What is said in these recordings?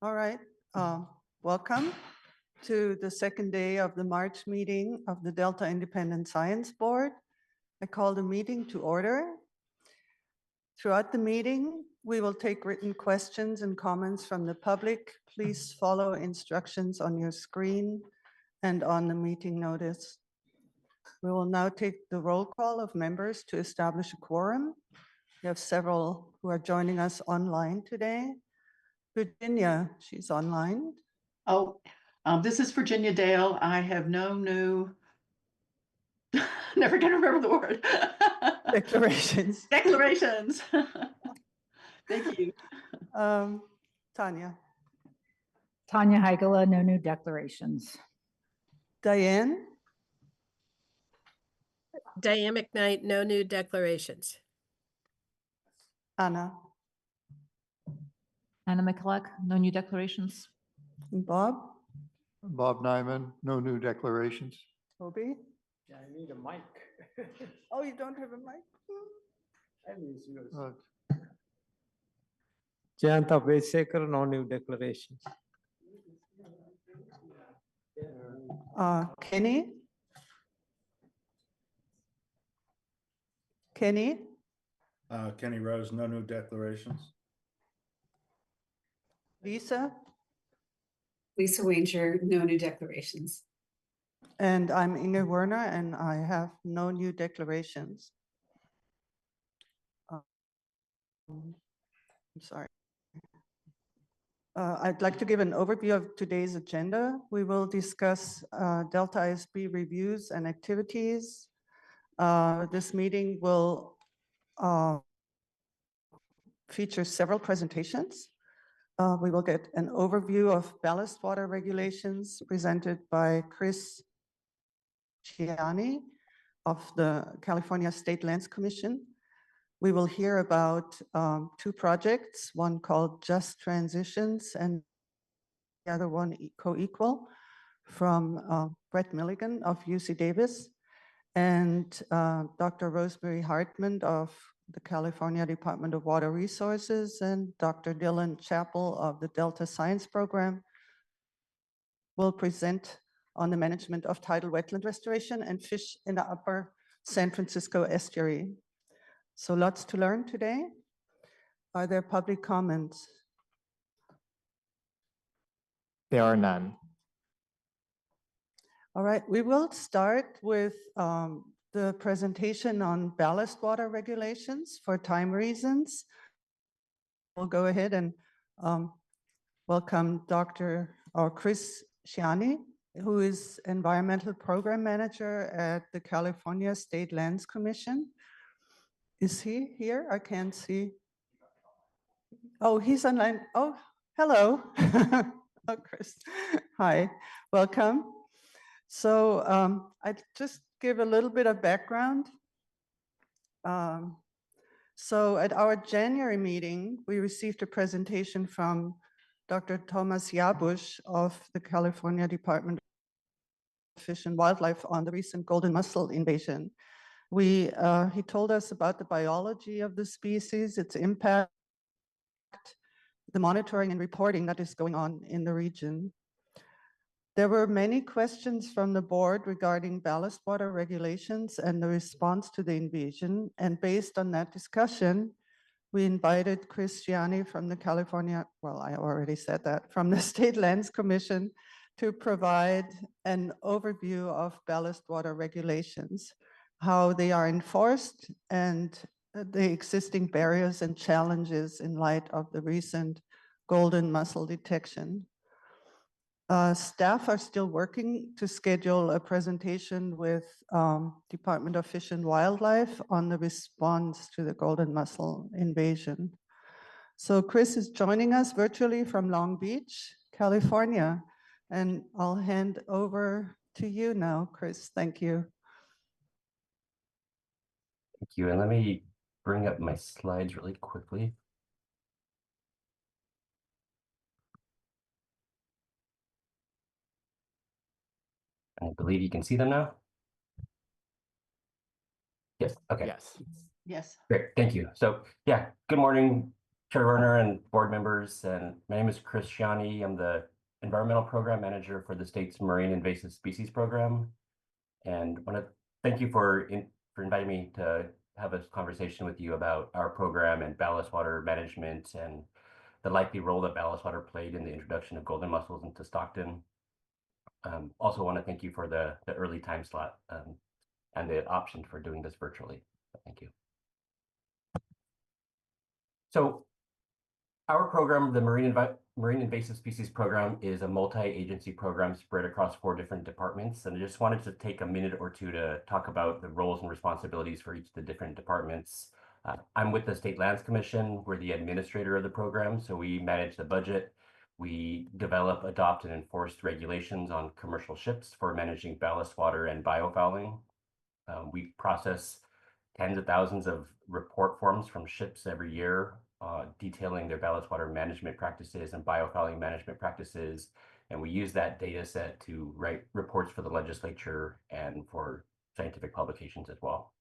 All right, welcome to the second day of the March meeting of the Delta Independent Science Board. I call the meeting to order. Throughout the meeting, we will take written questions and comments from the public. Please follow instructions on your screen and on the meeting notice. We will now take the roll call of members to establish a quorum. We have several who are joining us online today. Virginia, she's online. Oh, this is Virginia Dale. I have no new, never can remember the word. Declarations. Declarations. Thank you. Tanya. Tanya Heigela, no new declarations. Diane. Diane McKnight, no new declarations. Anna. Anna McCulloch, no new declarations. Bob. Bob Nyman, no new declarations. Toby. Yeah, I need a mic. Oh, you don't have a mic? Jayanta Vesekar, no new declarations. Kenny. Kenny. Kenny Rose, no new declarations. Lisa. Lisa Wanger, no new declarations. And I'm Inge Werner, and I have no new declarations. I'm sorry. I'd like to give an overview of today's agenda. We will discuss Delta ISB reviews and activities. This meeting will feature several presentations. We will get an overview of ballast water regulations presented by Chris Scianni of the California State Lands Commission. We will hear about two projects, one called Just Transitions and the other one COEQWAL from Brett Milligan of UC Davis and Dr. Rosemary Hartman of the California Department of Water Resources and Dr. Dylan Chappell of the Delta Science Program will present on the management of tidal wetland restoration and fish in the upper San Francisco estuary. So lots to learn today. Are there public comments? There are none. All right, we will start with the presentation on ballast water regulations for time reasons. We'll go ahead and welcome Dr. Chris Scianni, who is Environmental Program Manager at the California State Lands Commission. Is he here? I can't see. Oh, he's online. Oh, hello. Oh, Chris. Hi, welcome. So I'd just give a little bit of background. So at our January meeting, we received a presentation from Dr. Thomas Jabusch of the California Department of Fish and Wildlife on the recent Golden Mussel invasion. He told us about the biology of the species, its impact, the monitoring and reporting that is going on in the region. There were many questions from the board regarding ballast water regulations and the response to the invasion. And based on that discussion, we invited Chris Scianni from the California, well, I already said that, from the State Lands Commission to provide an overview of ballast water regulations, how they are enforced and the existing barriers and challenges in light of the recent golden mussel detection. Staff are still working to schedule a presentation with Department of Fish and Wildlife on the response to the golden mussel invasion. So Chris is joining us virtually from Long Beach, California, and I'll hand over to you now, Chris. Thank you. Thank you. And let me bring up my slides really quickly. I believe you can see them now. Yes. Okay. Yes. Yes. Great. Thank you. So yeah, good morning, Chair Werner and board members, and my name is Chris Scianni. I'm the Environmental Program Manager for the state's Marine Invasive Species Program. And want to thank you for inviting me to have a conversation with you about our program and ballast water management and the likely role that ballast water played in the introduction of golden mussels into Stockton. Also want to thank you for the early time slot and the option for doing this virtually. Thank you. So our program, the Marine Invasive Species Program, is a multi-agency program spread across 4 different departments. And I just wanted to take a minute or two to talk about the roles and responsibilities for each of the different departments. I'm with the State Lands Commission. We're the administrator of the program, so we manage the budget. We develop, adopt, and enforce regulations on commercial ships for managing ballast water and biofouling. We process tens of thousands of report forms from ships every year, detailing their ballast water management practices and biofouling management practices. And we use that data set to write reports for the legislature and for scientific publications as well.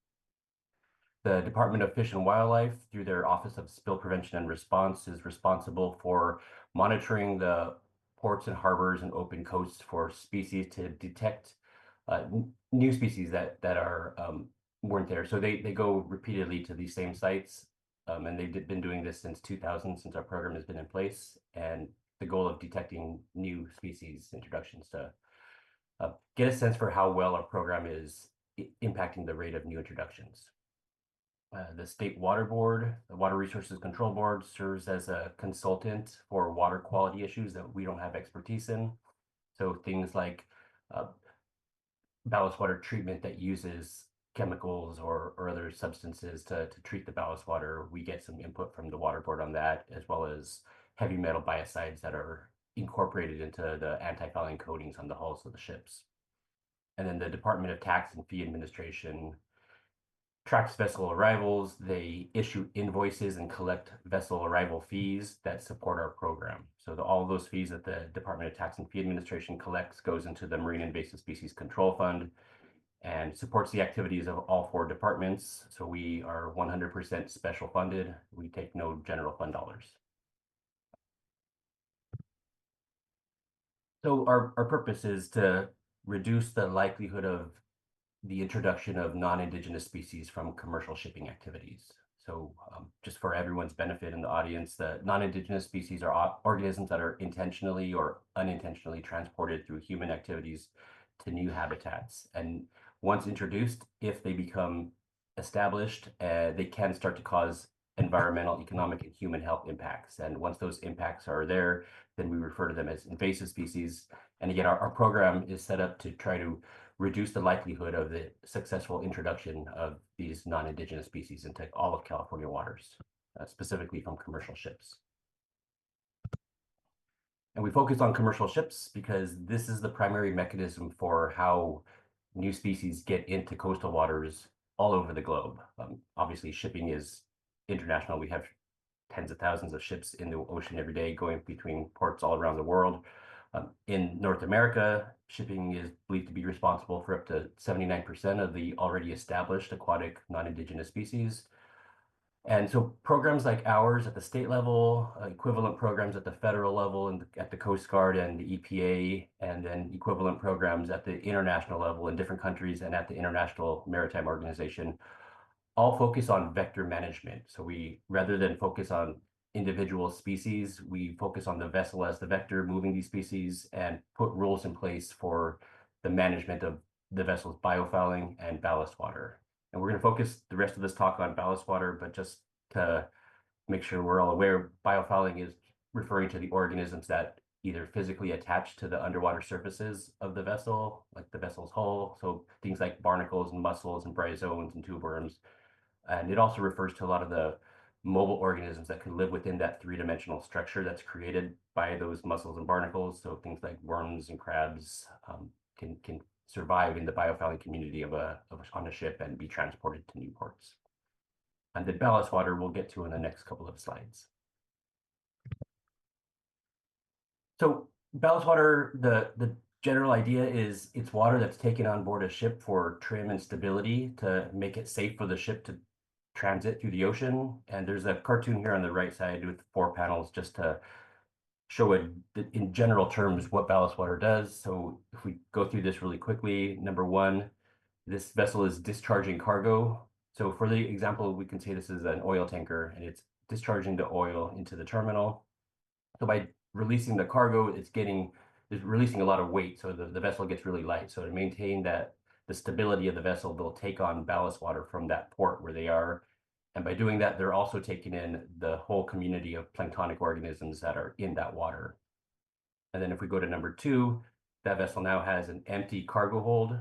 The Department of Fish and Wildlife, through their Office of Spill Prevention and Response, is responsible for monitoring the ports and harbors and open coasts for species to detect new species that are weren't there. So they go repeatedly to these same sites, and they've been doing this since 2000, since our program has been in place, and the goal of detecting new species introductions to get a sense for how well our program is impacting the rate of new introductions. The State Water Board, the Water Resources Control Board, serves as a consultant for water quality issues that we don't have expertise in. So things like ballast water treatment that uses chemicals or other substances to treat the ballast water. We get some input from the Water Board on that, as well as heavy metal biocides that are incorporated into the anti-fouling coatings on the hulls of the ships. And then the Department of Tax and Fee Administration tracks vessel arrivals. They issue invoices and collect vessel arrival fees that support our program. So all of those fees that the Department of Tax and Fee Administration collects goes into the Marine Invasive Species Control Fund and supports the activities of all 4 departments. So we are 100% special funded. We take no general fund dollars. So our purpose is to reduce the likelihood of the introduction of non-indigenous species from commercial shipping activities. So just for everyone's benefit in the audience, the non-indigenous species are organisms that are intentionally or unintentionally transported through human activities to new habitats. And once introduced, if they become established, they can start to cause environmental, economic, and human health impacts. And once those impacts are there, then we refer to them as invasive species. And again, our program is set up to try to reduce the likelihood of the successful introduction of these non-indigenous species into all of California waters, specifically from commercial ships. And we focus on commercial ships because this is the primary mechanism for how new species get into coastal waters all over the globe. Obviously, shipping is international. We have tens of thousands of ships in the ocean every day going between ports all around the world. In North America, shipping is believed to be responsible for up to 79% of the already established aquatic non-indigenous species. And so programs like ours at the state level, equivalent programs at the federal level and at the Coast Guard and the EPA, and then equivalent programs at the international level in different countries and at the International Maritime Organization, all focus on vector management. So we, rather than focus on individual species, we focus on the vessel as the vector moving these species and put rules in place for the management of the vessel's biofouling and ballast water. And we're going to focus the rest of this talk on ballast water, but just to make sure we're all aware, biofouling is referring to the organisms that either physically attach to the underwater surfaces of the vessel, like the vessel's hull, so things like barnacles and mussels and bryozoans and tube worms. And it also refers to a lot of the mobile organisms that can live within that 3-dimensional structure that's created by those mussels and barnacles. So things like worms and crabs can survive in the biofouling community on a ship and be transported to new ports. And the ballast water we'll get to in the next couple of slides. So ballast water, the general idea is it's water that's taken on board a ship for trim and stability to make it safe for the ship to transit through the ocean. And there's a cartoon here on the right side with 4 panels just to show it in general terms what ballast water does. So if we go through this really quickly, number 1, this vessel is discharging cargo. So for the example, we can say this is an oil tanker and it's discharging the oil into the terminal. So by releasing the cargo, it's releasing a lot of weight. So the vessel gets really light. So to maintain that the stability of the vessel, they'll take on ballast water from that port where they are. And by doing that, they're also taking in the whole community of planktonic organisms that are in that water. And then if we go to number 2, that vessel now has an empty cargo hold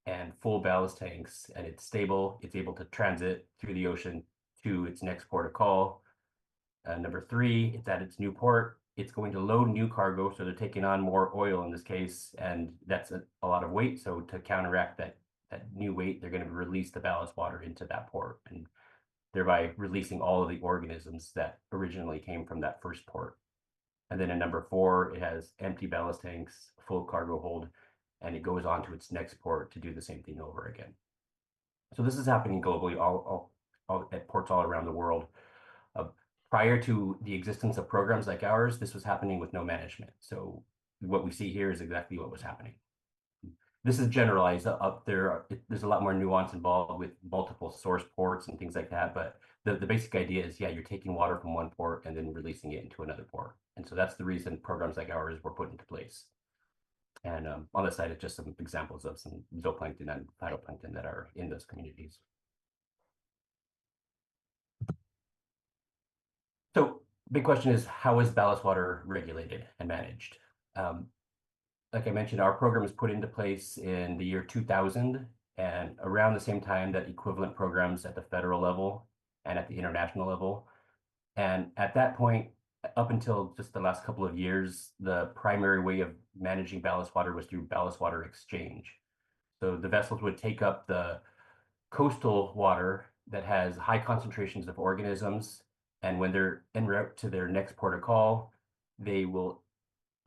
and full ballast tanks, and it's stable. It's able to transit through the ocean to its next port of call. Number 3, it's at its new port. It's going to load new cargo, so they're taking on more oil in this case, and that's a lot of weight. So to counteract that new weight, they're going to release the ballast water into that port, and thereby releasing all of the organisms that originally came from that first port. And then in number 4, it has empty ballast tanks, full cargo hold, and it goes on to its next port to do the same thing over again. So this is happening globally, all at ports all around the world. Prior to the existence of programs like ours, this was happening with no management. So what we see here is exactly what was happening. This is generalized up there. There's a lot more nuance involved with multiple source ports and things like that. But the basic idea is, yeah, you're taking water from one port and then releasing it into another port. And so that's the reason programs like ours were put into place. And on the side, it's just some examples of some zooplankton and phytoplankton that are in those communities. So big question is, how is ballast water regulated and managed? Like I mentioned, our program was put into place in the year 2000, and around the same time that equivalent programs at the federal level and at the international level. And at that point, up until just the last couple of years, the primary way of managing ballast water was through ballast water exchange. So the vessels would take up the coastal water that has high concentrations of organisms, and when they're en route to their next port of call, they will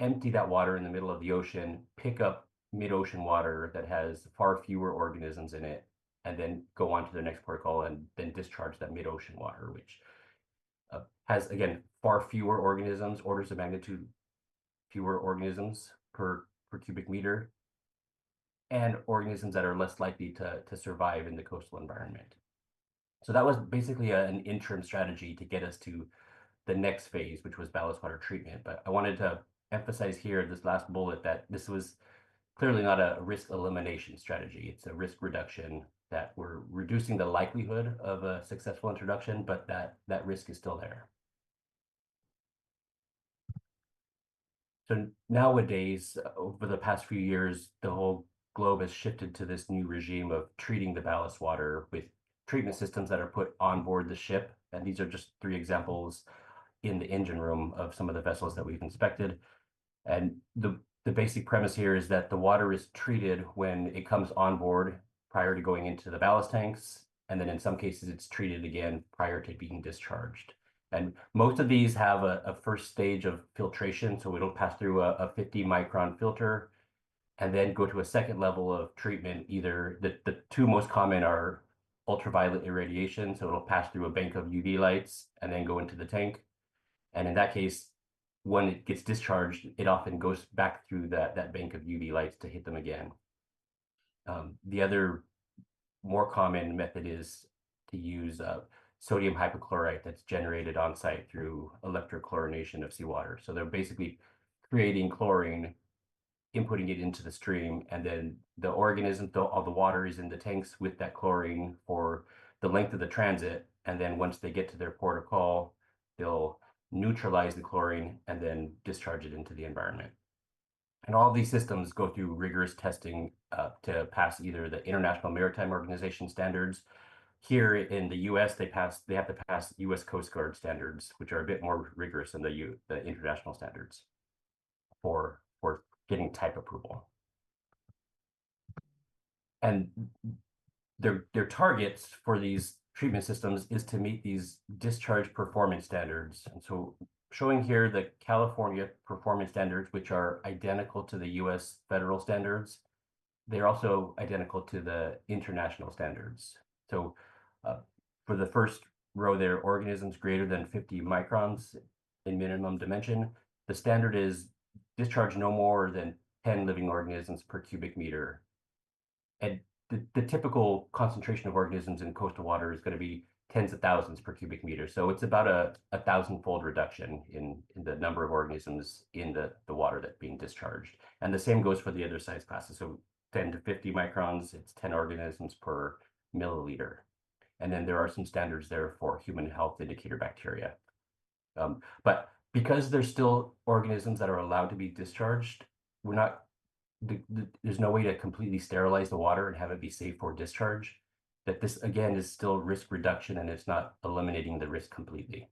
empty that water in the middle of the ocean, pick up mid-ocean water that has far fewer organisms in it, and then go on to their next port of call and then discharge that mid-ocean water, which has, again, far fewer organisms, orders of magnitude fewer organisms per cubic meter, and organisms that are less likely to survive in the coastal environment. So that was basically an interim strategy to get us to the next phase, which was ballast water treatment. But I wanted to emphasize here, this last bullet, that this was clearly not a risk elimination strategy. It's a risk reduction, that we're reducing the likelihood of a successful introduction, but that risk is still there. So nowadays, over the past few years, the whole globe has shifted to this new regime of treating the ballast water with treatment systems that are put on board the ship. And these are just 3 examples in the engine room of some of the vessels that we've inspected. And the basic premise here is that the water is treated when it comes on board prior to going into the ballast tanks. And then in some cases, it's treated again prior to being discharged. And most of these have a first stage of filtration. So it'll pass through a 50 micron filter and then go to a second level of treatment. Either the 2 most common are ultraviolet irradiation. So it'll pass through a bank of UV lights and then go into the tank. And in that case, when it gets discharged, it often goes back through that bank of UV lights to hit them again. The other more common method is to use sodium hypochlorite that's generated on site through electrochlorination of seawater. So they're basically creating chlorine, inputting it into the stream, and then the organism, all the water is in the tanks with that chlorine for the length of the transit. And then once they get to their port of call, they'll neutralize the chlorine and then discharge it into the environment. And all of these systems go through rigorous testing to pass either the International Maritime Organization standards. Here in the US, they have to pass US Coast Guard standards, which are a bit more rigorous than the international standards for getting type approval. And their targets for these treatment systems is to meet these discharge performance standards. And so showing here the California performance standards, which are identical to the US federal standards, they're also identical to the international standards. So for the first row there, organisms greater than 50 microns in minimum dimension. The standard is discharge no more than 10 living organisms per cubic meter. And the typical concentration of organisms in coastal water is going to be tens of thousands per cubic meter. So it's about a 1,000-fold reduction in the number of organisms in the water that's being discharged. And the same goes for the other size classes. So 10 to 50 microns, it's 10 organisms per milliliter. And then there are some standards there for human health indicator bacteria. But because there's still organisms that are allowed to be discharged, we're not, there's no way to completely sterilize the water and have it be safe for discharge. That this, again, is still risk reduction and it's not eliminating the risk completely.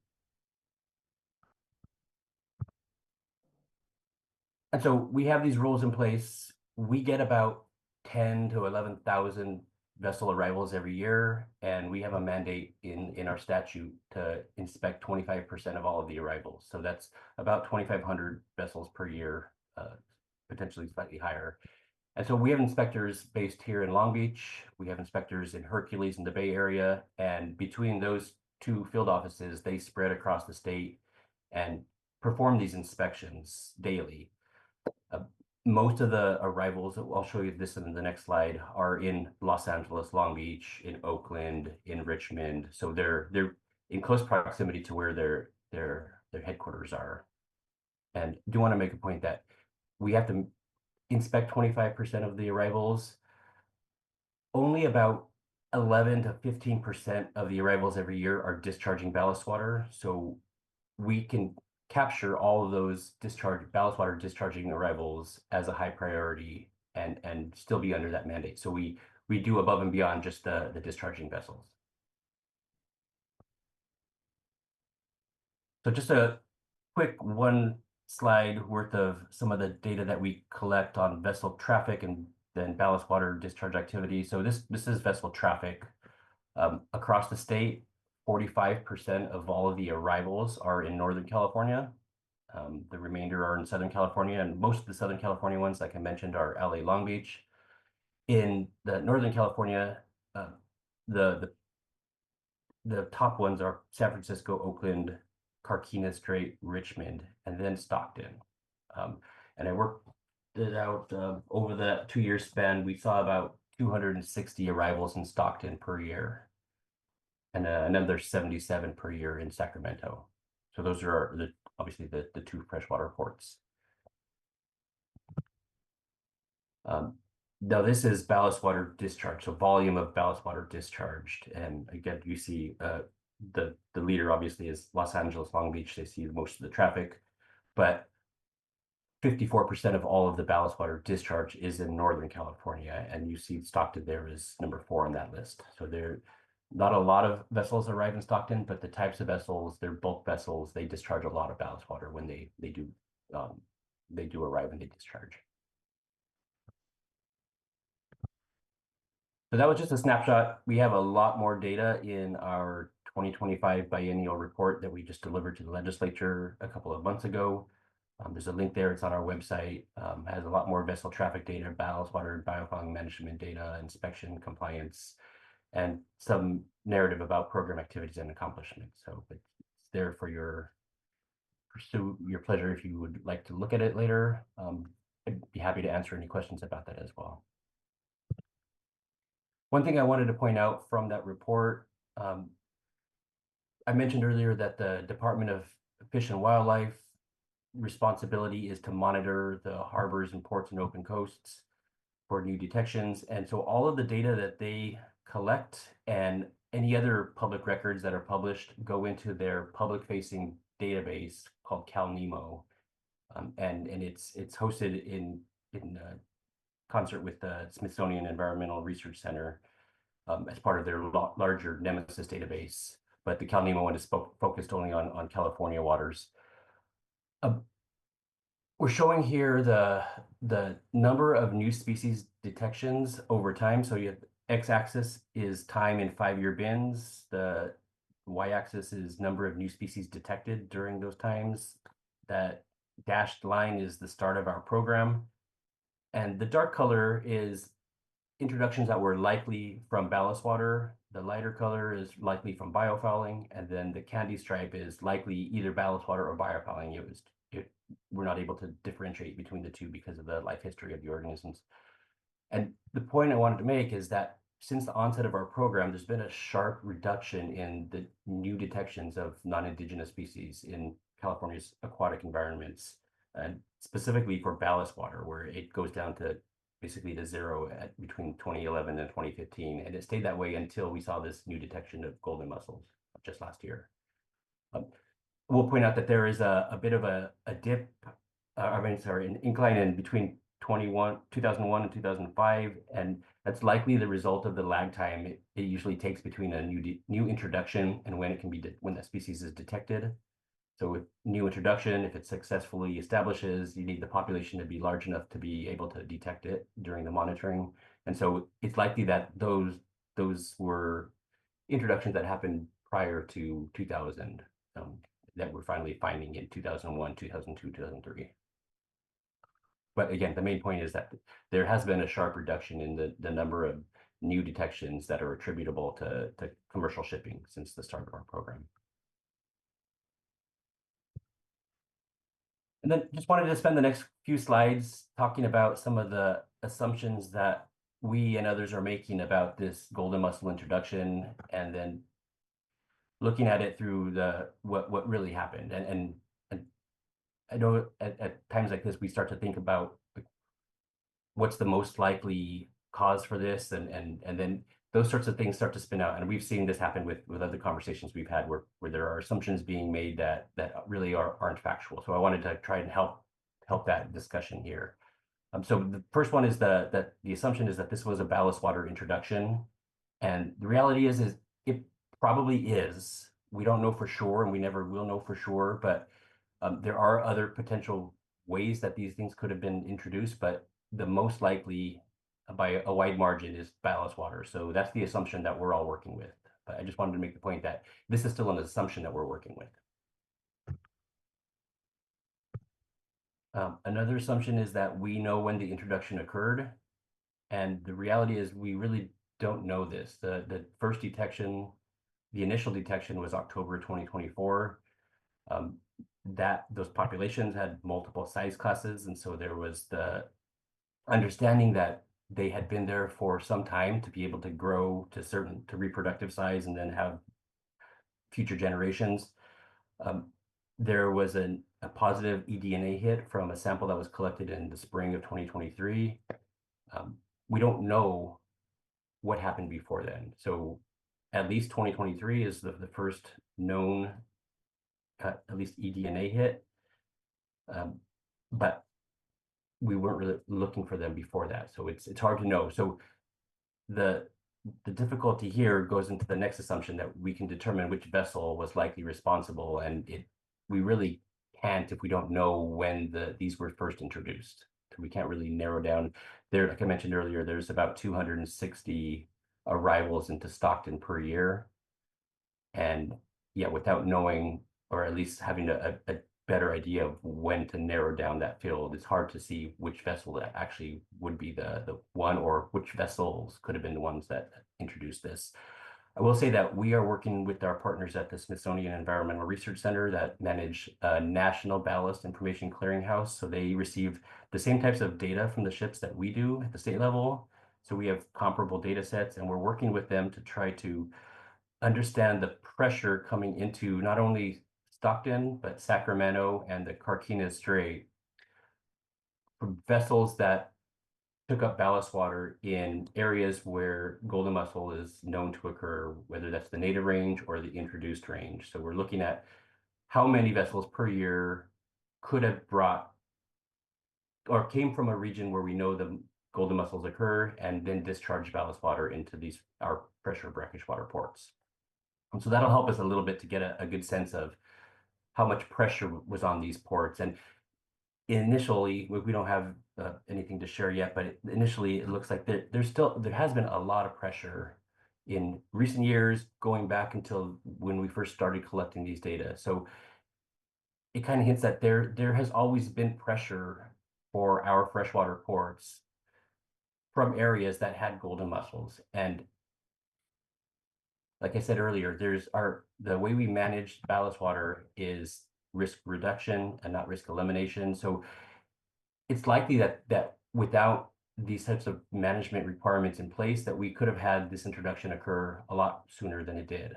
And so we have these rules in place. We get about 10 to 11,000 vessel arrivals every year, and we have a mandate in our statute to inspect 25% of all of the arrivals. So that's about 2,500 vessels per year, potentially slightly higher. And so we have inspectors based here in Long Beach. We have inspectors in Hercules in the Bay Area, and between those two field offices, they spread across the state and perform these inspections daily. Most of the arrivals, I'll show you this in the next slide, are in Los Angeles, Long Beach, in Oakland, in Richmond. So they're in close proximity to where their headquarters are. And I do want to make a point that we have to inspect 25% of the arrivals. Only about 11 to 15% of the arrivals every year are discharging ballast water. So we can capture all of those ballast water discharging arrivals as a high priority and still be under that mandate. So we do above and beyond just the discharging vessels. So just a quick one slide worth of some of the data that we collect on vessel traffic and then ballast water discharge activity. So this is vessel traffic across the state. 45% of all of the arrivals are in Northern California. The remainder are in Southern California, and most of the Southern California ones, like I mentioned, are LA, Long Beach. In the Northern California, the top ones are San Francisco, Oakland, Carquinez Strait, Richmond, and then Stockton. And I worked it out over the 2-year span. We saw about 260 arrivals in Stockton per year, and another 77 per year in Sacramento. So those are obviously the two freshwater ports. Now this is ballast water discharge, so volume of ballast water discharged. And again, you see the leader obviously is Los Angeles, Long Beach. They see most of the traffic, but 54% of all of the ballast water discharge is in Northern California. And you see Stockton there is number 4 on that list. So there not a lot of vessels arrive in Stockton, but the types of vessels, they're bulk vessels. They discharge a lot of ballast water when they do arrive and they discharge. So that was just a snapshot. We have a lot more data in our 2025 biennial report that we just delivered to the legislature a couple of months ago. There's a link there. It's on our website. Has a lot more vessel traffic data, ballast water, biofouling management data, inspection, compliance, and some narrative about program activities and accomplishments. So it's there for your pleasure if you would like to look at it later. I'd be happy to answer any questions about that as well. One thing I wanted to point out from that report, I mentioned earlier that the Department of Fish and Wildlife responsibility is to monitor the harbors and ports and open coasts for new detections. And so all of the data that they collect and any other public records that are published go into their public-facing database called CalNEMO. And it's hosted in concert with the Smithsonian Environmental Research Center as part of their larger Nemesis database. But the CalNEMO one is focused only on California waters. We're showing here the number of new species detections over time. So you have x-axis is time in 5-year bins. The y-axis is number of new species detected during those times. That dashed line is the start of our program. And the dark color is introductions that were likely from ballast water. The lighter color is likely from biofouling, and then the candy stripe is likely either ballast water or biofouling. We're not able to differentiate between the two because of the life history of the organisms. And the point I wanted to make is that since the onset of our program, there's been a sharp reduction in the new detections of non-indigenous species in California's aquatic environments, and specifically for ballast water, where it goes down to basically to zero at between 2011 and 2015. And it stayed that way until we saw this new detection of golden mussels just last year. We'll point out that there is a bit of a dip, an incline in between 2001 and 2005, and that's likely the result of the lag time it usually takes between a new introduction and when it can be when that species is detected. So with new introduction, if it successfully establishes, you need the population to be large enough to be able to detect it during the monitoring. And so it's likely that those were introductions that happened prior to 2000 that we're finally finding in 2001, 2002, 2003. But again, the main point is that there has been a sharp reduction in the number of new detections that are attributable to commercial shipping since the start of our program. And then just wanted to spend the next few slides talking about some of the assumptions that we and others are making about this golden mussel introduction, and then looking at it through what really happened. And I know at times like this, we start to think about what's the most likely cause for this, and then those sorts of things start to spin out. And we've seen this happen with other conversations we've had where there are assumptions being made that really aren't factual. So I wanted to try and help that discussion here. So the first one is that the assumption is that this was a ballast water introduction. And the reality is it probably is. We don't know for sure, and we never will know for sure, but there are other potential ways that these things could have been introduced, but the most likely by a wide margin is ballast water. So that's the assumption that we're all working with. But I just wanted to make the point that this is still an assumption that we're working with. Another assumption is that we know when the introduction occurred. And the reality is we really don't know this. The first detection, the initial detection was October 2024. Those populations had multiple size classes. And so there was the understanding that they had been there for some time to be able to grow to reproductive size and then have future generations. There was a positive eDNA hit from a sample that was collected in the spring of 2023. We don't know what happened before then. So at least 2023 is the first known, at least eDNA hit. But we weren't really looking for them before that. So it's hard to know. So the difficulty here goes into the next assumption that we can determine which vessel was likely responsible. And we really can't if we don't know when these were first introduced. So we can't really narrow down there. Like I mentioned earlier, there's about 260 arrivals into Stockton per year. And yeah, without knowing, or at least having a better idea of when to narrow down that field, it's hard to see which vessel that actually would be the one, or which vessels could have been the ones that introduced this. I will say that we are working with our partners at the Smithsonian Environmental Research Center that manage a national ballast information clearinghouse. So they receive the same types of data from the ships that we do at the state level. So we have comparable data sets, and we're working with them to try to understand the pressure coming into not only Stockton, but Sacramento and the Carquinez Strait from vessels that took up ballast water in areas where golden mussel is known to occur, whether that's the native range or the introduced range. So we're looking at how many vessels per year could have brought or came from a region where we know the golden mussels occur and then discharged ballast water into our pressure brackish water ports. And so that'll help us a little bit to get a good sense of how much pressure was on these ports. And initially, we don't have anything to share yet, but initially it looks like there has been a lot of pressure in recent years, going back until when we first started collecting these data. So it kind of hints that there has always been pressure for our freshwater ports from areas that had golden mussels. And like I said earlier, the way we manage ballast water is risk reduction and not risk elimination. So it's likely that without these types of management requirements in place, that we could have had this introduction occur a lot sooner than it did.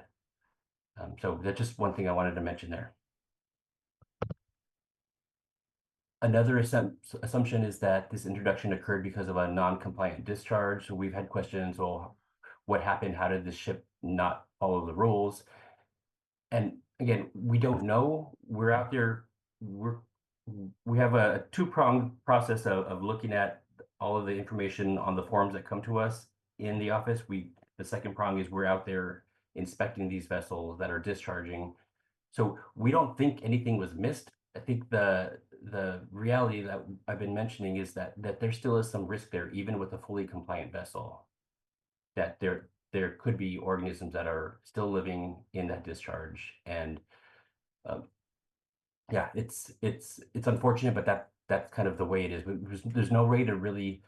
So that's just one thing I wanted to mention there. Another assumption is that this introduction occurred because of a non-compliant discharge. So we've had questions, well, what happened? How did the ship not follow the rules? And again, we don't know. We're out there, we have a two-pronged process of looking at all of the information on the forms that come to us in the office. The second prong is we're out there inspecting these vessels that are discharging. So we don't think anything was missed. I think the reality that I've been mentioning is that there still is some risk there, even with a fully compliant vessel, that there could be organisms that are still living in that discharge. And yeah, it's unfortunate, but that's kind of the way it is. There's no way to really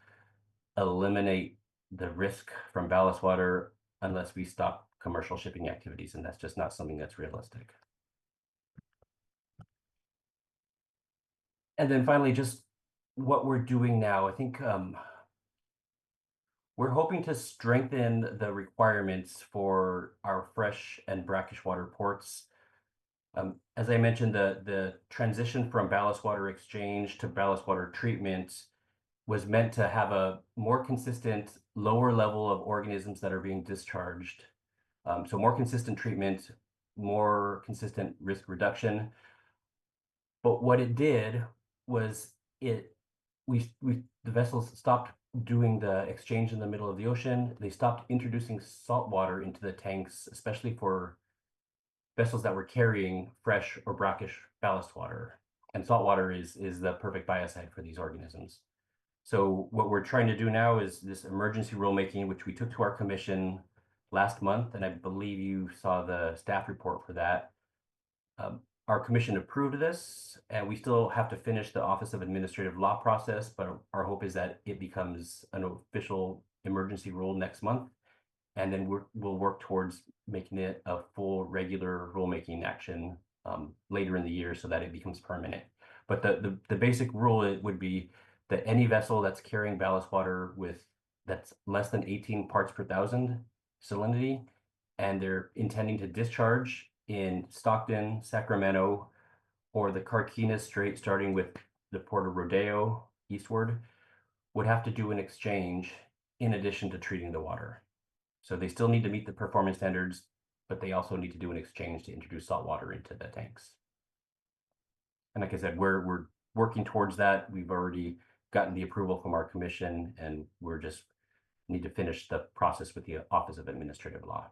eliminate the risk from ballast water unless we stop commercial shipping activities, and that's just not something that's realistic. And then finally, just what we're doing now, I think we're hoping to strengthen the requirements for our fresh and brackish water ports. As I mentioned, the transition from ballast water exchange to ballast water treatment was meant to have a more consistent, lower level of organisms that are being discharged. So more consistent treatment, more consistent risk reduction. But what it did was the vessels stopped doing the exchange in the middle of the ocean. They stopped introducing salt water into the tanks, especially for vessels that were carrying fresh or brackish ballast water. And salt water is the perfect biocide for these organisms. So what we're trying to do now is this emergency rulemaking, which we took to our commission last month, and I believe you saw the staff report for that. Our commission approved this, and we still have to finish the Office of Administrative Law process, but our hope is that it becomes an official emergency rule next month, and then we'll work towards making it a full regular rulemaking action later in the year so that it becomes permanent. But the basic rule would be that any vessel that's carrying ballast water that's less than 18 parts per thousand salinity, and they're intending to discharge in Stockton, Sacramento, or the Carquinez Strait, starting with the port of Rodeo eastward, would have to do an exchange in addition to treating the water. So they still need to meet the performance standards, but they also need to do an exchange to introduce salt water into the tanks. And like I said, we're working towards that. We've already gotten the approval from our commission, and we're just need to finish the process with the Office of Administrative Law.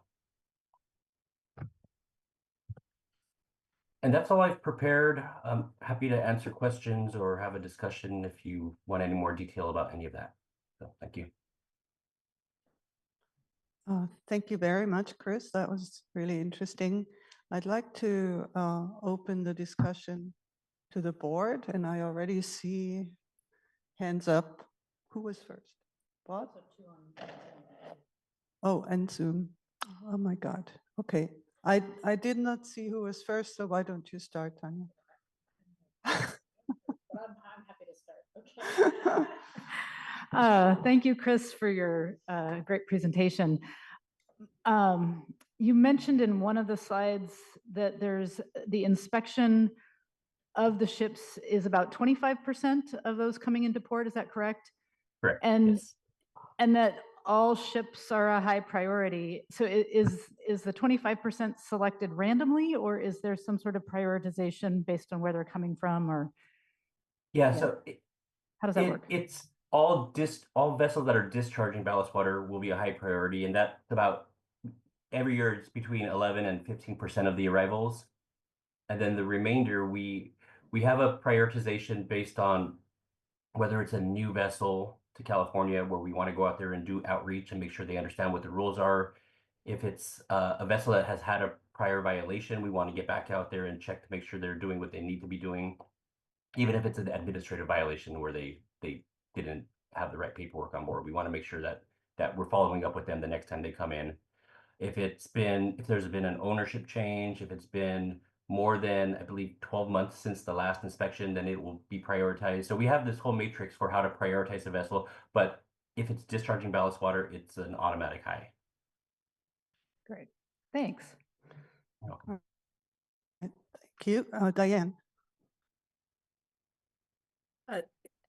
And that's all I've prepared. I'm happy to answer questions or have a discussion if you want any more detail about any of that. So thank you. Thank you very much, Chris. That was really interesting. I'd like to open the discussion to the board, and I already see hands up. Who was first? Bob? Oh, and Zoom. Oh my God. Okay. I did not see who was first, so why don't you start, Tanya? I'm happy to start. Okay. Thank you, Chris, for your great presentation. You mentioned in one of the slides that there's the inspection of the ships is about 25% of those coming into port. Is that correct? Correct. And yes. and that all ships are a high priority. So is the 25% selected randomly, or is there some sort of prioritization based on where they're coming from, or? Yeah, so how does that work? It's all vessels that are discharging ballast water will be a high priority, and that's about every year it's between 11 and 15% of the arrivals. And then the remainder, we have a prioritization based on whether it's a new vessel to California where we want to go out there and do outreach and make sure they understand what the rules are. If it's a vessel that has had a prior violation, we want to get back out there and check to make sure they're doing what they need to be doing, even if it's an administrative violation where they didn't have the right paperwork on board. We want to make sure that we're following up with them the next time they come in. If there's been an ownership change, if it's been more than, I believe, 12 months since the last inspection, then it will be prioritized. So we have this whole matrix for how to prioritize a vessel, but if it's discharging ballast water, it's an automatic high. Great, thanks. You're welcome. Thank you. Diane.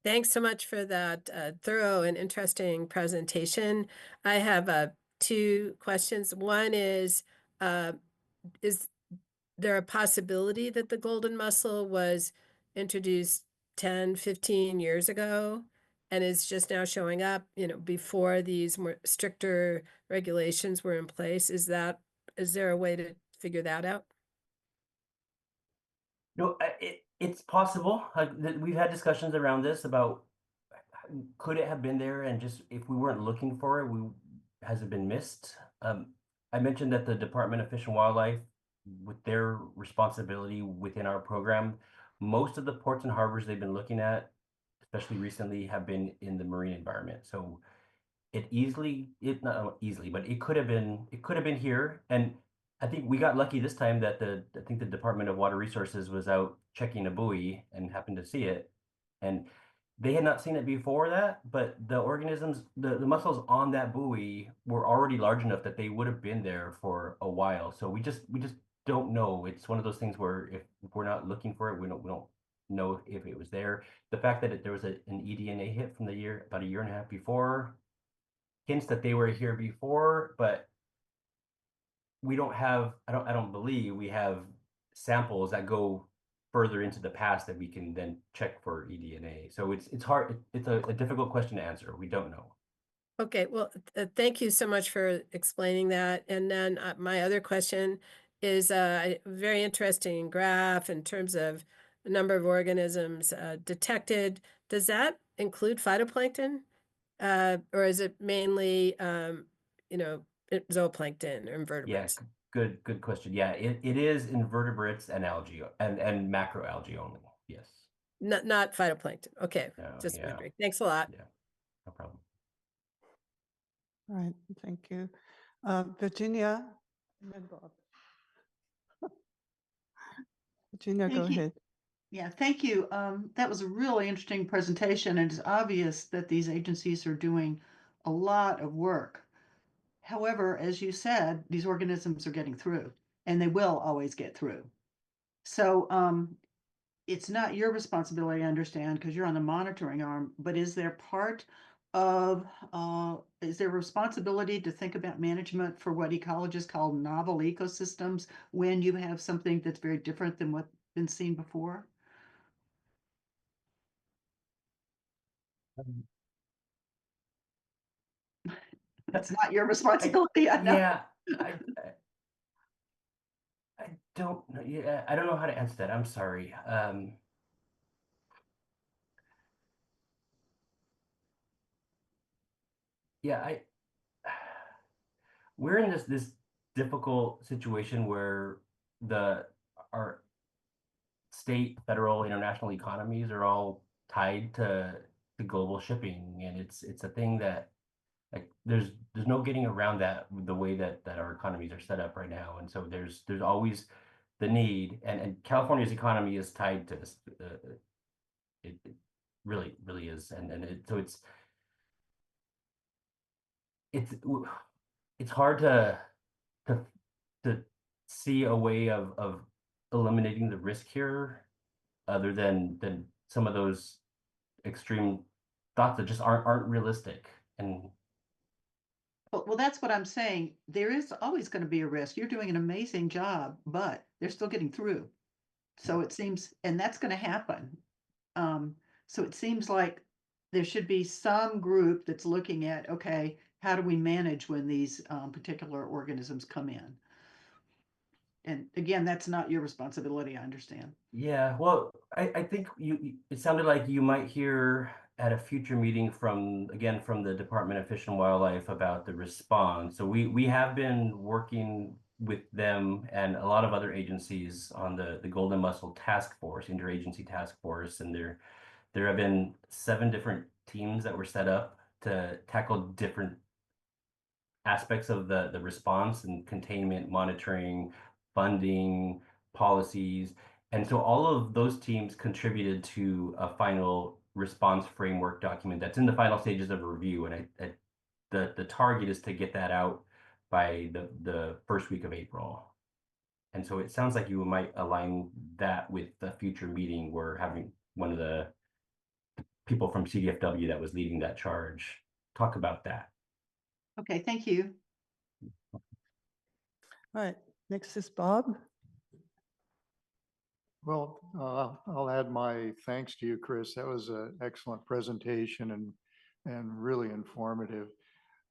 Thanks so much for that thorough and interesting presentation. I have 2 questions. One is there a possibility that the golden mussel was introduced 10, 15 years ago and is just now showing up, before these more stricter regulations were in place? Is there a way to figure that out? No, it's possible. We've had discussions around this about could it have been there, and just if we weren't looking for it, has it been missed? I mentioned that the Department of Fish and Wildlife, with their responsibility within our program, most of the ports and harbors they've been looking at, especially recently, have been in the marine environment. So not easily, but it could have been here. And I think we got lucky this time that I think the Department of Water Resources was out checking a buoy and happened to see it. And they had not seen it before that, but the organisms, the mussels on that buoy were already large enough that they would have been there for a while. So we just don't know. It's one of those things where if we're not looking for it, we don't know if it was there. The fact that there was an eDNA hit from about a year and a half before hints that they were here before, but we don't have, I don't believe we have samples that go further into the past that we can then check for eDNA. So it's hard, it's a difficult question to answer. We don't know. Okay, well, thank you so much for explaining that. And then my other question is a very interesting graph in terms of the number of organisms detected. Does that include phytoplankton? Or is it mainly, zooplankton or invertebrates? Yes, good question. Yeah, it is invertebrates and algae and macroalgae only. Yes. Not phytoplankton. Okay, No, just yeah. wondering. Thanks a lot. Yeah, no problem. All right, thank you. Virginia, and then Bob. Virginia, go Thank you. ahead. Yeah, thank you. That was a really interesting presentation, and it's obvious that these agencies are doing a lot of work. However, as you said, these organisms are getting through, and they will always get through. So it's not your responsibility, I understand, because you're on the monitoring arm, but is there responsibility to think about management for what ecologists call novel ecosystems when you have something that's very different than what's been seen before? That's not your responsibility. I know. Yeah, I don't know. Yeah, I don't know how to answer that. I'm sorry. Yeah, we're in this difficult situation where our state, federal, international economies are all tied to global shipping, and it's a thing that like there's no getting around that with the way that our economies are set up right now. And so there's always the need, and California's economy is tied to this. It really is, so it's hard to see a way of eliminating the risk here, other than some of those extreme thoughts that just aren't realistic. And well, that's what I'm saying. There is always going to be a risk. You're doing an amazing job, but they're still getting through. So it seems, and that's going to happen. So it seems like there should be some group that's looking at, okay, how do we manage when these particular organisms come in? And again, that's not your responsibility, I understand. yeah, well, I think it sounded like you might hear at a future meeting from the Department of Fish and Wildlife about the response. So we have been working with them and a lot of other agencies on the Golden Mussel task force, interagency task force, and there have been 7 different teams that were set up to tackle different aspects of the response and containment, monitoring, funding, policies. And so all of those teams contributed to a final response framework document that's in the final stages of review. And the target is to get that out by the first week of April. And so it sounds like you might align that with the future meeting. We're having one of the people from CDFW that was leading that charge talk about that. Okay, thank you. All right, next is Bob. Well, I'll add my thanks to you, Chris. That was an excellent presentation and really informative.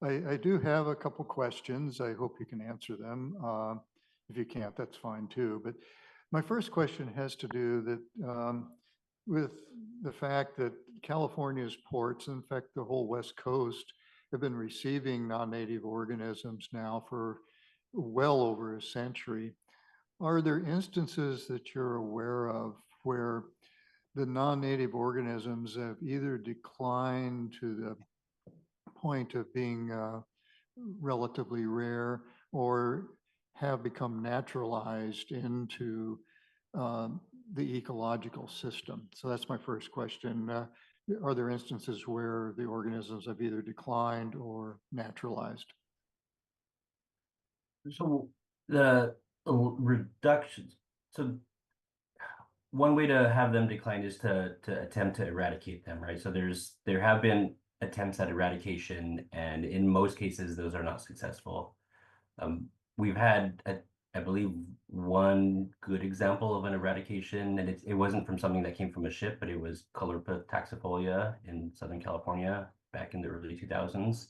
I do have a couple questions. I hope you can answer them. If you can't, that's fine too. But my first question has to do that with the fact that California's ports, in fact, the whole West Coast, have been receiving non-native organisms now for well over a century. Are there instances that you're aware of where the non-native organisms have either declined to the point of being relatively rare or have become naturalized into the ecological system? So that's my first question. Are there instances where the organisms have either declined or naturalized? So the reductions. So one way to have them decline is to attempt to eradicate them, right? So there have been attempts at eradication, and in most cases, those are not successful. We've had, I believe, one good example of an eradication, and it wasn't from something that came from a ship, but it was Caulerpa taxifolia in Southern California back in the early 2000s.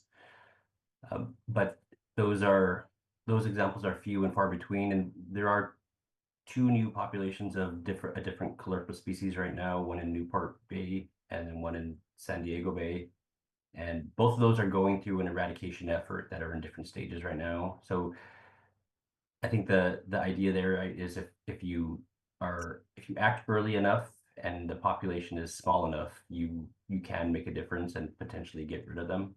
But those examples are few and far between, and there are two new populations of a different Caulerpa species right now, one in Newport Bay and then one in San Diego Bay. And both of those are going through an eradication effort that are in different stages right now. So I think the idea there is if you act early enough and the population is small enough, you can make a difference and potentially get rid of them.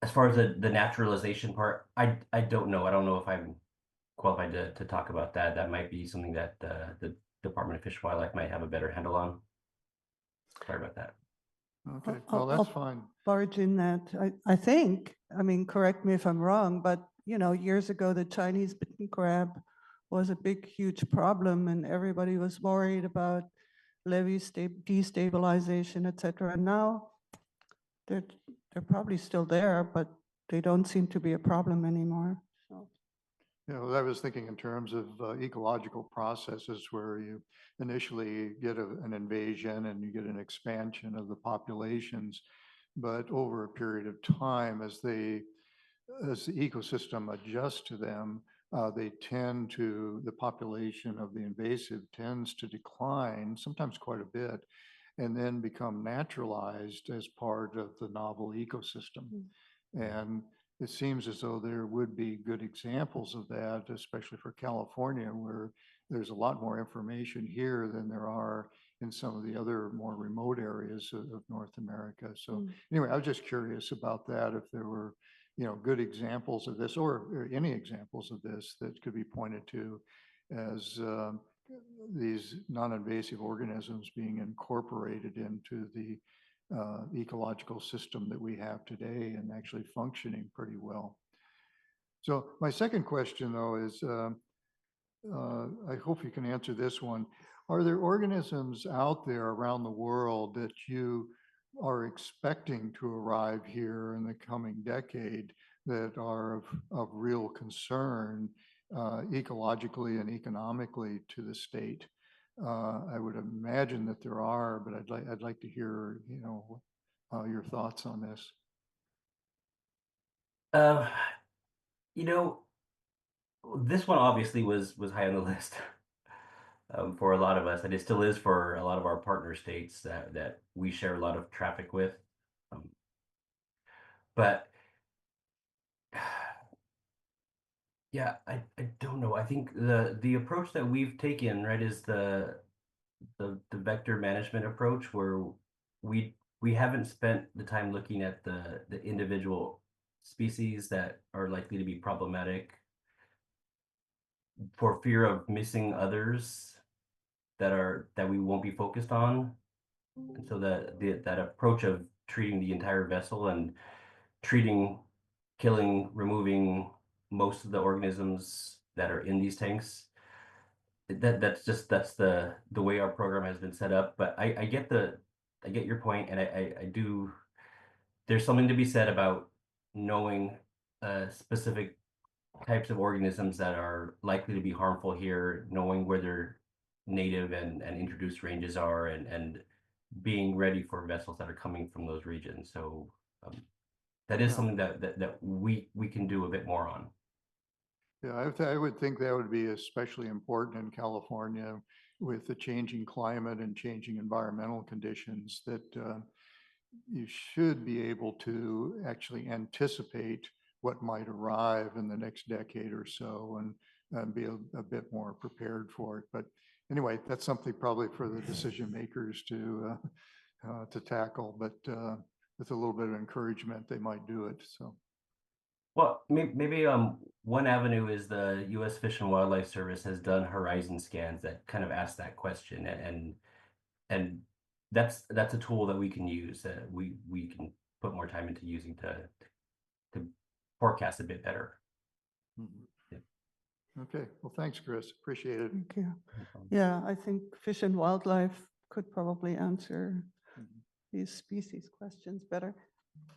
As far as the naturalization part, I don't know. I don't know if I'm qualified to talk about that. That might be something that the Department of Fish and Wildlife might have a better handle on. Sorry about that. Okay, I'll- well, that's I'll- fine. Barge in that. I think, I mean, correct me if I'm wrong, but years ago, the Chinese bitten crab was a big, huge problem, and everybody was worried about levee destabilization, et cetera. And now they're probably still there, but they don't seem to be a problem anymore. So. I was thinking in terms of ecological processes where you initially get an invasion and you get an expansion of the populations, but over a period of time, as the ecosystem adjusts to them, the population of the invasive tends to decline, sometimes quite a bit, and then become naturalized as part of the novel ecosystem. And it seems as though there would be good examples of that, especially for California, where there's a lot more information here than there are in some of the other more remote areas of North America. So anyway, I was just curious about that, if there were, good examples of this or any examples of this that could be pointed to as these non-invasive organisms being incorporated into the ecological system that we have today and actually functioning pretty well. So my second question, though, is I hope you can answer this one. Are there organisms out there around the world that you are expecting to arrive here in the coming decade that are of real concern ecologically and economically to the state? I would imagine that there are, but I'd like to hear, your thoughts on this. This one obviously was high on the list for a lot of us, and it still is for a lot of our partner states that we share a lot of traffic with. But yeah, I don't know. I think the approach that we've taken, right, is the the vector management approach where we haven't spent the time looking at the individual species that are likely to be problematic for fear of missing others that we won't be focused on. And so that approach of treating the entire vessel and treating, killing, removing most of the organisms that are in these tanks, that's the way our program has been set up. But I get your point, and I do. There's something to be said about knowing specific types of organisms that are likely to be harmful here, knowing where their native and introduced ranges are, and being ready for vessels that are coming from those regions. So that is something that we can do a bit more on. Yeah, I would think that would be especially important in California with the changing climate and changing environmental conditions, that you should be able to actually anticipate what might arrive in the next decade or so and be a bit more prepared for it. But anyway, that's something probably for the decision makers to tackle, but with a little bit of encouragement, they might do it. So. Well, maybe one avenue is the U.S. Fish and Wildlife Service has done horizon scans that kind of ask that question, and that's a tool that we can use, that we can put more time into using to forecast a bit better. Yeah. Okay, well, thanks, Chris. Appreciate it. Thank you. Yeah, I think Fish and Wildlife could probably answer these species questions better.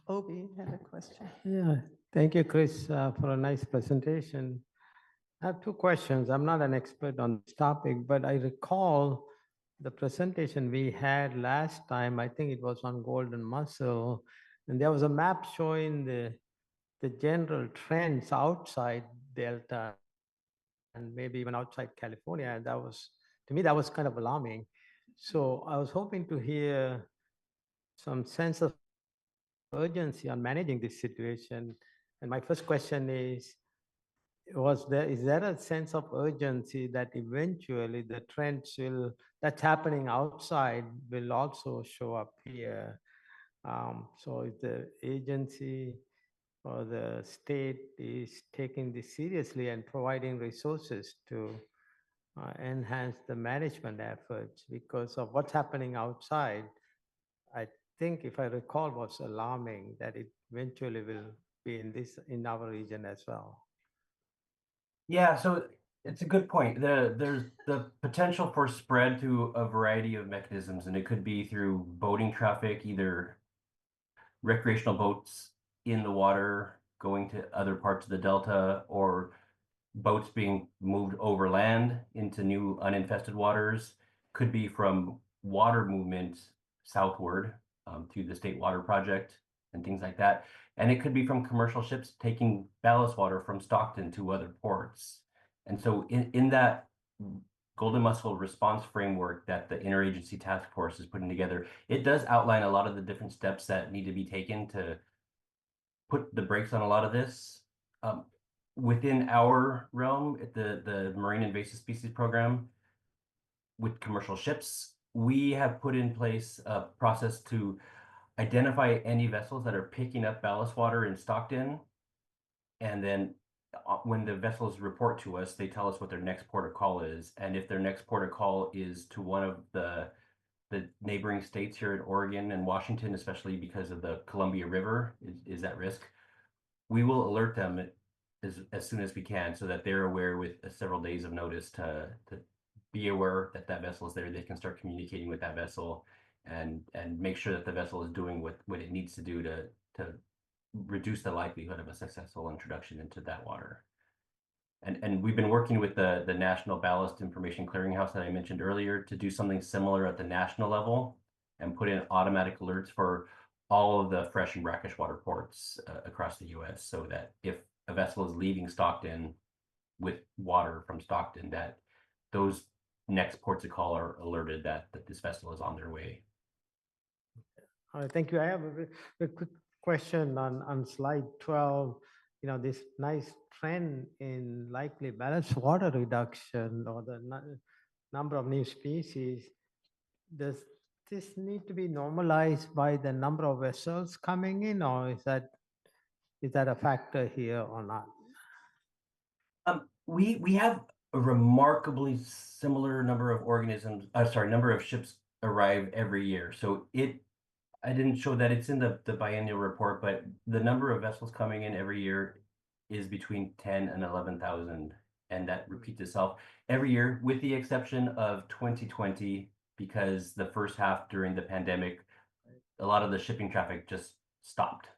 Obi had a question. Yeah, thank you, Chris, for a nice presentation. I have two questions. I'm not an expert on this topic, but I recall the presentation we had last time. I think it was on Golden Mussel, and there was a map showing the general trends outside Delta and maybe even outside California. And that was, to me, that was kind of alarming. So I was hoping to hear some sense of urgency on managing this situation. And my first question is there a sense of urgency that eventually the trends that's happening outside will also show up here? So if the agency or the state is taking this seriously and providing resources to enhance the management efforts, because of what's happening outside, I think, if I recall, was alarming that it eventually will be in our region as well. Yeah, so it's a good point. There's the potential for spread through a variety of mechanisms, and it could be through boating traffic, either recreational boats in the water going to other parts of the Delta, or boats being moved over land into new uninfested waters. Could be from water movement southward through the State Water Project and things like that. And it could be from commercial ships taking ballast water from Stockton to other ports. And so in that Golden Mussel response framework that the interagency task force is putting together, it does outline a lot of the different steps that need to be taken to put the brakes on a lot of this. Within our realm, at the Marine Invasive Species Program, with commercial ships, we have put in place a process to identify any vessels that are picking up ballast water in Stockton. And then when the vessels report to us, they tell us what their next port of call is. And if their next port of call is to one of the neighboring states here in Oregon and Washington, especially because of the Columbia River is at risk, we will alert them as soon as we can, so that they're aware with several days of notice to be aware that that vessel is there. They can start communicating with that vessel and make sure that the vessel is doing what it needs to do to reduce the likelihood of a successful introduction into that water. And we've been working with the National Ballast Information Clearinghouse that I mentioned earlier to do something similar at the national level and put in automatic alerts for all of the fresh and brackish water ports across the US, so that if a vessel is leaving Stockton with water from Stockton, that those next ports of call are alerted that this vessel is on their way. All right, thank you. I have a quick question on slide 12. You know, this nice trend in likely ballast water reduction, or the number of new species. does this need to be normalized by the number of vessels coming in, or is that a factor here or not? We have a remarkably similar number of organisms, number of ships arrive every year. So I didn't show that it's in the biennial report, but the number of vessels coming in every year is between 10 and 11,000, and that repeats itself every year, with the exception of 2020, because the first half during the pandemic, a lot of the shipping traffic just stopped.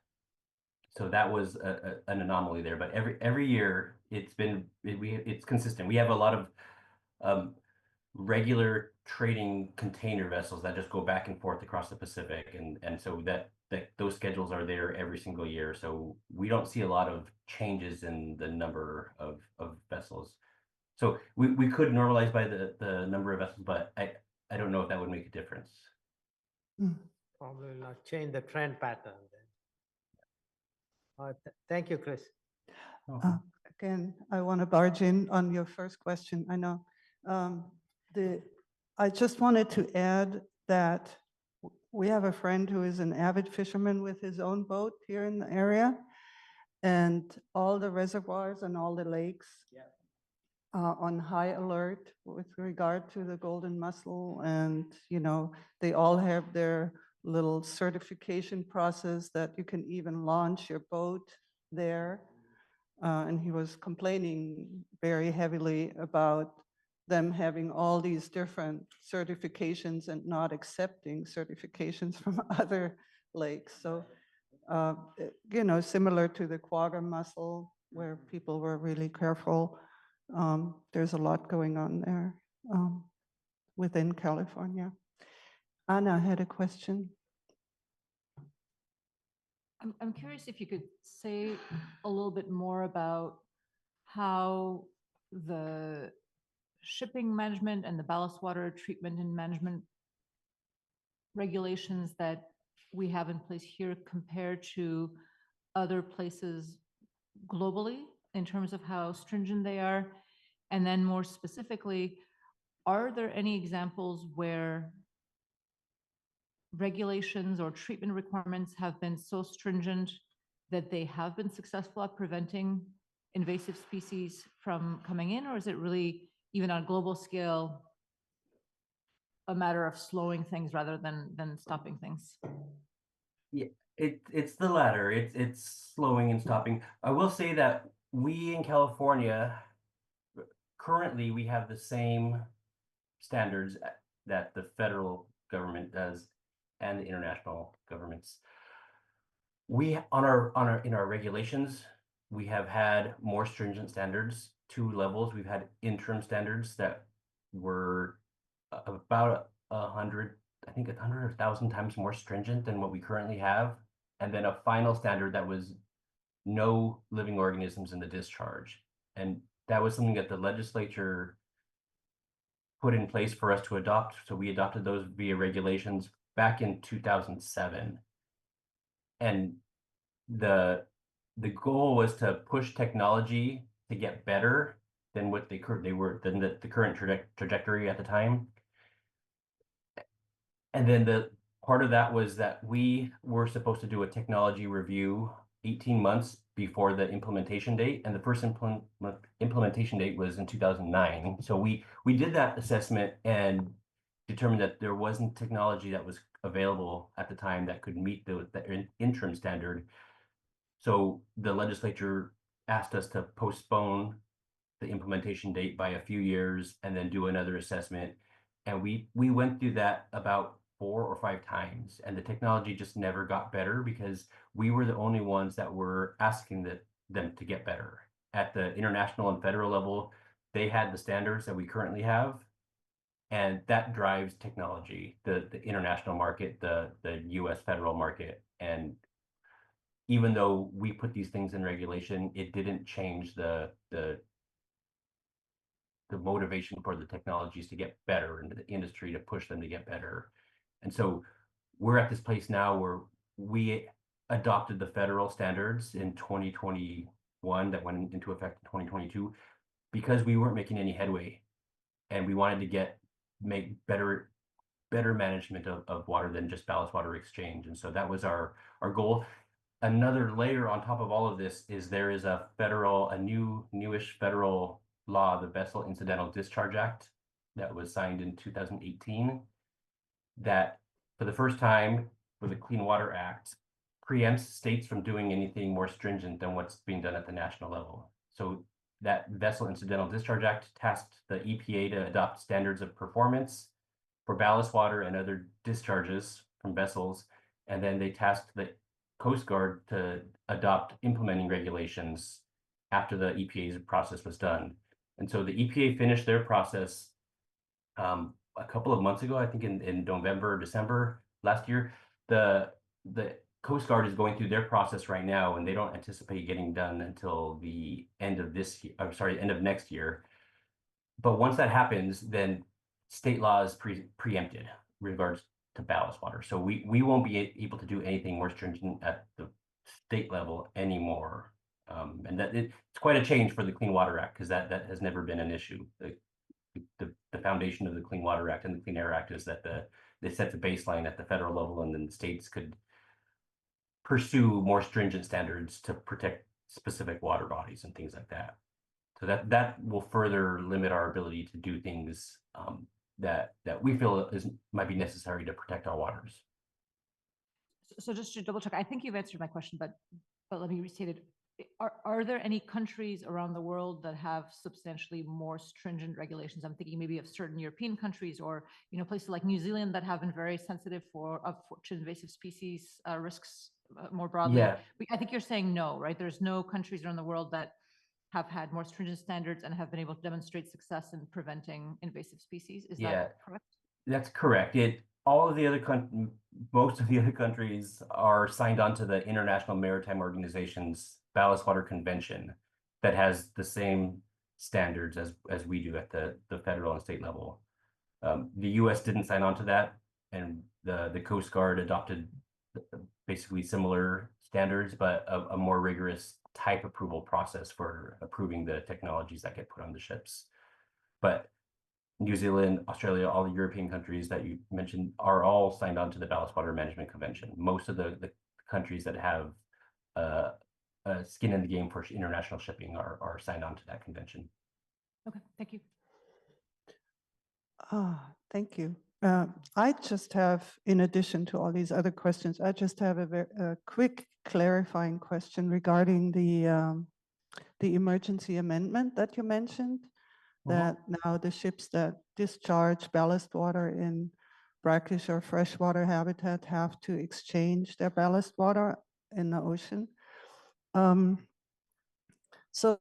So that was an anomaly there. But every year it's consistent. We have a lot of regular trading container vessels that just go back and forth across the Pacific, and so that those schedules are there every single year. So we don't see a lot of changes in the number of vessels. So we could normalize by the number of vessels, but I don't know if that would make a difference. Probably not change the trend pattern then. Thank you, Chris. Again, I want to barge in on your first question. I know. I just wanted to add that we have a friend who is an avid fisherman with his own boat here in the area, and all the reservoirs and all the lakes are on high alert with regard to the Golden Mussel, and they all have their little certification process that you can even launch your boat there. And he was complaining very heavily about them having all these different certifications and not accepting certifications from other lakes. So, similar to the Golden Mussel, where people were really careful, there's a lot going on there within California. Anna had a question. I'm curious if you could say a little bit more about how the shipping management and the ballast water treatment and management regulations that we have in place here compare to other places globally in terms of how stringent they are. And then more specifically, are there any examples where regulations or treatment requirements have been so stringent that they have been successful at preventing invasive species from coming in? Or is it really, even on a global scale, a matter of slowing things rather than stopping things? Yeah, it's the latter. It's slowing and stopping. I will say that we in California, currently we have the same standards that the federal government does and the international governments. We in our regulations, we have had more stringent standards, 2 levels. We've had interim standards that were about 100, I think 100 or 1,000 times more stringent than what we currently have, and then a final standard that was no living organisms in the discharge. And that was something that the legislature put in place for us to adopt. So we adopted those via regulations back in 2007. And the goal was to push technology to get better than what the current trajectory at the time. And then the part of that was that we were supposed to do a technology review 18 months before the implementation date, and the first implementation date was in 2009. So we did that assessment and determined that there wasn't technology that was available at the time that could meet the interim standard. So the legislature asked us to postpone the implementation date by a few years and then do another assessment. And we went through that about 4 or 5 times, and the technology just never got better because we were the only ones that were asking them to get better. At the international and federal level, they had the standards that we currently have, and that drives technology, the international market, the US federal market. And even though we put these things in regulation, it didn't change the motivation for the technologies to get better and the industry to push them to get better. And so we're at this place now where we adopted the federal standards in 2021 that went into effect in 2022 because we weren't making any headway, and we wanted to make better better management of water than just ballast water exchange. And so that was our goal. Another layer on top of all of this is there is a newish federal law, the Vessel Incidental Discharge Act, that was signed in 2018, that for the first time with the Clean Water Act preempts states from doing anything more stringent than what's being done at the national level. So that Vessel Incidental Discharge Act tasked the EPA to adopt standards of performance for ballast water and other discharges from vessels. And then they tasked the Coast Guard to adopt implementing regulations after the EPA's process was done. And so the EPA finished their process a couple of months ago, I think in November or December last year. The Coast Guard is going through their process right now, and they don't anticipate getting done until the end of end of next year. But once that happens, then state law is preempted in regards to ballast water. So we won't be able to do anything more stringent at the state level anymore. And that it's quite a change for the Clean Water Act, because that has never been an issue. The foundation of the Clean Water Act and the Clean Air Act is that they set the baseline at the federal level, and then the states could pursue more stringent standards to protect specific water bodies and things like that. So that will further limit our ability to do things that we feel might be necessary to protect our waters. So just to double check, I think you've answered my question, but let me restate it. Are there any countries around the world that have substantially more stringent regulations? I'm thinking maybe of certain European countries, or places like New Zealand that have been very sensitive to invasive species risks more broadly. Yeah. I think you're saying no, right? There's no countries around the world that have had more stringent standards and have been able to demonstrate success in preventing invasive species. Is that correct? That's correct. Most of the other countries are signed on to the International Maritime Organization's Ballast Water Convention that has the same standards as we do at the federal and state level. The U.S. didn't sign on to that, and the Coast Guard adopted basically similar standards, but a more rigorous type approval process for approving the technologies that get put on the ships. But New Zealand, Australia, all the European countries that you mentioned are all signed on to the Ballast Water Management Convention. Most of the countries that have skin in the game for international shipping are signed on to that convention. Okay, thank you. Thank you. I just have, in addition to all these other questions, I just have a quick clarifying question regarding the emergency amendment that you mentioned, that now the ships that discharge ballast water in brackish or freshwater habitat have to exchange their ballast water in the ocean. So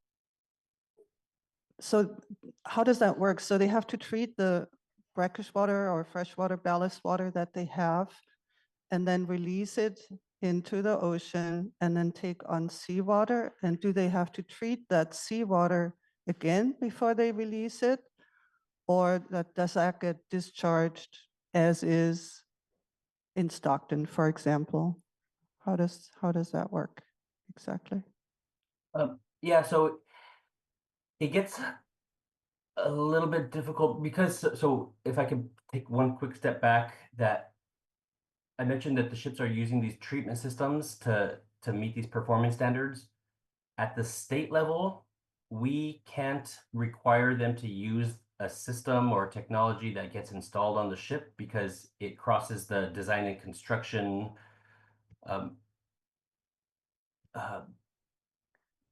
how does that work? So they have to treat the brackish water or freshwater ballast water that they have and then release it into the ocean and then take on seawater? And do they have to treat that seawater again before they release it? Or does that get discharged as is in Stockton, for example? How does that work exactly? Yeah, so it gets a little bit difficult because, so if I could take one quick step back, that I mentioned that the ships are using these treatment systems to meet these performance standards. At the state level, we can't require them to use a system or technology that gets installed on the ship because it crosses the design and construction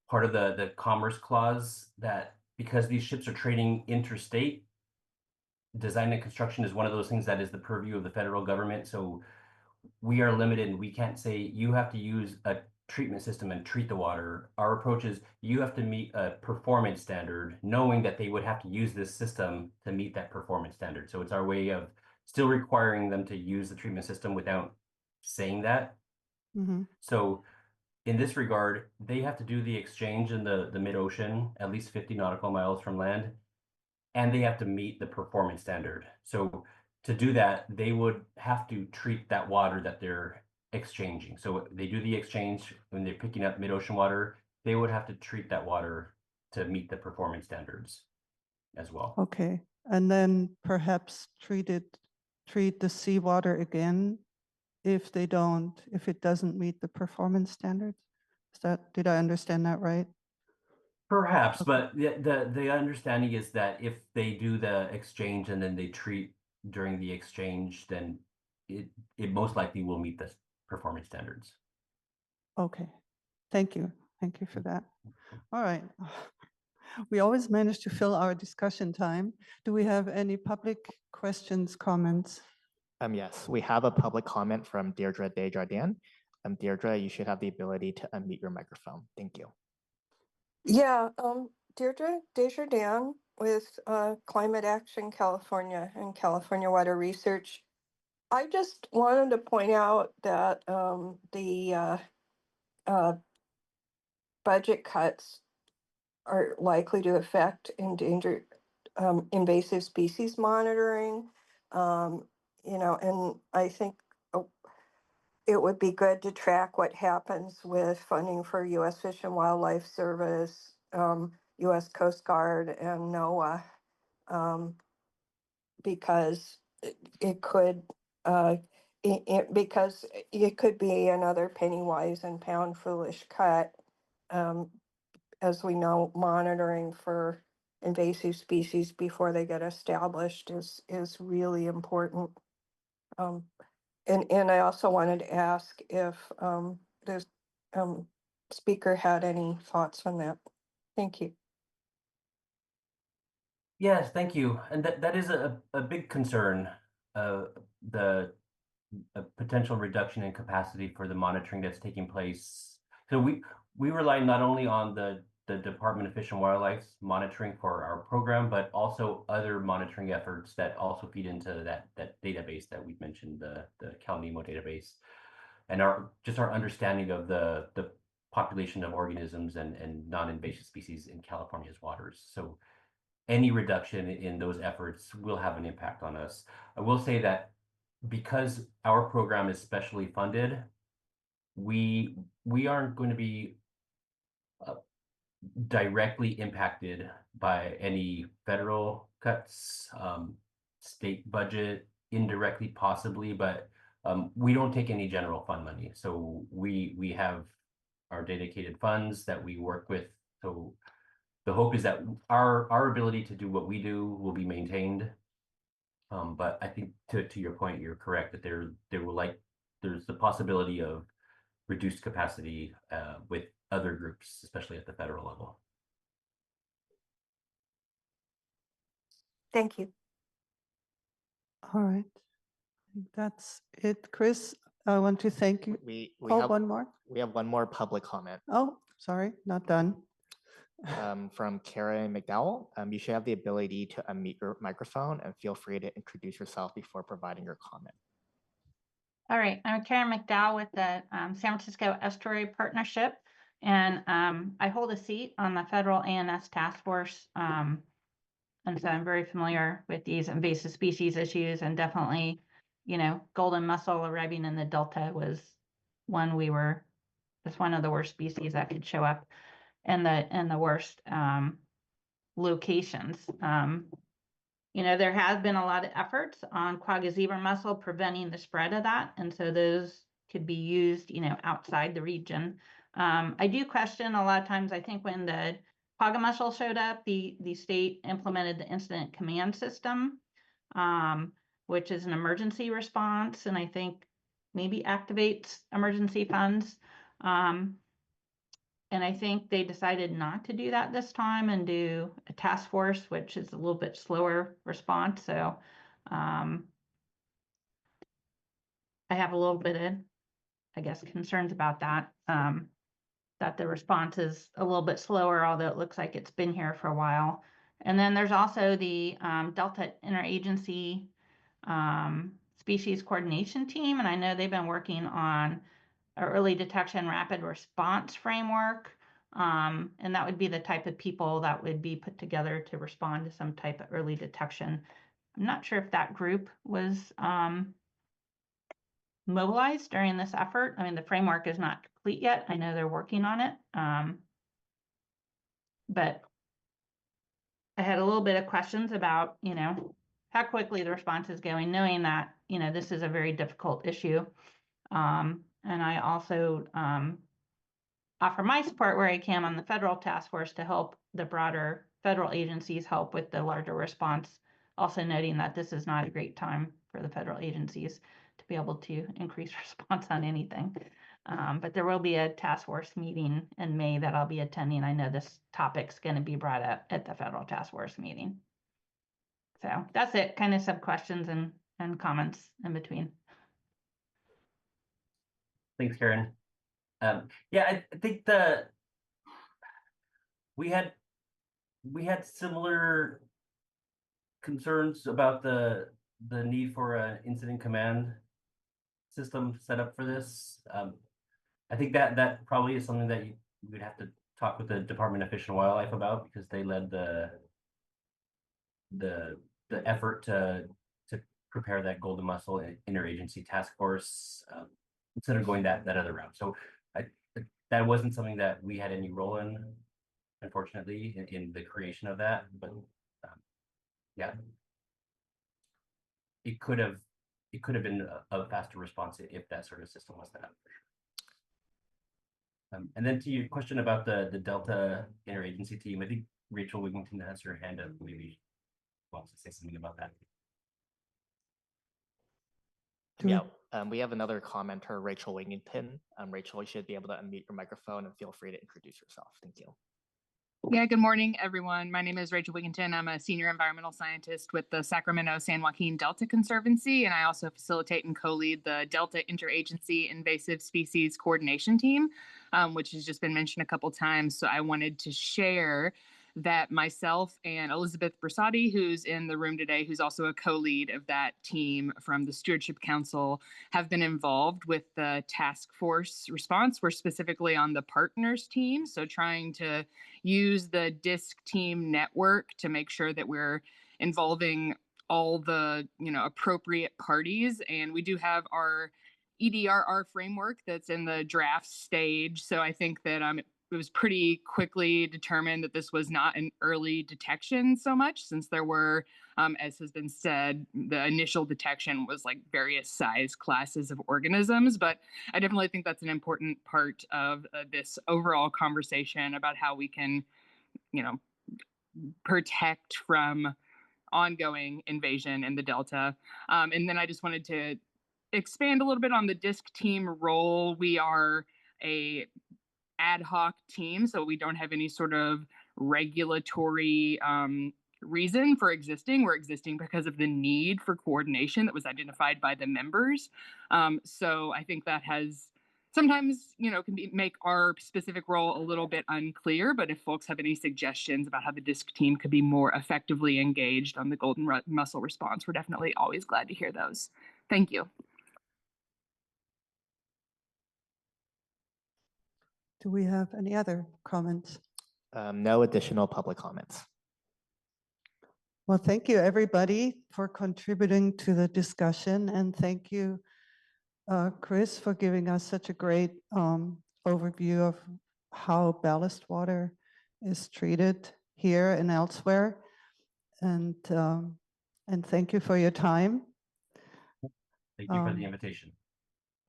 part of the Commerce Clause, that because these ships are trading interstate, design and construction is one of those things that is the purview of the federal government. So we are limited, and we can't say you have to use a treatment system and treat the water. Our approach is you have to meet a performance standard, knowing that they would have to use this system to meet that performance standard. So it's our way of still requiring them to use the treatment system without saying that. Mm-hmm. So in this regard, they have to do the exchange in the mid-ocean, at least 50 nautical miles from land, and they have to meet the performance standard. So to do that, they would have to treat that water that they're exchanging. So they do the exchange when they're picking up mid-ocean water, they would have to treat that water to meet the performance standards as well. Okay, and then perhaps treat it treat the seawater again if it doesn't meet the performance standards? Did I understand that right? Perhaps, but the understanding is that if they do the exchange and then they treat during the exchange, then it most likely will meet the performance standards. Okay, thank you. Thank you for that. All right. We always manage to fill our discussion time. Do we have any public questions, comments? Yes, we have a public comment from Deirdre Desjardins. Deirdre, you should have the ability to unmute your microphone. Thank you. Yeah, Deirdre Desjardins with Climate Action California and California Water Research. I just wanted to point out that the budget cuts are likely to affect endangered invasive species monitoring. And I think it would be good to track what happens with funding for U.S. Fish and Wildlife Service, U.S. Coast Guard, and NOAA, because it could because it could be another penny wise and pound foolish cut. As we know, monitoring for invasive species before they get established is really important. And I also wanted to ask if the speaker had any thoughts on that. Thank you. Yes, thank you. And that is a big concern, the potential reduction in capacity for the monitoring that's taking place. So we rely not only on the Department of Fish and Wildlife's monitoring for our program, but also other monitoring efforts that also feed into that database that we've mentioned, the CalNEMO database, and our understanding of the population of organisms and non-invasive species in California's waters. So any reduction in those efforts will have an impact on us. I will say that because our program is specially funded, we aren't going to be directly impacted by any federal cuts, state budget, indirectly possibly, but we don't take any general fund money. So we have our dedicated funds that we work with. So the hope is that our ability to do what we do will be maintained. But I think to your point, you're correct that there's the possibility of reduced capacity with other groups, especially at the federal level. Thank you. All right. I think that's it. Chris, I want to thank you. We have one more. We have one more public comment. Oh, sorry, not done. From Karen McDowell. You should have the ability to unmute your microphone and feel free to introduce yourself before providing your comment. All right, I'm Karen McDowell with the San Francisco Estuary Partnership, and I hold a seat on the Federal ANS Task Force, and so I'm very familiar with these invasive species issues, and definitely, golden mussel arriving in the Delta was it's one of the worst species that could show up in the worst locations. There has been a lot of efforts on quagga zebra mussel preventing the spread of that, and so those could be used, outside the region. I do question a lot of times. I think when the quagga mussel showed up, the state implemented the incident command system, which is an emergency response, and I think maybe activates emergency funds. And I think they decided not to do that this time and do a task force, which is a little bit slower response. So I have a little bit of, concerns about that, that the response is a little bit slower, although it looks like it's been here for a while. And then there's also the Delta Interagency Species Coordination Team, and I know they've been working on early detection rapid response framework, and that would be the type of people that would be put together to respond to some type of early detection. I'm not sure if that group was mobilized during this effort. I mean, the framework is not complete yet. I know they're working on it, but I had a little bit of questions about, how quickly the response is going, knowing that, you know, this is a very difficult issue. And I also offer my support where I can on the federal task force to help the broader federal agencies help with the larger response. Also noting that this is not a great time for the federal agencies to be able to increase response on anything. But there will be a task force meeting in May that I'll be attending. I know this topic's going to be brought up at the federal task force meeting. So that's it, kind of sub questions and comments in between. Thanks, Karen. Yeah, I think we had similar concerns about the need for an incident command system set up for this. I think that probably is something that you would have to talk with the Department of Fish and Wildlife about, because they led the effort to prepare that Golden Mussel interagency task force instead of going that other route. So that wasn't something that we had any role in, unfortunately, in the creation of that. But yeah, it could have been a faster response if that sort of system was set up. And then to your question about the Delta interagency team, I think Rachel Wigington has her hand up. Maybe wants to say something about that. Yeah, we have another commenter, Rachel Wigington. Rachel, you should be able to unmute your microphone and feel free to introduce yourself. Thank you. Yeah, good morning, everyone. My name is Rachel Wigington. I'm a senior environmental scientist with the Sacramento San Joaquin Delta Conservancy, and I also facilitate and co-lead the Delta Interagency Invasive Species Coordination Team, which has just been mentioned a couple times. So I wanted to share that myself and Elizabeth Bersati, who's in the room today, who's also a co-lead of that team from the Stewardship Council, have been involved with the task force response. We're specifically on the partners team, so trying to use the DISC team network to make sure that we're involving all the appropriate parties. And we do have our EDRR framework that's in the draft stage. So I think that it was pretty quickly determined that this was not an early detection so much, since there were, as has been said, the initial detection was like various size classes of organisms. But I definitely think that's an important part of this overall conversation about how we can, protect from ongoing invasion in the Delta. And then I just wanted to expand a little bit on the DISC team role. We are a ad hoc team, so we don't have any sort of regulatory reason for existing. We're existing because of the need for coordination that was identified by the members. So I think that has sometimes, make our specific role a little bit unclear, but if folks have any suggestions about how the DISC team could be more effectively engaged on the Golden Mussel response, we're definitely always glad to hear those. Thank you. Do we have any other comments? No additional public comments. Well, thank you, everybody, for contributing to the discussion. And thank you, Chris, for giving us such a great overview of how ballast water is treated here and elsewhere. And thank you for your time. Thank you for the invitation.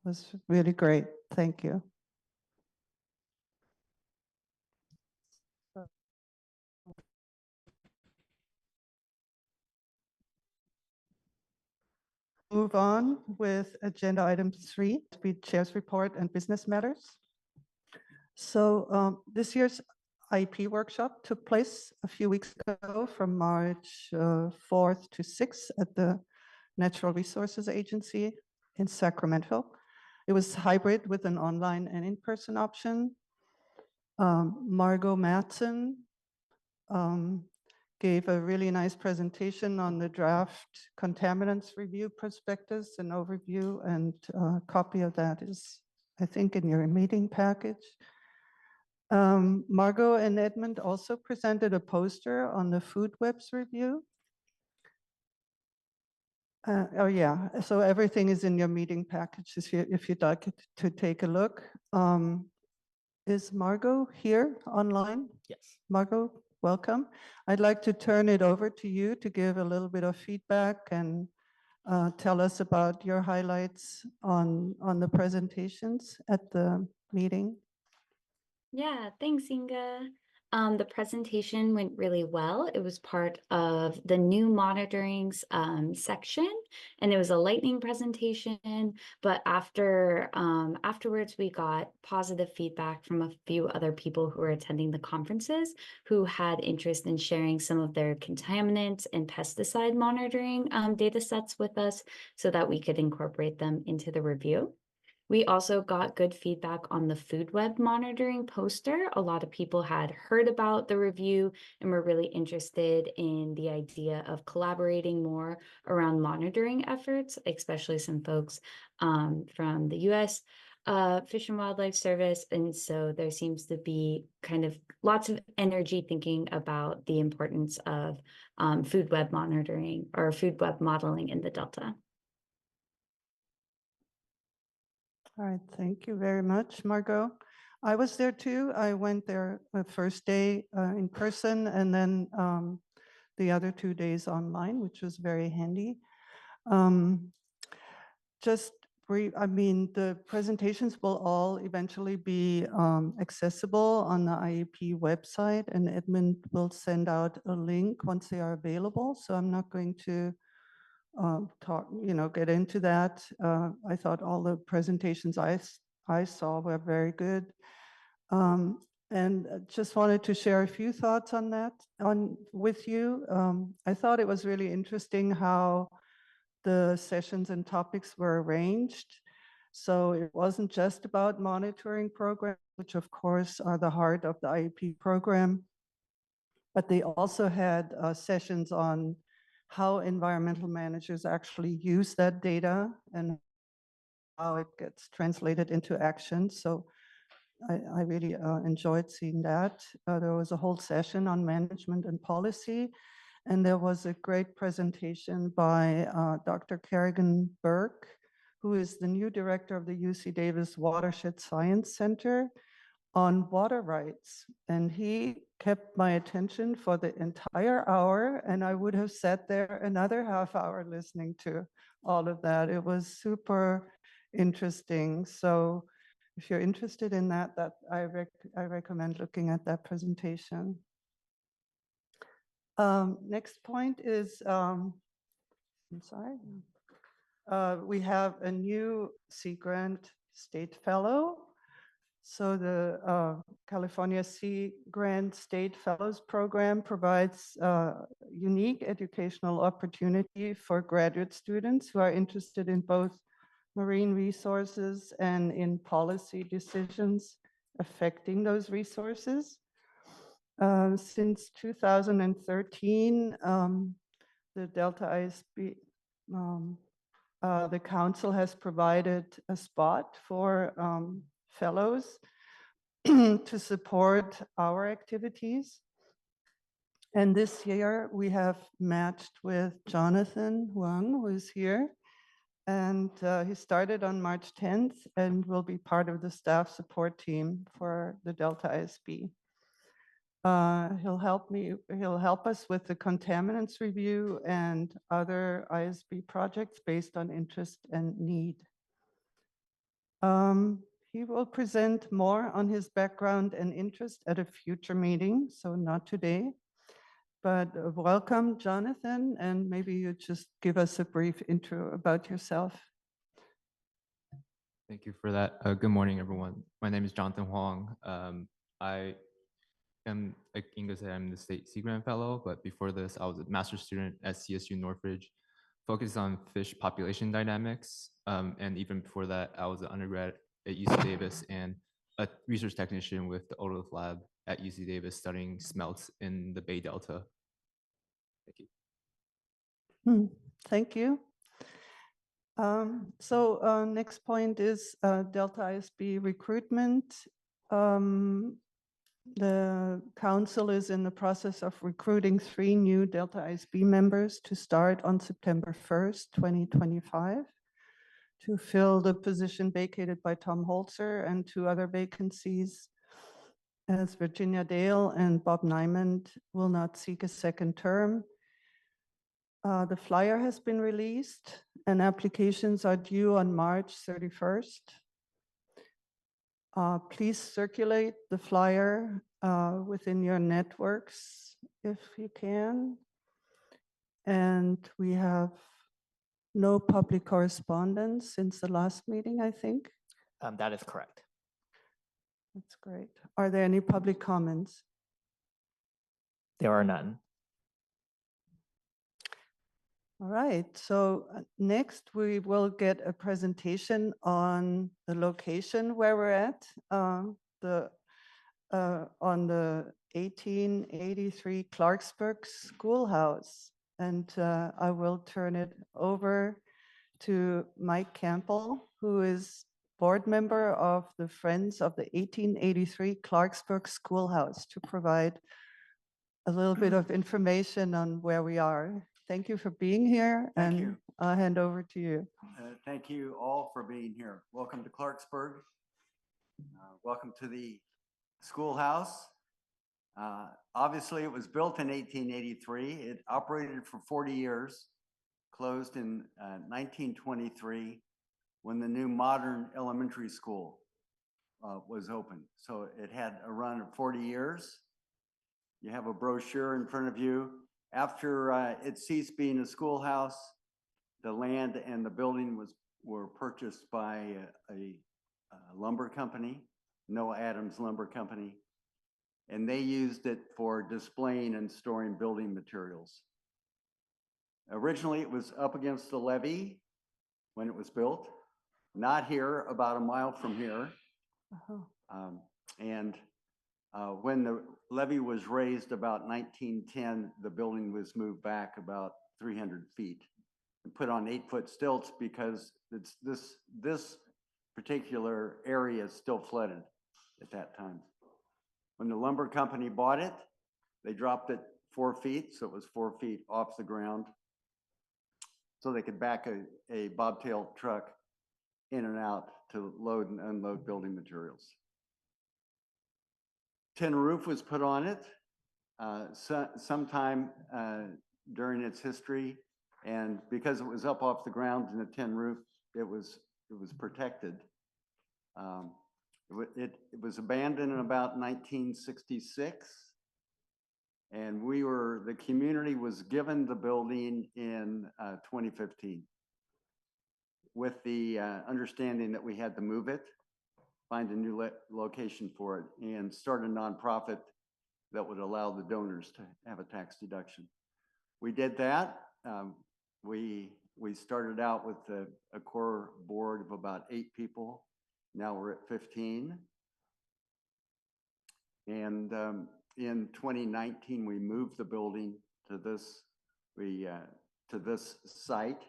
It was really great. Thank you. Move on with agenda item 3, to be chair's report and business matters. So this year's IP workshop took place a few weeks ago from March 4th to 6th at the Natural Resources Agency in Sacramento. It was hybrid with an online and in-person option. Margot Mattson gave a really nice presentation on the draft Contaminants review prospectus, an overview, and a copy of that is, I think, in your meeting package. Margot and Edmund also presented a poster on the food webs review. Oh yeah, so everything is in your meeting package if you'd like to take a look. Is Margot here online? Yes. Margot, welcome. I'd like to turn it over to you to give a little bit of feedback and tell us about your highlights on the presentations at the meeting. Yeah, thanks, Inga. The presentation went really well. It was part of the new monitorings section, and it was a lightning presentation. But afterwards, we got positive feedback from a few other people who were attending the conferences who had interest in sharing some of their contaminant and pesticide monitoring data sets with us so that we could incorporate them into the review. We also got good feedback on the food web monitoring poster. A lot of people had heard about the review and were really interested in the idea of collaborating more around monitoring efforts, especially some folks from the US Fish and Wildlife Service. And so there seems to be kind of lots of energy thinking about the importance of food web monitoring or food web modeling in the Delta. All right, thank you very much, Margot. I was there too. I went there the first day in person and then the other 2 days online, which was very handy. The presentations will all eventually be accessible on the IEP website, and Edmund will send out a link once they are available. So I'm not going to get into that. I thought all the presentations I saw were very good. And just wanted to share a few thoughts on that with you. I thought it was really interesting how the sessions and topics were arranged. So it wasn't just about monitoring programs, which of course are the heart of the IEP program, but they also had sessions on how environmental managers actually use that data and how it gets translated into action. So I really enjoyed seeing that. There was a whole session on management and policy, and there was a great presentation by Dr. Kerrigan Burke, who is the new director of the UC Davis Watershed Science Center on water rights. And he kept my attention for the entire hour, and I would have sat there another half hour listening to all of that. It was super interesting. So if you're interested in that, I recommend looking at that presentation. Next point is, I'm sorry. We have a new Sea Grant State Fellow. So the California Sea Grant State Fellows Program provides unique educational opportunity for graduate students who are interested in both marine resources and in policy decisions affecting those resources. Since 2013, the Delta ISB, the council has provided a spot for fellows to support our activities. And this year we have matched with Jonathan Huang, who is here. And he started on March 10th and will be part of the staff support team for the Delta ISB. He'll help us with the contaminants review and other ISB projects based on interest and need. He will present more on his background and interest at a future meeting, so not today. But welcome, Jonathan, and maybe you just give us a brief intro about yourself. Thank you for that. Good morning, everyone. My name is Jonathan Huang. I am, like Inga said, I'm the State Sea Grant Fellow, but before this, I was a master's student at CSU Northridge, focused on fish population dynamics. And even before that, I was an undergrad at UC Davis and a research technician with the Otolith Lab at UC Davis studying smelts in the Bay Delta. Thank you. Thank you. Next point is Delta ISB recruitment. The council is in the process of recruiting 3 new Delta ISB members to start on September 1st, 2025, to fill the position vacated by Tom Holzer and 2 other vacancies as Virginia Dale and Bob Nyman will not seek a second term. The flyer has been released and applications are due on March 31st. Please circulate the flyer within your networks if you can. And we have no public correspondence since the last meeting, I think. That is correct. That's great. Are there any public comments? There are none. All right, so next we will get a presentation on the location where we're at, on the 1883 Clarksburg Schoolhouse. And I will turn it over to Mike Campbell, who is board member of the Friends of the 1883 Clarksburg Schoolhouse, to provide a little bit of information on where we are. Thank you for being here, Thank and you. I'll hand over to you. Thank you all for being here. Welcome to Clarksburg. Welcome to the schoolhouse. Obviously, it was built in 1883. It operated for 40 years, closed in 1923 when the new modern elementary school was opened. So it had a run of 40 years. You have a brochure in front of you. After it ceased being a schoolhouse, the land and the building were purchased by a lumber company, Noah Adams Lumber Company, and they used it for displaying and storing building materials. Originally, it was up against the levee when it was built, not here, about a mile from here. When the levee was raised about 1910, the building was moved back about 300 feet and put on 8-foot stilts because this particular area is still flooded at that time. When the lumber company bought it, they dropped it 4 feet, so it was 4 feet off the ground, so they could back a bobtail truck in and out to load and unload building materials. Tin roof was put on it sometime during its history, and because it was up off the ground in a tin roof, it was protected. It was abandoned in about 1966, and the community was given the building in 2015 with the understanding that we had to move it, find a new location for it, and start a nonprofit that would allow the donors to have a tax deduction. We did that. We started out with a core board of about 8 people. Now we're at 15. And in 2019, we moved the building to this site.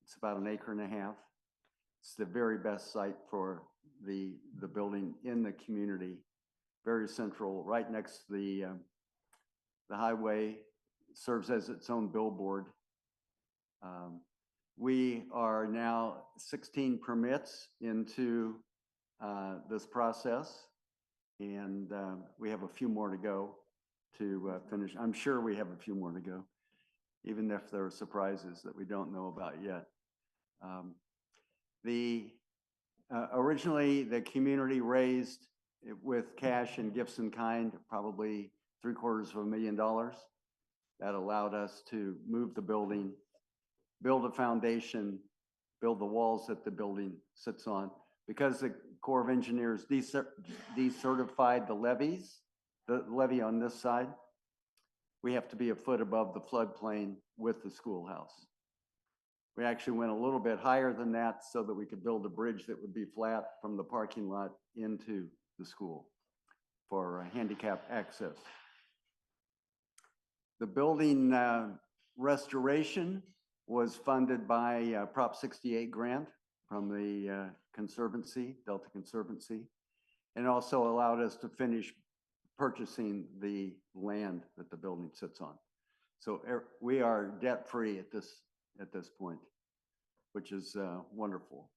It's about 1.5 acres. It's the very best site for the building in the community, very central, right next to the highway. It serves as its own billboard. We are now 16 permits into this process, and we have a few more to go to finish. I'm sure we have a few more to go, even if there are surprises that we don't know about yet. Originally, the community raised with cash and gifts in kind, probably $750,000. That allowed us to move the building, build a foundation, build the walls that the building sits on. Because the Corps of Engineers decertified the levee on this side, we have to be a foot above the floodplain with the schoolhouse. We actually went a little bit higher than that so that we could build a bridge that would be flat from the parking lot into the school for handicap access. The building restoration was funded by Prop 68 grant from the Conservancy, Delta Conservancy, and also allowed us to finish purchasing the land that the building sits on. So we are debt-free at this point, which is wonderful.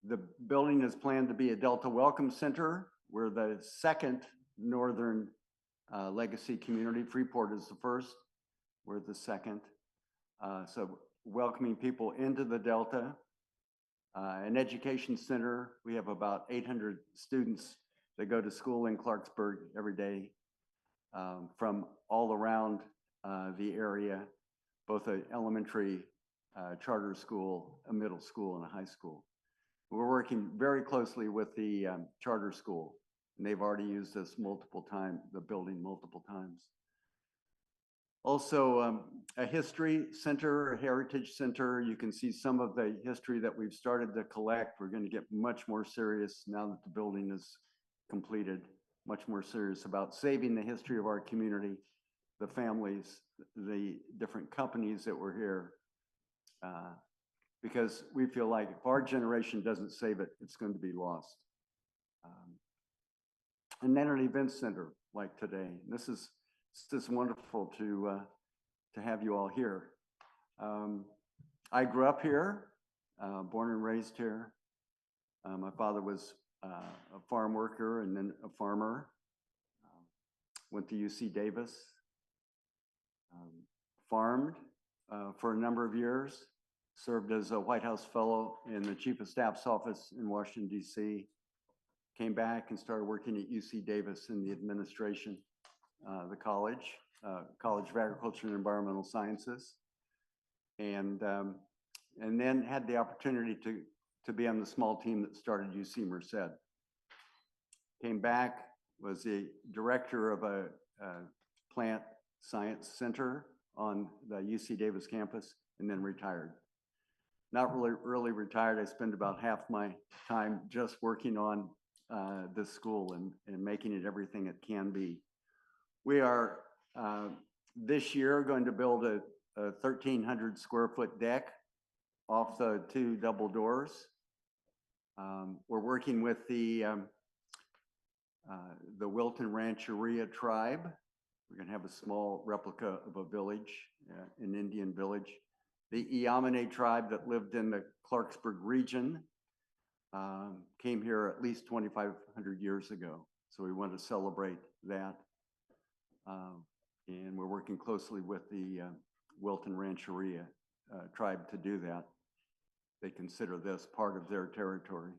The building is planned to be a Delta Welcome Center We're the second northern legacy community. Freeport is the first. We're the second. So welcoming people into the Delta. An education center. We have about 800 students that go to school in Clarksburg every day from all around the area, both an elementary charter school, a middle school, and a high school. We're working very closely with the charter school, and they've already used this multiple times, the building multiple times. Also, a history center, a heritage center. You can see some of the history that we've started to collect. We're going to get much more serious now that the building is completed, much more serious about saving the history of our community, the families, the different companies that were here. Because we feel like if our generation doesn't save it, it's going to be lost. And then an event center like today. This is wonderful to have you all here. I grew up here, born and raised here. My father was a farm worker and then a farmer. Went to UC Davis. Farmed for a number of years. Served as a White House Fellow in the Chief of Staff's office in Washington, D.C. Came back and started working at UC Davis in the administration, the College of Agriculture and Environmental Sciences. And then had the opportunity to be on the small team that started UC Merced. Came back, was the director of a plant science center on the UC Davis campus, and then retired. Not really retired. I spend about half my time just working on this school and making it everything it can be. We are this year going to build a 1,300 square foot deck off the 2 double doors. We're working with the Wilton Rancheria tribe. We're going to have a small replica of a village, an Indian village. The Yamane tribe that lived in the Clarksburg region came here at least 2,500 years ago. So we want to celebrate that. And we're working closely with the Wilton Rancheria tribe to do that. They consider this part of their territory.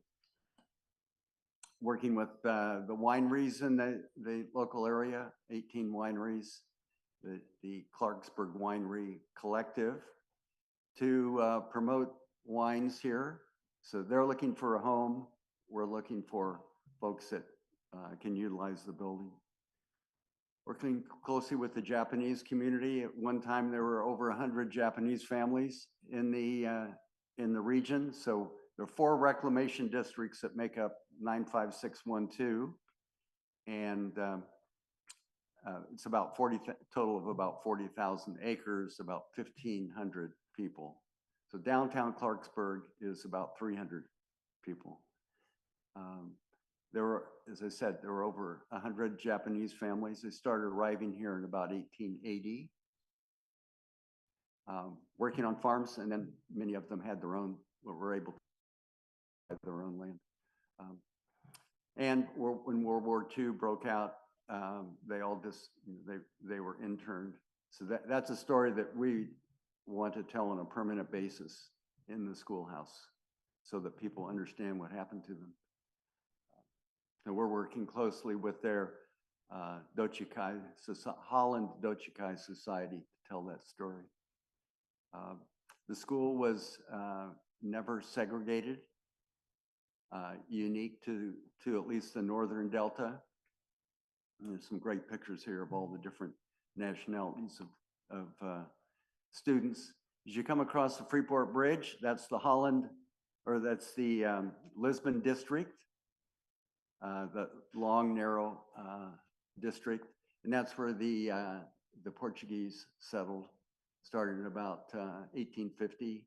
Working with the wineries in the local area, 18 wineries, the Clarksburg Winery Collective, to promote wines here. So they're looking for a home. We're looking for folks that can utilize the building. Working closely with the Japanese community. At one time, there were over 100 Japanese families in the region. So there are 4 reclamation districts that make up 95612, and it's about total of about 40,000 acres, about 1,500 people. So downtown Clarksburg is about 300 people. There were, as I said, there were over 100 Japanese families. They started arriving here in about 1880, working on farms, and then many of them had their own, were able to have their own land. And when World War II broke out, they all just, they were interned. So that's a story that we want to tell on a permanent basis in the schoolhouse so that people understand what happened to them. And we're working closely with their Dochikai, Holland Dochikai Society to tell that story. The school was never segregated, unique to at least the Northern Delta. And there's some great pictures here of all the different nationalities of students. As you come across the Freeport Bridge, that's the Holland, or that's the Lisbon district, the long, narrow district. And that's where the Portuguese settled, started in about 1850.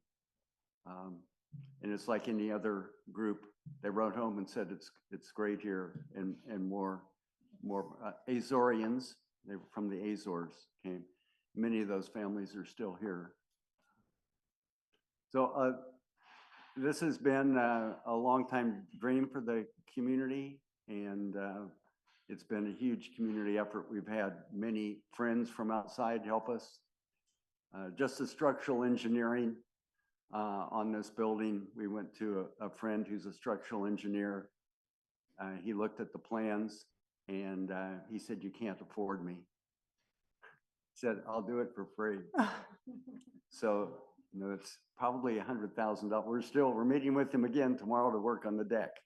And it's like any other group. They wrote home and said it's great here, and more Azorians, they were from the Azores came. Many of those families are still here. So this has been a long time dream for the community, And it's been a huge community effort. We've had many friends from outside help us. Just the structural engineering on this building, we went to a friend who's a structural engineer. He looked at the plans and he said, "You can't afford me." Said, "I'll do it for free." So, you know, it's probably $100,000. We're meeting with him again tomorrow to work on the deck.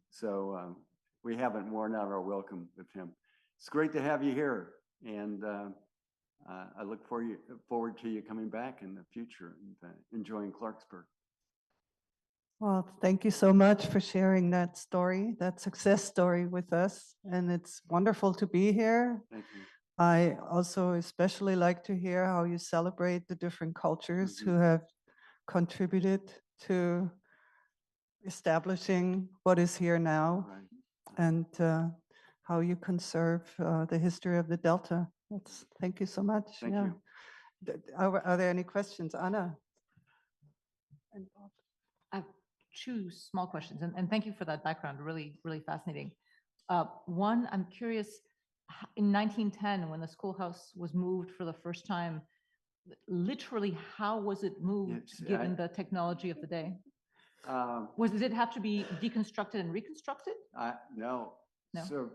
So we haven't worn out our welcome with him. It's great to have you here. And I look forward to you coming back in the future and enjoying Clarksburg. Well, thank you so much for sharing that story, that success story with us. And it's wonderful to be here. Thank you. I also especially like to hear how you celebrate the different cultures who have contributed to establishing what is here now, Right. and how you conserve the history of the Delta. Thank you so much. Thank you. Are there any questions, Anna? I have two small questions, and thank you for that background. Really, really fascinating. One, I'm curious, in 1910, when the schoolhouse was moved for the first time, literally, how was it moved, given the technology of the day? Did it have to be deconstructed and reconstructed? No. No. So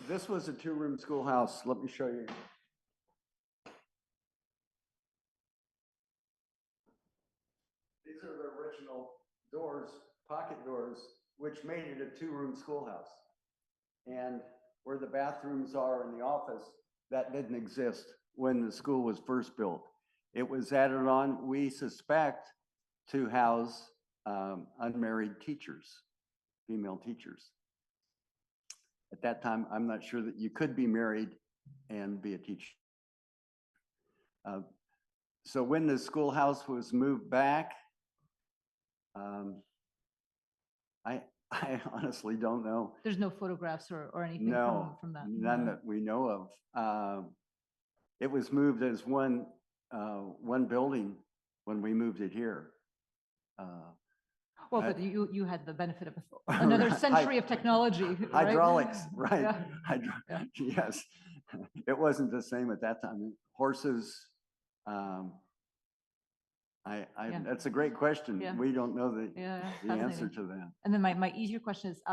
this was a two-room schoolhouse. Let me show you. These are the original doors, pocket doors, which made it a two-room schoolhouse. And where the bathrooms are in the office, that didn't exist when the school was first built. It was added on, we suspect, to house unmarried teachers, female teachers. At that time, I'm not sure that you could be married and be a teacher. So when the schoolhouse was moved back, I honestly don't know. There's no photographs or anything from that? None that we know of. It was moved as one building when we moved it here. Well, but you had the benefit of another century of technology. Right? Hydraulics, right? Yeah. Yes, it wasn't the same at that time. Horses. That's a great question. Yeah. We don't know the answer Fascinating. to that. And then my easier question is,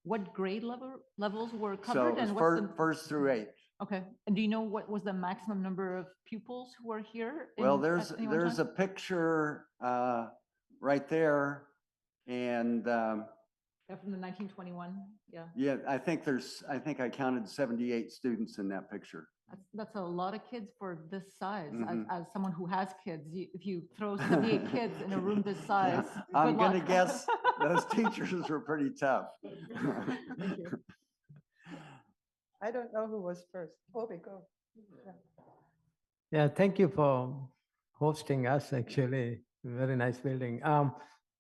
what grade levels were covered? So it was and what's the first through 8th. Okay. And do you know what was the maximum number of pupils who were here? Well, there's a picture right there, and from the 1921. Yeah. yeah, I think I counted 78 students in that picture. That's a lot of kids for this size. Mhm. As someone who has kids, if you throw 78 kids in a room this size, I'm good gonna luck. guess those teachers were pretty tough. Thank you. I don't know who was first. Obi, go. Yeah, thank you for hosting us, actually. Very nice building. I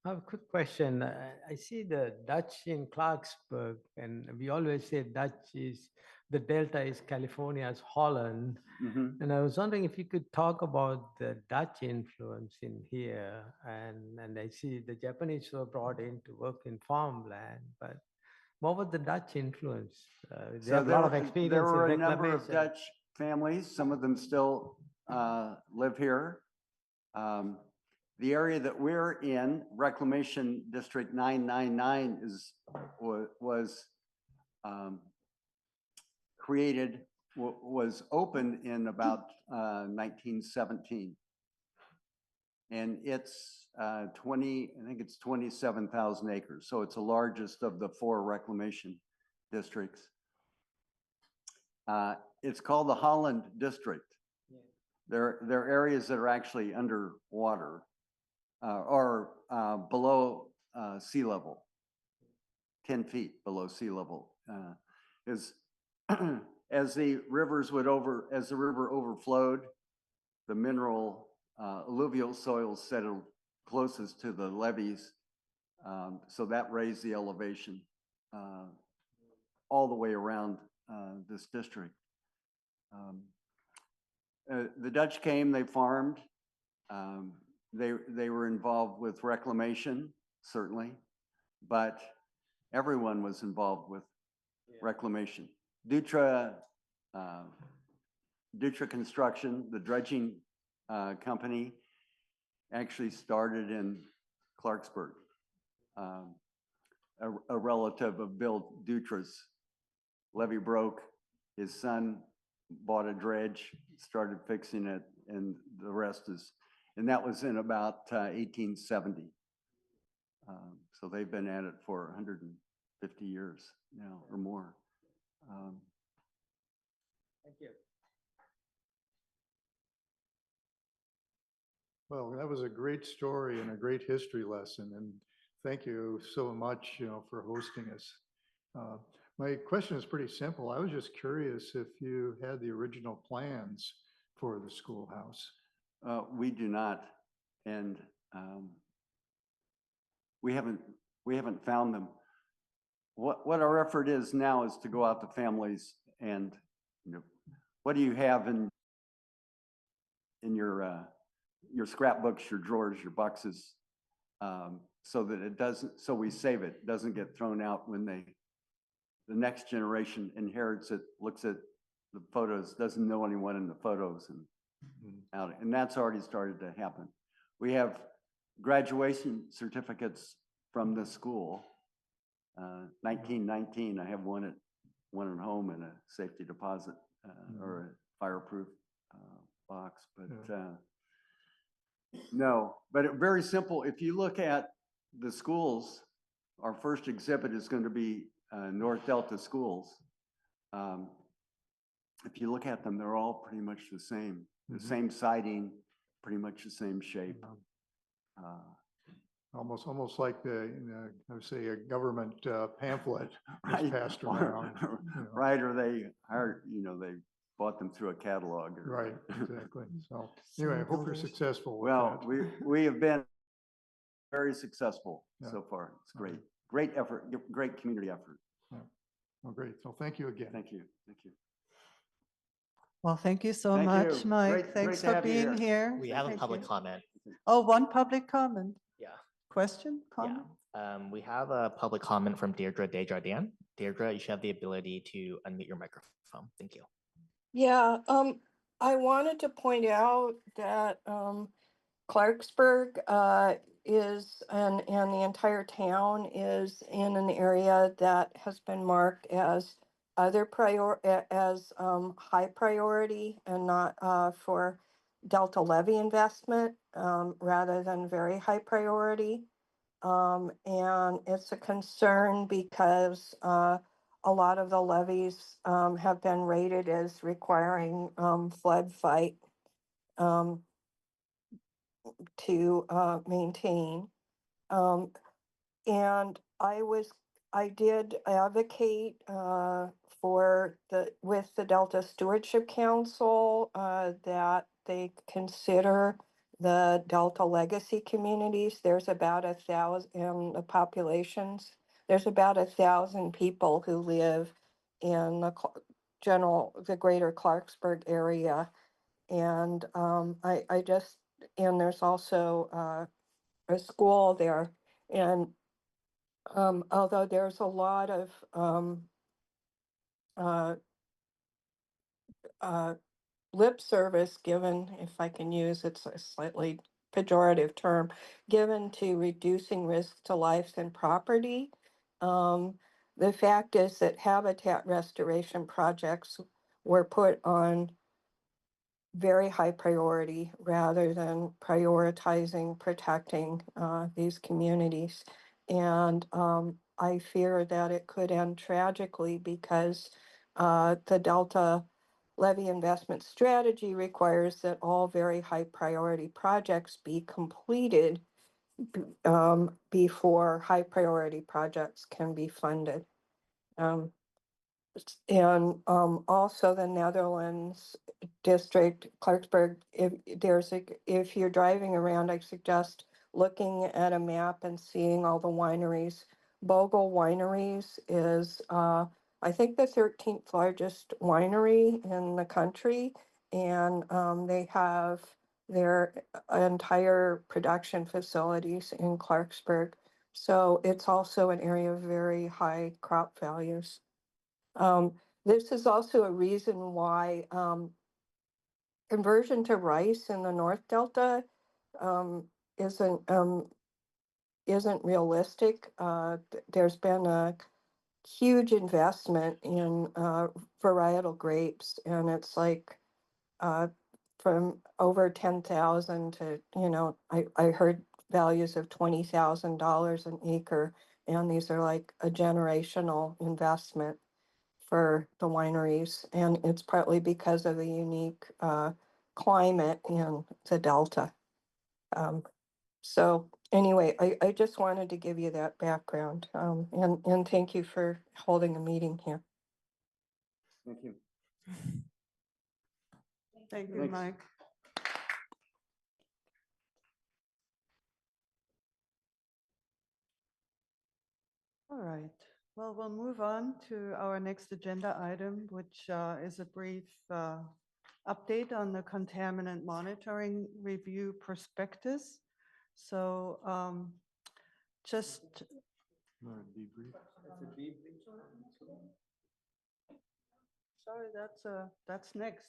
have a quick question. I see the Dutch in Clarksburg, and we always say the Delta is California's Holland. Mhm. And I was wondering if you could talk about the Dutch influence in here. And I see the Japanese were brought in to work in farmland, but what was the Dutch influence? They have a lot of experience there were in a number of reclamation. Dutch families. Some of them still live here. The area that we're in, Reclamation District 999, was opened in about 1917. And it's 27,000 acres. So it's the largest of the 4 reclamation districts. It's called the Holland District. There are areas that are actually underwater or below sea level, 10 feet below sea level. As the river overflowed, the mineral alluvial soils settled closest to the levees, so that raised the elevation all the way around this district. The Dutch came, they farmed, they were involved with reclamation, certainly, but everyone was involved with reclamation. Dutra Construction, the dredging company, actually started in Clarksburg. A relative of Bill Dutra's levee broke. His son bought a dredge, started fixing it, and the rest is, and that was in about 1870. So they've been at it for 150 years now or more. Thank you. Well, that was a great story and a great history lesson, and thank you so much, for hosting us. My question is pretty simple. I was just curious if you had the original plans for the schoolhouse. We do not, and we haven't found them. What our effort is now is to go out to families and, what do you have in your scrapbooks, your drawers, your boxes, so that it doesn't, so we save it, doesn't get thrown out when the next generation inherits it, looks at the photos, doesn't know anyone in the photos, and out, and that's already started to happen. We have graduation certificates from the school. 1919, I have one at home and a safety deposit or a fireproof box, but no, but very simple. If you look at the schools, our first exhibit is going to be North Delta schools. If you look at them, they're all pretty much the same. The same siding, pretty much the same shape. Almost like I would say a government pamphlet Right. is passed around. Right, or they hired, they bought them through a catalog. Right, exactly. So anyway, I hope you're successful with Well, that. we have been very successful Yeah. so far. It's great. Great effort, great community effort. Well, great. So thank you again. Thank you. Well, thank you so Thank much, you. Mike. Great Thanks to for have you being here. We have a Thank public you. comment. Oh, one public comment. Yeah. Question, comment? We have a public comment from Deirdre Desjardins. Deirdre, you should have the ability to unmute your microphone. Thank you. Yeah, I wanted to point out that Clarksburg is, and the entire town is in an area that has been marked as high priority and not for Delta levy investment rather than very high priority. And it's a concern because a lot of the levees have been rated as requiring flood fight to maintain. And I did advocate with the Delta Stewardship Council that they consider the Delta legacy communities. There's about 1,000 in the populations. There's about 1,000 people who live in the greater Clarksburg area. And and there's also a school there. And although there's a lot of lip service given, if I can use it's a slightly pejorative term, given to reducing risk to life and property. The fact is that habitat restoration projects were put on very high priority rather than prioritizing protecting these communities. And I fear that it could end tragically because the Delta levy investment strategy requires that all very high priority projects be completed before high priority projects can be funded. And also the Netherlands district, Clarksburg, if you're driving around, I suggest looking at a map and seeing all the wineries. Bogle Wineries is, I think, the 13th largest winery in the country. And they have their entire production facilities in Clarksburg. So it's also an area of very high crop values. This is also a reason why conversion to rice in the North Delta um, isn't isn't realistic. There's been a huge investment in varietal grapes, and it's like from over 10,000 to, I heard values of $20,000 an acre, and these are like a generational investment for the wineries, and it's partly because of the unique climate in the Delta. So anyway, I just wanted to give you that background, and thank you for holding a meeting here. Thank you. Thank you, Thanks. Mike. All right. Well, we'll move on to our next agenda item, which is a brief update on the contaminant monitoring review prospectus. So just Debrief. sorry, that's next.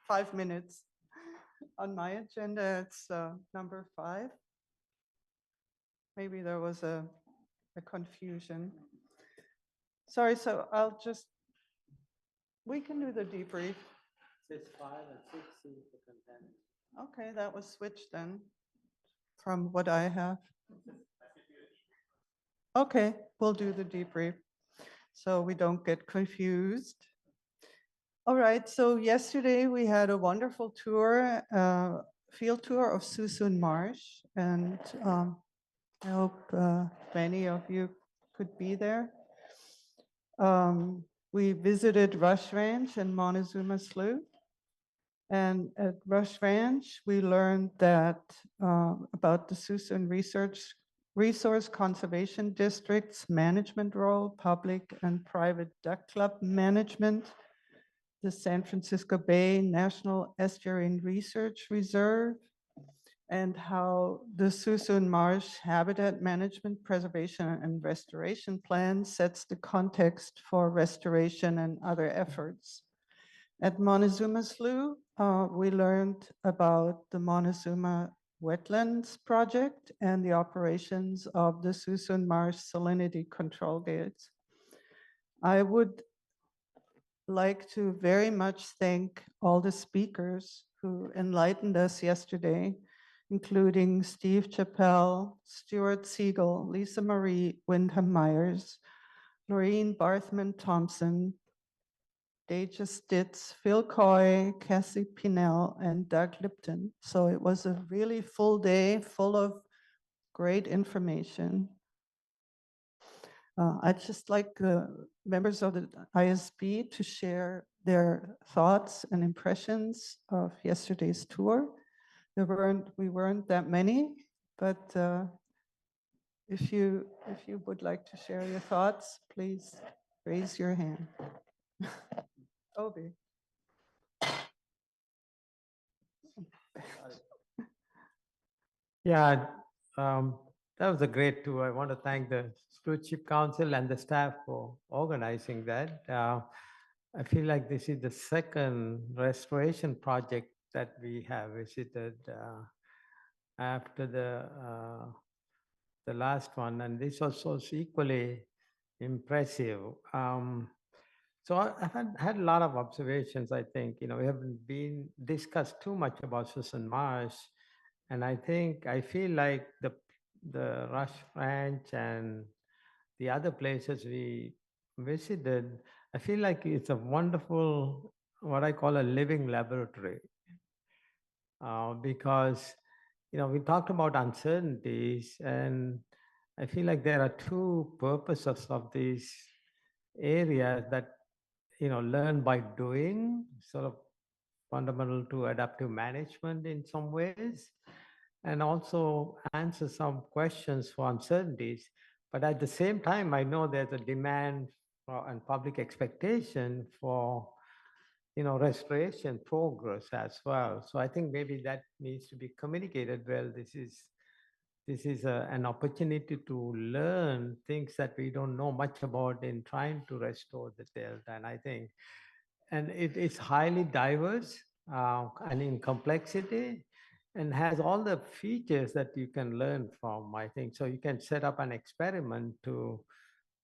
5 minutes. On my agenda, it's number 5. Maybe there was a confusion. Sorry, so we can do the debrief. It's 5 and 6 is the contaminant. Okay, that was switched then from what I have. Okay, we'll do the debrief so we don't get confused. All right, so yesterday we had a wonderful tour, field tour of Suisun Marsh, and I hope many of you could be there. We visited Rush Ranch and Montezuma Slough. And at Rush Ranch, we learned that about the Suisun Resource Conservation District's management role, public and private duck club management, the San Francisco Bay National Estuary and Research Reserve, and how the Suisun Marsh Habitat Management, Preservation, and Restoration Plan sets the context for restoration and other efforts. At Montezuma Slough, we learned about the Montezuma Wetlands Project and the operations of the Suisun Marsh Salinity Control Gates. I would like to very much thank all the speakers who enlightened us yesterday, including Steve Chappell, Stuart Siegel, Lisa Marie Wyndham Myers, Noreen Barthman Thompson, Deja Stitz, Phil Coy, Cassie Pinnell, and Doug Lipton. So it was a really full day full of great information. I'd just like members of the ISB to share their thoughts and impressions of yesterday's tour. We weren't that many, but if you would like to share your thoughts, please raise your hand. Obi. Yeah, that was a great tour. I want to thank the Stewardship Council and the staff for organizing that. I feel like this is the second restoration project that we have visited after the last one, and this was equally impressive. So I've had a lot of observations. I think we haven't been discussed too much about Suisun Marsh, and I feel like the Rush Ranch and the other places we visited, I feel like it's a wonderful, what I call a living laboratory, because we talked about uncertainties, and I feel like there are two purposes of these areas that learn by doing, sort of fundamental to adaptive management in some ways, and also answer some questions for uncertainties. But at the same time, I know there's a demand and public expectation for restoration progress as well. So I think maybe that needs to be communicated well. This is this is an opportunity to learn things that we don't know much about in trying to restore the delta. And I think, and it is highly diverse and in complexity, and has all the features that you can learn from, I think. So you can set up an experiment to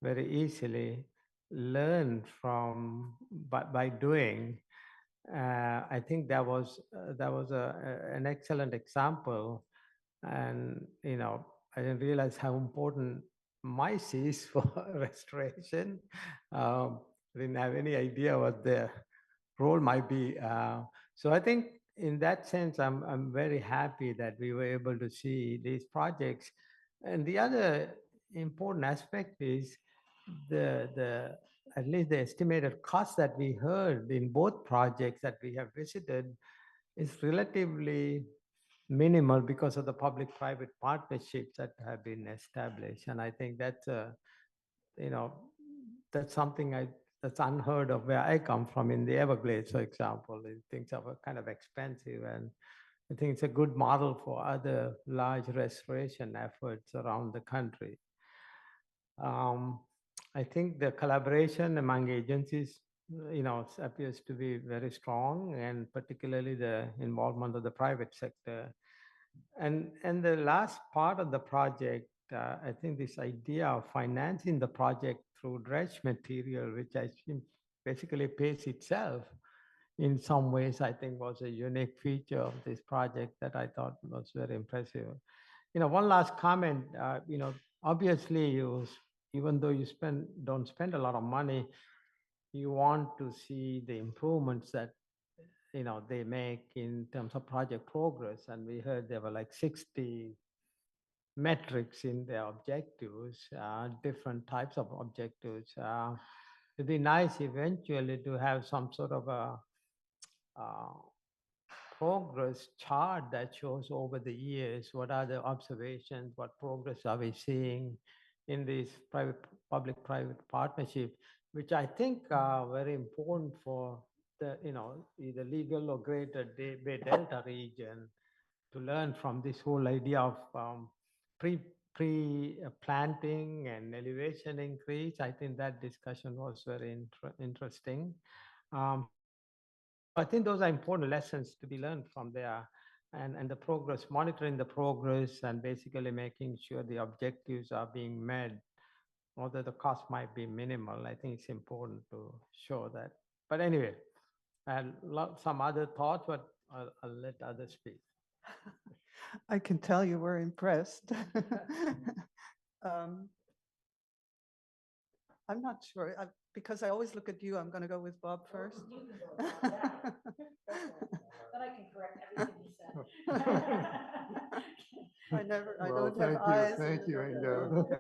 very easily learn from by doing. I think that was an excellent example. And, you know, I didn't realize how important mice is for restoration. I didn't have any idea what their role might be. So I think in that sense, I'm very happy that we were able to see these projects. And the other important aspect is the at least the estimated cost that we heard in both projects that we have visited is relatively minimal because of the public-private partnerships that have been established. And I think that's you know, that's something that's unheard of where I come from in the Everglades, for example. Things are kind of expensive, and I think it's a good model for other large restoration efforts around the country. I think the collaboration among agencies, you know, appears to be very strong, and particularly the involvement of the private sector. And the last part of the project, I think this idea of financing the project through dredge material, which I think basically pays itself in some ways, I think was a unique feature of this project that I thought was very impressive. You know, one last comment, you know, obviously even though you don't spend a lot of money, you want to see the improvements that, you know, they make in terms of project progress. And we heard there were like 60 metrics in their objectives, different types of objectives. It'd be nice eventually to have some sort of a progress chart that shows over the years what are the observations, what progress are we seeing in these public-private partnerships, which I think are very important for the, you know, either legal or greater Bay Delta region to learn from this whole idea of pre-planting and elevation increase. I think that discussion was very interesting. I think those are important lessons to be learned from there, and the progress, monitoring the progress, and basically making sure the objectives are being met, although the cost might be minimal. I think it's important to show that. But anyway, some other thoughts, but I'll let others speak. I can tell you we're impressed. I'm not sure, because I always look at you, I'm going to go with Bob first. Then I can correct everything you said. I don't have eyes. Thank you, Inga.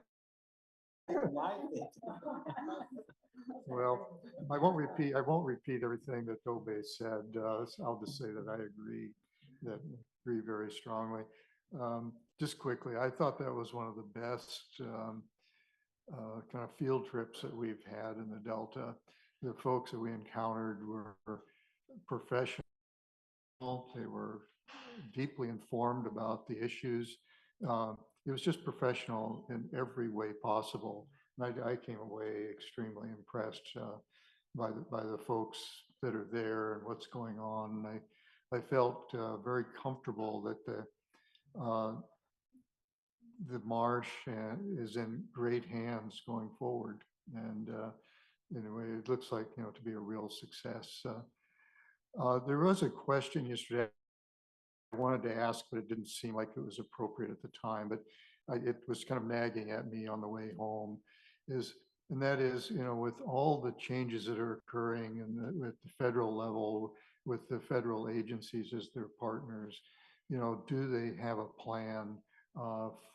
Well, I won't repeat everything that Tobe said. I'll just say that I agree very strongly. Just quickly, I thought that was one of the best kind of field trips that we've had in the Delta. The folks that we encountered were professional. They were deeply informed about the issues. It was just professional in every way possible. And I came away extremely impressed by the folks that are there and what's going on. And I felt very comfortable that the marsh is in great hands going forward. And anyway, it looks like, you know, to be a real success. There was a question yesterday I wanted to ask, but it didn't seem like it was appropriate at the time, but it was kind of nagging at me on the way home, and that is, you know, with all the changes that are occurring with the federal level, with the federal agencies as their partners, you know, do they have a plan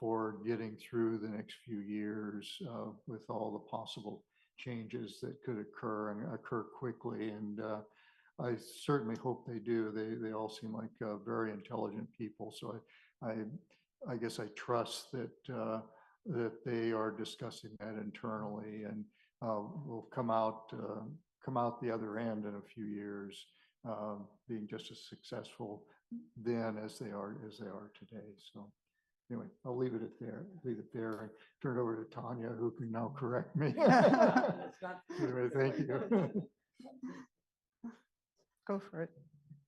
for getting through the next few years with all the possible changes that could occur and occur quickly? And I certainly hope they do. They all seem like very intelligent people. So I guess I trust that that they are discussing that internally, and will come out the other end in a few years, being just as successful then as they are today. So Anyway, I'll leave it there and turn it over to Tanya, who can now correct me. Anyway, thank you. Go for it.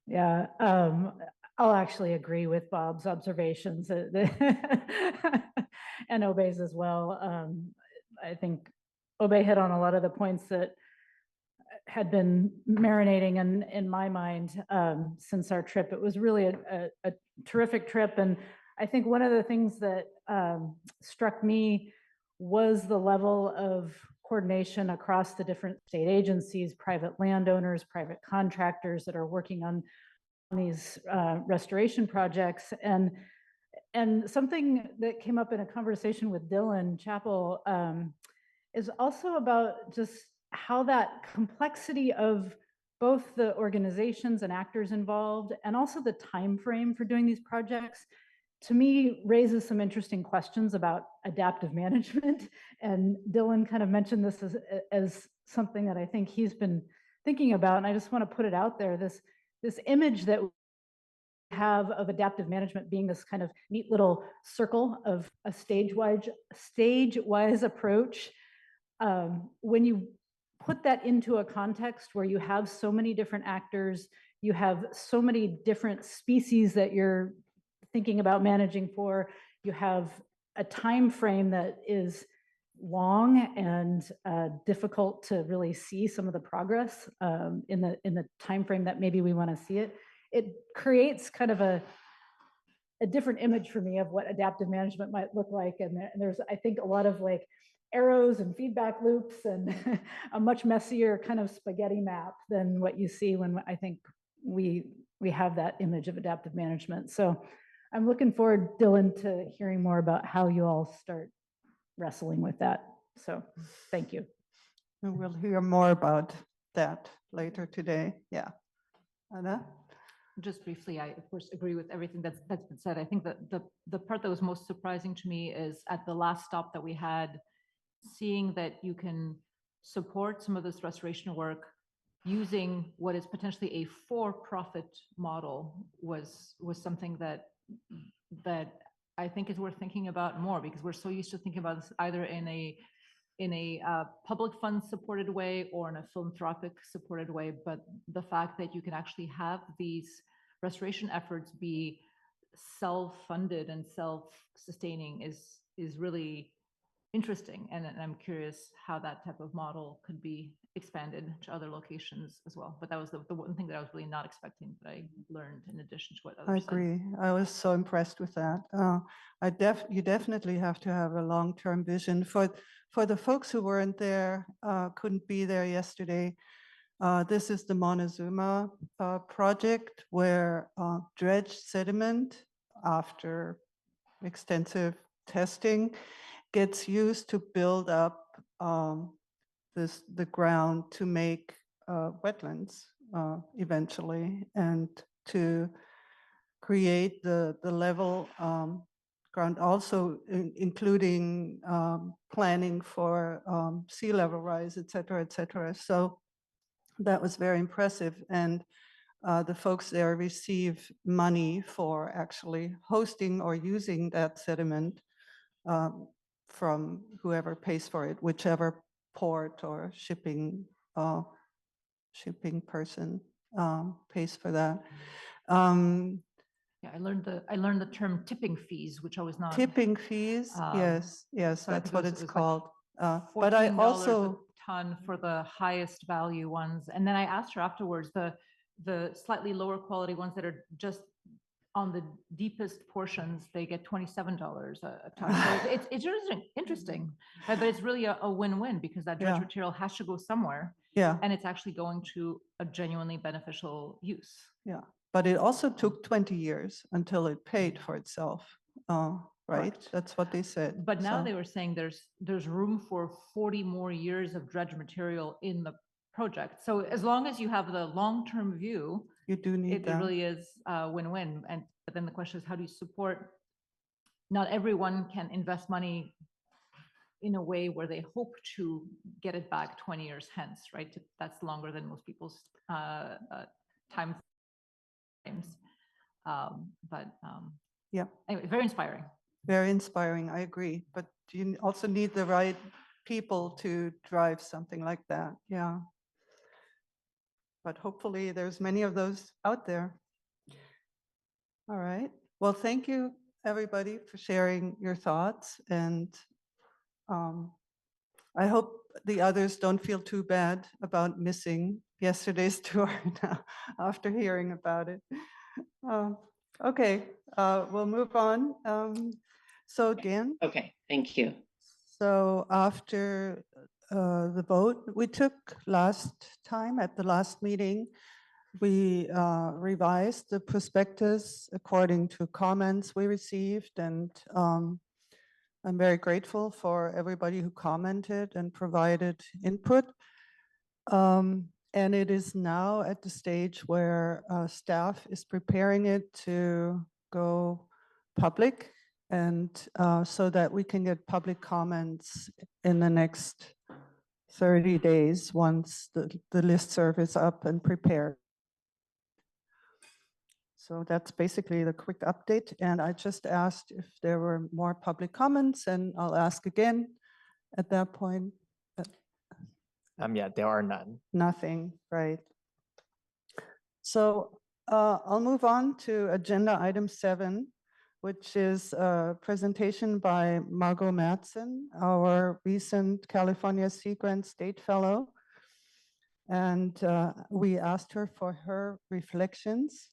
Yeah, I'll actually agree with Bob's observations and Obey's as well. I think Obey hit on a lot of the points that had been marinating in my mind since our trip. It was really a terrific trip. And I think one of the things that struck me was the level of coordination across the different state agencies, private landowners, private contractors that are working on these restoration projects. And something that came up in a conversation with Dylan Chappell is also about just how that complexity of both the organizations and actors involved and also the time frame for doing these projects, to me, raises some interesting questions about adaptive management. And Dylan kind of mentioned this as something that I think he's been thinking about. And I just want to put it out there, this image that we have of adaptive management being this kind of neat little circle of a stage-wise approach. When you put that into a context where you have so many different actors, you have so many different species that you're thinking about managing for, you have a time frame that is long and difficult to really see some of the progress in the time frame that maybe we want to see it. It creates kind of a different image for me of what adaptive management might look like. And there's, I think, a lot of like arrows and feedback loops and a much messier kind of spaghetti map than what you see when I think we have that image of adaptive management. So I'm looking forward, Dylan, to hearing more about how you all start wrestling with that. So thank you. And we'll hear more about that later today. Yeah. Anna? Just briefly, I of course agree with everything that's been said. I think that the part that was most surprising to me is at the last stop that we had, seeing that you can support some of this restoration work using what is potentially a for-profit model was something that I think is worth thinking about more, because we're so used to thinking about this either in a public fund supported way or in a philanthropic supported way. But the fact that you can actually have these restoration efforts be self-funded and self-sustaining is really interesting. And I'm curious how that type of model could be expanded to other locations as well. But that was the one thing that I was really not expecting, that I learned in addition to what others I agree. I was so impressed with that. You definitely have to have a long-term vision. For the folks who weren't there, couldn't be there yesterday, this is the Montezuma project, where dredged sediment, after extensive testing, gets used to build up the ground to make wetlands eventually, and to create the level ground, also including planning for sea level rise, et cetera, et cetera. So that was very impressive. And the folks there receive money for actually hosting or using that sediment from whoever pays for it, whichever port or shipping person pays for that. Yeah, I learned the term tipping fees, which I was not. Tipping fees, yes, so that's what it's called. Like But I $14 also a ton for the highest value ones, and then I asked her afterwards, the slightly lower quality ones that are just on the deepest portions, they get $27 a ton. So it's interesting, but it's really a win-win, because that dredge material has to go somewhere. Yeah. And it's actually going to a genuinely beneficial use. Yeah, but it also took 20 years until it paid for itself, right? Correct. That's what they said. But now So- they were saying there's room for 40 more years of dredge material in the project. So as long as you have the long-term view, you do need it that. really is a win-win. But then the question is, how do you support? Not everyone can invest money in a way where they hope to get it back 20 years hence, right? That's longer than most people's time frames. Yeah. Anyway, very inspiring. Very inspiring, I agree. But you also need the right people to drive something like that. Yeah. But hopefully there's many of those out there. All right. Well, thank you, everybody, for sharing your thoughts. And I hope the others don't feel too bad about missing yesterday's tour now after hearing about it. Okay, we'll move on. So Dan? Okay, thank you. So after the vote we took last time at the last meeting, we revised the prospectus according to comments we received, and I'm very grateful for everybody who commented and provided input. And it is now at the stage where staff is preparing it to go public, and so that we can get public comments in the next 30 days once the listserv is up and prepared. So that's basically the quick update. And I just asked if there were more public comments, and I'll ask again at that point. Yeah, there are none. Nothing, right? So I'll move on to agenda item 7, which is a presentation by Margot Madsen, our recent California Sea Grant State Fellow. And we asked her for her reflections.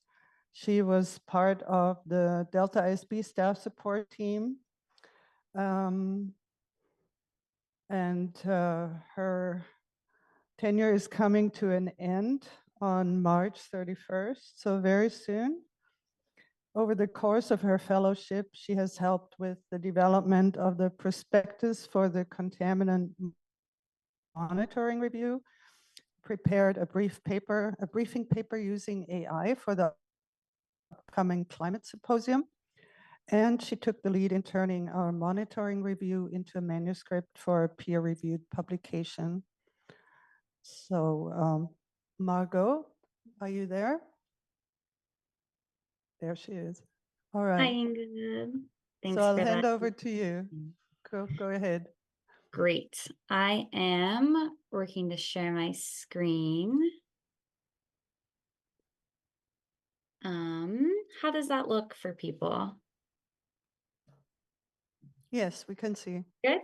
She was part of the Delta ISB staff support team. And her tenure is coming to an end on March 31st, so very soon. Over the course of her fellowship, she has helped with the development of the prospectus for the contaminant monitoring review, prepared a briefing paper using AI for the upcoming climate symposium, and she took the lead in turning our monitoring review into a manuscript for a peer-reviewed publication. So, Margot, are you there? There she is. All Hi, right. Ingrid. Thanks So I'll for hand that. over to you. Go ahead. Great. I am working to share my screen. How does that look for people? Yes, we can see. Good.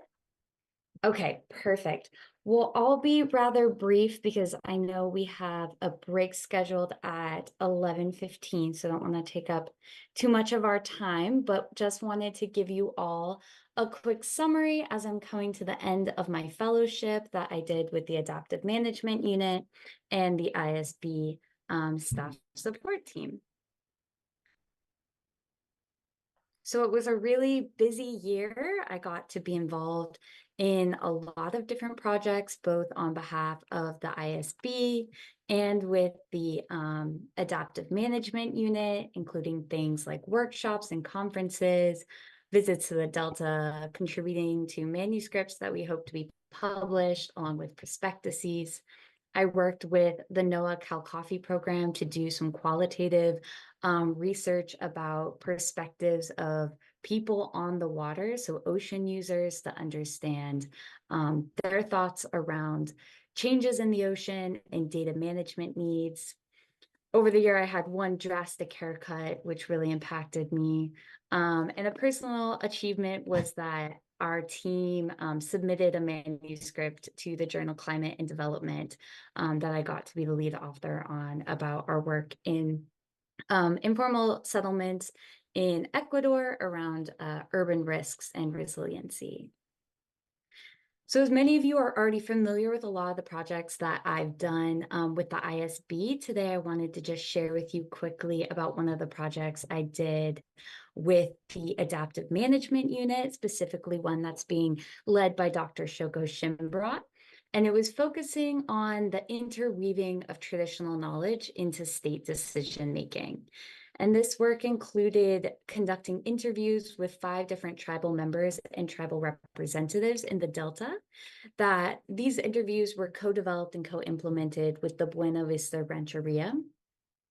Okay, perfect. Well, I'll be rather brief because I know we have a break scheduled at 11:15, so I don't want to take up too much of our time, but just wanted to give you all a quick summary as I'm coming to the end of my fellowship that I did with the Adaptive Management Unit and the ISB staff support team. So it was a really busy year. I got to be involved in a lot of different projects, both on behalf of the ISB and with the Adaptive Management Unit, including things like workshops and conferences, visits to the Delta, contributing to manuscripts that we hope to be published, along with prospectuses. I worked with the NOAA Cal Coffee program to do some qualitative research about perspectives of people on the water, so ocean users, to understand their thoughts around changes in the ocean and data management needs. Over the year, I had one drastic haircut, which really impacted me. And a personal achievement was that our team submitted a manuscript to the journal Climate and Development that I got to be the lead author on, about our work in informal settlements in Ecuador around urban risks and resiliency. So as many of you are already familiar with a lot of the projects that I've done with the ISB, today I wanted to just share with you quickly about one of the projects I did with the Adaptive Management Unit, specifically one that's being led by Dr. Shoko Shimbrat. And it was focusing on the interweaving of traditional knowledge into state decision-making. And this work included conducting interviews with 5 different tribal members and tribal representatives in the Delta. That these interviews were co-developed and co-implemented with the Buena Vista Rancheria.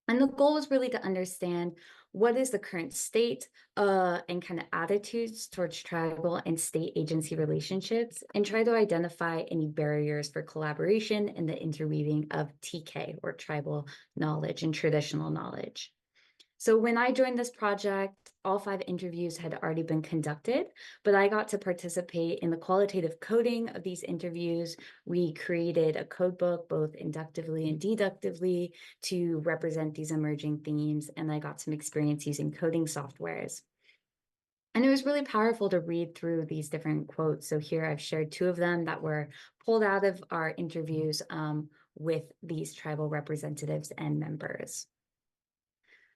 And the goal was really to understand what is the current state and kind of attitudes towards tribal and state agency relationships, and try to identify any barriers for collaboration and the interweaving of TK, or tribal knowledge and traditional knowledge. So when I joined this project, all 5 interviews had already been conducted, but I got to participate in the qualitative coding of these interviews. We created a code book, both inductively and deductively, to represent these emerging themes, and I got some experience using coding softwares. And it was really powerful to read through these different quotes. So here I've shared 2 of them that were pulled out of our interviews with these tribal representatives and members.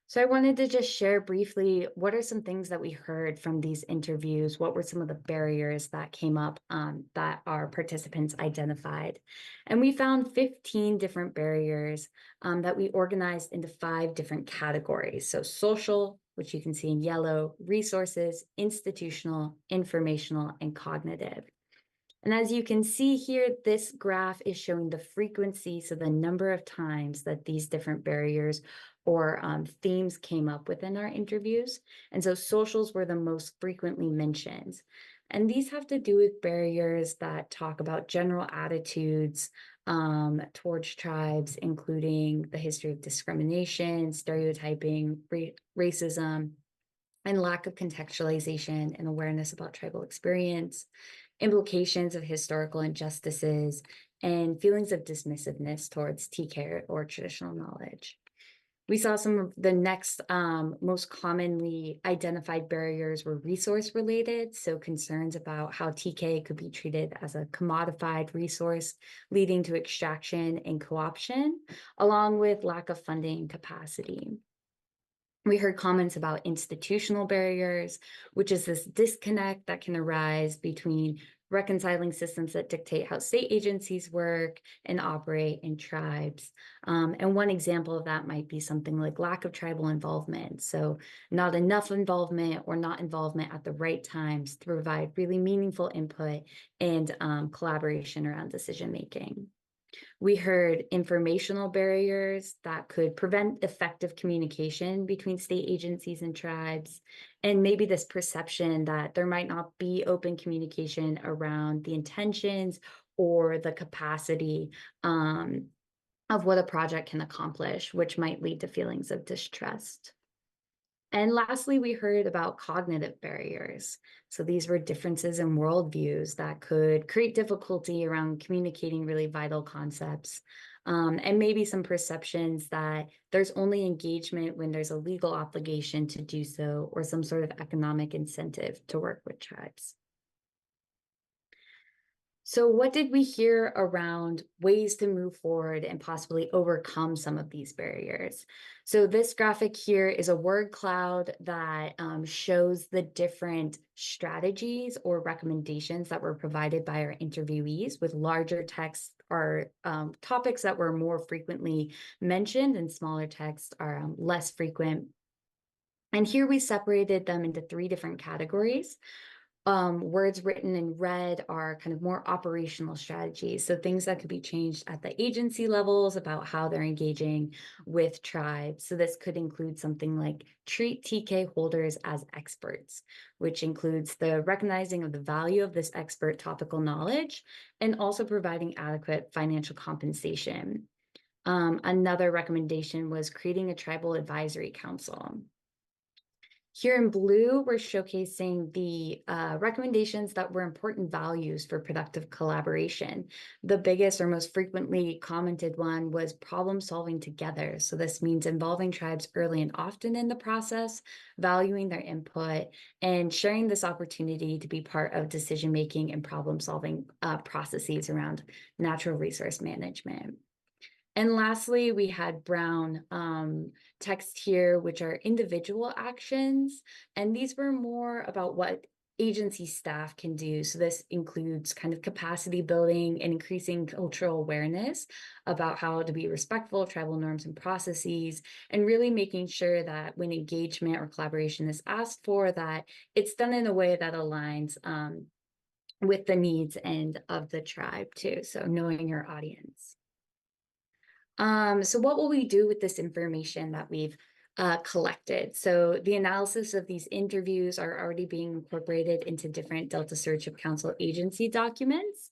So I wanted to just share briefly, what are some things that we heard from these interviews? What were some of the barriers that came up that our participants identified? And we found 15 different barriers that we organized into 5 different categories. So social, which you can see in yellow, resources, institutional, informational, and cognitive. And as you can see here, this graph is showing the frequency, so the number of times that these different barriers or themes came up within our interviews. And so socials were the most frequently mentioned. And these have to do with barriers that talk about general attitudes towards tribes, including the history of discrimination, stereotyping, racism, and lack of contextualization and awareness about tribal experience, implications of historical injustices, and feelings of dismissiveness towards TK or traditional knowledge. We saw some of the next most commonly identified barriers were resource related, so concerns about how TK could be treated as a commodified resource, leading to extraction and co-option, along with lack of funding capacity. We heard comments about institutional barriers, which is this disconnect that can arise between reconciling systems that dictate how state agencies work and operate in tribes. And one example of that might be something like lack of tribal involvement. So not enough involvement or not involvement at the right times to provide really meaningful input and collaboration around decision making. We heard informational barriers that could prevent effective communication between state agencies and tribes, and maybe this perception that there might not be open communication around the intentions or the capacity of what a project can accomplish, which might lead to feelings of distrust. And lastly, we heard about cognitive barriers. So these were differences in worldviews that could create difficulty around communicating really vital concepts, and maybe some perceptions that there's only engagement when there's a legal obligation to do so or some sort of economic incentive to work with tribes. So what did we hear around ways to move forward and possibly overcome some of these barriers? So this graphic here is a word cloud that shows the different strategies or recommendations that were provided by our interviewees, with larger text are topics that were more frequently mentioned and smaller text are less frequent. And here we separated them into 3 different categories. Words written in red are kind of more operational strategies. So things that could be changed at the agency levels about how they're engaging with tribes. So this could include something like treat TK holders as experts, which includes the recognizing of the value of this expert topical knowledge and also providing adequate financial compensation. Another recommendation was creating a tribal advisory council. Here in blue, we're showcasing the recommendations that were important values for productive collaboration. The biggest or most frequently commented one was problem solving together. So this means involving tribes early and often in the process, valuing their input, and sharing this opportunity to be part of decision-making and problem solving processes around natural resource management. And lastly, we had brown text here, which are individual actions. And these were more about what agency staff can do. So this includes kind of capacity building and increasing cultural awareness about how to be respectful of tribal norms and processes, and really making sure that when engagement or collaboration is asked for, that it's done in a way that aligns with the needs and of the tribe too. So knowing your audience. So what will we do with this information that we've collected? So the analysis of these interviews are already being incorporated into different Delta Stewardship Council agency documents.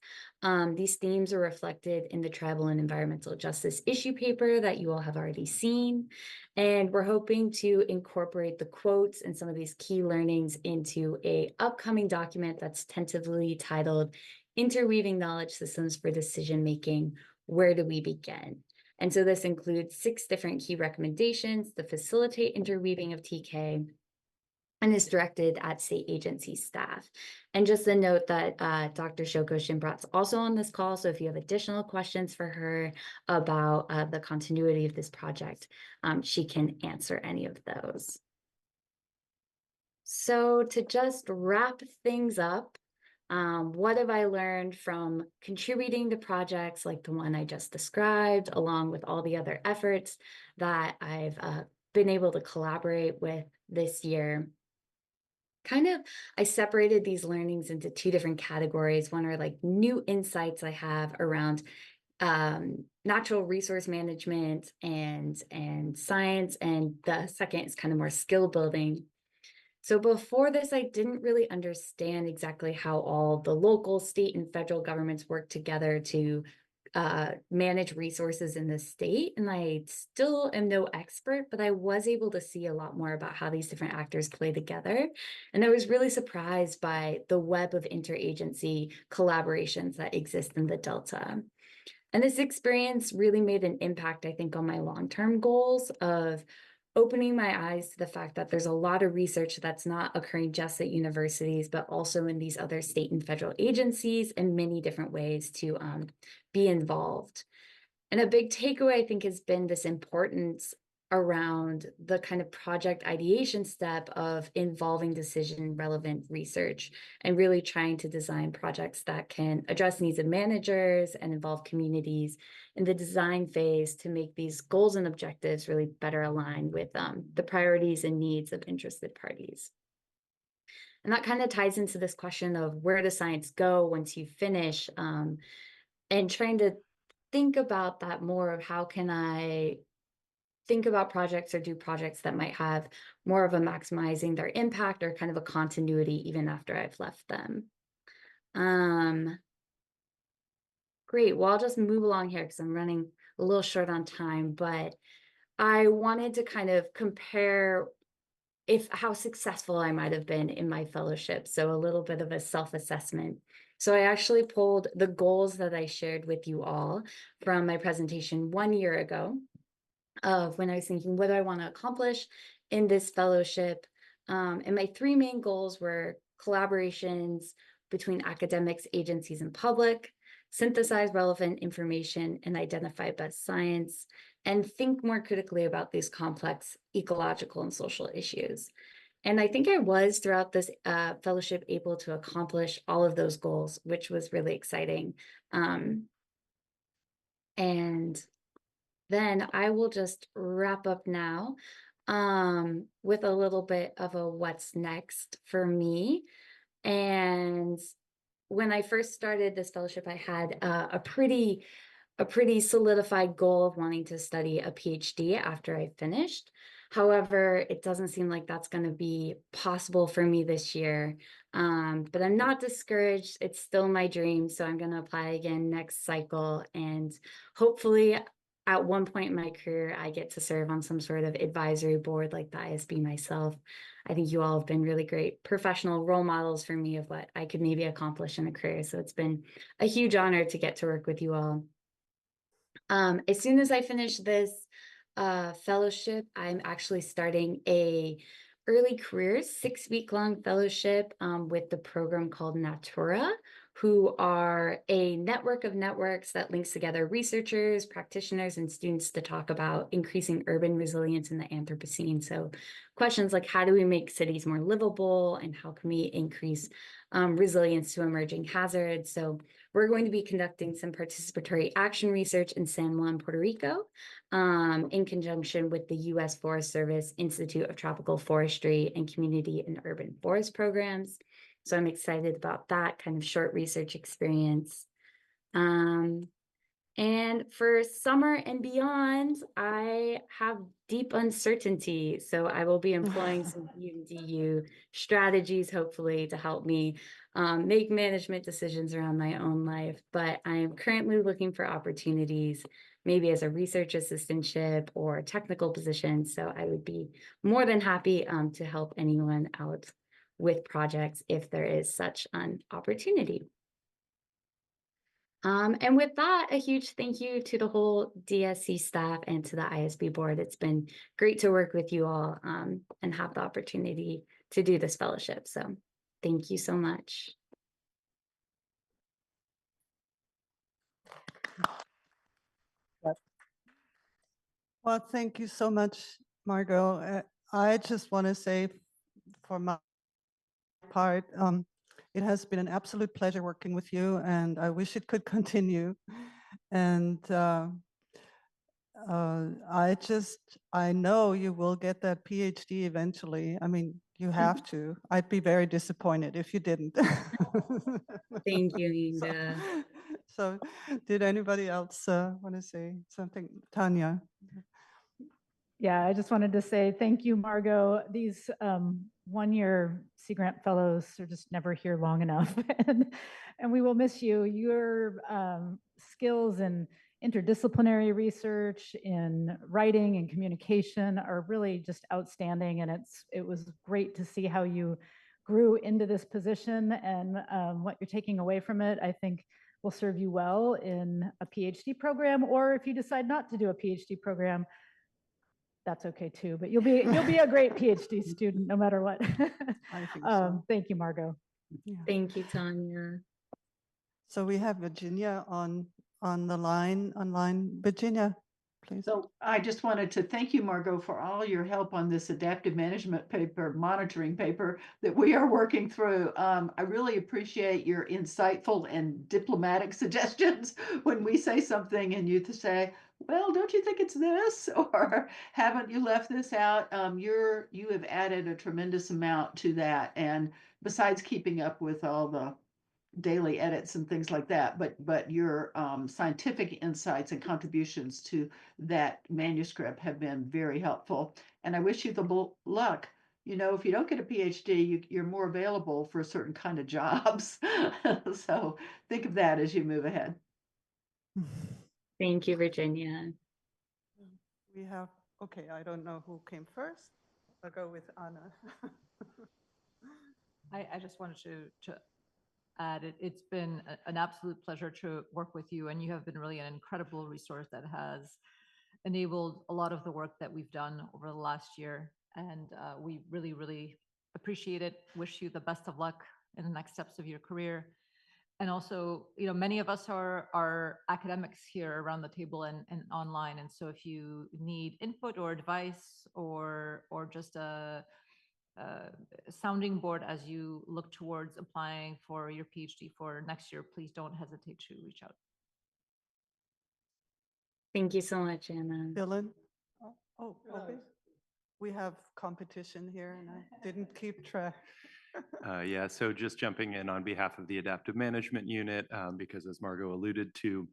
These themes are reflected in the Tribal and Environmental Justice issue paper that you all have already seen. And we're hoping to incorporate the quotes and some of these key learnings into an upcoming document that's tentatively titled Interweaving Knowledge Systems for Decision-Making, Where Do We Begin? And so this includes 6 different key recommendations to facilitate interweaving of TK and is directed at state agency staff. And just a note that Dr. Shoko Shimbrat's also on this call, so if you have additional questions for her about the continuity of this project, she can answer any of those. So to just wrap things up, what have I learned from contributing to projects like the one I just described, along with all the other efforts that I've been able to collaborate with this year? I separated these learnings into 2 different categories. One are like new insights I have around natural resource management and science, and the second is kind of more skill building. So before this, I didn't really understand exactly how all the local, state, and federal governments work together to manage resources in the state. And I still am no expert, but I was able to see a lot more about how these different actors play together. And I was really surprised by the web of interagency collaborations that exist in the Delta. And this experience really made an impact, I think, on my long-term goals of opening my eyes to the fact that there's a lot of research that's not occurring just at universities, but also in these other state and federal agencies in many different ways to be involved. And a big takeaway, I think, has been this importance around the kind of project ideation step of involving decision relevant research and really trying to design projects that can address needs of managers and involve communities in the design phase to make these goals and objectives really better align with the priorities and needs of interested parties. And that kind of ties into this question of where does science go once you finish, and trying to think about that more of how can I think about projects or do projects that might have more of a maximizing their impact or kind of a continuity even after I've left them. Great, well, I'll just move along here because I'm running a little short on time, but I wanted to kind of compare how successful I might have been in my fellowship. So a little bit of a self-assessment. So I actually pulled the goals that I shared with you all from my presentation 1 year ago, of when I was thinking, what do I want to accomplish in this fellowship? And my 3 main goals were collaborations between academics, agencies, and public, synthesize relevant information and identify best science, and think more critically about these complex ecological and social issues. And I think I was, throughout this fellowship, able to accomplish all of those goals, which was really exciting. And then I will just wrap up now with a little bit of a what's next for me. And when I first started this fellowship, I had a pretty solidified goal of wanting to study a PhD after I finished. However, it doesn't seem like that's going to be possible for me this year. But I'm not discouraged. It's still my dream. So I'm going to apply again next cycle. And hopefully at one point in my career, I get to serve on some sort of advisory board like the ISB myself. I think you all have been really great professional role models for me of what I could maybe accomplish in a career. So it's been a huge honor to get to work with you all. As soon as I finish this fellowship, I'm actually starting a early careers 6-week-long fellowship with the program called Natura, who are a network of networks that links together researchers, practitioners, and students to talk about increasing urban resilience in the Anthropocene. So questions like, how do we make cities more livable, and how can we increase resilience to emerging hazards? So we're going to be conducting some participatory action research in San Juan, Puerto Rico, in conjunction with the U.S. Forest Service Institute of Tropical Forestry and Community and Urban Forest Programs. So I'm excited about that kind of short research experience. And for summer and beyond, I have deep uncertainty. So I will be employing some DU strategies, hopefully, to help me make management decisions around my own life. But I am currently looking for opportunities, maybe as a research assistantship or technical position. So I would be more than happy to help anyone out with projects if there is such an opportunity. And with that, a huge thank you to the whole DSC staff and to the ISB board. It's been great to work with you all and have the opportunity to do this fellowship. So thank you so much. Well, thank you so much, Margot. I just want to say for my part, it has been an absolute pleasure working with you, and I wish it could continue. And I know you will get that PhD eventually. I mean, you have to. I'd be very disappointed if you didn't. Thank you, Inga. So did anybody else want to say something? Tanya? Yeah, I just wanted to say thank you, Margot. These one-year Sea Grant Fellows are just never here long enough, and we will miss you. Your skills in interdisciplinary research, in writing and communication are really just outstanding, and it was great to see how you grew into this position and what you're taking away from it. I think will serve you well in a PhD program, or if you decide not to do a PhD program, that's okay too, but you'll be a great PhD student no matter what. I think so. Thank you, Margot. Yeah. Thank you, Tanya. So we have Virginia on the line online. Virginia, please. So I just wanted to thank you, Margot, for all your help on this adaptive management paper, monitoring paper that we are working through. I really appreciate your insightful and diplomatic suggestions when we say something and you to say, well, don't you think it's this? Or haven't you left this out? You have added a tremendous amount to that. And besides keeping up with all the daily edits and things like that, but your scientific insights and contributions to that manuscript have been very helpful. And I wish you the luck. You know, if you don't get a PhD, you're more available for certain kind of jobs. So think of that as you move ahead. Thank you, Virginia. We have, okay, I don't know who came first. I'll go with Anna. I just wanted to add, it's been an absolute pleasure to work with you, and you have been really an incredible resource that has enabled a lot of the work that we've done over the last year. And we really, really appreciate it. Wish you the best of luck in the next steps of your career. And also, you know, many of us are academics here around the table and online. And so if you need input or advice or just a sounding board as you look towards applying for your PhD for next year, please don't hesitate to reach out. Thank you so much, Anna. Dylan? Oh, okay. We have competition here and I didn't keep track. Yeah, so just jumping in on behalf of the Adaptive Management Unit, because as Margot alluded to,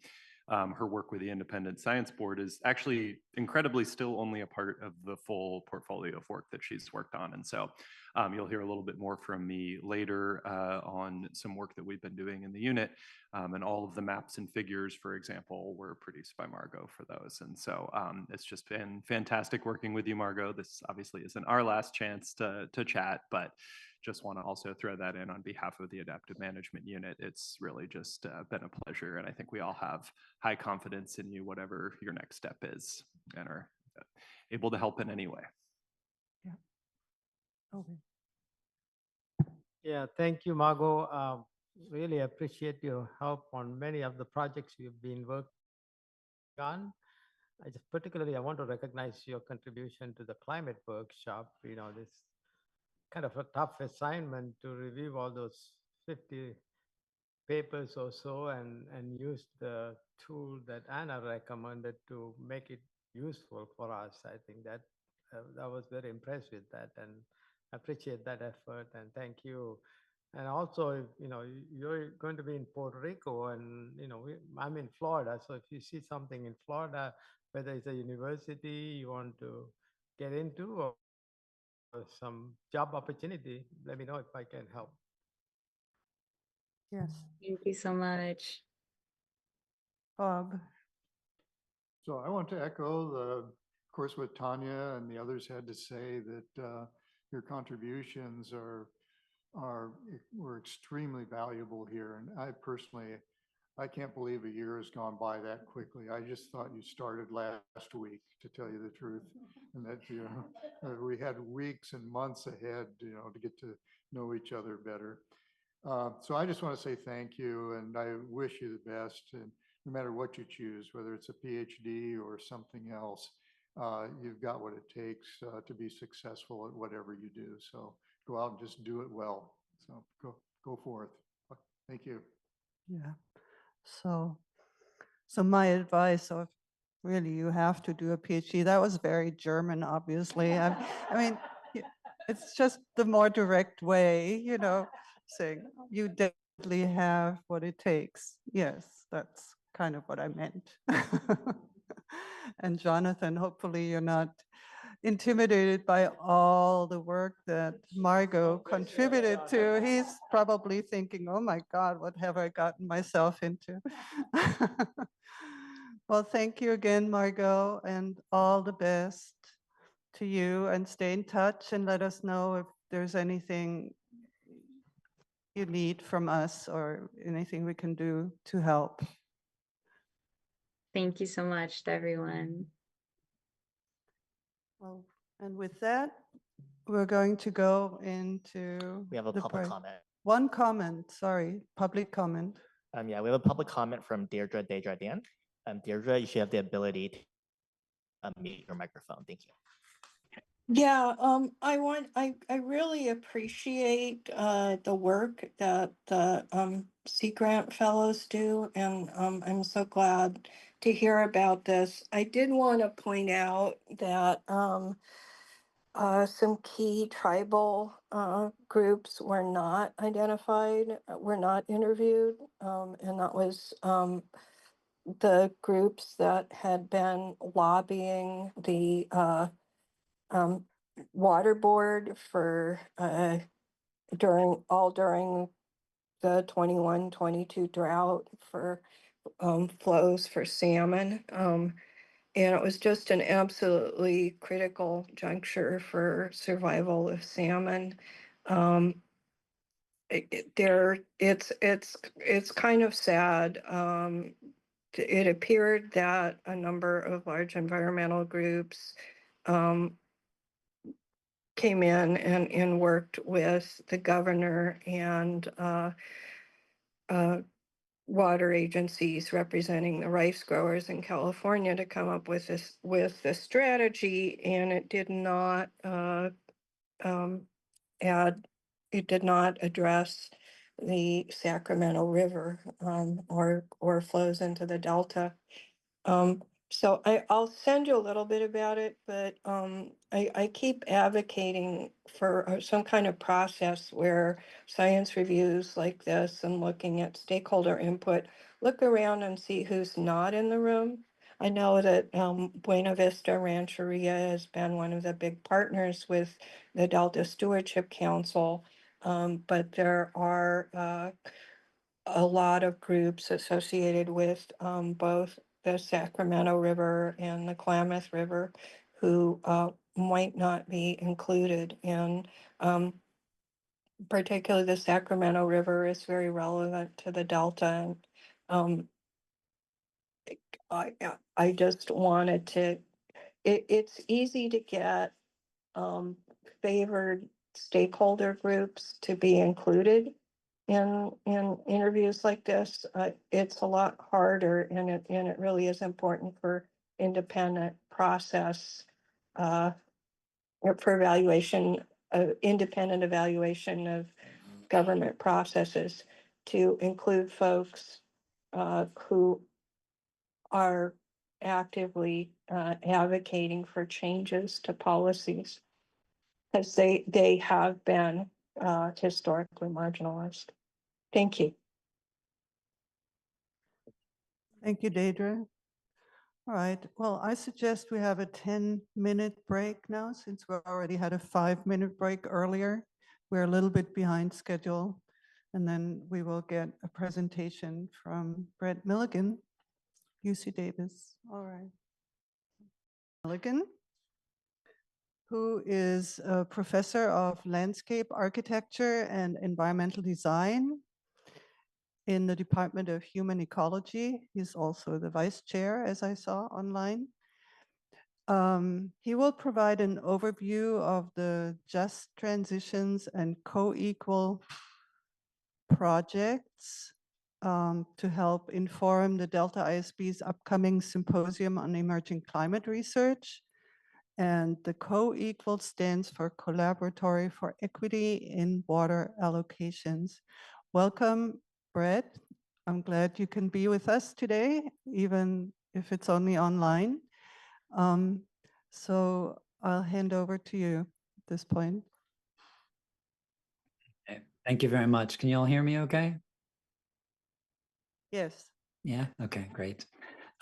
her work with the Independent Science Board is actually incredibly still only a part of the full portfolio of work that she's worked on. And so you'll hear a little bit more from me later on some work that we've been doing in the unit. And all of the maps and figures, for example, were produced by Margot for those. And so it's just been fantastic working with you, Margot. This obviously isn't our last chance to chat, but just want to also throw that in on behalf of the Adaptive Management Unit. It's really just been a pleasure. And I think we all have high confidence in you, whatever your next step is, and are able to help in any way. Yeah. Okay. Yeah, thank you, Margot. Really appreciate your help on many of the projects you've been working on. I want to recognize your contribution to the climate workshop. You know, this kind of a tough assignment to review all those 50 papers or so and use the tool that Anna recommended to make it useful for us. I think that I was very impressed with that and appreciate that effort. And thank you And also, if you're going to be in Puerto Rico, and I'm in Florida, so if you see something in Florida, whether it's a university you want to get into or some job opportunity, let me know if I can help. Yes, Thank you so much. Bob. So I want to echo of course, what Tanya and the others had to say, that your contributions were extremely valuable here. And I can't believe a year has gone by that quickly. I just thought you started last week, to tell you the truth, and that we had weeks and months ahead, to get to know each other better. So I just want to say thank you, and I wish you the best. And no matter what you choose, whether it's a PhD or something else, you've got what it takes to be successful at whatever you do. So go out and just do it well. So go forth. Thank you. Yeah. So my advice of really, you have to do a PhD. That was very German, obviously. I mean, it's just the more direct way, saying you definitely have what it takes. Yes, that's kind of what I meant. And Jonathan, hopefully you're not intimidated by all the work that Margot contributed to. He's probably thinking, oh my God, what have I gotten myself into? Well, thank you again, Margot, and all the best to you, and stay in touch and let us know if there's anything you need from us or anything we can do to help. Thank you so much to everyone. Well, and with that, we're going to go into. We have a the public break. comment. One comment, sorry, public comment. Yeah, we have a public comment from Deirdre Desjardins. Deirdre, you should have the ability to unmute your microphone. Thank you. Yeah, I really appreciate the work that the Sea Grant Fellows do, and I'm so glad to hear about this. I did want to point out that some key tribal groups were not identified, were not interviewed, and that was the groups that had been lobbying the water board for during the 21-22 drought for flows for salmon. And it was just an absolutely critical juncture for survival of salmon. It's kind of sad. It appeared that a number of large environmental groups came in and worked with the governor and water agencies representing the rice growers in California to come up with this strategy, and it did not address the Sacramento River or flows into the Delta. So I'll send you a little bit about it, but I keep advocating for some kind of process where science reviews like this and looking at stakeholder input, look around and see who's not in the room. I know that Buena Vista Rancheria has been one of the big partners with the Delta Stewardship Council, but there are a lot of groups associated with both the Sacramento River and the Klamath River who might not be included. And particularly the Sacramento River is very relevant to the Delta. And I just wanted to, it's easy to get favored stakeholder groups to be included in interviews like this. It's a lot harder, and it really is important for independent process or for evaluation, independent evaluation of government processes to include folks who are actively advocating for changes to policies, because they have been historically marginalized. Thank you. Thank you, Deidre. All right, well, I suggest we have a 10-minute break now since we already had a 5-minute break earlier. We're a little bit behind schedule. And then we will get a presentation from Brett Milligan, UC Davis. All right. Milligan, who is a professor of landscape architecture and environmental design in the Department of Human Ecology. He's also the vice chair, as I saw online. He will provide an overview of the just transitions and COEQWAL projects to help inform the Delta ISB's upcoming Symposium on Emerging Climate Research. And the COEQWAL stands for Collaboratory for Equity in Water Allocations. Welcome, Brett. I'm glad you can be with us today, even if it's only online. So I'll hand over to you at this point. Thank you very much. Can you all hear me okay? Yes. Yeah, okay, great.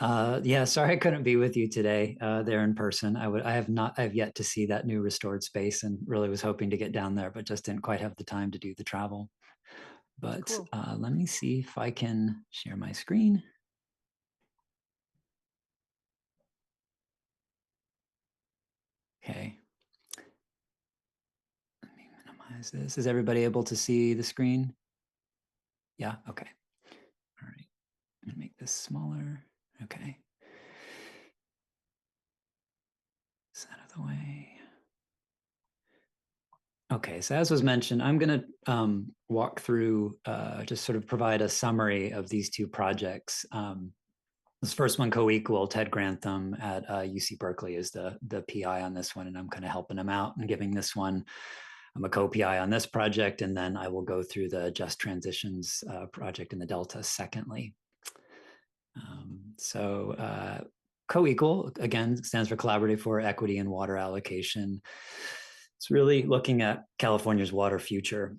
Yeah, sorry I couldn't be with you today there in person. I have yet to see that new restored space and really was hoping to get down there, but just didn't quite have the time to do the travel. But Cool. let me see if I can share my screen. Okay. Let me minimize this. Is everybody able to see the screen? Yeah, okay. All right. I'm gonna make this smaller. Okay. This out of the way. Okay, so as was mentioned, I'm going to walk through, just sort of provide a summary of these two projects. This first one, COEQWAL, Ted Grantham at UC Berkeley is the PI on this one, and I'm kind of helping him out and giving this one. I'm a co-PI on this project, and then I will go through the Just Transitions project in the Delta secondly. COEQWAL, again, stands for Collaborative for Equity in Water Allocation. It's really looking at California's water future,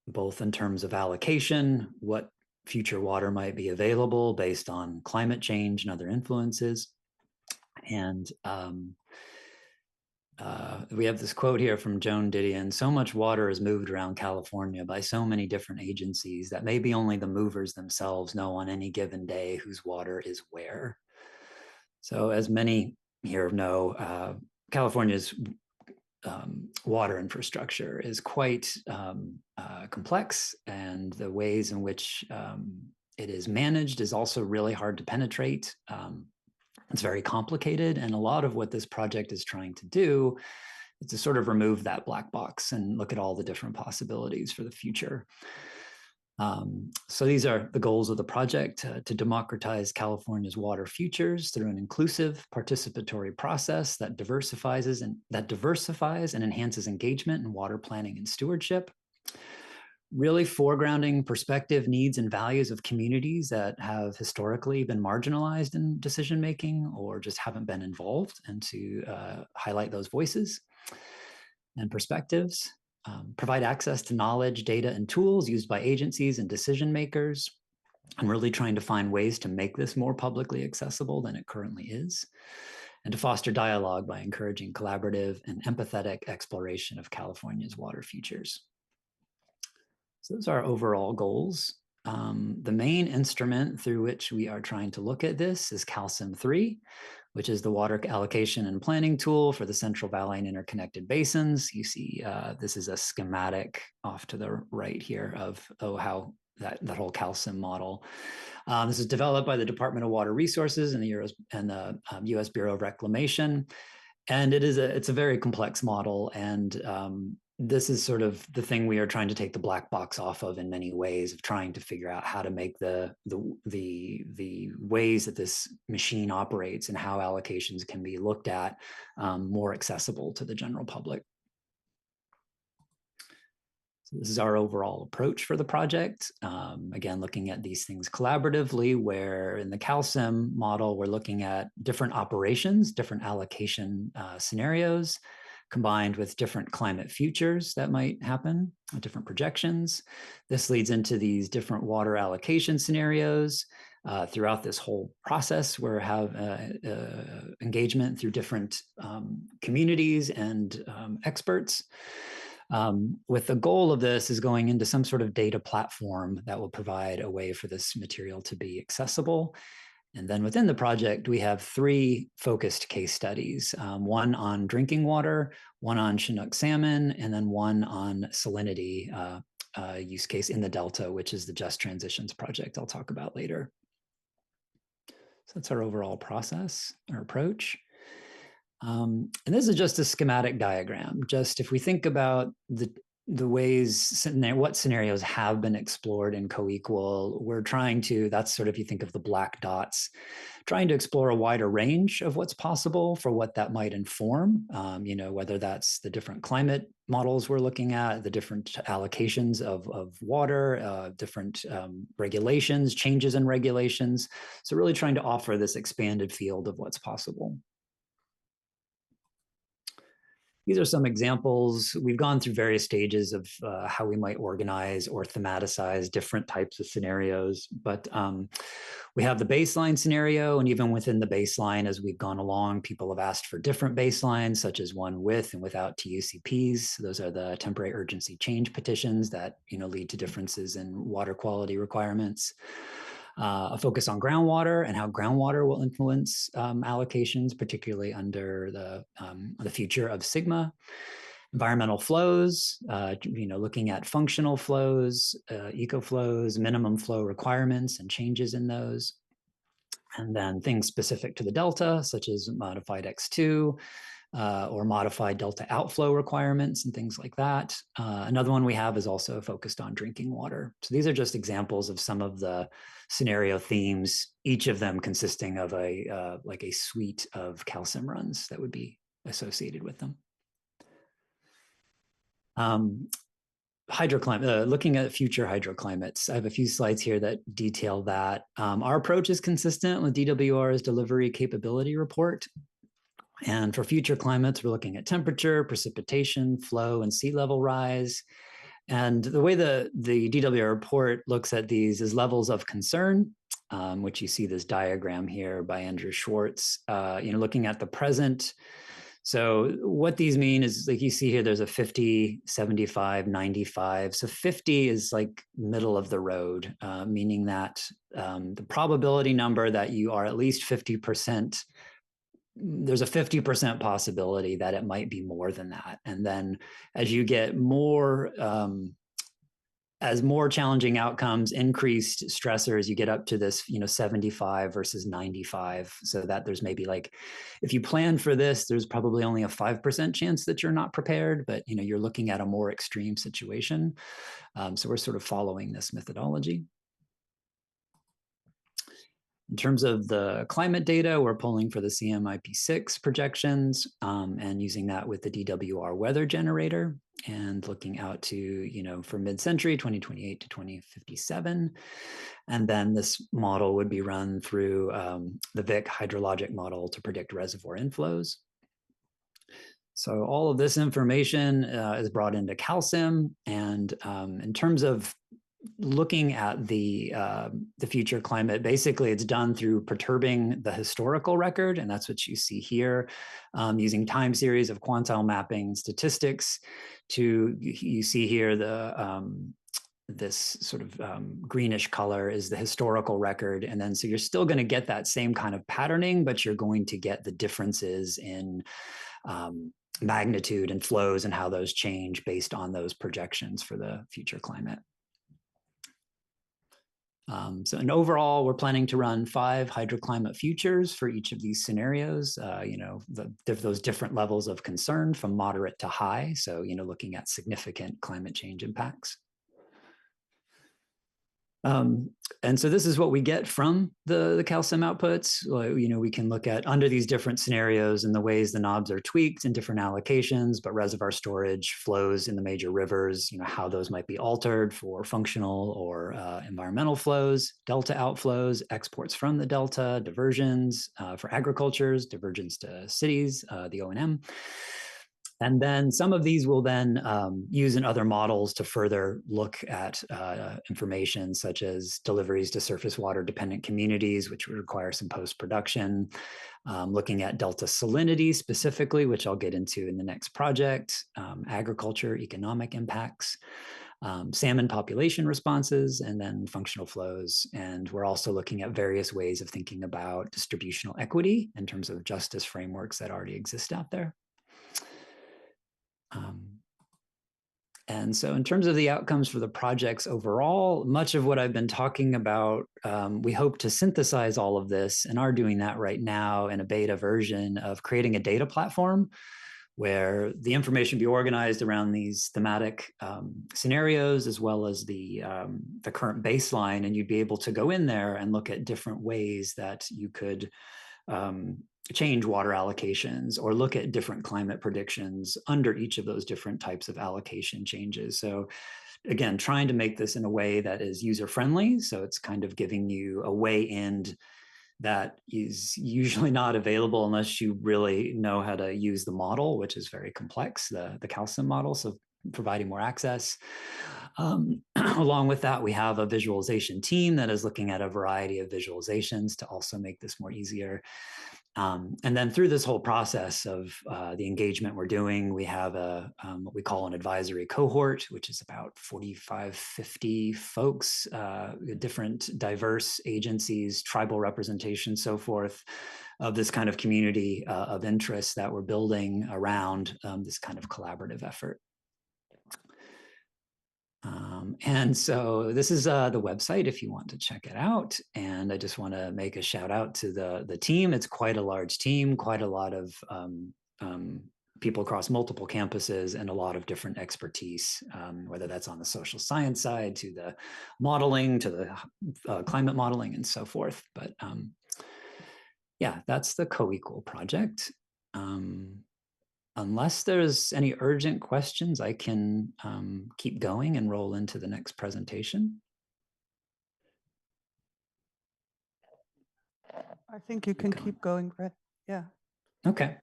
both in terms of allocation, what future water might be available based on climate change and other influences. And we have this quote here from Joan Didion: "So much water is moved around California by so many different agencies that maybe only the movers themselves know on any given day whose water is where." So as many here know, California's water infrastructure is quite complex, and the ways in which it is managed is also really hard to penetrate. It's very complicated, and a lot of what this project is trying to do is to sort of remove that black box and look at all the different possibilities for the future. So these are the goals of the project: to democratize California's water futures through an inclusive, participatory process that diversifies and enhances engagement in water planning and stewardship, really foregrounding perspective, needs, and values of communities that have historically been marginalized in decision-making or just haven't been involved, and to highlight those voices and perspectives. Provide access to knowledge, data, and tools used by agencies and decision makers. I'm really trying to find ways to make this more publicly accessible than it currently is, and to foster dialogue by encouraging collaborative and empathetic exploration of California's water futures. So those are our overall goals. The main instrument through which we are trying to look at this is CalSym 3, which is the water allocation and planning tool for the Central Valley and interconnected basins. You see, this is a schematic off to the right here of how that whole CalSym model. This is developed by the Department of Water Resources and the U.S. Bureau of Reclamation, and it's a very complex model, and this is sort of the thing we are trying to take the black box off of in many ways, of trying to figure out how to make the ways that this machine operates and how allocations can be looked at more accessible to the general public. So this is our overall approach for the project. Again, looking at these things collaboratively, where in the CalSym model, we're looking at different operations, different allocation scenarios, combined with different climate futures that might happen, different projections. This leads into these different water allocation scenarios. Throughout this whole process, we have engagement through different communities and experts. With the goal of this is going into some sort of data platform that will provide a way for this material to be accessible. And then within the project, we have 3 focused case studies, one on drinking water, one on Chinook salmon, and then one on salinity use case in the Delta, which is the Just Transitions project I'll talk about later. So that's our overall process, our approach. And this is just a schematic diagram. Just if we think about the ways, what scenarios have been explored in COEQWAL, we're trying to, that's sort of, you think of the black dots, trying to explore a wider range of what's possible for what that might inform, you know, whether that's the different climate models we're looking at, the different allocations of water, different regulations, changes in regulations. So really trying to offer this expanded field of what's possible. These are some examples. We've gone through various stages of how we might organize or thematicize different types of scenarios, but we have the baseline scenario, and even within the baseline, as we've gone along, people have asked for different baselines, such as one with and without TUCPs. Those are the temporary urgency change petitions that, you know, lead to differences in water quality requirements. A focus on groundwater and how groundwater will influence allocations, particularly under the future of Sigma. Environmental flows, you know, looking at functional flows, eco flows, minimum flow requirements and changes in those. And then things specific to the Delta, such as modified X2, or modified Delta outflow requirements and things like that. Another one we have is also focused on drinking water. So these are just examples of some of the scenario themes, each of them consisting of like a suite of calcium runs that would be associated with them. Hydroclimate, looking at future hydroclimates. I have a few slides here that detail that. Our approach is consistent with DWR's delivery capability report. And for future climates, we're looking at temperature, precipitation, flow, and sea level rise. And the way the DWR report looks at these is levels of concern, which you see this diagram here by Andrew Schwartz, you know, looking at the present. So what these mean is, like you see here, there's a 50, 75, 95. So 50 is like middle of the road, meaning that the probability number that you are at least 50%, there's a 50% possibility that it might be more than that. And then as you get more, as more challenging outcomes, increased stressors, you get up to this, you know, 75 versus 95. So that there's maybe like, if you plan for this, there's probably only a 5% chance that you're not prepared, but, you know, you're looking at a more extreme situation. So we're sort of following this methodology. In terms of the climate data, we're pulling for the CMIP6 projections and using that with the DWR weather generator and looking out to, you know, for mid-century, 2028 to 2057. And then this model would be run through the VIC hydrologic model to predict reservoir inflows. So all of this information is brought into calcium. And in terms of looking at the future climate, basically it's done through perturbing the historical record, and that's what you see here, using time series of quantile mapping and statistics. You see here this sort of greenish color is the historical record, and then so you're still going to get that same kind of patterning, but you're going to get the differences in magnitude and flows and how those change based on those projections for the future climate. So and overall, we're planning to run 5 hydroclimate futures for each of these scenarios, you know, those different levels of concern from moderate to high. So, you know, looking at significant climate change impacts. And so this is what we get from the calcium outputs. You know, we can look at under these different scenarios and the ways the knobs are tweaked in different allocations, but reservoir storage flows in the major rivers, you know, how those might be altered for functional or environmental flows, delta outflows, exports from the delta, diversions for agricultures, diversions to cities, the O&M. And then some of these will then use in other models to further look at information such as deliveries to surface water dependent communities, which would require some post-production, looking at delta salinity specifically, which I'll get into in the next project, agriculture, economic impacts, salmon population responses, and then functional flows. And we're also looking at various ways of thinking about distributional equity in terms of justice frameworks that already exist out there. And so in terms of the outcomes for the projects overall, much of what I've been talking about, we hope to synthesize all of this and are doing that right now in a beta version of creating a data platform where the information be organized around these thematic scenarios as well as the current baseline. And you'd be able to go in there and look at different ways that you could change water allocations or look at different climate predictions under each of those different types of allocation changes. So again, trying to make this in a way that is user-friendly. So it's kind of giving you a way in that is usually not available unless you really know how to use the model, which is very complex, the calcium model. So providing more access. Along with that, we have a visualization team that is looking at a variety of visualizations to also make this more easier. And then through this whole process of the engagement we're doing, we have what we call an advisory cohort, which is about 45, 50 folks, different diverse agencies, tribal representation, so forth, of this kind of community of interest that we're building around this kind of collaborative effort. And so this is the website if you want to check it out. And I just want to make a shout out to the team. It's quite a large team, quite a lot of people across multiple campuses and a lot of different expertise, whether that's on the social science side to the modeling, to the climate modeling and so forth. But yeah, that's the COEQWAL project. Unless there's any urgent questions, I can keep going and roll into the next presentation. I think you can keep going, Brett. Yeah. Okay,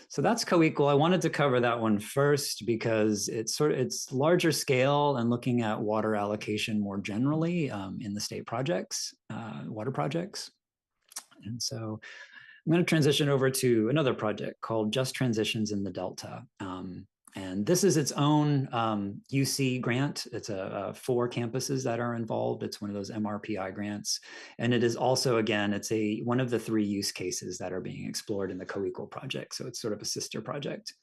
so that's COEQWAL. I wanted to cover that one first because it's larger scale and looking at water allocation more generally in the state projects, water projects. And so I'm going to transition over to another project called Just Transitions in the Delta. And this is its own UC grant. It's 4 campuses that are involved. It's one of those MRPI grants. And it is also, again, it's one of the 3 use cases that are being explored in the COEQWAL project. So it's sort of a sister project.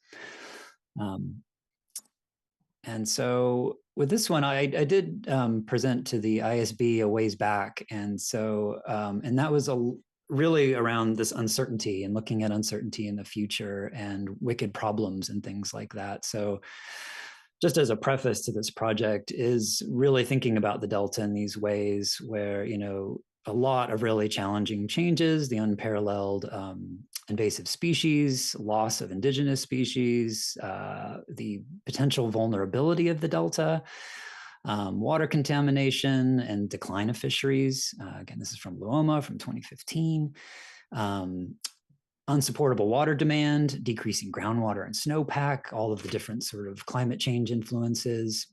And so with this one, I did present to the ISB a ways back. And so, and that was really around this uncertainty and looking at uncertainty in the future and wicked problems and things like that. So just as a preface to this project is really thinking about the Delta in these ways where, you know, a lot of really challenging changes, the unparalleled invasive species, loss of indigenous species, the potential vulnerability of the Delta, water contamination and decline of fisheries. Again, this is from Luoma from 2015. Unsupportable water demand, decreasing groundwater and snowpack, all of the different sort of climate change influences.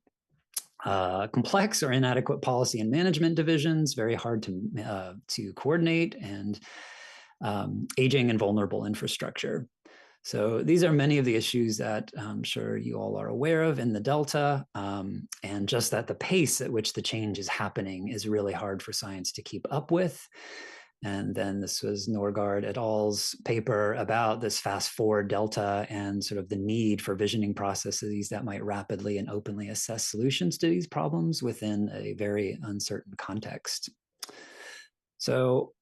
Complex or inadequate policy and management divisions, very hard to coordinate, and aging and vulnerable infrastructure. So these are many of the issues that I'm sure you all are aware of in the Delta, and just that the pace at which the change is happening is really hard for science to keep up with. And then this was Norgard et al.'s paper about this fast forward Delta and sort of the need for visioning processes that might rapidly and openly assess solutions to these problems within a very uncertain context. So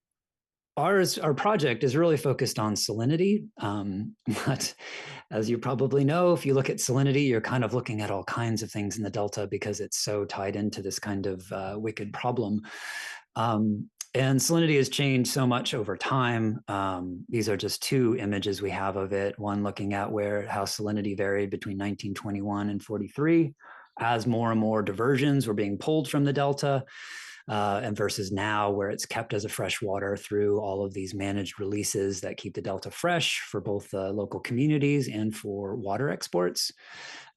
our project is really focused on salinity, but as you probably know, if you look at salinity, you're kind of looking at all kinds of things in the Delta because it's so tied into this kind of wicked problem. And salinity has changed so much over time. These are just 2 images we have of it. One looking at how salinity varied between 1921 and 43 as more and more diversions were being pulled from the Delta. and versus now where it's kept as a freshwater through all of these managed releases that keep the Delta fresh for both local communities and for water exports.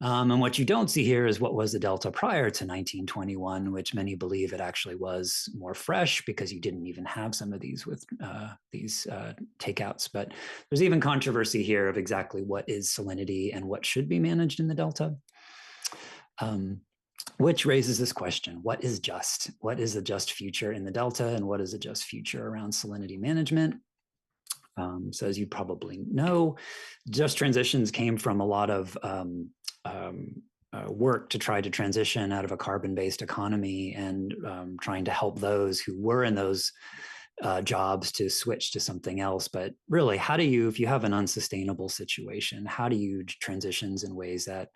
And what you don't see here is what was the Delta prior to 1921, which many believe it actually was more fresh because you didn't even have some of these with these takeouts. But there's even controversy here of exactly what is salinity and what should be managed in the Delta. Which raises this question: what is just? What is a just future in the Delta, and what is a just future around salinity management? So as you probably know, just transitions came from a lot of work to try to transition out of a carbon-based economy and trying to help those who were in those jobs to switch to something else. But really, how do you, if you have an unsustainable situation, how do you transitions in ways that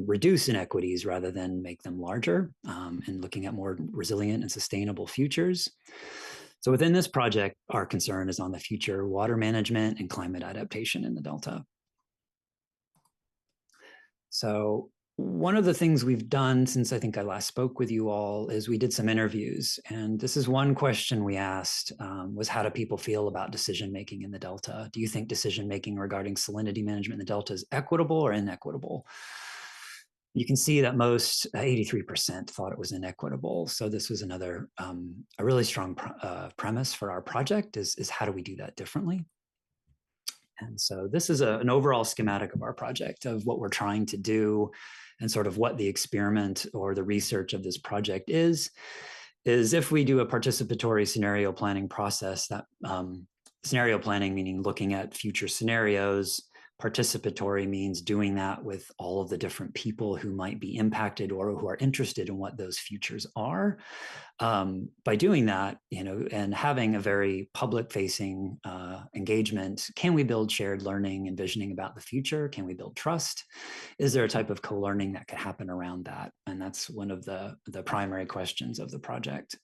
reduce inequities rather than make them larger, and looking at more resilient and sustainable futures? So within this project, our concern is on the future water management and climate adaptation in the Delta. So one of the things we've done since I think I last spoke with you all is we did some interviews. And this is one question we asked, was how do people feel about decision-making in the Delta? Do you think decision-making regarding salinity management in the Delta is equitable or inequitable? You can see that most, 83% thought it was inequitable. So this was another, a really strong premise for our project is how do we do that differently? And so this is an overall schematic of our project of what we're trying to do and sort of what the experiment or the research of this project is if we do a participatory scenario planning process, that scenario planning meaning looking at future scenarios. Participatory means doing that with all of the different people who might be impacted or who are interested in what those futures are. By doing that, and having a very public-facing engagement, can we build shared learning, envisioning about the future? Can we build trust? Is there a type of co-learning that could happen around that? And that's one of the primary questions of the project.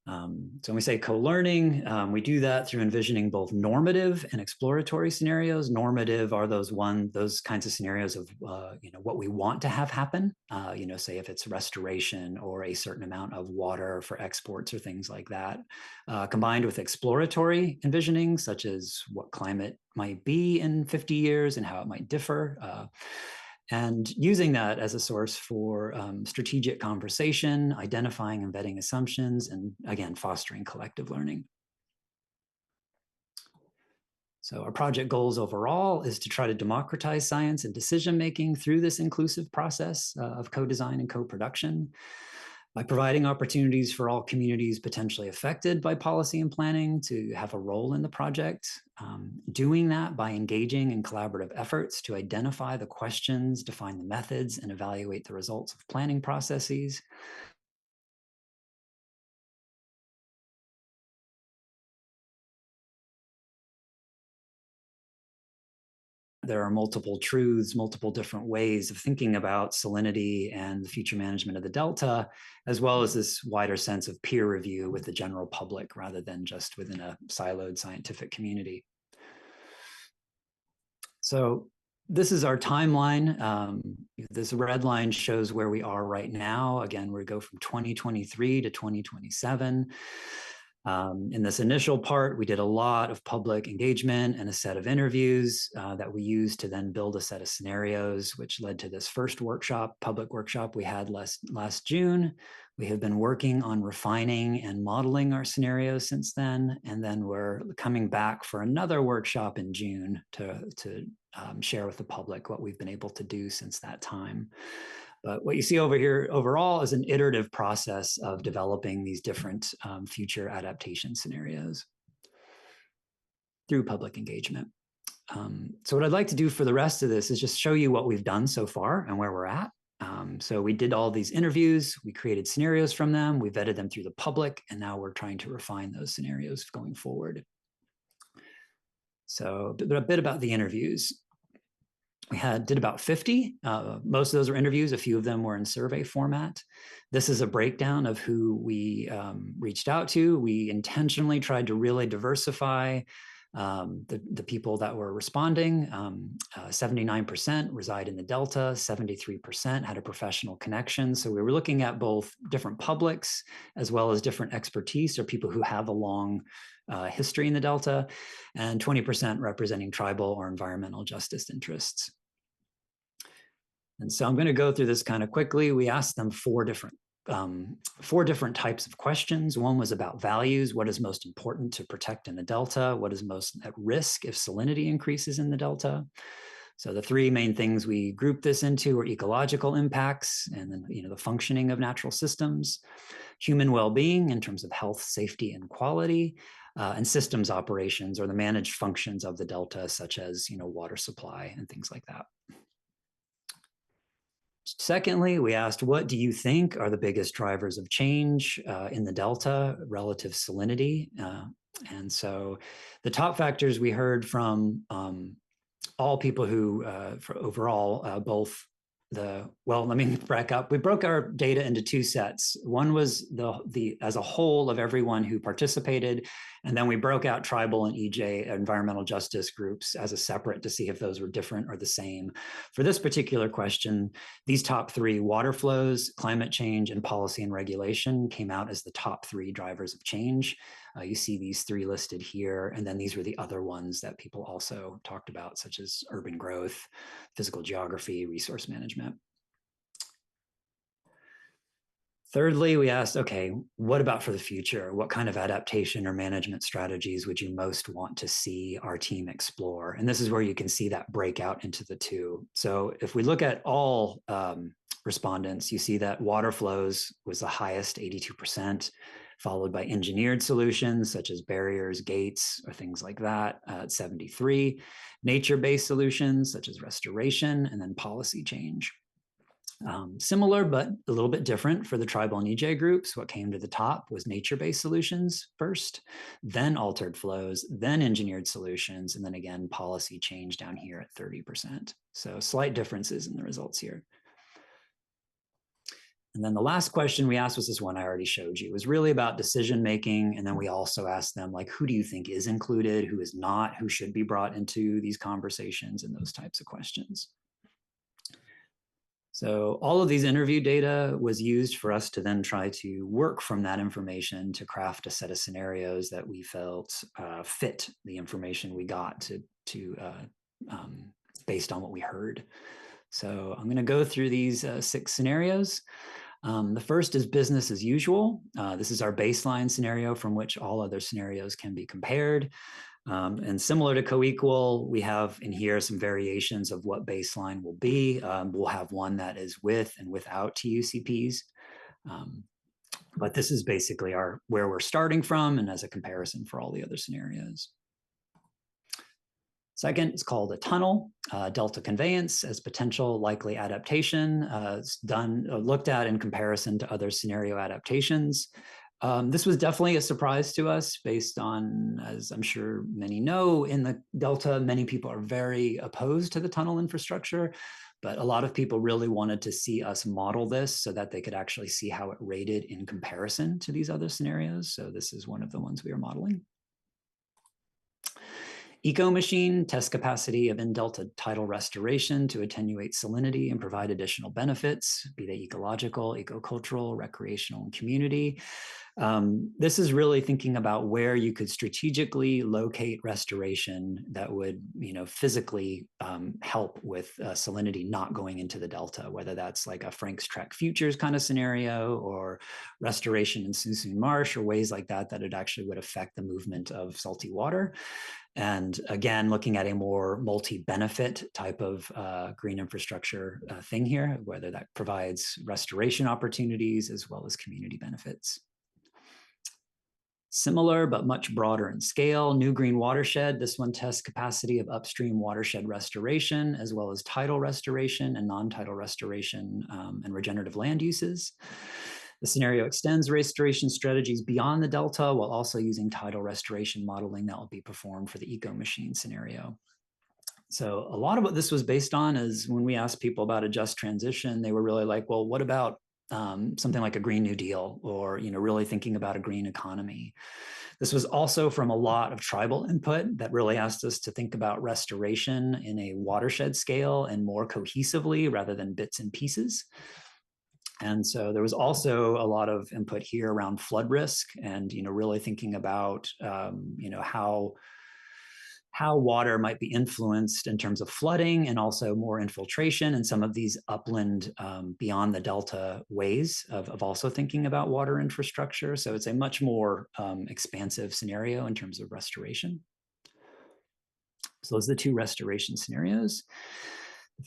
So when we say co-learning, we do that through envisioning both normative and exploratory scenarios. Normative are those kinds of scenarios of what we want to have happen. Say if it's restoration or a certain amount of water for exports or things like that, combined with exploratory envisioning, such as what climate might be in 50 years and how it might differ. And using that as a source for strategic conversation, identifying and vetting assumptions, and again, fostering collective learning. So our project goals overall is to try to democratize science and decision-making through this inclusive process of co-design and co-production, by providing opportunities for all communities potentially affected by policy and planning to have a role in the project. Doing that by engaging in collaborative efforts to identify the questions, define the methods, and evaluate the results of planning processes. There are multiple truths, multiple different ways of thinking about salinity and the future management of the Delta, as well as this wider sense of peer review with the general public rather than just within a siloed scientific community. So this is our timeline. This red line shows where we are right now. Again, we go from 2023 to 2027. In this initial part, we did a lot of public engagement and a set of interviews that we used to then build a set of scenarios, which led to this first workshop, public workshop we had last June. We have been working on refining and modeling our scenarios since then, and then we're coming back for another workshop in June to share with the public what we've been able to do since that time. But what you see over here overall is an iterative process of developing these different future adaptation scenarios through public engagement. So what I'd like to do for the rest of this is just show you what we've done so far and where we're at. So we did all these interviews, we created scenarios from them, we vetted them through the public, and now we're trying to refine those scenarios going forward. So a bit about the interviews. We did about 50. Most of those were interviews. A few of them were in survey format. This is a breakdown of who we reached out to. We intentionally tried to really diversify The people that were responding, 79% reside in the Delta, 73% had a professional connection. So we were looking at both different publics as well as different expertise or people who have a long history in the Delta, and 20% representing tribal or environmental justice interests. And so I'm going to go through this kind of quickly. We asked them four different types of questions. One was about values. What is most important to protect in the Delta? What is most at risk if salinity increases in the Delta? So the three main things we grouped this into were ecological impacts and then the functioning of natural systems, human well-being in terms of health, safety, and quality, and systems operations or the managed functions of the Delta, such as water supply and things like that. Secondly, we asked, what do you think are the biggest drivers of change in the Delta relative salinity? And so the top factors we heard from all people who, overall, both well, let me back up. We broke our data into two sets. One was the as a whole of everyone who participated, and then we broke out tribal and EJ, environmental justice groups, as a separate to see if those were different or the same. For this particular question, these top three, water flows, climate change, and policy and regulation, came out as the top three drivers of change. You see these three listed here, and then these were the other ones that people also talked about, such as urban growth, physical geography, resource management. Thirdly, we asked, okay, what about for the future? What kind of adaptation or management strategies would you most want to see our team explore? And this is where you can see that breakout into the two. So if we look at all respondents, you see that water flows was the highest, 82%, followed by engineered solutions such as barriers, gates, or things like that at 73, nature-based solutions such as restoration, and then policy change. Similar, but a little bit different for the tribal and EJ groups. What came to the top was nature-based solutions first, then altered flows, then engineered solutions, and then again, policy change down here at 30%. So slight differences in the results here. And then the last question we asked was this one I already showed you. It was really about decision-making. And then we also asked them, like, who do you think is included, who is not, who should be brought into these conversations, and those types of questions. So all of these interview data was used for us to then try to work from that information to craft a set of scenarios that we felt fit the information we got based on what we heard. So I'm going to go through these 6 scenarios. The first is business as usual. This is our baseline scenario from which all other scenarios can be compared. And similar to COEQWAL, we have in here some variations of what baseline will be. We'll have one that is with and without TUCPs. But this is basically where we're starting from and as a comparison for all the other scenarios. Second, it's called a tunnel, delta conveyance as potential likely adaptation. It's looked at in comparison to other scenario adaptations. This was definitely a surprise to us based on, as I'm sure many know, in the Delta, many people are very opposed to the tunnel infrastructure, but a lot of people really wanted to see us model this so that they could actually see how it rated in comparison to these other scenarios. So this is one of the ones we are modeling. Eco machine, test capacity of in-delta tidal restoration to attenuate salinity and provide additional benefits, be they ecological, ecocultural, recreational, and community. This is really thinking about where you could strategically locate restoration that would, physically help with salinity not going into the Delta, whether that's like a Frank's Trek Futures kind of scenario or restoration in Suisun Marsh or ways like that, that it actually would affect the movement of salty water. And again, looking at a more multi-benefit type of green infrastructure thing here, whether that provides restoration opportunities as well as community benefits. Similar, but much broader in scale, new green watershed. This one tests capacity of upstream watershed restoration, as well as tidal restoration and non-tidal restoration and regenerative land uses. The scenario extends restoration strategies beyond the Delta while also using tidal restoration modeling that will be performed for the eco machine scenario. So a lot of what this was based on is when we asked people about a just transition, they were really like, well, what about something like a Green New Deal, or really thinking about a green economy. This was also from a lot of tribal input that really asked us to think about restoration in a watershed scale and more cohesively rather than bits and pieces. And so there was also a lot of input here around flood risk and, really thinking about, how water might be influenced in terms of flooding and also more infiltration and some of these upland beyond the Delta ways of also thinking about water infrastructure. So it's a much more expansive scenario in terms of restoration. So those are the two restoration scenarios.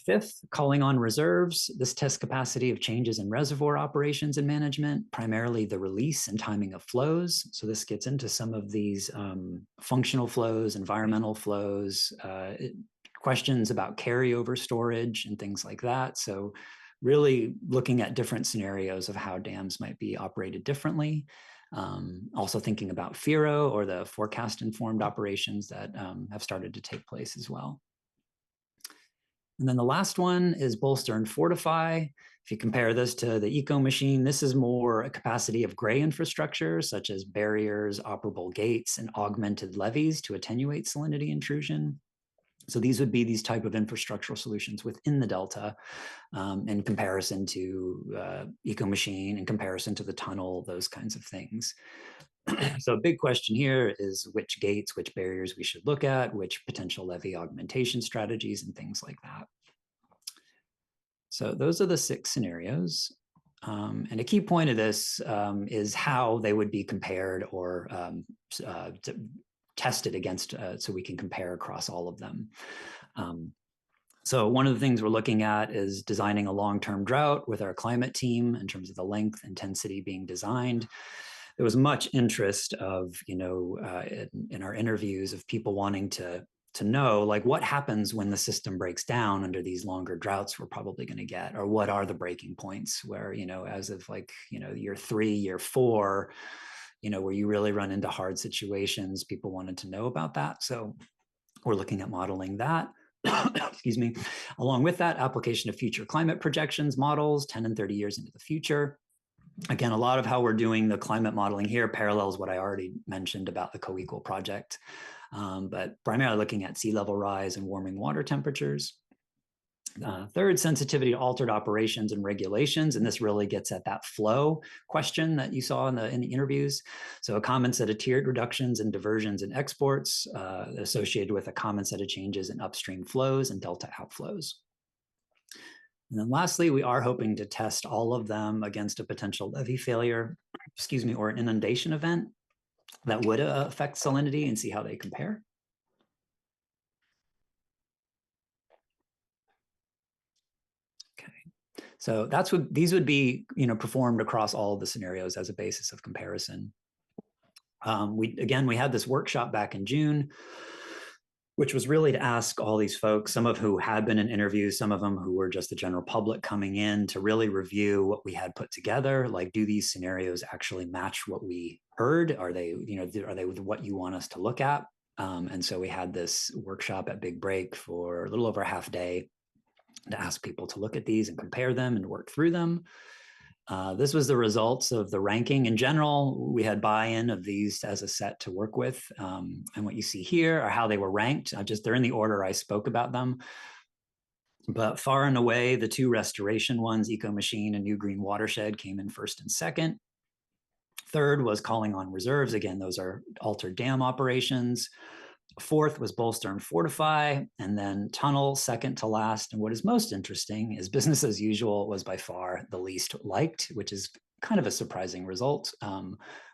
Fifth, calling on reserves. This tests capacity of changes in reservoir operations and management, primarily the release and timing of flows. So this gets into some of these functional flows, environmental flows, questions about carryover storage and things like that. So really looking at different scenarios of how dams might be operated differently. Also thinking about FIRO, or the forecast informed operations that have started to take place as well. And then the last one is bolster and fortify. If you compare this to the eco machine, this is more a capacity of gray infrastructure, such as barriers, operable gates, and augmented levees to attenuate salinity intrusion. So these would be these type of infrastructural solutions within the Delta in comparison to eco machine, in comparison to the tunnel, those kinds of things. So a big question here is which gates, which barriers we should look at, which potential levee augmentation strategies and things like that. So those are the 6 scenarios. And a key point of this is how they would be compared or tested against, so we can compare across all of them. So one of the things we're looking at is designing a long-term drought with our climate team in terms of the length, intensity being designed. There was much interest of, in our interviews of people wanting to know, like, what happens when the system breaks down under these longer droughts we're probably going to get, or what are the breaking points where, as of year 3, year 4, where you really run into hard situations. People wanted to know about that. So we're looking at modeling that. Excuse me. Along with that, application of future climate projections models 10 and 30 years into the future. Again, a lot of how we're doing the climate modeling here parallels what I already mentioned about the COEQWAL project, but primarily looking at sea level rise and warming water temperatures. Third, sensitivity to altered operations and regulations, and this really gets at that flow question that you saw in the interviews. So a common set of tiered reductions and diversions in exports associated with a common set of changes in upstream flows and delta outflows. And then lastly, we are hoping to test all of them against a potential levee failure, or an inundation event that would affect salinity, and see how they compare. Okay, so that's what these would be, performed across all of the scenarios as a basis of comparison. We had this workshop back in June, which was really to ask all these folks, some of who had been in interviews, some of them who were just the general public coming in, to really review what we had put together. Like, do these scenarios actually match what we heard? Are they, are they what you want us to look at? And so we had this workshop at Big Break for a little over a half day to ask people to look at these and compare them and work through them. This was the results of the ranking. In general, we had buy-in of these as a set to work with. And what you see here are how they were ranked. They're in the order I spoke about them. But far and away, the 2 restoration ones, Eco Machine and New Green Watershed, came in first and second. Third was calling on reserves. Again, those are altered dam operations. Fourth was bolster and fortify, and then tunnel second to last. And what is most interesting is business as usual was by far the least liked, which is kind of a surprising result.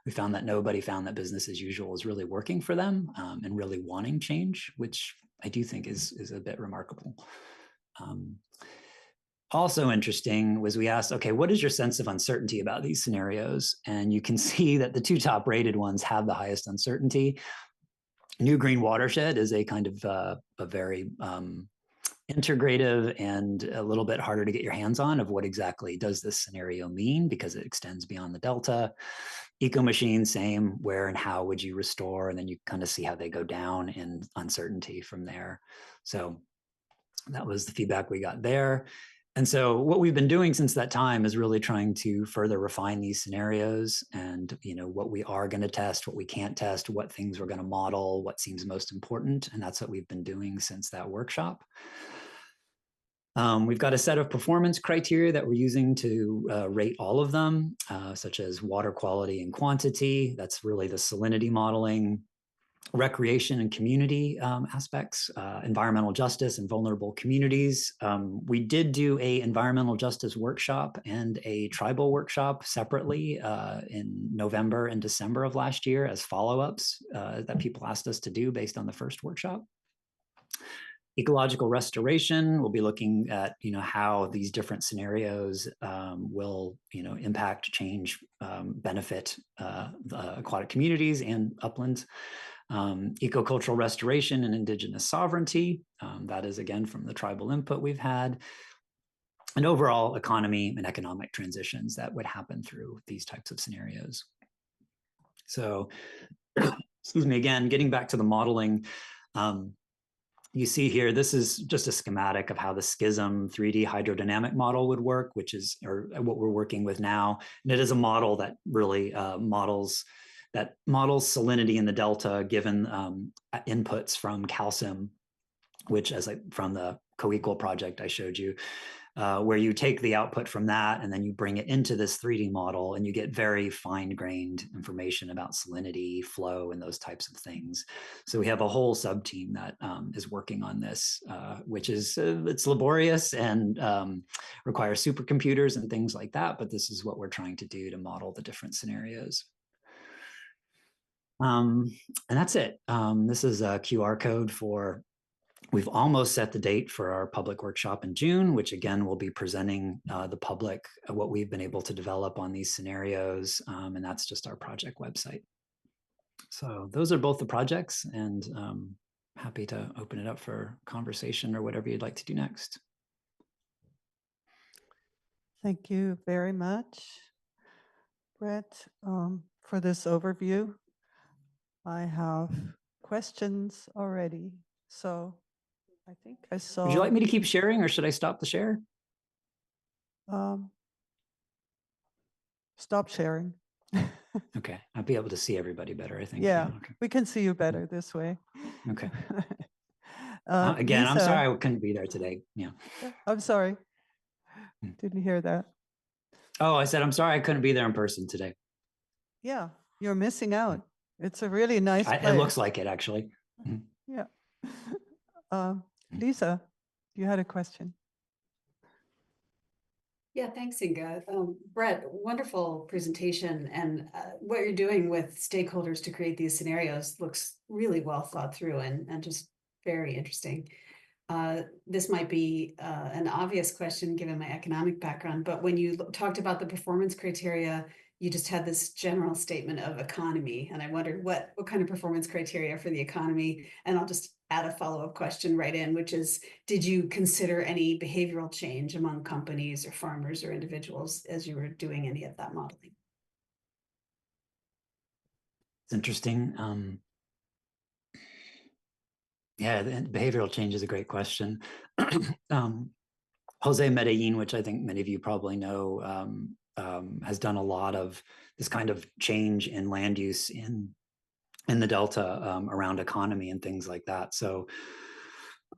We found that nobody found that business as usual is really working for them and really wanting change, which I do think is a bit remarkable. Also interesting was we asked, okay, what is your sense of uncertainty about these scenarios? And you can see that the 2 top rated ones have the highest uncertainty. New Green Watershed is a kind of a very integrative and a little bit harder to get your hands on of what exactly does this scenario mean, because it extends beyond the Delta. Eco Machine, same, where and how would you restore? And then you kind of see how they go down in uncertainty from there. So that was the feedback we got there. And so what we've been doing since that time is really trying to further refine these scenarios and, what we are going to test, what we can't test, what things we're going to model, what seems most important. And that's what we've been doing since that workshop. We've got a set of performance criteria that we're using to rate all of them, such as water quality and quantity. That's really the salinity modeling, recreation and community aspects, environmental justice and vulnerable communities. We did do a environmental justice workshop and a tribal workshop separately in November and December of last year as follow-ups that people asked us to do based on the first workshop. Ecological restoration, we'll be looking at how these different scenarios will impact, change, benefit the aquatic communities and uplands. Ecocultural restoration and indigenous sovereignty, that is again from the tribal input we've had, and overall economy and economic transitions that would happen through these types of scenarios. So, excuse me, again, getting back to the modeling, you see here, this is just a schematic of how the Schism 3D hydrodynamic model would work, which is what we're working with now. And it is a model that really models salinity in the delta given inputs from calcium, which from the COEQWAL project I showed you, where you take the output from that and then you bring it into this 3D model and you get very fine-grained information about salinity, flow, and those types of things. So we have a whole sub-team that is working on this, which is, it's laborious and requires supercomputers and things like that, but this is what we're trying to do to model the different scenarios. And that's it. This is a QR code for, we've almost set the date for our public workshop in June, which again, will be presenting the public what we've been able to develop on these scenarios. And that's just our project website. So those are both the projects, and happy to open it up for conversation or whatever you'd like to do next. Thank you very much, Brett, for this overview. I have questions already. So I think I saw. Would you like me to keep sharing or should I stop the share? Stop sharing. Okay, I'll be able to see everybody better, I think. Yeah, okay. we can see you better this way. Okay. Again, Lisa, I'm sorry I couldn't be there today. Yeah. I'm sorry. Didn't hear that. Oh, I said, I'm sorry I couldn't be there in person today. Yeah, you're missing out. It's a really nice place. It looks like it, actually. Yeah. Lisa, you had a question. Yeah, thanks, Inga. Brett, wonderful presentation, and what you're doing with stakeholders to create these scenarios looks really well thought through and just very interesting. This might be an obvious question given my economic background, but when you talked about the performance criteria, you just had this general statement of economy, and I wondered what kind of performance criteria for the economy, and I'll just add a follow-up question right in, which is, did you consider any behavioral change among companies or farmers or individuals as you were doing any of that modeling? It's interesting. Yeah, the behavioral change is a great question. Jose Medellin, which I think many of you probably know, has done a lot of this kind of change in land use in the Delta around economy and things like that. So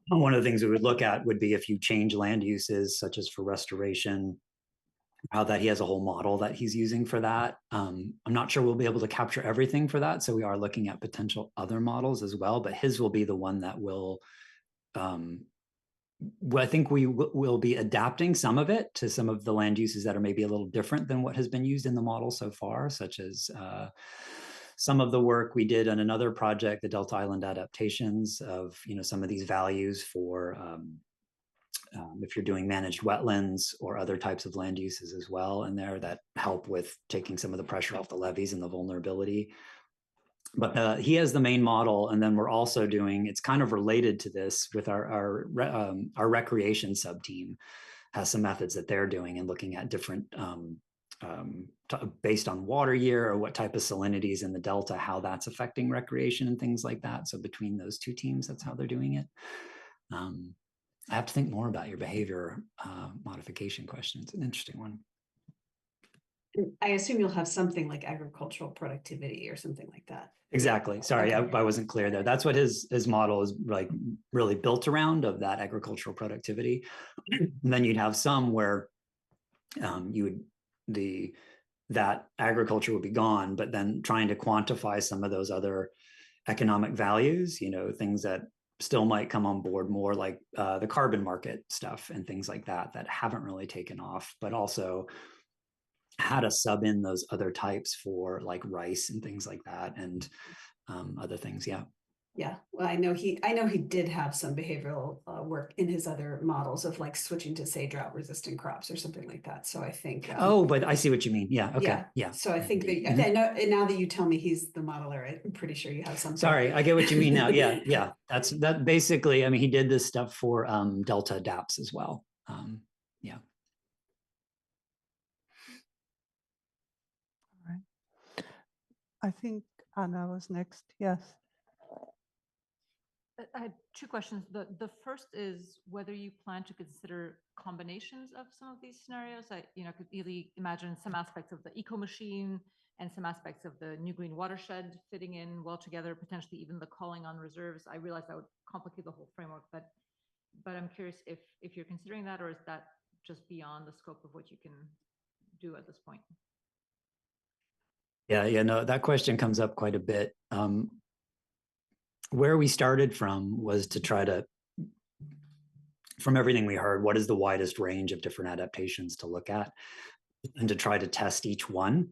one of the things we would look at would be if you change land uses, such as for restoration, how that he has a whole model that he's using for that. I'm not sure we'll be able to capture everything for that. So we are looking at potential other models as well, but his will be the one that will, I think we will be adapting some of it to some of the land uses that are maybe a little different than what has been used in the model so far, such as some of the work we did on another project, the Delta Island adaptations of, some of these values for if you're doing managed wetlands or other types of land uses as well in there that help with taking some of the pressure off the levees and the vulnerability. But he has the main model, and then we're also doing, it's kind of related to this with our recreation sub-team has some methods that they're doing and looking at different, based on water year or what type of salinities in the Delta, how that's affecting recreation and things like that. So between those two teams, that's how they're doing it. I have to think more about your behavior modification question. It's an interesting one. I assume you'll have something like agricultural productivity or something like that. Exactly. Sorry, Okay. I wasn't clear there. That's what his model is like really built around, of that agricultural productivity. And then you'd have some where that agriculture would be gone, but then trying to quantify some of those other economic values, things that still might come on board more, like the carbon market stuff and things like that haven't really taken off, but also how to sub in those other types for like rice and things like that, and other things. Yeah. Yeah, well, I know he did have some behavioral work in his other models of like switching to, say, drought resistant crops or something like that. So I think. Oh, but I see what you mean. Yeah. Okay. Yeah. So I think that Mhm. I know, and now that you tell me he's the modeler, I'm pretty sure you have something. Sorry, I get what you mean now. Yeah. Yeah. That basically, I mean, he did this stuff for Delta DAPS as well. Yeah. All right. I think Anna was next. Yes. I had two questions. The first is whether you plan to consider combinations of some of these scenarios. I could easily imagine some aspects of the eco machine and some aspects of the new green watershed fitting in well together, potentially even the calling on reserves. I realize that would complicate the whole framework, but I'm curious if you're considering that, or is that just beyond the scope of what you can do at this point? Yeah. No, that question comes up quite a bit. Where we started from was to try to, from everything we heard, what is the widest range of different adaptations to look at, and to try to test each one.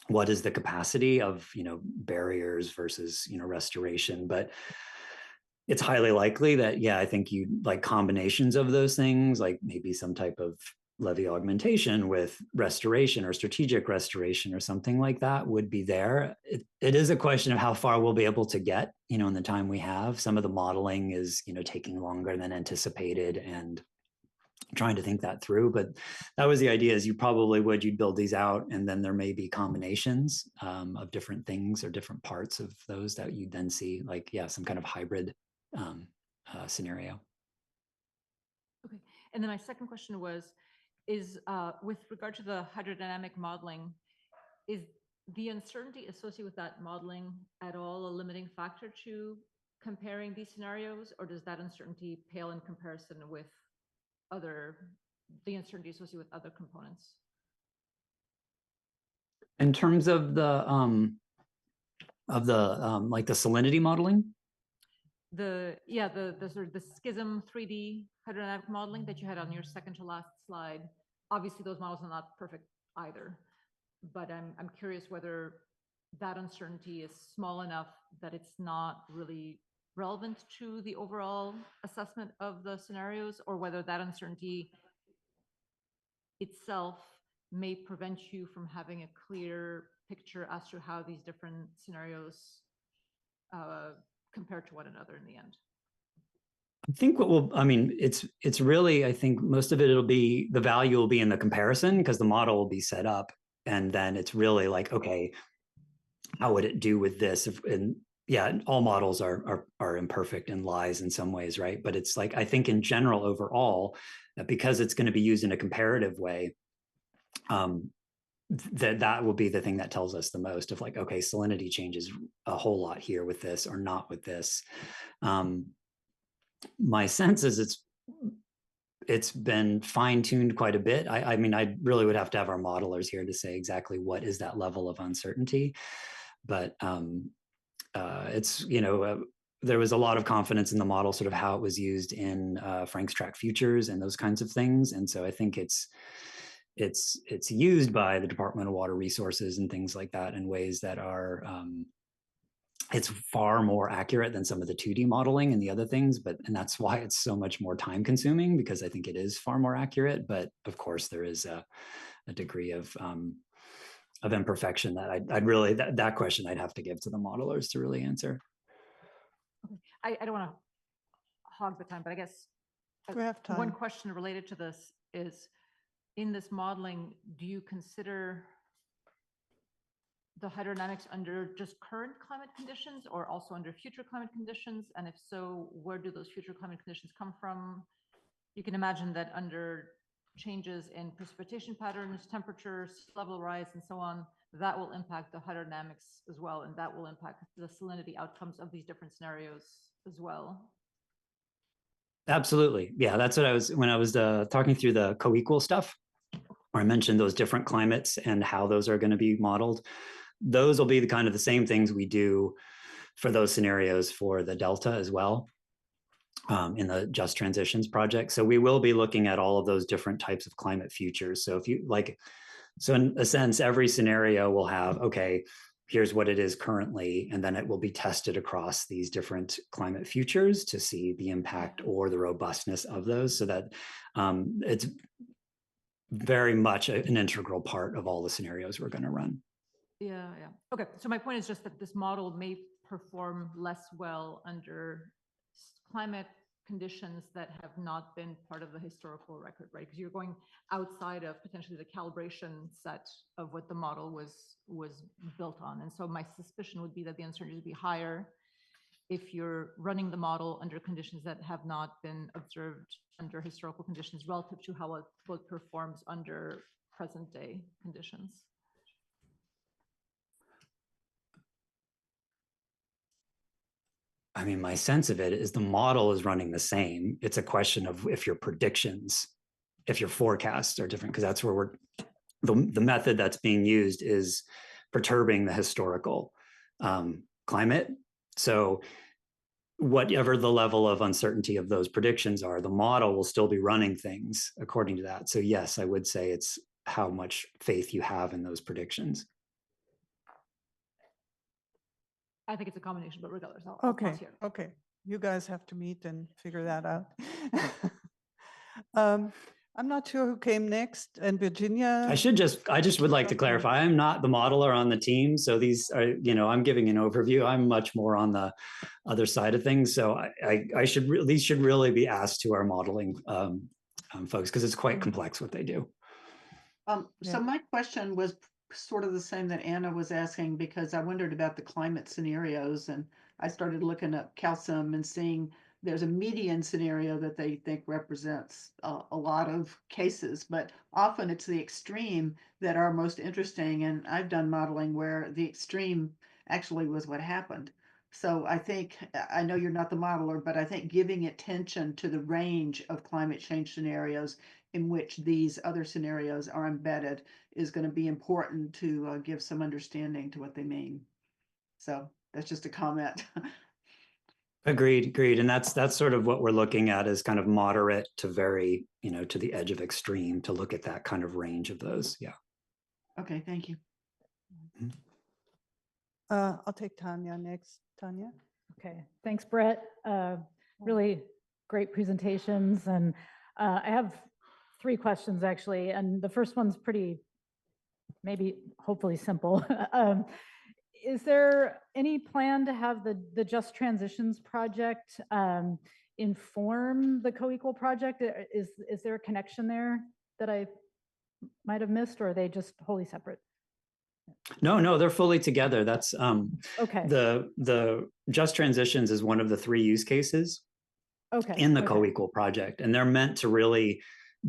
What is the capacity of, barriers versus, restoration? But it's highly likely that, yeah, I think you like combinations of those things, like maybe some type of levee augmentation with restoration or strategic restoration or something like that would be there. It is a question of how far we'll be able to get, in the time we have. Some of the modeling is, taking longer than anticipated, and trying to think that through. But that was the idea, is you'd build these out, and then there may be combinations of different things or different parts of those that you then see, like, yeah, some kind of hybrid scenario. Okay. And then my second question is with regard to the hydrodynamic modeling, is the uncertainty associated with that modeling at all a limiting factor to comparing these scenarios, or does that uncertainty pale in comparison with the uncertainty associated with other components? In terms of the like the salinity modeling? The sort of the schism 3D hydrodynamic modeling that you had on your second to last slide. Obviously, those models are not perfect either, but I'm curious whether that uncertainty is small enough that it's not really relevant to the overall assessment of the scenarios, or whether that uncertainty itself may prevent you from having a clear picture as to how these different scenarios compare to one another in the end. I think it's really, I think most of it'll be, the value will be in the comparison, because the model will be set up, and then it's really like, okay, how would it do with this? And yeah, all models are imperfect and lies in some ways, right? But it's like, I think in general, overall, that because it's going to be used in a comparative way, that will be the thing that tells us the most of like, okay, salinity changes a whole lot here with this or not with this. My sense is it's been fine-tuned quite a bit. I mean, I really would have to have our modelers here to say exactly what is that level of uncertainty. But it's, there was a lot of confidence in the model, sort of how it was used in Frank's track futures and those kinds of things. And so I think it's used by the Department of Water Resources and things like that in ways that are, it's far more accurate than some of the 2D modeling and the other things, and that's why it's so much more time consuming, because I think it is far more accurate. But of course there is a degree of imperfection that I'd really, that question I'd have to give to the modelers to really answer. Okay. I don't want to hog the time, but I guess we have time. One question related to this is, in this modeling, do you consider the hydrodynamics under just current climate conditions, or also under future climate conditions? And if so, where do those future climate conditions come from? you can imagine that under changes in precipitation patterns, temperatures, sea level rise, and so on, that will impact the hydrodynamics as well, and that will impact the salinity outcomes of these different scenarios as well. Absolutely. Yeah, that's what I was, when I was talking through the COEQWAL stuff, where I mentioned those different climates and how those are going to be modeled. Those will be the kind of the same things we do for those scenarios for the Delta as well, in the Just Transitions project. So we will be looking at all of those different types of climate futures. So if you like, so in a sense, every scenario will have, okay, here's what it is currently, and then it will be tested across these different climate futures to see the impact or the robustness of those, so that it's very much an integral part of all the scenarios we're going to run. Yeah. Okay, so my point is just that this model may perform less well under climate conditions that have not been part of the historical record, right? Because you're going outside of potentially the calibration set of what the model was built on. And so my suspicion would be that the uncertainty would be higher if you're running the model under conditions that have not been observed under historical conditions relative to how it performs under present day conditions. I mean, my sense of it is the model is running the same. It's a question of if your predictions, if your forecasts are different, because that's where the method that's being used is perturbing the historical climate. So whatever the level of uncertainty of those predictions are, the model will still be running things according to that. So yes, I would say it's how much faith you have in those predictions. I think it's a combination, but regardless, I'll pause here. Okay. You guys have to meet and figure that out. I'm not sure who came next, and Virginia. I just would like to clarify, I'm not the modeler on the team. So these are, I'm giving an overview. I'm much more on the other side of things. So these should really be asked to our modeling folks, because it's quite complex what they do. So my question was sort of the same that Anna was asking, because I wondered about the climate scenarios, and I started looking up calcium and seeing there's a median scenario that they think represents a lot of cases, but often it's the extreme that are most interesting. And I've done modeling where the extreme actually was what happened. So I think, I know you're not the modeler, but I think giving attention to the range of climate change scenarios in which these other scenarios are embedded is going to be important to give some understanding to what they mean. So that's just a comment. Agreed. And that's sort of what we're looking at, is kind of moderate to very, to the edge of extreme, to look at that kind of range of those. Yeah. Okay, thank you. I'll take Tanya next. Tanya. Okay, thanks, Brett. Really great presentations. And I have 3 questions actually. And the first one's pretty, maybe hopefully simple. Is there any plan to have the Just Transitions project inform the COEQWAL project? Is there a connection there that I might have missed, or are they just wholly separate? No, they're fully together. That's okay. The Just Transitions is one of the 3 use cases in the COEQWAL project, and they're meant to really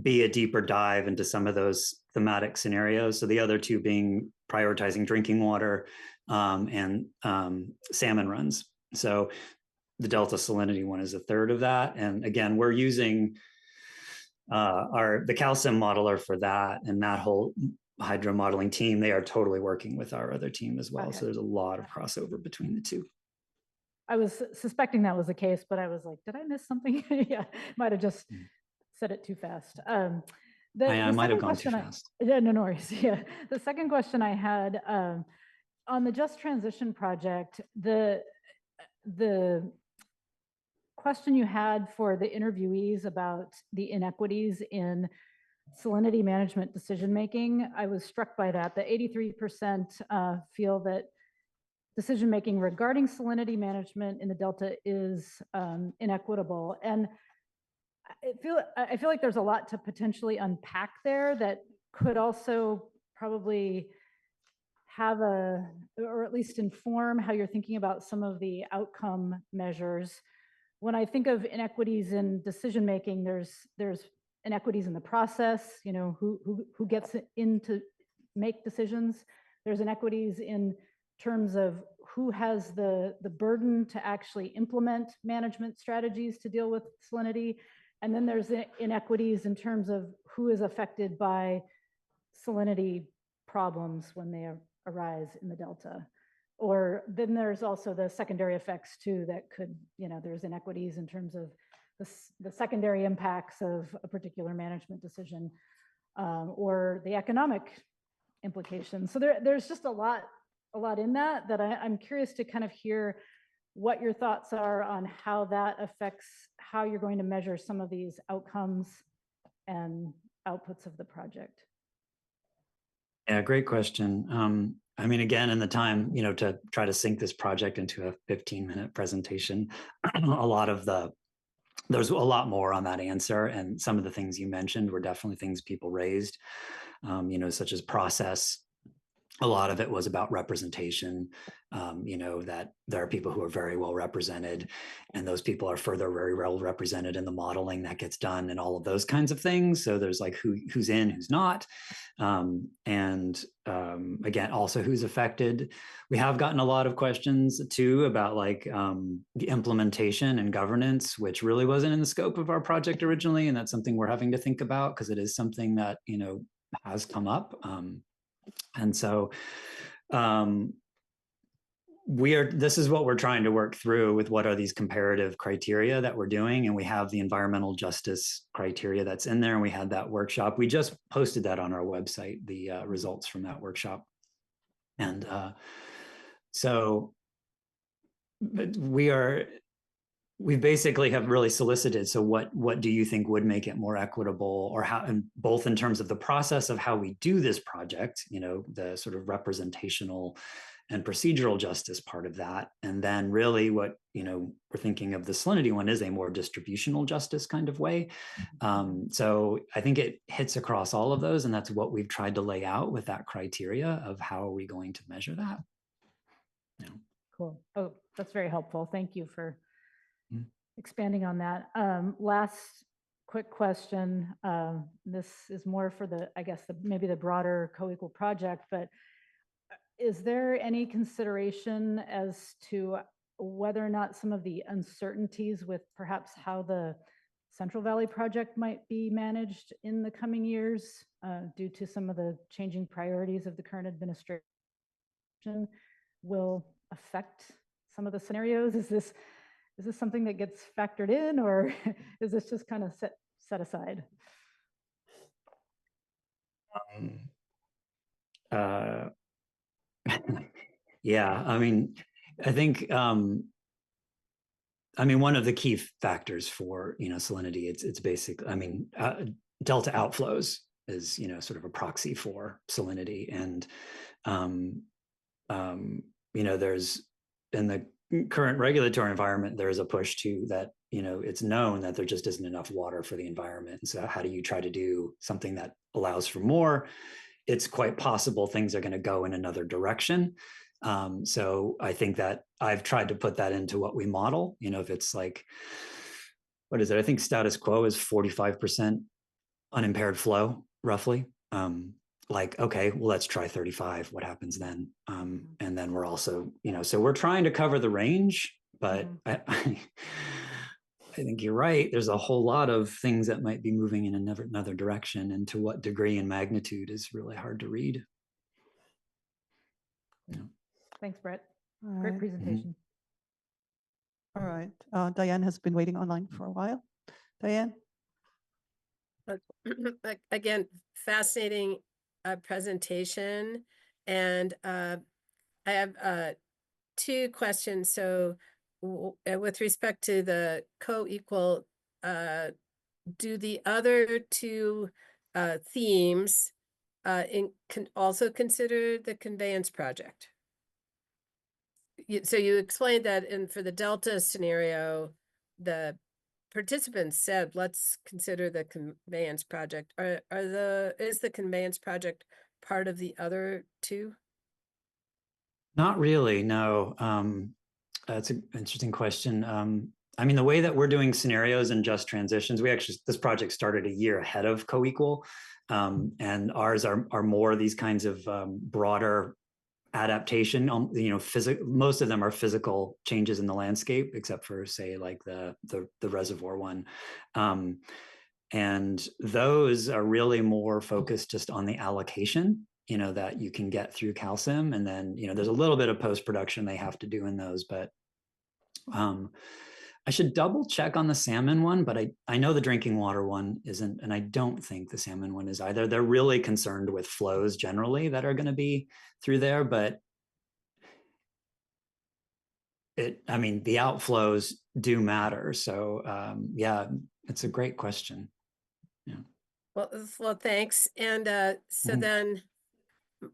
be a deeper dive into some of those thematic scenarios. So the other 2 being prioritizing drinking water and salmon runs. So the Delta salinity one is a third of that. And again, we're using the calcium modeler for that, and that whole hydro modeling team, they are totally working with our other team as well. So there's a lot of crossover between the 2. I was suspecting that was the case, but I was like, did I miss something? Yeah, might have just said it too fast. I might have gone too fast. Yeah, no worries. Yeah, the second question I had on the Just Transition project, the question you had for the interviewees about the inequities in salinity management decision-making, I was struck by that. The 83% feel that decision-making regarding salinity management in the Delta is inequitable. And I feel like there's a lot to potentially unpack there that could also probably have or at least inform how you're thinking about some of the outcome measures when I think of inequities in decision making, there's inequities in the process, you know, who gets in to make decisions. There's inequities in terms of who has the burden to actually implement management strategies to deal with salinity. And then there's inequities in terms of who is affected by salinity problems when they arise in the Delta. Or then there's also the secondary effects too that could, you know, there's inequities in terms of the secondary impacts of a particular management decision, or the economic implications. So there's just a lot in that I'm curious to kind of hear what your thoughts are on how that affects how you're going to measure some of these outcomes and outputs of the project. Yeah, great question. I mean, again, in the time, you know, to try to sync this project into a 15-minute presentation, there's a lot more on that answer. And some of the things you mentioned were definitely things people raised, you know, such as process. A lot of it was about representation, you know, that there are people who are very well represented, and those people are further very well represented in the modeling that gets done and all of those kinds of things. So there's like who's in, who's not. Again, also who's affected. We have gotten a lot of questions too about like the implementation and governance, which really wasn't in the scope of our project originally. And that's something we're having to think about because it is something that, you know, has come up. And so this is what we're trying to work through with what are these comparative criteria that we're doing. And we have the environmental justice criteria that's in there. And we had that workshop. We just posted that on our website, the results from that workshop. And so we basically have really solicited. So what do you think would make it more equitable, or how, and both in terms of the process of how we do this project, you know, the sort of representational and procedural justice part of that. And then really what, you know, we're thinking of the salinity one is a more distributional justice kind of way. So I think it hits across all of those, and that's what we've tried to lay out with that criteria of how are we going to measure that. Yeah. Cool. Oh, that's very helpful. Thank you for expanding on that. Last quick question. This is more for maybe the broader COEQWAL project, but is there any consideration as to whether or not some of the uncertainties with perhaps how the Central Valley project might be managed in the coming years due to some of the changing priorities of the current administration will affect some of the scenarios? Is this something that gets factored in, or is this just kind of set aside? Yeah, I mean, I think, one of the key factors for, you know, salinity, it's basically, delta outflows is, you know, sort of a proxy for salinity. And, you know, there's, in the current regulatory environment, there is a push to that, you know, it's known that there just isn't enough water for the environment. And so how do you try to do something that allows for more? It's quite possible things are going to go in another direction. So I think that I've tried to put that into what we model. You know, if it's like, what is it? I think status quo is 45% unimpaired flow, roughly. Like, okay, well, let's try 35. What happens then? And then we're also, you know, so we're trying to cover the range, but I think you're right. There's a whole lot of things that might be moving in another direction, and to what degree and magnitude is really hard to read. Yeah. Thanks, Brett. Great presentation. All right. Diane has been waiting online for a while. Diane? Again, fascinating presentation. And I have two questions. So with respect to the COEQWAL, do the other two themes can also consider the conveyance project? So you explained that for the Delta scenario, the participants said, let's consider the conveyance project. Is the conveyance project part of the other two? Not really, no. That's an interesting question. I mean, the way that we're doing scenarios and just transitions, this project started a year ahead of COEQWAL, and ours are more these kinds of broader adaptation. Most of them are physical changes in the landscape, except for, say, like the reservoir one. And those are really more focused just on the allocation, that you can get through CalSim. And then, there's a little bit of post-production they have to do in those, but I should double check on the salmon one, but I know the drinking water one isn't, and I don't think the salmon one is either. They're really concerned with flows generally that are going to be through there, but the outflows do matter. So yeah, it's a great question. Yeah. Well, thanks. And so then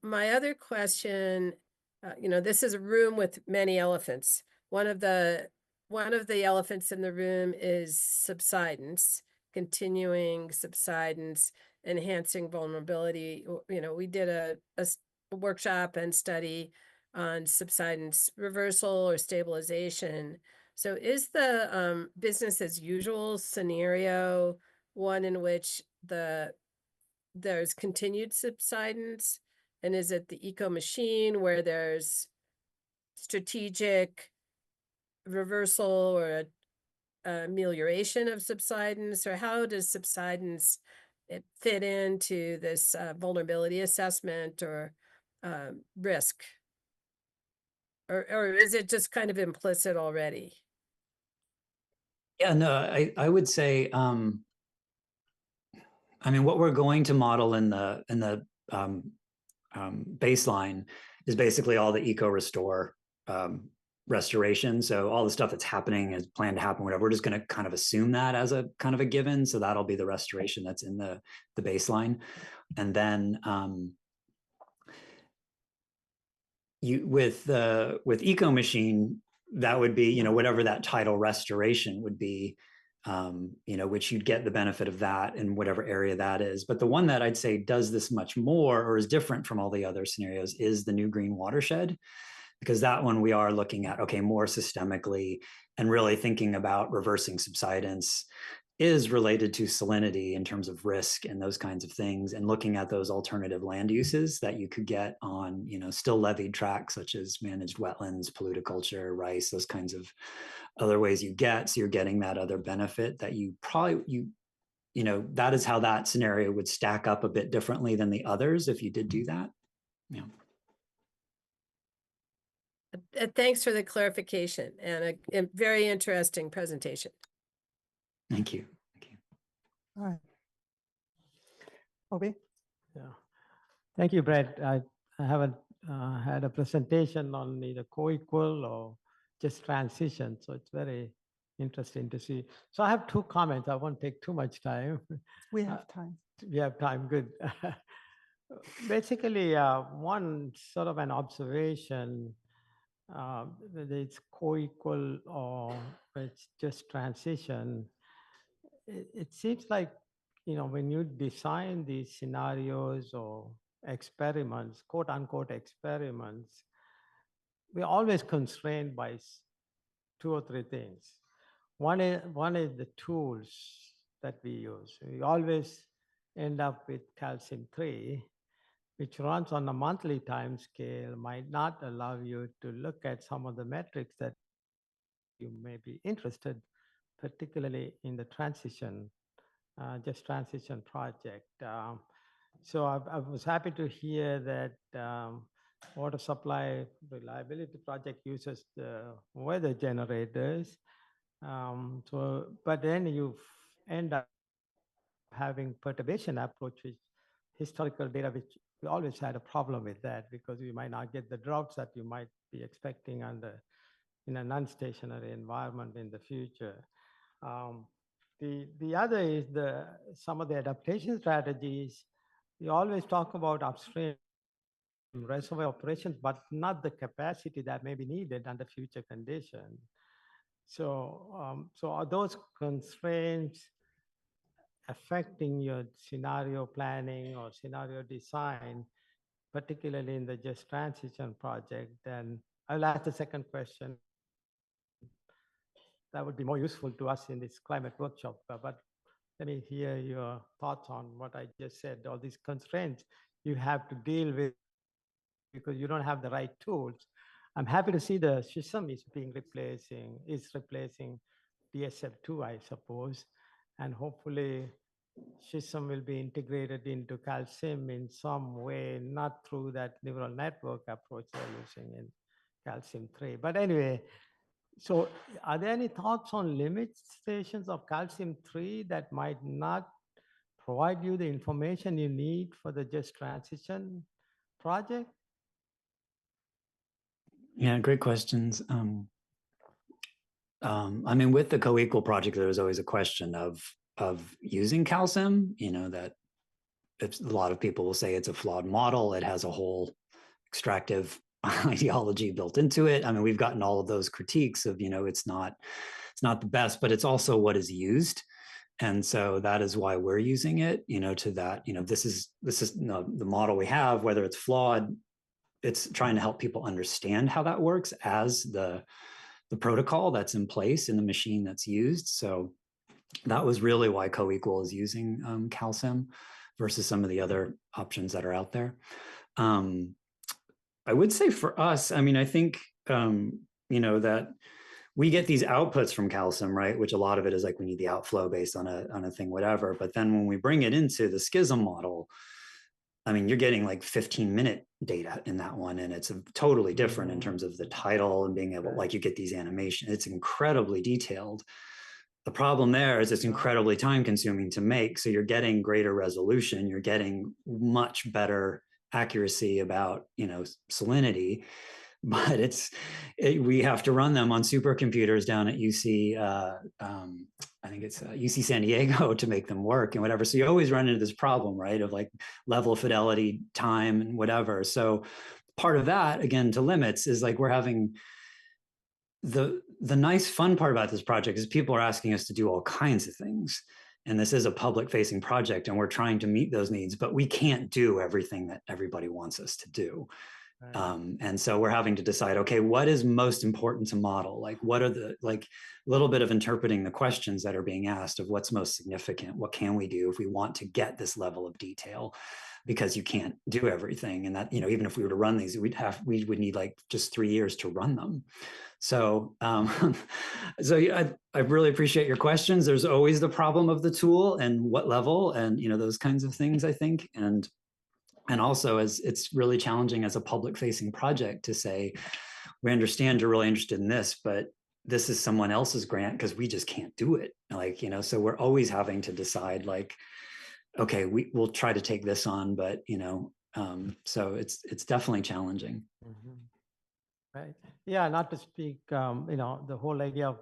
my other question, this is a room with many elephants. One of the elephants in the room is subsidence, continuing subsidence, enhancing vulnerability. We did a workshop and study on subsidence reversal or stabilization. So is the business as usual scenario one in which there's continued subsidence? And is it the eco machine where there's strategic reversal or amelioration of subsidence? Or how does subsidence fit into this vulnerability assessment or risk? Or is it just kind of implicit already? Yeah, no, I would say, what we're going to model in the baseline is basically all the eco-restore restoration. So all the stuff that's happening is planned to happen, whatever. We're just going to kind of assume that as a kind of a given. So that'll be the restoration that's in the baseline. And then with eco machine, that would be, whatever that tidal restoration would be, which you'd get the benefit of that in whatever area that is. But the one that I'd say does this much more or is different from all the other scenarios is the new green watershed, because that one we are looking at, okay, more systemically and really thinking about reversing subsidence is related to salinity in terms of risk and those kinds of things, and looking at those alternative land uses that you could get on, still levied tracts such as managed wetlands, poluticulture, rice, those kinds of other ways you get. So you're getting that other benefit that you probably, that is how that scenario would stack up a bit differently than the others if you did do that. Yeah. Thanks for the clarification and a very interesting presentation. Thank you. All right. Obi? Yeah. Thank you, Brett. I haven't had a presentation on either COEQWAL or just transition, so it's very interesting to see. So I have two comments. I won't take too much time. We have time. We have time, good. Basically, one sort of an observation, whether it's COEQWAL or it's just transition, it seems like, when you design these scenarios or experiments, quote unquote experiments, we're always constrained by two or three things. One is the tools that we use. We always end up with calcium 3, which runs on a monthly time scale, might not allow you to look at some of the metrics that you may be interested, particularly in the transition, just transition project. So I was happy to hear that water supply reliability project uses the weather generators. But then you end up having perturbation approach, which historical data, which we always had a problem with that because we might not get the droughts that you might be expecting in a non-stationary environment in the future. The other is some of the adaptation strategies. We always talk about upstream reservoir operations, but not the capacity that may be needed under future conditions. So are those constraints affecting your scenario planning or scenario design, particularly in the just transition project? And I'll ask the second question that would be more useful to us in this climate workshop. But let me hear your thoughts on what I just said, all these constraints you have to deal with because you don't have the right tools. I'm happy to see the Suisun is replacing DSL2, I suppose, and hopefully Suisun will be integrated into calcium in some way, not through that neural network approach they're using in calcium 3. But anyway, so are there any thoughts on limitations of calcium 3 that might not provide you the information you need for the just transition project? Yeah, great questions. I mean, with the COEQWAL project, there was always a question of using calcium, that a lot of people will say it's a flawed model. It has a whole extractive ideology built into it. I mean, we've gotten all of those critiques of, it's not the best, but it's also what is used. And so that is why we're using it, to that, this is the model we have, whether it's flawed, it's trying to help people understand how that works as the protocol that's in place in the machine that's used. So that was really why COEQWAL is using calcium versus some of the other options that are out there. I would say for us, I mean, I think, that we get these outputs from calcium, right? Which a lot of it is like we need the outflow based on a thing, whatever. But then when we bring it into the schism model, I mean, you're getting like 15-minute data in that one, and it's totally different in terms of the title and being able, like, you get these animations. It's incredibly detailed. The problem there is it's incredibly time consuming to make. So you're getting greater resolution. You're getting much better accuracy about, salinity, but we have to run them on supercomputers down at UC, I think it's UC San Diego to make them work and whatever. So you always run into this problem, right? Of like level of fidelity, time, and whatever. So part of that, again, to limits is like we're having the nice fun part about this project is people are asking us to do all kinds of things. And this is a public facing project and we're trying to meet those needs, but we can't do everything that everybody wants us to do. And so we're having to decide, okay, what is most important to model? Like, what are the, like, little bit of interpreting the questions that are being asked of what's most significant? What can we do if we want to get this level of detail? Because you can't do everything. And that, even if we were to run these, we would need like just 3 years to run them. So, I really appreciate your questions. There's always the problem of the tool and what level and, those kinds of things, I think. And also, as it's really challenging as a public facing project to say, we understand you're really interested in this, but this is someone else's grant because we just can't do it. Like, so we're always having to decide like, okay, we'll try to take this on, but, so it's definitely challenging. Right. Yeah, not to speak, the whole idea of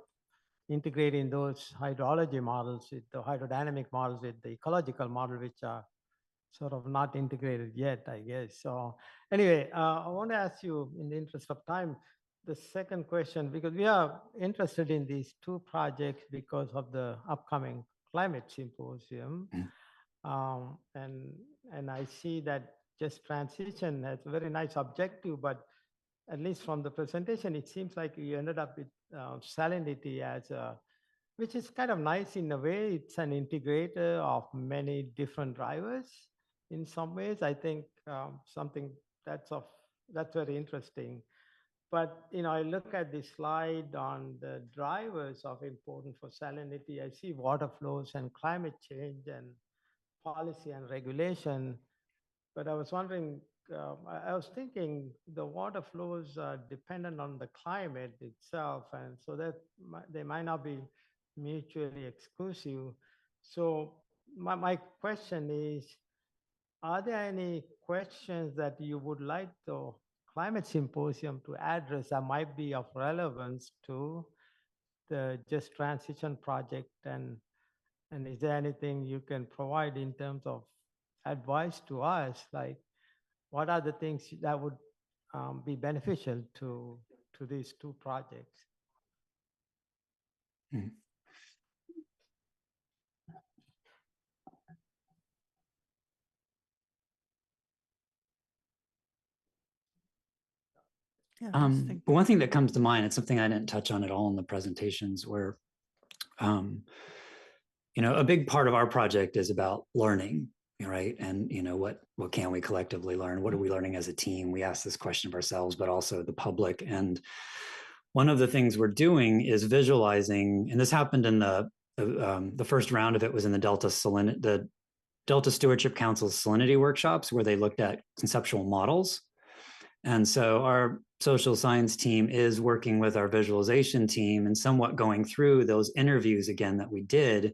integrating those hydrology models with the hydrodynamic models with the ecological model, which are sort of not integrated yet, I guess. So anyway, I want to ask you, in the interest of time, the second question, because we are interested in these two projects because of the upcoming climate symposium. And I see that just transition has a very nice objective, but at least from the presentation, it seems like you ended up with salinity as which is kind of nice in a way. It's an integrator of many different drivers. In some ways, I think something that's very interesting. But I look at the slide on the drivers of importance for salinity. I see water flows and climate change and policy and regulation. But I was wondering, I was thinking the water flows are dependent on the climate itself, and so that they might not be mutually exclusive. So my question is, are there any questions that you would like the climate symposium to address that might be of relevance to the Just Transition project? And is there anything you can provide in terms of advice to us, like what are the things that would be beneficial to these two projects? Yeah, I was thinking- But one thing that comes to mind, it's something I didn't touch on at all in the presentations, where, you know, a big part of our project is about learning, right? And, you know, what can we collectively learn? What are we learning as a team? We ask this question of ourselves, but also the public. And one of the things we're doing is visualizing, and this happened in the first round of it was in the Delta Stewardship Council's salinity workshops, where they looked at conceptual models. And so our social science team is working with our visualization team and somewhat going through those interviews again that we did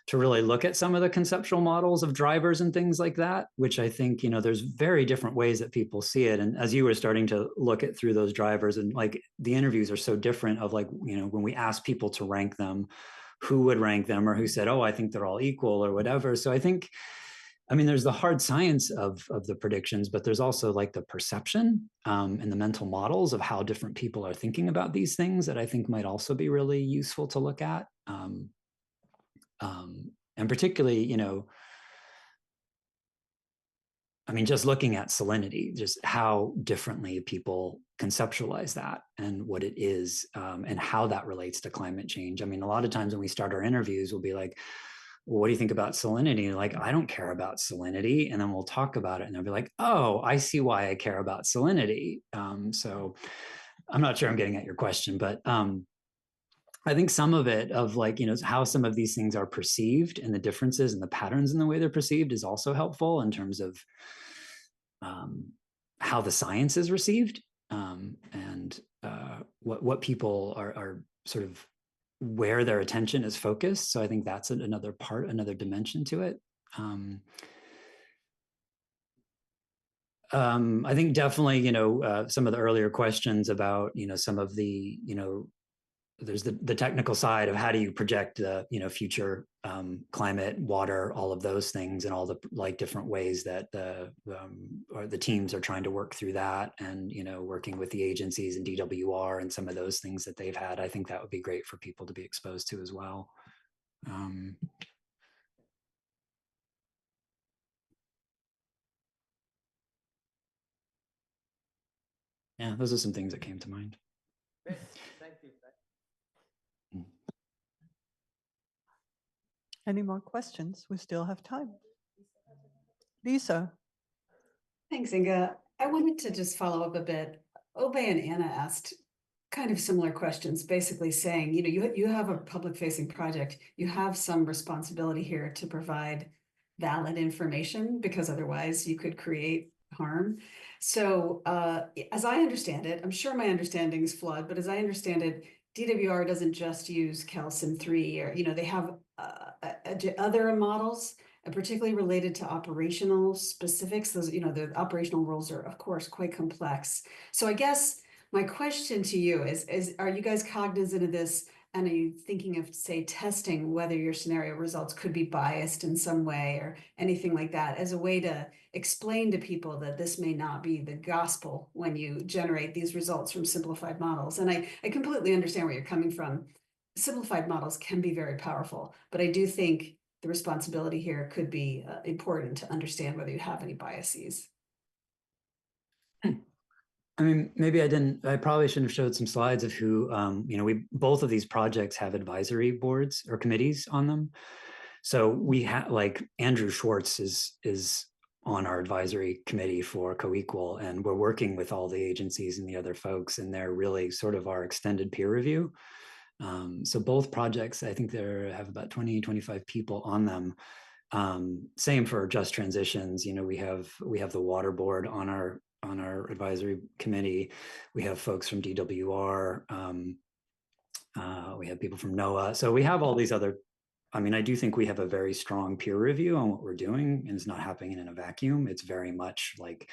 to really look at some of the conceptual models of drivers and things like that, which I think, you know, there's very different ways that people see it. And as you were starting to look at through those drivers, and like the interviews are so different of, like, you know, when we ask people to rank them, who would rank them, or who said, oh, I think they're all equal or whatever. So I think, I mean, there's the hard science of the predictions, but there's also like the perception and the mental models of how different people are thinking about these things that I think might also be really useful to look at. And particularly, you know, I mean, just looking at salinity, just how differently people conceptualize that and what it is, and how that relates to climate change. I mean, a lot of times when we start our interviews, we'll be like, well, what do you think about salinity? Like, I don't care about salinity. And then we'll talk about it and they'll be like, oh, I see why I care about salinity. So I'm not sure I'm getting at your question, but I think some of it of, like, you know, how some of these things are perceived and the differences and the patterns in the way they're perceived is also helpful in terms of how the science is received, and what people are sort of where their attention is focused. So I think that's another part, another dimension to it. I think definitely, you know, some of the earlier questions about, you know, some of the, you know, there's the technical side of how do you project the, you know, future climate, water, all of those things, and all the like different ways that the teams are trying to work through that, and, you know, working with the agencies and DWR and some of those things that they've had. I think that would be great for people to be exposed to as well. Yeah, those are some things that came to mind. Thank you. Any more questions? We still have time. Lisa. Thanks, Inga. I wanted to just follow up a bit. Obe and Anna asked kind of similar questions, basically saying, you know, you have a public-facing project. You have some responsibility here to provide valid information, because otherwise you could create harm. So as I understand it, I'm sure my understanding is flawed, but as I understand it, DWR doesn't just use calcium 3, or, you know, they have other models, particularly related to operational specifics. Those, you know, the operational rules are, of course, quite complex. So I guess my question to you is are you guys cognizant of this? And are you thinking of, say, testing whether your scenario results could be biased in some way or anything like that, as a way to explain to people that this may not be the gospel when you generate these results from simplified models? And I completely understand where you're coming from. Simplified models can be very powerful, but I do think the responsibility here could be important to understand whether you have any biases. I mean, maybe I probably shouldn't have showed some slides of who, you know, both of these projects have advisory boards or committees on them. So we have, like, Andrew Schwartz is on our advisory committee for COEQWAL, and we're working with all the agencies and the other folks, and they're really sort of our extended peer review. So both projects, I think they have about 20, 25 people on them. Same for Just Transitions. You know, we have the water board on our advisory committee. We have folks from DWR. We have people from NOAA. So we have all these other, I mean, I do think we have a very strong peer review on what we're doing, and it's not happening in a vacuum. It's very much like,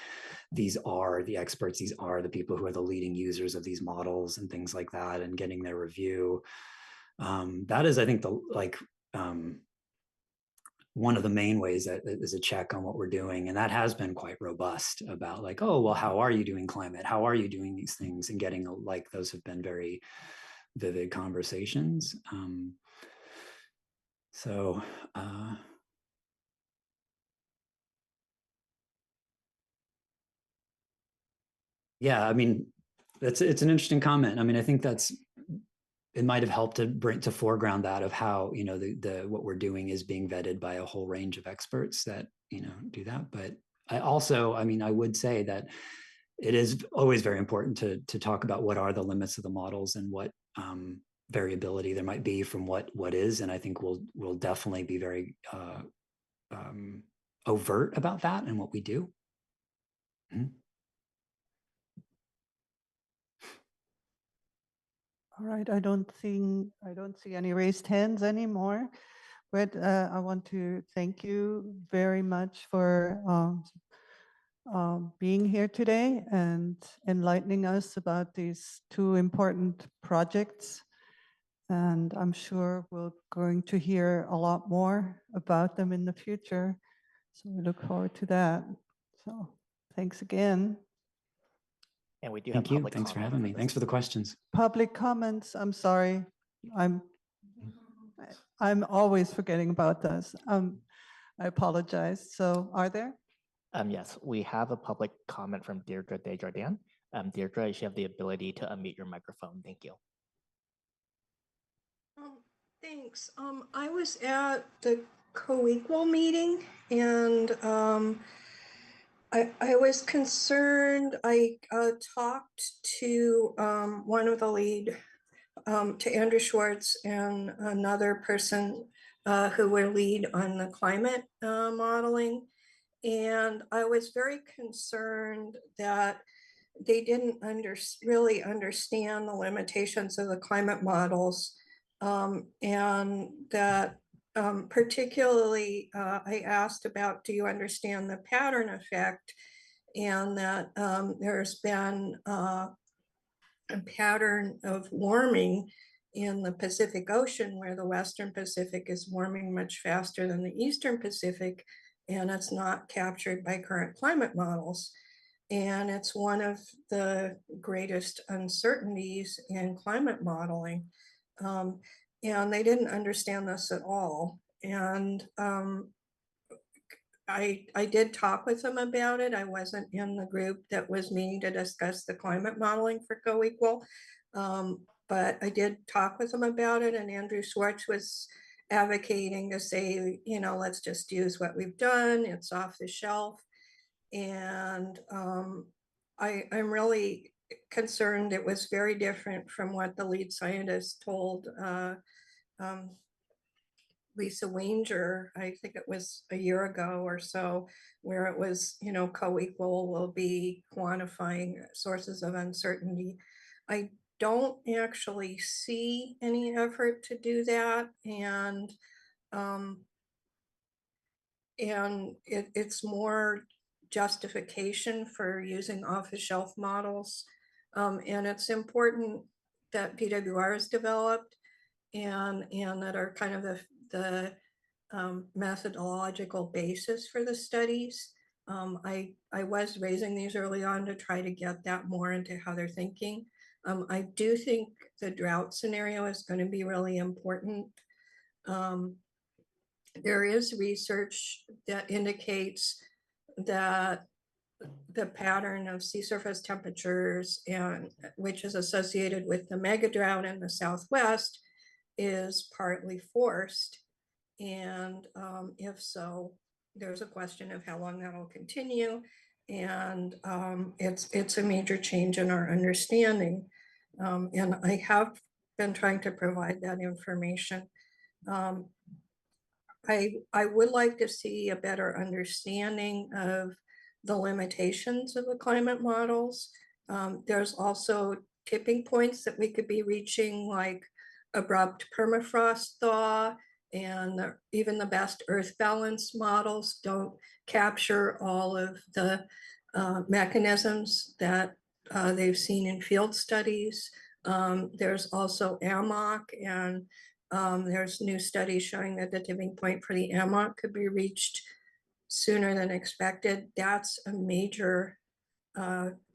these are the experts, these are the people who are the leading users of these models and things like that, and getting their review. That is, I think, one of the main ways that is a check on what we're doing. And that has been quite robust about, like, oh, well, how are you doing climate? How are you doing these things? And getting, like, those have been very vivid conversations. Yeah, I mean, it's an interesting comment. I mean, I think it might have helped to foreground that of how, you know, the what we're doing is being vetted by a whole range of experts that, you know, do that. But I mean, I would say that it is always very important to talk about what are the limits of the models and what variability there might be from what is. And I think we'll definitely be very overt about that and what we do. Mm-hmm. All right, I don't see any raised hands anymore, but I want to thank you very much for being here today and enlightening us about these two important projects. And I'm sure we're going to hear a lot more about them in the future. So we look forward to that. So thanks again. And we do Thank have you. public Thanks for comment having me. this. Thanks for the questions. Public comments, I'm sorry. I'm always forgetting about this. I apologize. So are there? Yes, we have a public comment from Deirdre Desjardins. Deirdre, you should have the ability to unmute your microphone. Thank you. Thanks. I was at the COEQWAL meeting, and I was concerned. I talked to one of the lead, to Andrew Schwartz, and another person who were lead on the climate modeling. And I was very concerned that they didn't really understand the limitations of the climate models, and that particularly I asked about, do you understand the pattern effect? And that there's been a pattern of warming in the Pacific Ocean, where the Western Pacific is warming much faster than the Eastern Pacific, and it's not captured by current climate models. And it's one of the greatest uncertainties in climate modeling. And they didn't understand this at all. And I did talk with them about it. I wasn't in the group that was meeting to discuss the climate modeling for COEQWAL, but I did talk with them about it. And Andrew Schwartz was advocating to say, you know, let's just use what we've done. It's off the shelf. And I'm really concerned. It was very different from what the lead scientist told Lisa Wanger, I think it was a year ago or so, where it was, you know, COEQWAL will be quantifying sources of uncertainty. I don't actually see any effort to do that. And it's more justification for using off-the-shelf models. And it's important that PWR is developed and that are kind of the methodological basis for the studies. I was raising these early on to try to get that more into how they're thinking. I do think the drought scenario is going to be really important. There is research that indicates that the pattern of sea surface temperatures, and which is associated with the mega drought in the Southwest, is partly forced. And if so, there's a question of how long that will continue. And it's a major change in our understanding. And I have been trying to provide that information. I would like to see a better understanding of the limitations of the climate models. There's also tipping points that we could be reaching, like abrupt permafrost thaw, and even the best earth balance models don't capture all of the mechanisms that they've seen in field studies. There's also AMOC, and there's new studies showing that the tipping point for the AMOC could be reached sooner than expected. That's a major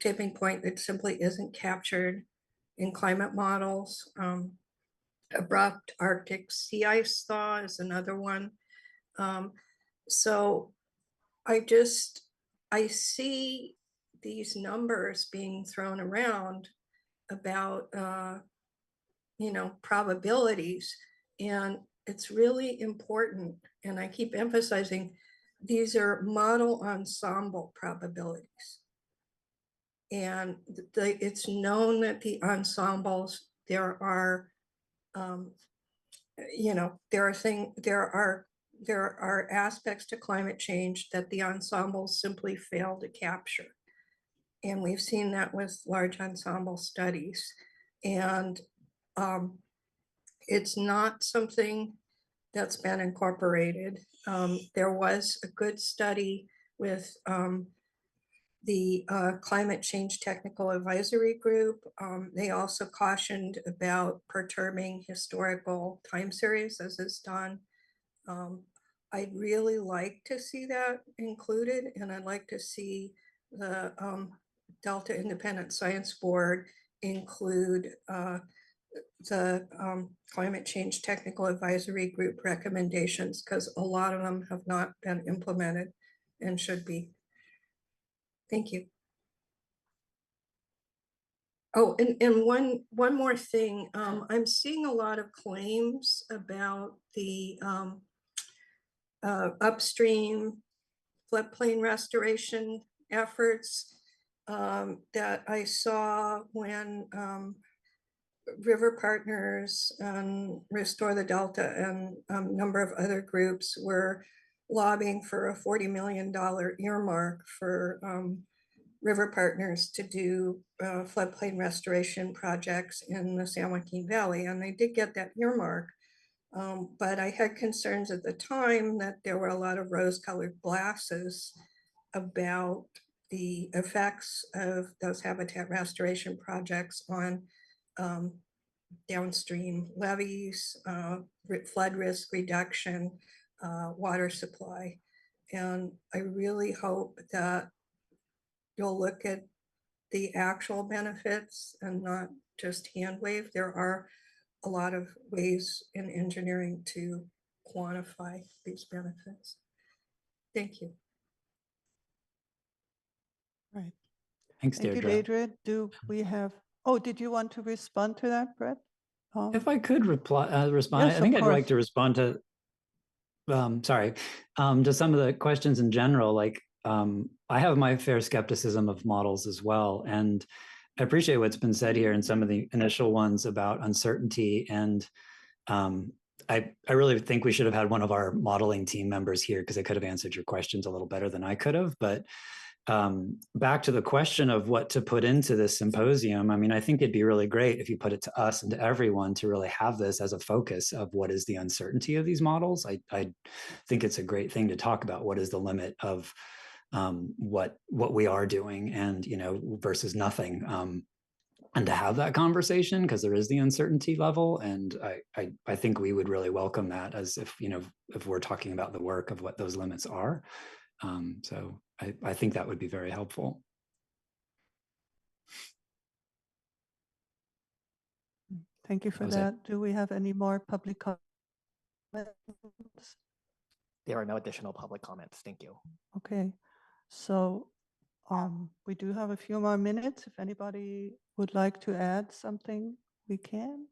tipping point that simply isn't captured in climate models. Abrupt Arctic sea ice thaw is another one. So I see these numbers being thrown around about, probabilities. And it's really important, and I keep emphasizing, these are model ensemble probabilities. And it's known that the ensembles, there are aspects to climate change that the ensembles simply fail to capture. And we've seen that with large ensemble studies. And it's not something that's been incorporated. There was a good study with the Climate Change Technical Advisory Group. They also cautioned about perturbing historical time series, as is done. I'd really like to see that included, and I'd like to see the Delta Independent Science Board include the Climate Change Technical Advisory Group recommendations, because a lot of them have not been implemented and should be. Thank you. Oh, and one more thing. I'm seeing a lot of claims about the upstream floodplain restoration efforts that I saw when River Partners and Restore the Delta and a number of other groups were lobbying for a $40 million earmark for River Partners to do floodplain restoration projects in the San Joaquin Valley. And they did get that earmark. But I had concerns at the time that there were a lot of rose-colored glasses about the effects of those habitat restoration projects on downstream levees, flood risk reduction, water supply. And I really hope that you'll look at the actual benefits and not just hand wave. There are a lot of ways in engineering to quantify these benefits. Thank you. Right. Thanks, Thank you, Deirdre. Deidre. Do we have, oh, did you want to respond to that, Brett? If I could respond, Yes, I think of I'd like course. to respond to, to some of the questions in general. Like, I have my fair skepticism of models as well. And I appreciate what's been said here in some of the initial ones about uncertainty. And I really think we should have had one of our modeling team members here, because they could have answered your questions a little better than I could have. But back to the question of what to put into this symposium, I mean, I think it'd be really great if you put it to us and to everyone to really have this as a focus of what is the uncertainty of these models. I think it's a great thing to talk about. What is the limit of what we are doing, and versus nothing, and to have that conversation, because there is the uncertainty level. And I think we would really welcome that, as if we're talking about the work of what those limits are. So I think that would be very helpful. Thank you for That was that. Do we have any more public comments? There are no additional public comments. Thank you. Okay, so we do have a few more minutes. If anybody would like to add something, we can.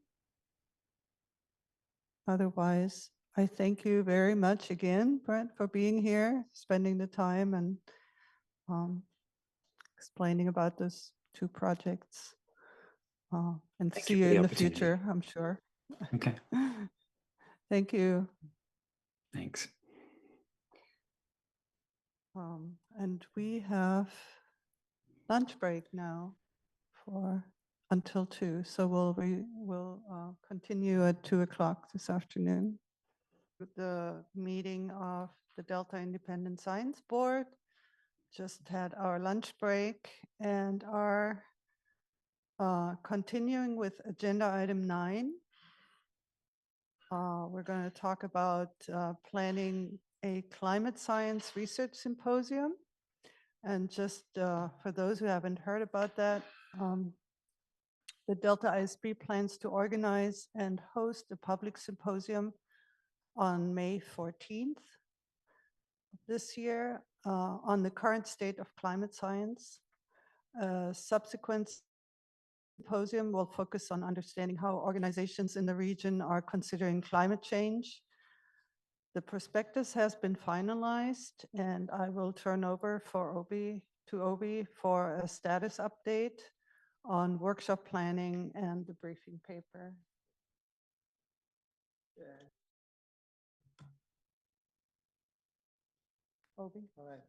Otherwise, I thank you very much again, Brent, for being here, spending the time and explaining about those two projects. And Thank see you you for the in the opportunity. future, I'm sure. Okay. Thank you. Thanks. And we have lunch break now until 2. So we'll continue at 2 o'clock this afternoon. The meeting of the Delta Independent Science Board just had our lunch break and are continuing with agenda item 9. We're going to talk about planning a climate science research symposium. And just for those who haven't heard about that, the Delta ISB plans to organize and host a public symposium on May 14th this year on the current state of climate science. Subsequent Symposium will focus on understanding how organizations in the region are considering climate change. The prospectus has been finalized, and I will turn over to Obi for a status update on workshop planning and the briefing paper. Obi? All right.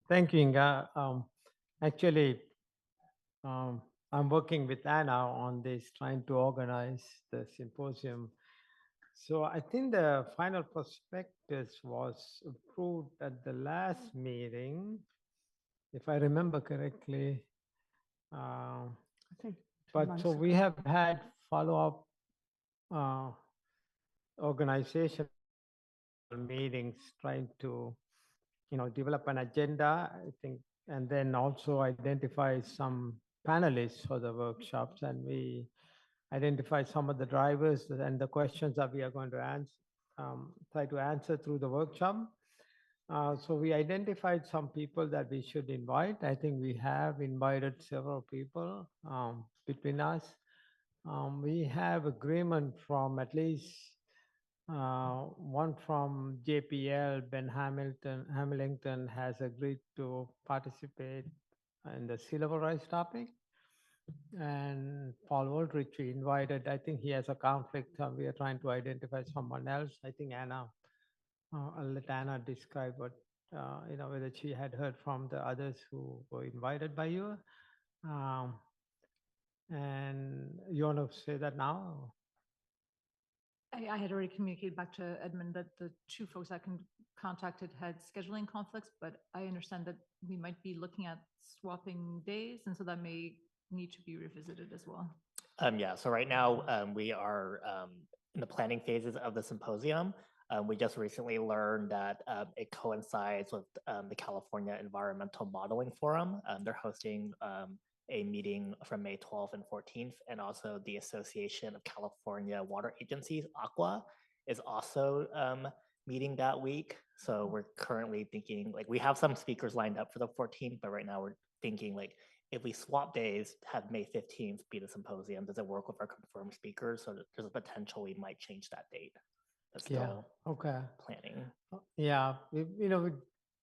Thank you, Inga. Actually, I'm working with Anna on this, trying to organize the symposium. So I think the final prospectus was approved at the last meeting, if I remember correctly. I think 2 But months so we ago. have had follow-up organization meetings trying to, develop an agenda, I think, and then also identify some panelists for the workshops. And we identify some of the drivers and the questions that we are going to try to answer through the workshop. So we identified some people that we should invite. I think we have invited several people between us. We have agreement from at least one from JPL, Ben Hamilton has agreed to participate in the sea level rise topic. And Paul Aldrich we invited. I think he has a conflict. We are trying to identify someone else. I think Anna, I'll let Anna describe what, whether she had heard from the others who were invited by you. And you want to say that now? I had already communicated back to Edmund that the 2 folks I contacted had scheduling conflicts, but I understand that we might be looking at swapping days, and so that may need to be revisited as well. Yeah, so right now we are in the planning phases of the symposium. We just recently learned that it coincides with the California Environmental Modeling Forum. They're hosting a meeting from May 12th and 14th, and also the Association of California Water Agencies, COEQWAL, is also meeting that week. So we're currently thinking, like, we have some speakers lined up for the 14th, but right now we're thinking, like, if we swap days, have May 15th be the symposium, does it work with our confirmed speakers? So there's a potential we might change that date. But still okay. Planning. Yeah, we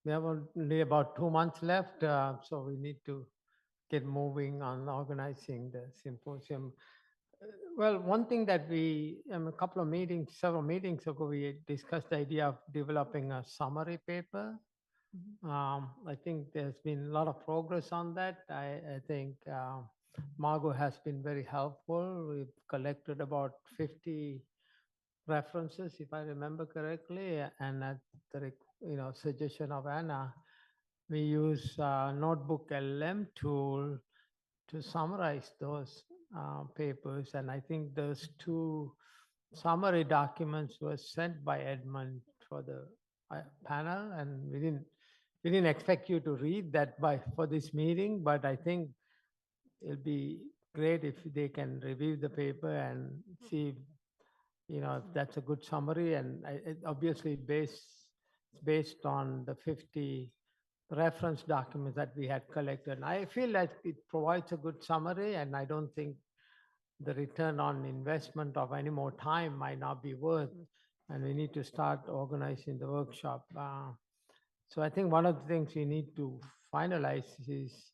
have only about 2 months left, so we need to get moving on organizing the symposium. Well, one thing that we, several meetings ago, we discussed the idea of developing a summary paper. I think there's been a lot of progress on that. I think Margot has been very helpful. We've collected about 50 references, if I remember correctly, and at the suggestion of Anna, we use Notebook LM tool to summarize those papers. And I think those 2 summary documents were sent by Edmund for the panel, and we didn't expect you to read that for this meeting, but I think it'll be great if they can review the paper and see, if that's a good summary. And it obviously based on the 50 reference documents that we had collected. And I feel that it provides a good summary, and I don't think the return on investment of any more time might not be worth, and we need to start organizing the workshop. So I think one of the things we need to finalize is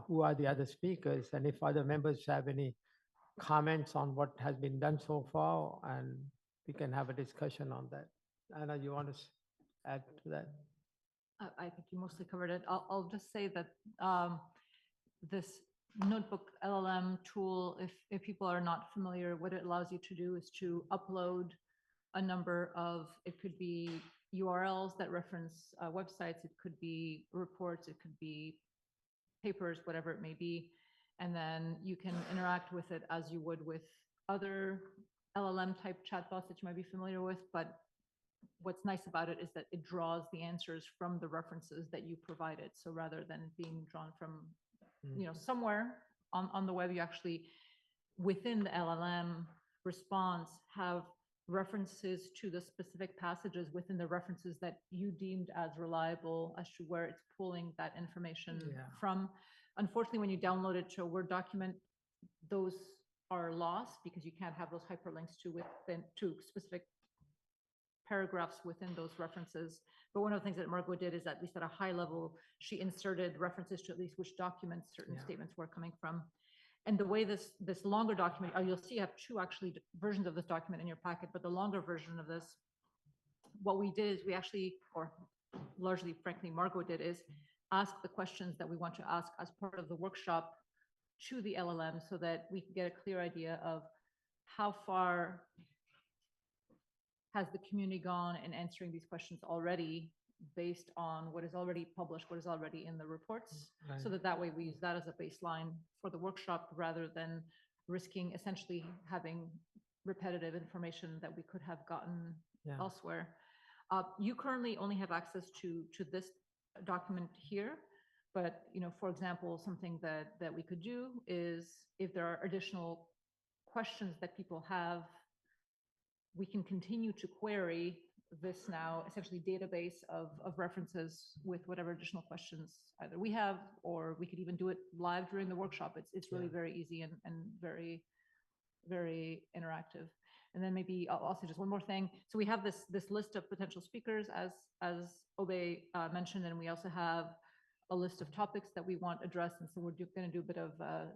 who are the other speakers, and if other members have any comments on what has been done so far, and we can have a discussion on that. Anna, you want to add to that? I think you mostly covered it. I'll just say that this notebook LLM tool, if people are not familiar, what it allows you to do is to upload a number of, it could be URLs that reference websites, it could be reports, it could be papers, whatever it may be. And then you can interact with it as you would with other LLM type chatbots that you might be familiar with. But what's nice about it is that it draws the answers from the references that you provided. So rather than being drawn from, somewhere on the web, you actually, within the LLM response, have references to the specific passages within the references that you deemed as reliable as to where it's pulling that information Yeah. from. Unfortunately, when you download it to a Word document, those are lost because you can't have those hyperlinks to specific paragraphs within those references. But one of the things that Margot did is, at least at a high level, she inserted references to at least which documents certain Yeah. statements were coming from. And the way this longer document, you'll see you have two actually versions of this document in your packet, but the longer version of this, what we did is we actually, or largely, frankly, Margot did, is ask the questions that we want to ask as part of the workshop to the LLM so that we can get a clear idea of how far has the community gone in answering these questions already, based on what is already published, what is already in the reports, so that way we use that as a baseline for the workshop rather than risking essentially having repetitive information that we could have gotten elsewhere. You currently only have access to this document here, but for example, something that we could do is, if there are additional questions that people have, we can continue to query this now essentially database of references with whatever additional questions either we have, or we could even do it live during the workshop. It's really very easy and very, very interactive. And then maybe I'll also just one more thing. So we have this list of potential speakers as Obe mentioned, and we also have a list of topics that we want addressed. And so we're going to do a bit of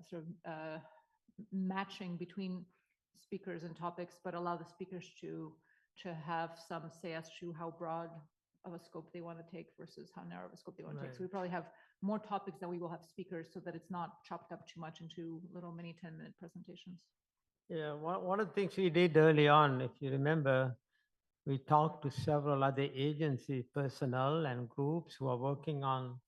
sort of matching between speakers and topics, but allow the speakers to have some say as to how broad of a scope they want to take versus how narrow of a scope they want to take. So we probably have more topics than we will have speakers, so that it's not chopped up too much into little mini 10-minute presentations. Yeah, one of the things we did early on, if you remember, we talked to several other agency personnel and groups who are working on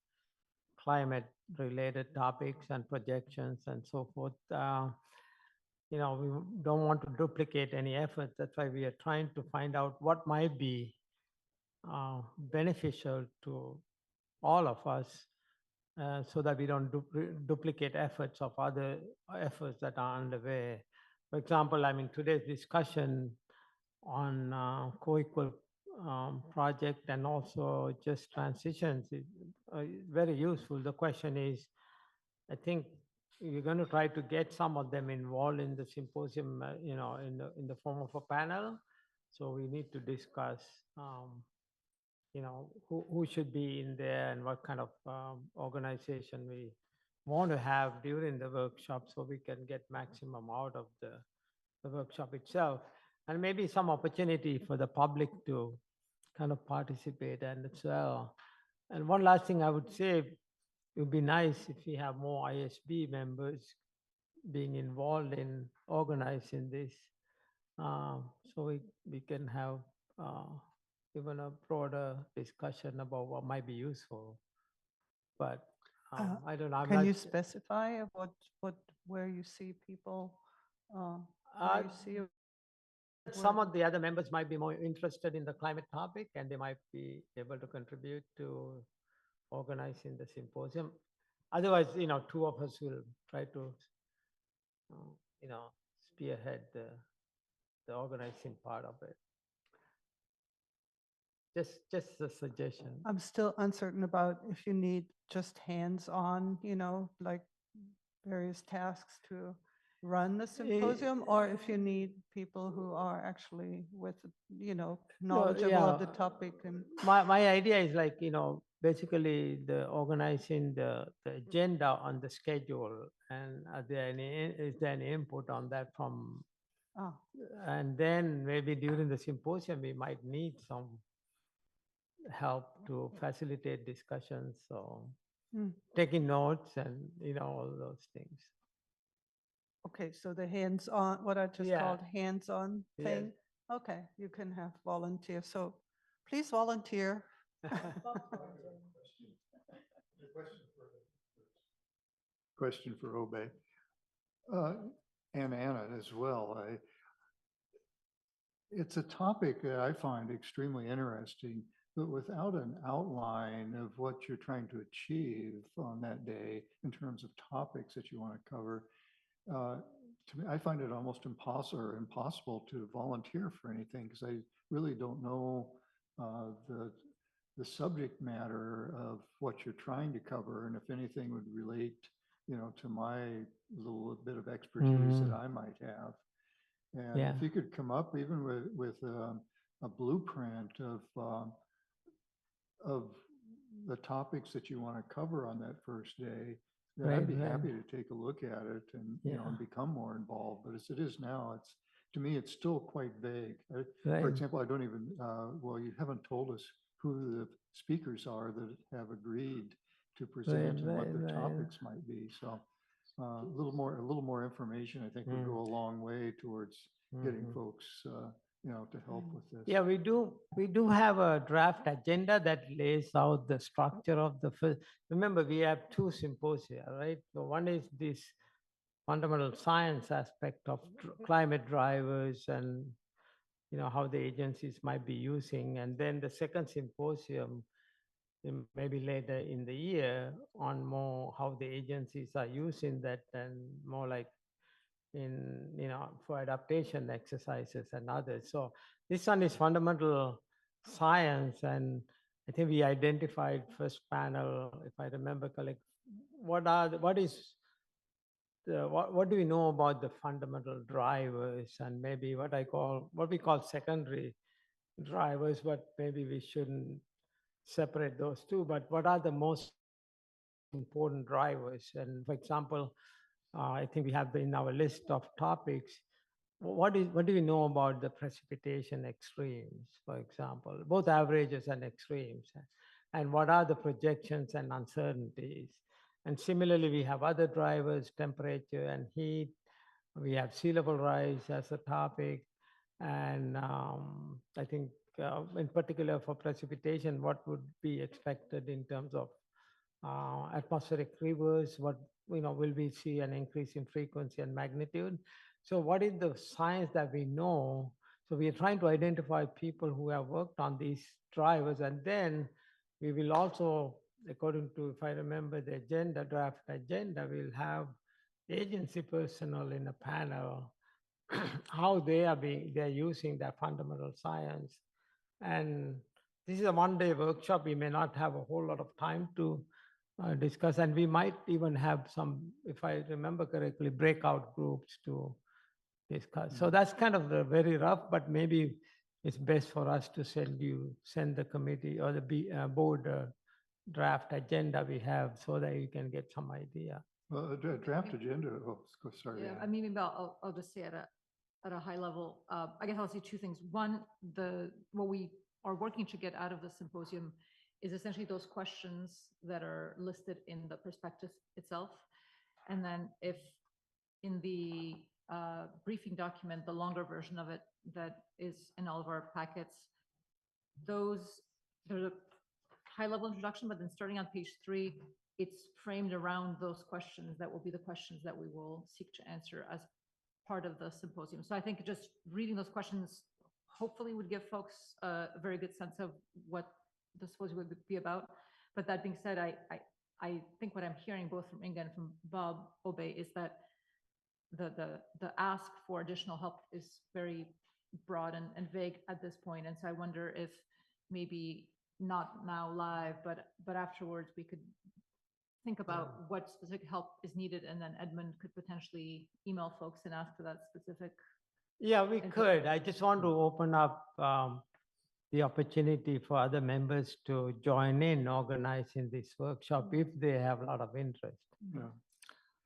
climate-related topics and projections and so forth. We don't want to duplicate any effort. That's why we are trying to find out what might be beneficial to all of us, so that we don't duplicate efforts of other efforts that are underway. For example, today's discussion on COEQWAL project and also just transitions is very useful. The question is, I think we're going to try to get some of them involved in the symposium, in the form of a panel. So we need to discuss, who should be in there and what kind of organization we want to have during the workshop, so we can get maximum out of the workshop itself, and maybe some opportunity for the public to kind of participate and as well. And one last thing I would say, it would be nice if we have more ISB members being involved in organizing this, so we can have even a broader discussion about what might be useful. But I don't know. Can you specify where you see people? Where you see some of the other members might be more interested in the climate topic, and they might be able to contribute to organizing the symposium. Otherwise, two of us will try to, spearhead the organizing part of it. Just a suggestion. I'm still uncertain about if you need just hands-on, like various tasks to run the symposium, or if you need people who are actually knowledgeable of the topic. And my idea is like, basically the organizing the agenda on the schedule, and is there any input on that from, and then maybe during the symposium we might need some help to facilitate discussions, so taking notes and all those things. Okay, so the hands-on, what I just called hands-on thing. Okay, you can have volunteers. So please volunteer. Question for Obe and Anna as well. It's a topic that I find extremely interesting, but without an outline of what you're trying to achieve on that day in terms of topics that you want to cover, to me, I find it almost impossible to volunteer for anything because I really don't know the subject matter of what you're trying to cover, and if anything would relate, to my little bit of expertise that I might have. And Yeah. if you could come up even with a blueprint of the topics that you want to cover on that first day, then I'd be happy to take a look at it and, and become more involved. But as it is now, to me, it's still quite vague. For example, I don't even, well, you haven't told us who the speakers are that have agreed to present and what their topics might be. So a little more information, I think, would go a long way towards getting folks, to help with this. Yeah, we do have a draft agenda that lays out the structure of the first. Remember, we have two symposia, right? So one is this fundamental science aspect of climate drivers and how the agencies might be using, and then the second symposium maybe later in the year on more how the agencies are using that, and more like in for adaptation exercises and others. So this one is fundamental science, and I think we identified first panel, if I remember correctly, what do we know about the fundamental drivers, and maybe what we call secondary drivers, but maybe we shouldn't separate those two. But what are the most important drivers? And for example, I think we have in our list of topics, what do we know about the precipitation extremes, for example, both averages and extremes? And what are the projections and uncertainties? And similarly, we have other drivers, temperature and heat. We have sea level rise as a topic. And I think in particular for precipitation, what would be expected in terms of atmospheric rivers, what will we see an increase in frequency and magnitude? So what is the science that we know? So we are trying to identify people who have worked on these drivers, and then we will also, according to, if I remember the agenda, draft agenda, we'll have agency personnel in a panel, how they're using their fundamental science. And this is a one-day workshop. We may not have a whole lot of time to discuss, and we might even have some, if I remember correctly, breakout groups to discuss. So that's kind of very rough, but maybe it's best for us to send the committee or the board draft agenda we have, so that you can get some idea. Well, a draft agenda. Oh, sorry. Yeah, I mean, maybe I'll just say at a high level, I guess I'll say two things. One, what we are working to get out of the symposium is essentially those questions that are listed in the prospectus itself. And then if in the briefing document, the longer version of it that is in all of our packets, there's a high level introduction, but then starting on page 3, it's framed around those questions that will be the questions that we will seek to answer as part of the symposium. So I think just reading those questions hopefully would give folks a very good sense of what the symposium would be about. But that being said, I think what I'm hearing both from Inga and from Bob Obey is that the ask for additional help is very broad and vague at this point. And so I wonder if maybe not now live, but afterwards we could think about what specific help is needed, and then Edmund could potentially email folks and ask for that specific. Yeah, we could. I just want to open up the opportunity for other members to join in organizing this workshop if they have a lot of interest. Yeah.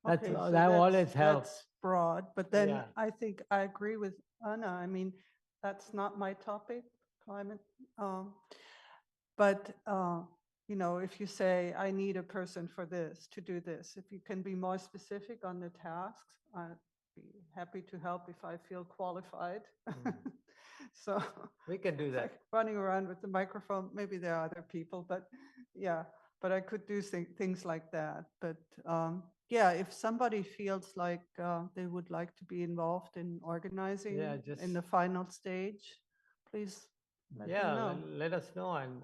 That so always helps. That's broad, but then Yeah. I think I agree with Anna. I mean, that's not my topic, climate. But if you say, I need a person for this, to do this, if you can be more specific on the tasks, I'd be happy to help if I feel qualified. So we can do it's that. like running around with the microphone. Maybe there are other people, but yeah, but I could do things like that. But yeah, if somebody feels like they would like to be involved in organizing in the final stage, please let me know. Let us know. And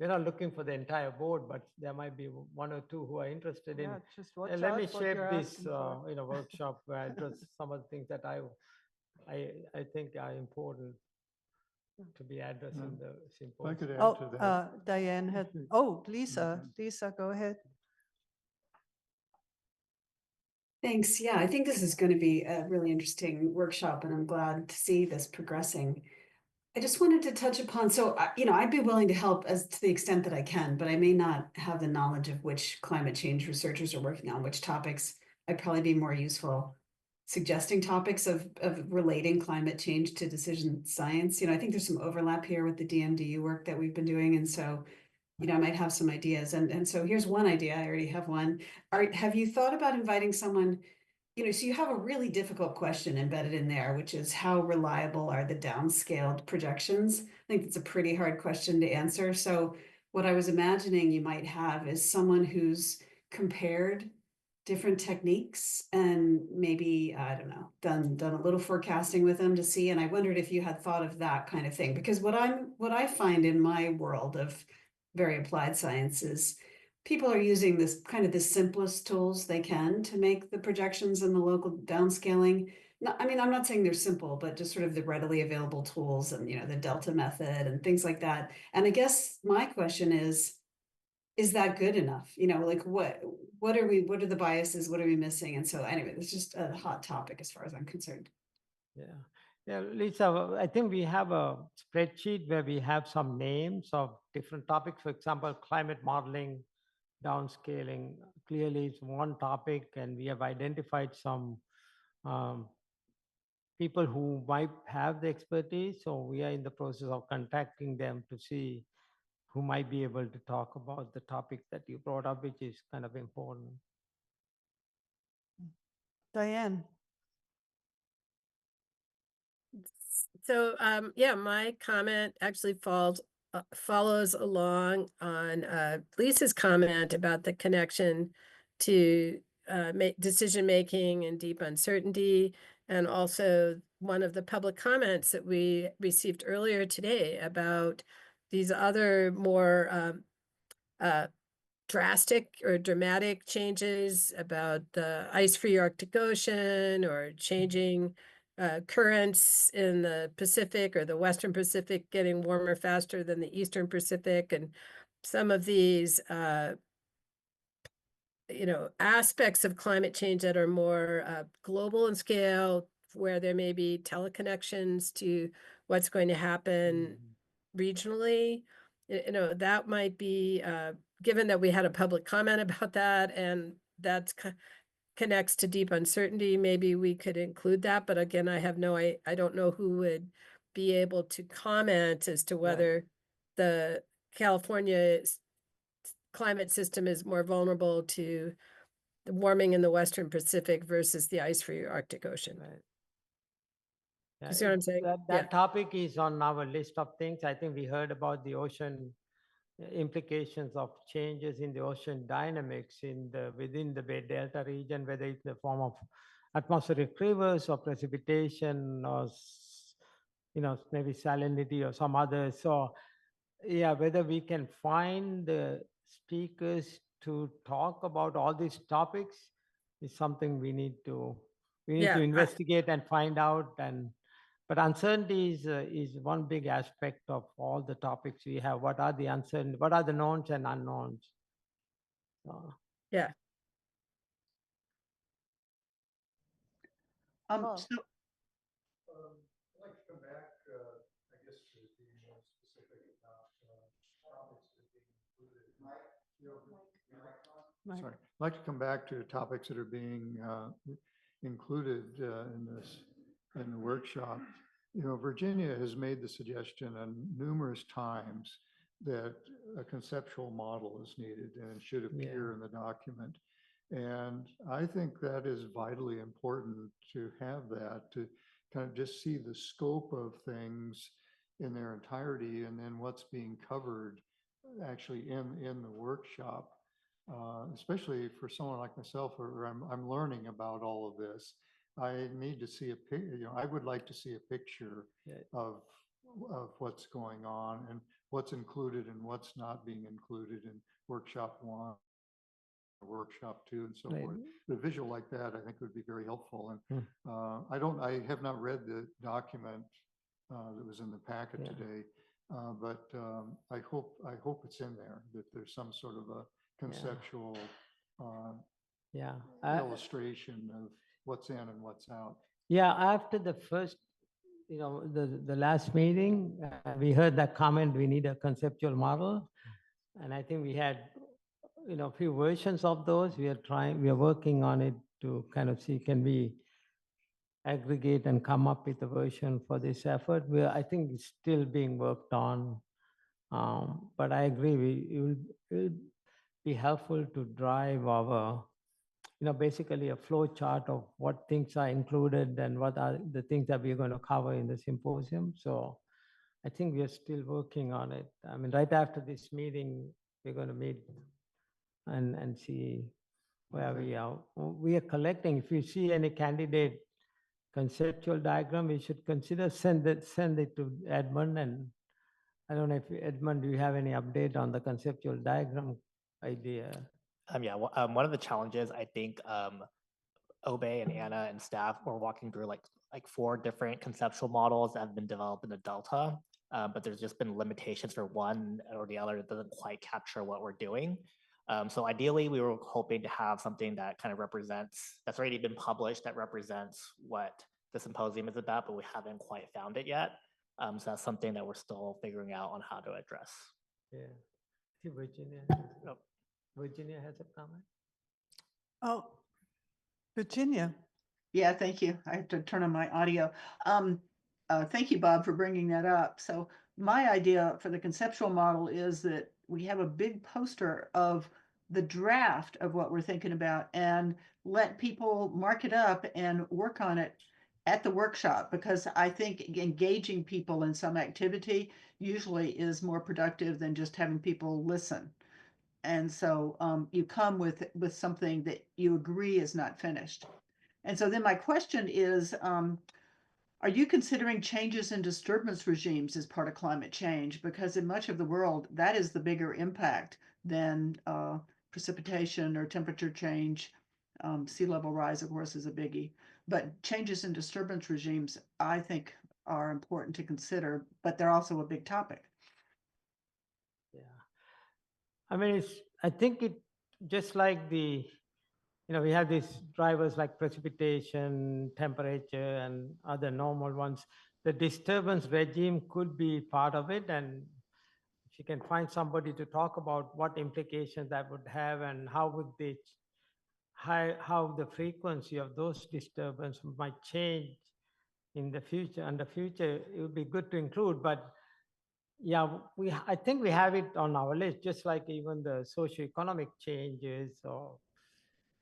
we're not looking for the entire board, but there might be one or two who are interested in. Yeah, just watch Let me out what shape you're this, asking for. workshop where I address some of the things that I think are important to be addressed in the If I symposium. could add to that. Diane had, Lisa, go ahead. Thanks. Yeah, I think this is going to be a really interesting workshop, and I'm glad to see this progressing. I just wanted to touch upon, so, I'd be willing to help as to the extent that I can, but I may not have the knowledge of which climate change researchers are working on, which topics. I'd probably be more useful suggesting topics of relating climate change to decision science. I think there's some overlap here with the DMDU work that we've been doing. And so, I might have some ideas. And so here's one idea. I already have one. Have you thought about inviting someone, so you have a really difficult question embedded in there, which is how reliable are the downscaled projections? I think it's a pretty hard question to answer. So what I was imagining you might have is someone who's compared different techniques and maybe, I don't know, done a little forecasting with them to see. And I wondered if you had thought of that kind of thing, because what I find in my world of very applied sciences, people are using this kind of the simplest tools they can to make the projections and the local downscaling. No, I mean, I'm not saying they're simple, but just sort of the readily available tools and, the Delta method and things like that. And I guess my question is that good enough? Like what are the biases? What are we missing? And so anyway, it's just a hot topic as far as I'm concerned. Yeah, Lisa, I think we have a spreadsheet where we have some names of different topics. For example, climate modeling, downscaling clearly is one topic, and we have identified some people who might have the expertise. So we are in the process of contacting them to see who might be able to talk about the topic that you brought up, which is kind of important. Diane. So, my comment actually follows along on Lisa's comment about the connection to decision-making and deep uncertainty, and also one of the public comments that we received earlier today about these other more drastic or dramatic changes about the ice-free Arctic Ocean or changing currents in the Pacific or the Western Pacific getting warmer faster than the Eastern Pacific, and some of these aspects of climate change that are more global in scale, where there may be teleconnections to what's going to happen regionally. That might be, given that we had a public comment about that, and that's connects to deep uncertainty, maybe we could include that. But again, I don't know who would be able to comment as to whether the California climate system is more vulnerable to the warming in the Western Pacific versus the ice-free Arctic Ocean. Yeah, You see what I'm saying? That topic is on our list of things. I think we heard about the ocean implications of changes in the ocean dynamics within the Bay Delta region, whether it's in the form of atmospheric rivers or precipitation or maybe salinity or some others. So yeah, whether we can find the speakers to talk about all these topics is something we need to investigate and find out. But uncertainty is one big aspect of all the topics we have. What are the uncertain? What are the knowns and unknowns? Yeah. So I'd like to come back, I guess, to be more specific about topics that are being included. Sorry, I'd like to come back to topics that are being included in the workshop. Virginia has made the suggestion on numerous times that a conceptual model is needed and should appear in the document. And I think that is vitally important to have that, to kind of just see the scope of things in their entirety and then what's being covered actually in the workshop, especially for someone like myself, where I'm learning about all of this. I need to see I would like to see a picture of what's going on and what's included and what's not being included in workshop 1, workshop 2, and so Right. forth. The visual like that, I think, would be very helpful. And Hmm. I have not read the document that was in the packet Yeah. today, but I hope it's in there, that there's some sort of a conceptual Yeah. illustration of what's in and what's out. Yeah, after the first, the last meeting, we heard that comment, we need a conceptual model. And I think we had, a few versions of those. We are working on it to kind of see, can we aggregate and come up with a version for this effort? I think it's still being worked on. But I agree, it will be helpful to drive our, basically a flow chart of what things are included and what are the things that we're going to cover in the symposium. So I think we are still working on it. I mean, right after this meeting, we're going to meet and see where we are. We are collecting. If you see any candidate conceptual diagram, we should consider send it to Edmund. And I don't know if Edmund, do you have any update on the conceptual diagram idea? Yeah, one of the challenges, I think, Obey and Anna and staff were walking through like 4 different conceptual models that have been developed in the Delta, but there's just been limitations for one or the other that doesn't quite capture what we're doing. So ideally, we were hoping to have something that kind of that's already been published, that represents what the symposium is about, but we haven't quite found it yet. So that's something that we're still figuring out on how to address. Yeah. See, Virginia has a comment. Oh, Virginia. Yeah, thank you. I have to turn on my audio. Thank you, Bob, for bringing that up. So my idea for the conceptual model is that we have a big poster of the draft of what we're thinking about and let people mark it up and work on it at the workshop, because I think engaging people in some activity usually is more productive than just having people listen. And so you come with something that you agree is not finished. And so then my question is, are you considering changes in disturbance regimes as part of climate change? Because in much of the world, that is the bigger impact than precipitation or temperature change. Sea level rise, of course, is a biggie. But changes in disturbance regimes, I think, are important to consider, but they're also a big topic. Yeah. I mean, I think it just like we have these drivers like precipitation, temperature, and other normal ones. The disturbance regime could be part of it. And if you can find somebody to talk about what implications that would have and how the frequency of those disturbances might change in the future. And the future, it would be good to include. But yeah, I think we have it on our list, just like even the socioeconomic changes or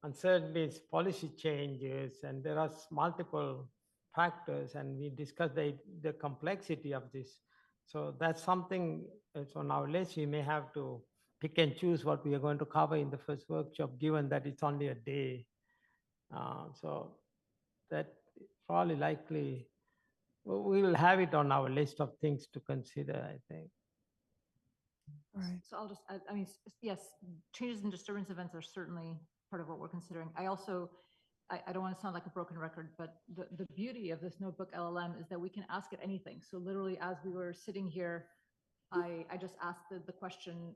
uncertainties, policy changes, and there are multiple factors, and we discussed the complexity of this. So that's something that's on our list. We may have to pick and choose what we are going to cover in the first workshop, given that it's only a day. So that probably likely, we will have it on our list of things to consider, I think. Right. So I'll just, I mean, yes, changes in disturbance events are certainly part of what we're considering. I also, I don't want to sound like a broken record, but the beauty of this notebook LLM is that we can ask it anything. So literally, as we were sitting here, I just asked the question,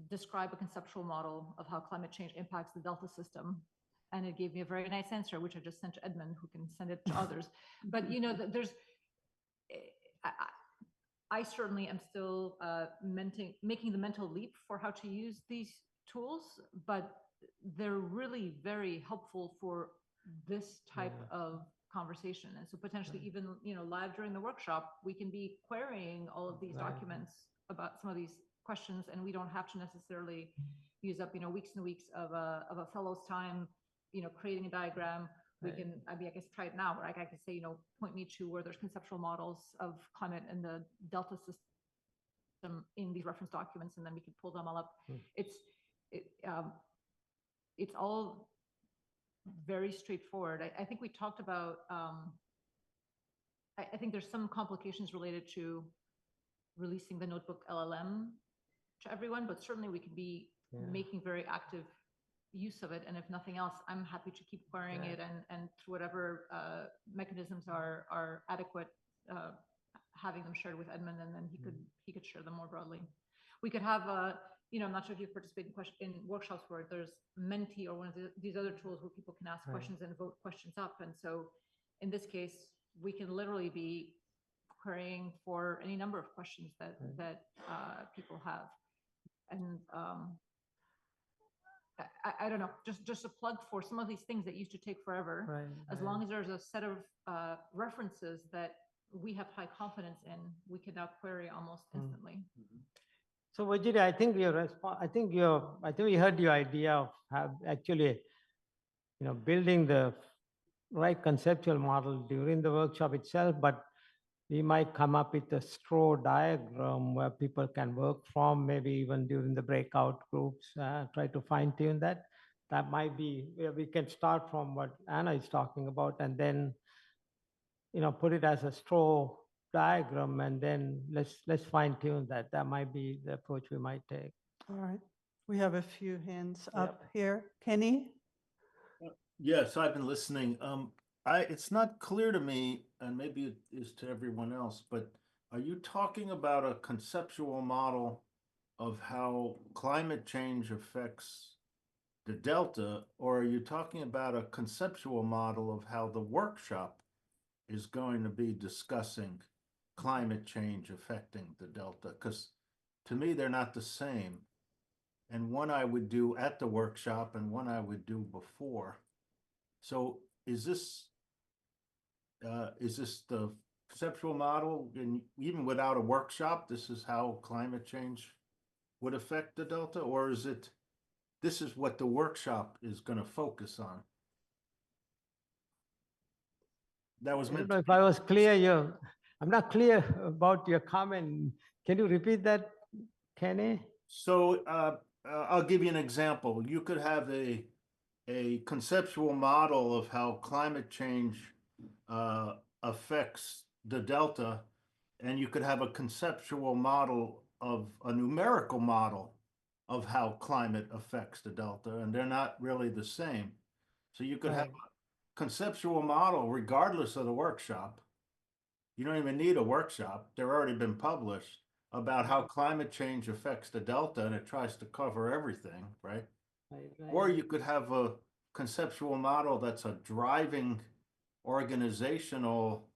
describe a conceptual model of how climate change impacts the Delta system. And it gave me a very nice answer, which I just sent to Edmund, who can send it to others. But there's, I certainly am still making the mental leap for how to use these tools, but they're really very helpful for this type of conversation. And so potentially even, live during the workshop, we can be querying all of these documents about some of these questions, and we don't have to necessarily use up, weeks and weeks of a fellow's time, creating a diagram. We can, I guess, try it now, where I can say, point me to where there's conceptual models of climate and the Delta system in these reference documents, and then we can pull them all up. It's all very straightforward. I think we talked about, I think there's some complications related to releasing the notebook LLM to everyone, but certainly we could be making very active use of it. And if nothing else, I'm happy to keep querying it and through whatever mechanisms are adequate, having them shared with Edmund, and then he could share them more broadly. We could have I'm not sure if you've participated in workshops where there's Menti or one of these other tools where people can ask questions and vote questions up. And so in this case, we can literally be querying for any number of questions that people have. And I don't know, just a plug for some of these things that used to take forever. As long as there's a set of references that we have high confidence in, we can now query almost instantly. So Virginia, I think I think we heard your idea of actually, building the right conceptual model during the workshop itself, but we might come up with a straw diagram where people can work from, maybe even during the breakout groups, try to fine tune that. That might be where we can start from what Anna is talking about, and then, put it as a straw diagram, and then let's fine tune that. That might be the approach we might take. All right. We have a few hands up here. Kenny? Yes, I've been listening. It's not clear to me, and maybe it is to everyone else, but are you talking about a conceptual model of how climate change affects the Delta, or are you talking about a conceptual model of how the workshop is going to be discussing climate change affecting the Delta? Because to me, they're not the same. And one I would do at the workshop and one I would do before. So is this the conceptual model, and even without a workshop, this is how climate change would affect the Delta? Or is it, this is what the workshop is going to focus on? That was I don't meant know if I was clear. I'm not clear about your comment. Can you repeat that, Kenny? So I'll give you an example. You could have a conceptual model of how climate change affects the Delta, and you could have a conceptual model of a numerical model of how climate affects the Delta, and they're not really the same. So you could have a conceptual model regardless of the workshop. You don't even need a workshop. They've already been published about how climate change affects the Delta, and it tries to cover everything, right? Or you could have a conceptual model that's a driving organizational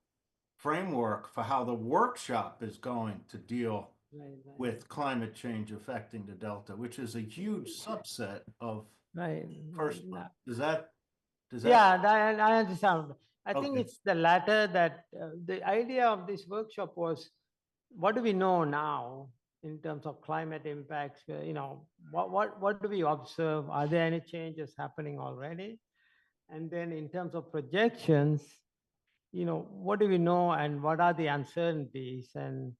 framework for how the workshop is going to deal with climate change affecting the Delta, which is a huge subset of first. Does that? Yeah, I understand. I think it's the latter, that the idea of this workshop was, what do we know now in terms of climate impacts? What do we observe? Are there any changes happening already? And then in terms of projections, what do we know and what are the uncertainties, and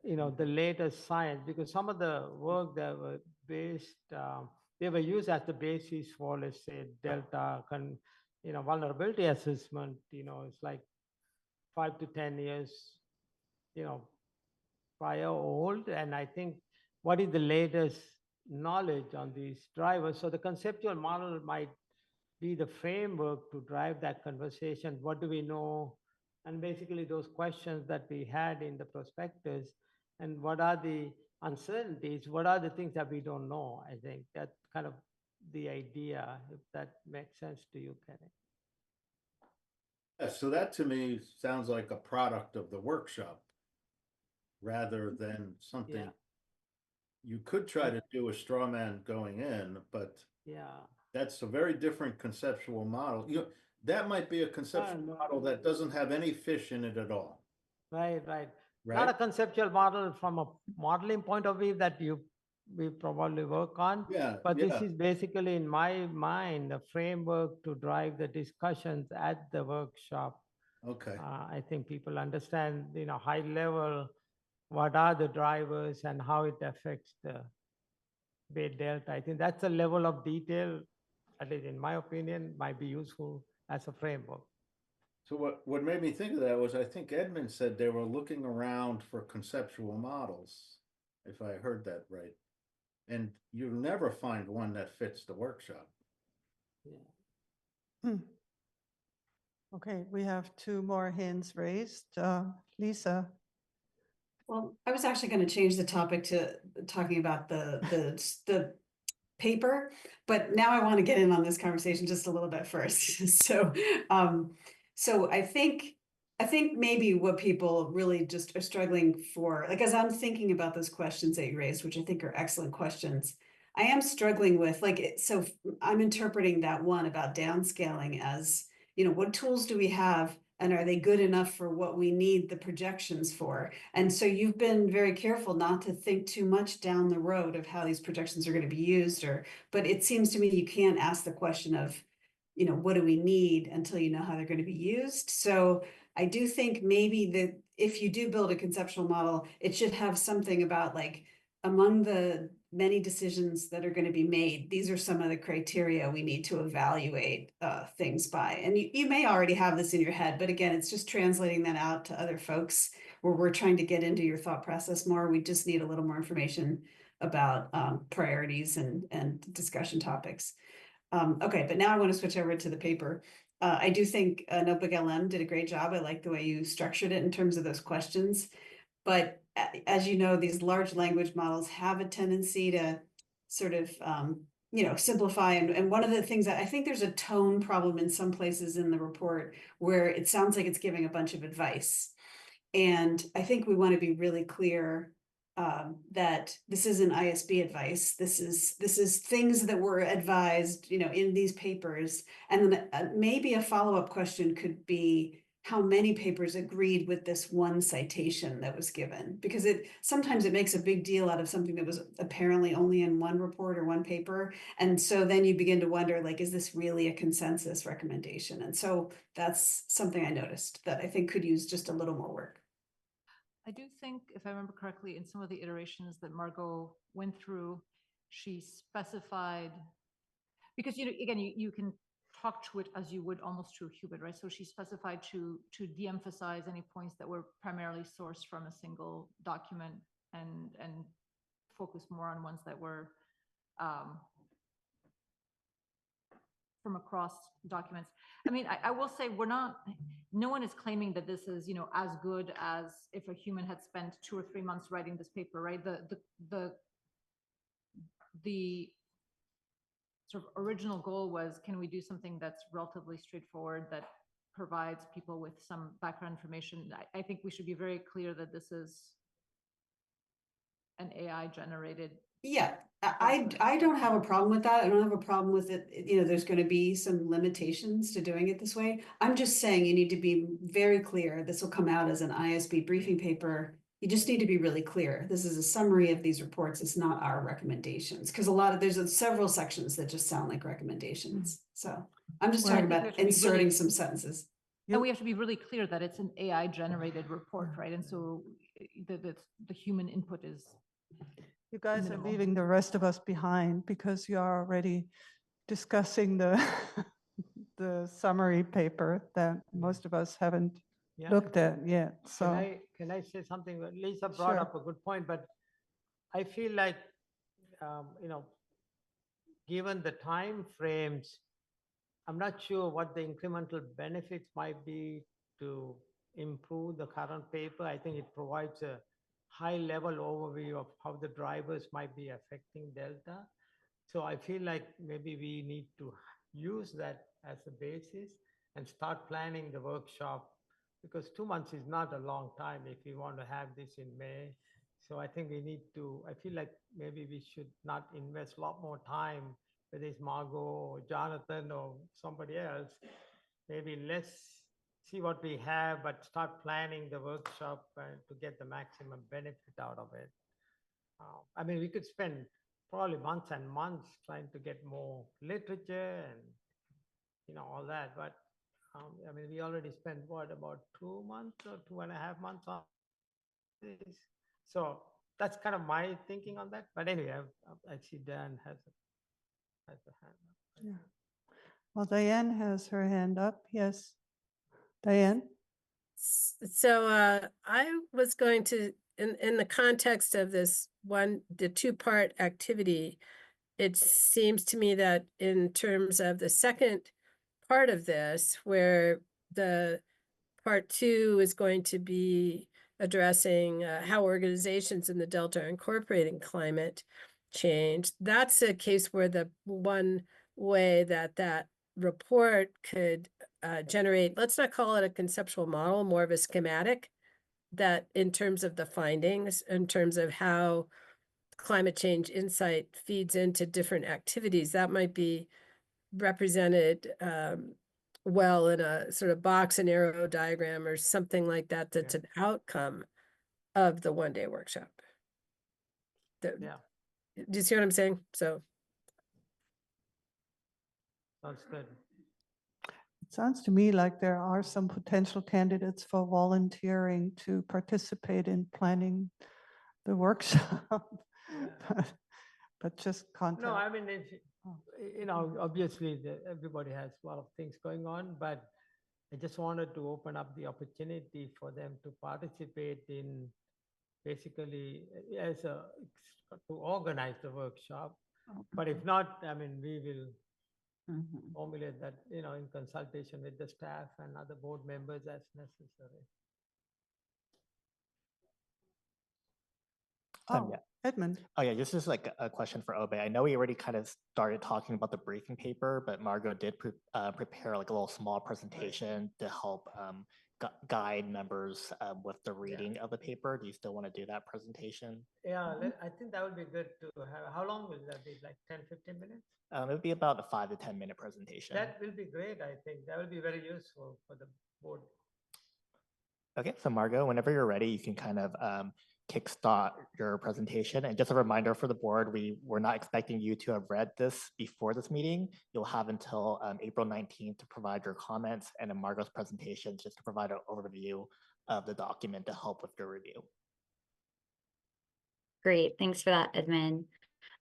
the latest science? Because some of the work that were based, they were used as the basis for, let's say, Delta vulnerability assessment. It's like 5 to 10 years prior old, and I think what is the latest knowledge on these drivers? So the conceptual model might be the framework to drive that conversation. What do we know? And basically those questions that we had in the prospectus, and what are the uncertainties? What are the things that we don't know? I think that's kind of the idea, if that makes sense to you, Kenny. Yeah, so that to me sounds like a product of the workshop rather than something. You could try to do a straw man going in, but that's a very different conceptual model. That might be a conceptual model that doesn't have any fish in it at all. Right. Not a conceptual model from a modeling point of view that we probably work on. But this is basically, in my mind, a framework to drive the discussions at the workshop. I think people understand, high level, what are the drivers and how it affects the Bay Delta. I think that's a level of detail, at least in my opinion, might be useful as a framework. So what made me think of that was I think Edmund said they were looking around for conceptual models, if I heard that right. And you never find one that fits the workshop. Okay, we have two more hands raised. Lisa. Well, I was actually going to change the topic to talking about the paper, but now I want to get in on this conversation just a little bit first. So I think maybe what people really just are struggling for, like as I'm thinking about those questions that you raised, which I think are excellent questions, I am struggling with so I'm interpreting that one about downscaling as, what tools do we have? And are they good enough for what we need the projections for? And so you've been very careful not to think too much down the road of how these projections are going to be used, but it seems to me you can't ask the question of, what do we need until you know how they're going to be used. So I do think maybe that if you do build a conceptual model, it should have something about like, among the many decisions that are going to be made, these are some of the criteria we need to evaluate things by. And you may already have this in your head, but again, it's just translating that out to other folks where we're trying to get into your thought process more. We just need a little more information about priorities and discussion topics. Okay, but now I want to switch over to the paper. I do think Notebook LM did a great job. I like the way you structured it in terms of those questions. But as you know, these large language models have a tendency to sort of, simplify. And one of the things that I think there's a tone problem in some places in the report where it sounds like it's giving a bunch of advice. And I think we want to be really clear that this isn't ISB advice. This is things that were advised, in these papers. And then maybe a follow-up question could be, how many papers agreed with this one citation that was given? Because sometimes it makes a big deal out of something that was apparently only in one report or one paper. And so then you begin to wonder, like, is this really a consensus recommendation? And so that's something I noticed that I think could use just a little more work. I do think, if I remember correctly, in some of the iterations that Margot went through, she specified, because again, you can talk to it as you would almost to a qubit, right? So she specified to de-emphasize any points that were primarily sourced from a single document and focus more on ones that were from across documents. I mean, I will say no one is claiming that this is, as good as if a human had spent 2 or 3 months writing this paper, right? The sort of original goal was, can we do something that's relatively straightforward, that provides people with some background information? I think we should be very clear that this is an AI generated. Yeah, I don't have a problem with that. I don't have a problem with it. There's going to be some limitations to doing it this way. I'm just saying you need to be very clear. This will come out as an ISB briefing paper. You just need to be really clear. This is a summary of these reports. It's not our recommendations, because there's several sections that just sound like recommendations. So I'm just talking about inserting some sentences. And we have to be really clear that it's an AI generated report, right? And so the human input is. You guys are leaving the rest of us behind because you are already discussing the summary paper that most of us haven't looked at yet. So can I say something? Lisa brought up a good point, but I feel like given the time frames, I'm not sure what the incremental benefits might be to improve the current paper. I think it provides a high-level overview of how the drivers might be affecting Delta. So I feel like maybe we need to use that as a basis and start planning the workshop, because 2 months is not a long time if we want to have this in May. So I think I feel like maybe we should not invest a lot more time, whether it's Margot or Jonathan or somebody else. Maybe let's see what we have, but start planning the workshop to get the maximum benefit out of it. I mean, we could spend probably months and months trying to get more literature and all that, but I mean, we already spent about 2 months or 2.5 months on this. So that's kind of my thinking on that. But anyway, I see Dan has a hand up. Yeah. Well, Diane has her hand up. Yes. Diane? So I was going to, in the context of this the two-part activity, it seems to me that in terms of the second part of this, where the part 2 is going to be addressing how organizations in the Delta are incorporating climate change, that's a case where the one way that report could generate, let's not call it a conceptual model, more of a schematic, that in terms of the findings, in terms of how climate change insight feeds into different activities, that might be represented well in a sort of box and arrow diagram or something like that, that's an outcome of the one-day workshop. Yeah, Do you see what I'm saying? So sounds good. It sounds to me like there are some potential candidates for volunteering to participate in planning the workshop. But just contact. No, I mean, if, obviously everybody has a lot of things going on, but I just wanted to open up the opportunity for them to participate in basically to organize the workshop. But if not, I mean, we will formulate that, in consultation with the staff and other board members as necessary. Yeah. Edmund. Oh yeah, this is like a question for Obe. I know we already kind of started talking about the briefing paper, but Margot did prepare like a little small presentation to help guide members with the reading of the paper. Do you still want to do that presentation? Yeah, I think that would be good to have. How long will that be? Like 10-15 minutes? It would be about a 5 to 10 minute presentation. That will be great, I think. That will be very useful for the board. Okay, so Margot, whenever you're ready, you can kind of kickstart your presentation. And just a reminder for the board, we're not expecting you to have read this before this meeting. You'll have until April 19th to provide your comments, and in Margot's presentation just to provide an overview of the document to help with your review. Great, thanks for that, Edmund.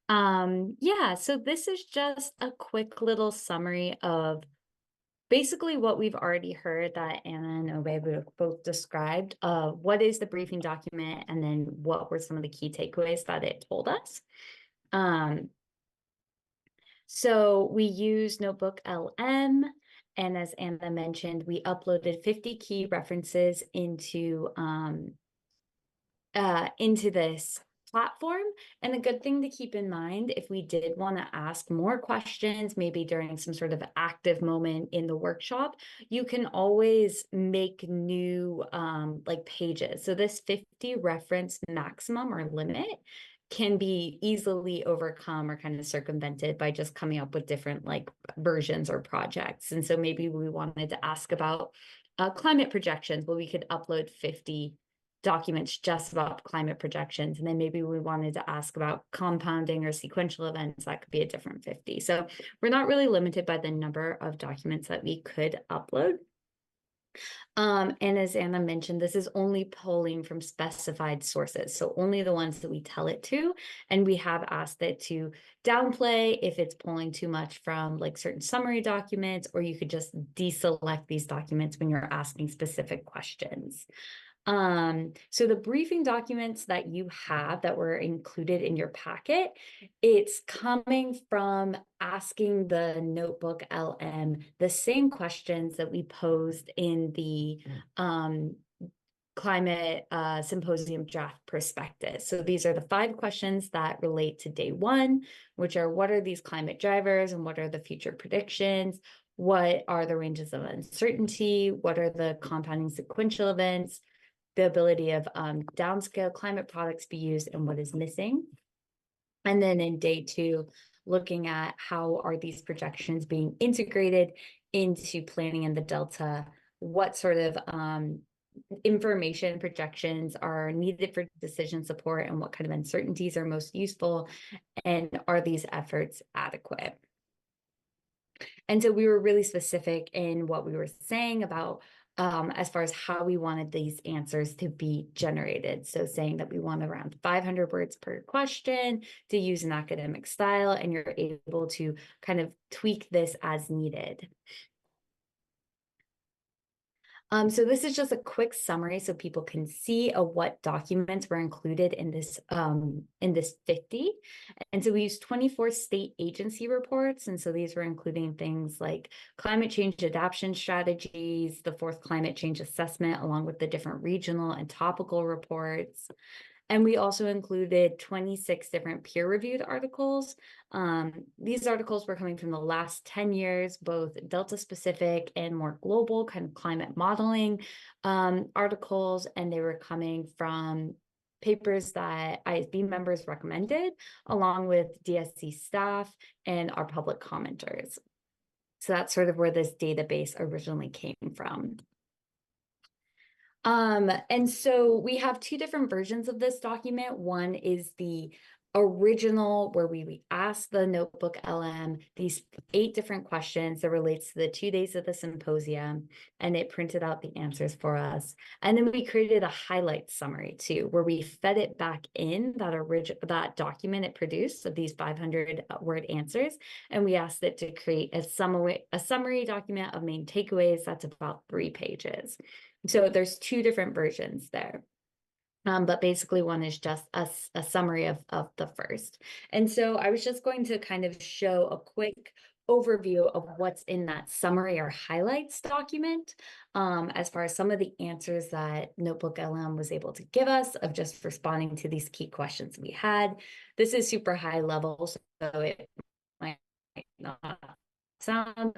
Yeah, so this is just a quick little summary of basically what we've already heard that Anna and Obe both described. What is the briefing document, and then what were some of the key takeaways that it told us. So we use Notebook LM, and as Anna mentioned, we uploaded 50 key references into this platform. And a good thing to keep in mind, if we did want to ask more questions, maybe during some sort of active moment in the workshop, you can always make new like pages. So this 50 reference maximum or limit can be easily overcome or kind of circumvented by just coming up with different like versions or projects. And so maybe we wanted to ask about climate projections. Well, we could upload 50 documents just about climate projections. And then maybe we wanted to ask about compounding or sequential events, that could be a different 50. So we're not really limited by the number of documents that we could upload. And as Anna mentioned, this is only pulling from specified sources. So only the ones that we tell it to. And we have asked it to downplay if it's pulling too much from like certain summary documents, or you could just deselect these documents when you're asking specific questions. So the briefing documents that you have that were included in your packet, it's coming from asking the Notebook LM the same questions that we posed in the climate symposium draft prospectus. So these are the 5 questions that relate to day 1, which are what are these climate drivers and what are the future predictions? What are the ranges of uncertainty? What are the compounding sequential events? The ability of downscale climate products be used and what is missing. And then in day 2, looking at how are these projections being integrated into planning in the Delta, what sort of information projections are needed for decision support, and what kind of uncertainties are most useful, and are these efforts adequate? And so we were really specific in what we were saying about as far as how we wanted these answers to be generated. So saying that we want around 500 words per question to use an academic style, and you're able to kind of tweak this as needed. So this is just a quick summary so people can see what documents were included in this 50. And so we used 24 state agency reports. And so these were including things like climate change adaptation strategies, the fourth climate change assessment, along with the different regional and topical reports. And we also included 26 different peer-reviewed articles. These articles were coming from the last 10 years, both Delta-specific and more global kind of climate modeling articles, and they were coming from papers that ISB members recommended, along with DSC staff and our public commenters. So that's sort of where this database originally came from. And so we have two different versions of this document. One is the original where we asked the notebook LM these 8 different questions that relates to the 2 days of the symposium, and it printed out the answers for us. And then we created a highlight summary too, where we fed it back in that document it produced of these 500 word answers, and we asked it to create a summary document of main takeaways that's about 3 pages. So there's 2 different versions there. But basically one is just a summary of the first. And so I was just going to kind of show a quick overview of what's in that summary or highlights document, as far as some of the answers that Notebook LM was able to give us of just responding to these key questions we had. This is super high level, so it might not sound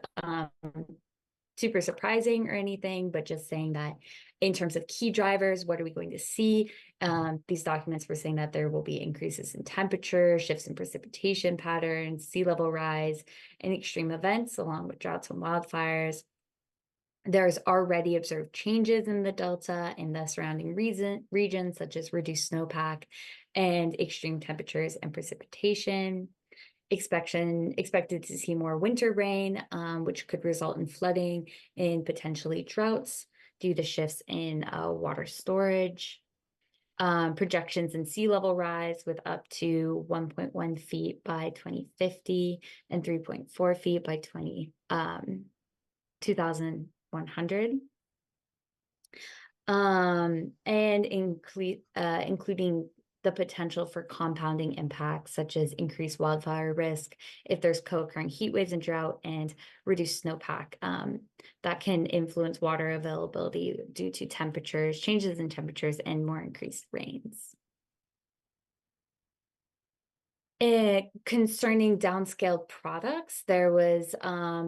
super surprising or anything, but just saying that in terms of key drivers, what are we going to see? These documents were saying that there will be increases in temperature, shifts in precipitation patterns, sea level rise, and extreme events along with droughts and wildfires. There's already observed changes in the Delta and the surrounding regions, such as reduced snowpack and extreme temperatures and precipitation. Expected to see more winter rain, which could result in flooding and potentially droughts due to shifts in water storage. Projections in sea level rise with up to 1.1 feet by 2050 and 3.4 feet by 2100. And including the potential for compounding impacts such as increased wildfire risk if there's co-occurring heat waves and drought, and reduced snowpack that can influence water availability due to temperatures, changes in temperatures, and more increased rains. Concerning downscaled products, there was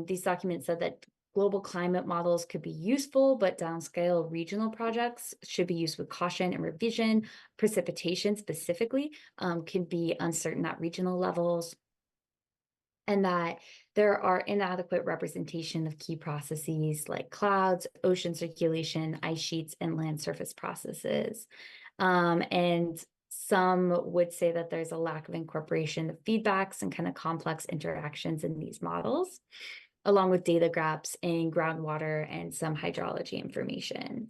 these documents said that global climate models could be useful, but downscale regional projects should be used with caution and revision. Precipitation specifically can be uncertain at regional levels, and that there are inadequate representation of key processes like clouds, ocean circulation, ice sheets, and land surface processes. And some would say that there's a lack of incorporation of feedbacks and kind of complex interactions in these models, along with data gaps in groundwater and some hydrology information.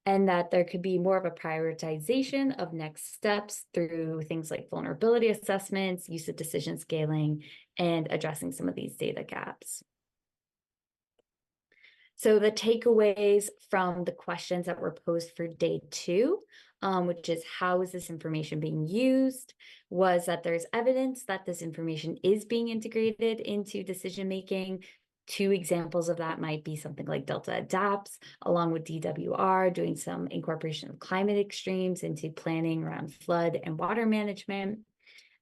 And that there could be more of a prioritization of next steps through things like vulnerability assessments, use of decision scaling, and addressing some of these data gaps. So the takeaways from the questions that were posed for day 2, which is how is this information being used, was that there's evidence that this information is being integrated into decision-making. 2 examples of that might be something like Delta Adapts, along with DWR, doing some incorporation of climate extremes into planning around flood and water management,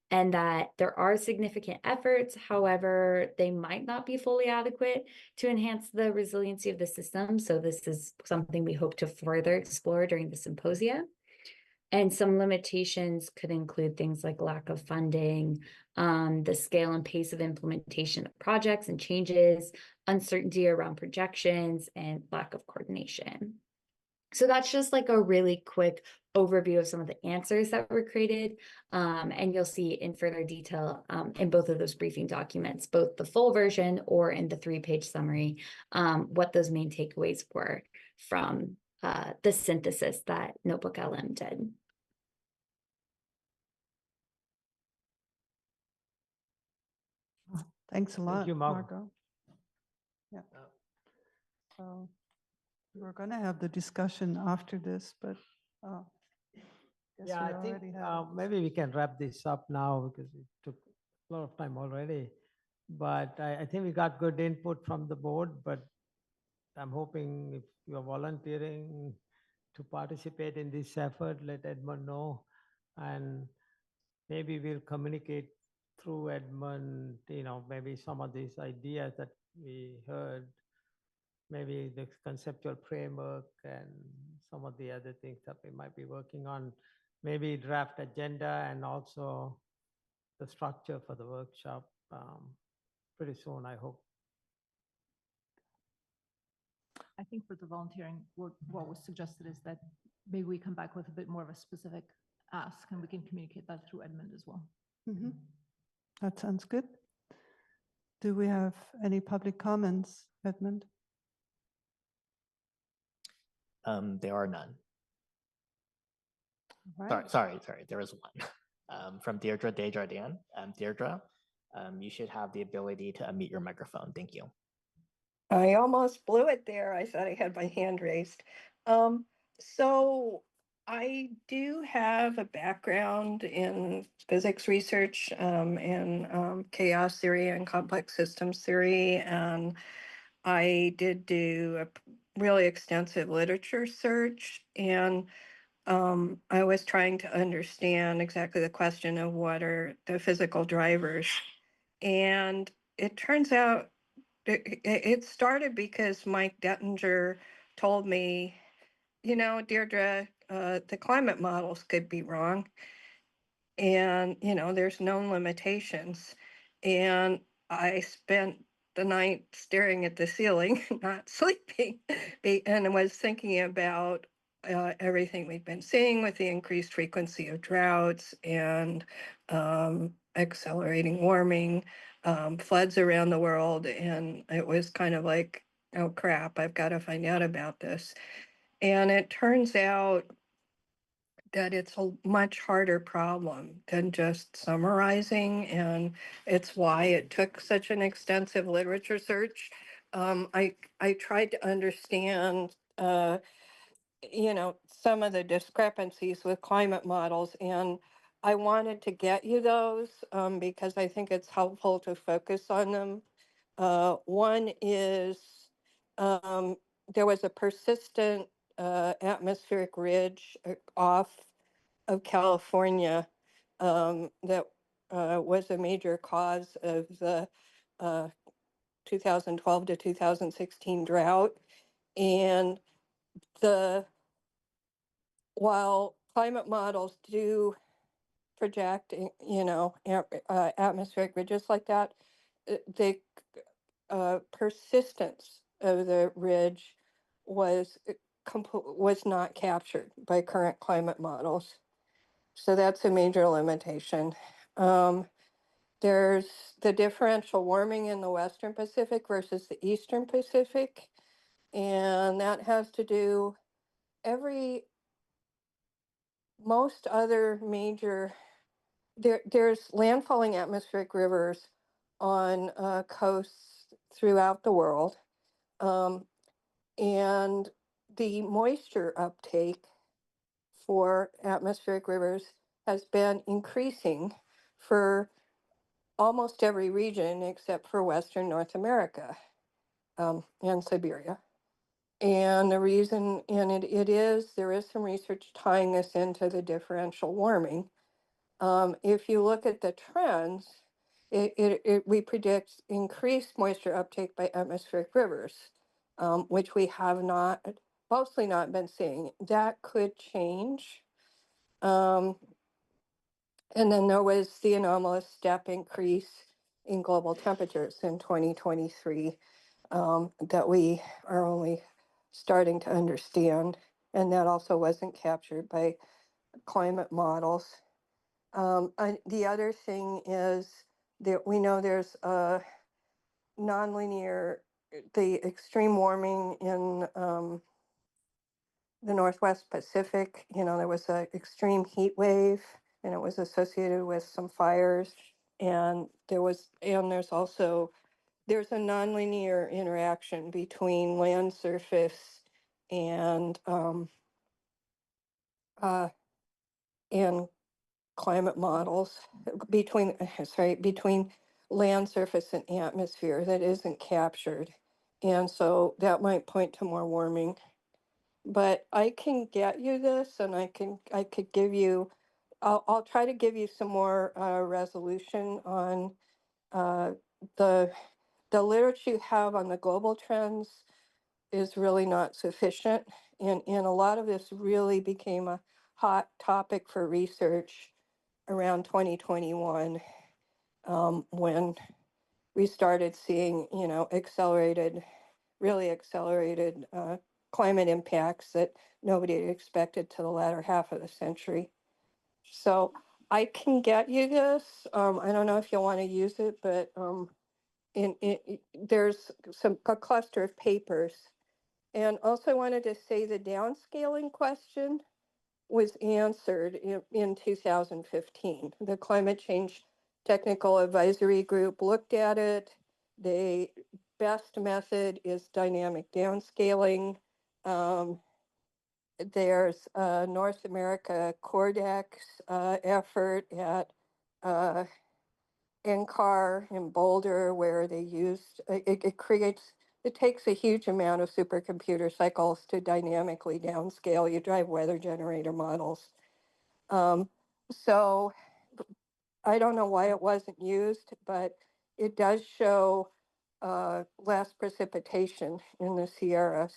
and that there are significant efforts. However, they might not be fully adequate to enhance the resiliency of the system. So this is something we hope to further explore during the symposia. And some limitations could include things like lack of funding, the scale and pace of implementation of projects and changes, uncertainty around projections, and lack of coordination. So that's just like a really quick overview of some of the answers that were created. And you'll see in further detail in both of those briefing documents, both the full version or in the 3-page summary, what those main takeaways were from the synthesis that Notebook LM did. Thanks a lot, Thank you, Margo. Margo. Yeah. So We're going to have the discussion after this, but guess Yeah, we I think already have. maybe we can wrap this up now because it took a lot of time already. But I think we got good input from the board, but I'm hoping if you're volunteering to participate in this effort, let Edmund know. And maybe we'll communicate through Edmund, maybe some of these ideas that we heard, maybe the conceptual framework and some of the other things that we might be working on, maybe draft agenda and also the structure for the workshop pretty soon, I hope. I think for the volunteering, what was suggested is that maybe we come back with a bit more of a specific ask and we can communicate that through Edmund as well. Mm-hmm. That sounds good. Do we have any public comments, Edmund? There are none. Right. Sorry, there is one. From Deirdre Desjardins. Deirdre, you should have the ability to unmute your microphone. Thank you. I almost blew it there. I thought I had my hand raised. So I do have a background in physics research and chaos theory and complex systems theory. And I did do a really extensive literature search. And I was trying to understand exactly the question of what are the physical drivers. And it turns out it started because Mike Dettinger told me, Deirdre, the climate models could be wrong. And, there's known limitations. And I spent the night staring at the ceiling, not sleeping, and was thinking about everything we've been seeing with the increased frequency of droughts and accelerating warming, floods around the world. And it was kind of like, oh crap, I've got to find out about this. And it turns out that it's a much harder problem than just summarizing, and it's why it took such an extensive literature search. I tried to understand, some of the discrepancies with climate models, and I wanted to get you those because I think it's helpful to focus on them. One is there was a persistent atmospheric ridge off of California that was a major cause of the 2012 to 2016 drought. And while climate models do project, atmospheric ridges like that, the persistence of the ridge was not captured by current climate models. So that's a major limitation. There's the differential warming in the Western Pacific versus the Eastern Pacific. And that has to do most other major, there's landfalling atmospheric rivers on coasts throughout the world. And the moisture uptake for atmospheric rivers has been increasing for almost every region except for Western North America and Siberia. And the reason, and there is some research tying this into the differential warming. If you look at the trends, we predict increased moisture uptake by atmospheric rivers, which we have mostly not been seeing. That could change. And then there was the anomalous step increase in global temperatures in 2023 that we are only starting to understand. And that also wasn't captured by climate models. The other thing is that we know there's a nonlinear, the extreme warming in the Northwest Pacific. There was an extreme heat wave, and it was associated with some fires. And there's a nonlinear interaction between land surface and climate models between, between land surface and atmosphere that isn't captured. And so that might point to more warming. But I can get you this, and I could give you, I'll try to give you some more resolution on the literature you have on the global trends is really not sufficient. And a lot of this really became a hot topic for research around 2021, when we started seeing, really accelerated climate impacts that nobody had expected to the latter half of the century. So I can get you this. I don't know if you'll want to use it, but there's a cluster of papers. And also I wanted to say the downscaling question was answered in 2015. The Climate Change Technical Advisory Group looked at it. The best method is dynamic downscaling. There's a North America Cordex effort at NCAR in Boulder where they used, it takes a huge amount of supercomputer cycles to dynamically downscale. You drive weather generator models. So I don't know why it wasn't used, but it does show less precipitation in the Sierras.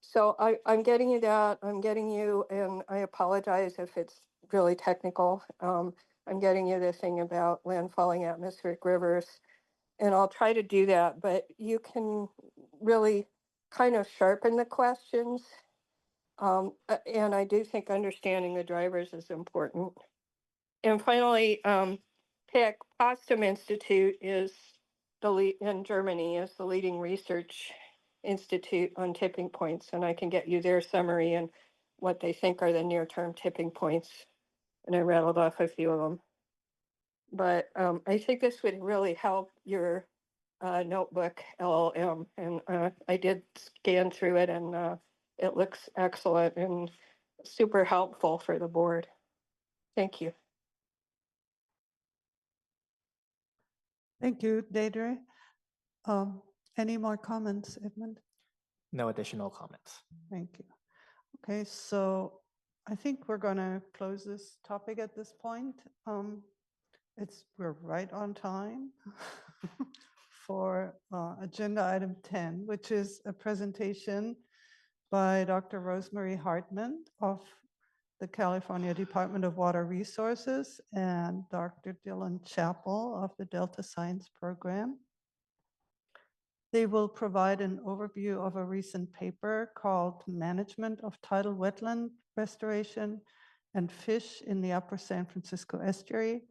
So I'm getting you that. I'm getting you, and I apologize if it's really technical. I'm getting you the thing about landfalling atmospheric rivers, and I'll try to do that, but you can really kind of sharpen the questions. And I do think understanding the drivers is important. And finally, PIC, Potsdam Institute is in Germany is the leading research institute on tipping points, and I can get you their summary and what they think are the near-term tipping points. And I rattled off a few of them. But I think this would really help your notebook LLM, and I did scan through it, and it looks excellent and super helpful for the board. Thank you. Thank you, Deidre. Any more comments, Edmund? No additional comments. Thank you. Okay, so I think we're going to close this topic at this point. We're right on time for agenda item 10, which is a presentation by Dr. Rosemary Hartman of the California Department of Water Resources and Dr. Dylan Chappell of the Delta Science Program. They will provide an overview of a recent paper called Management of Tidal Wetland Restoration and Fish in the Upper San Francisco Estuary.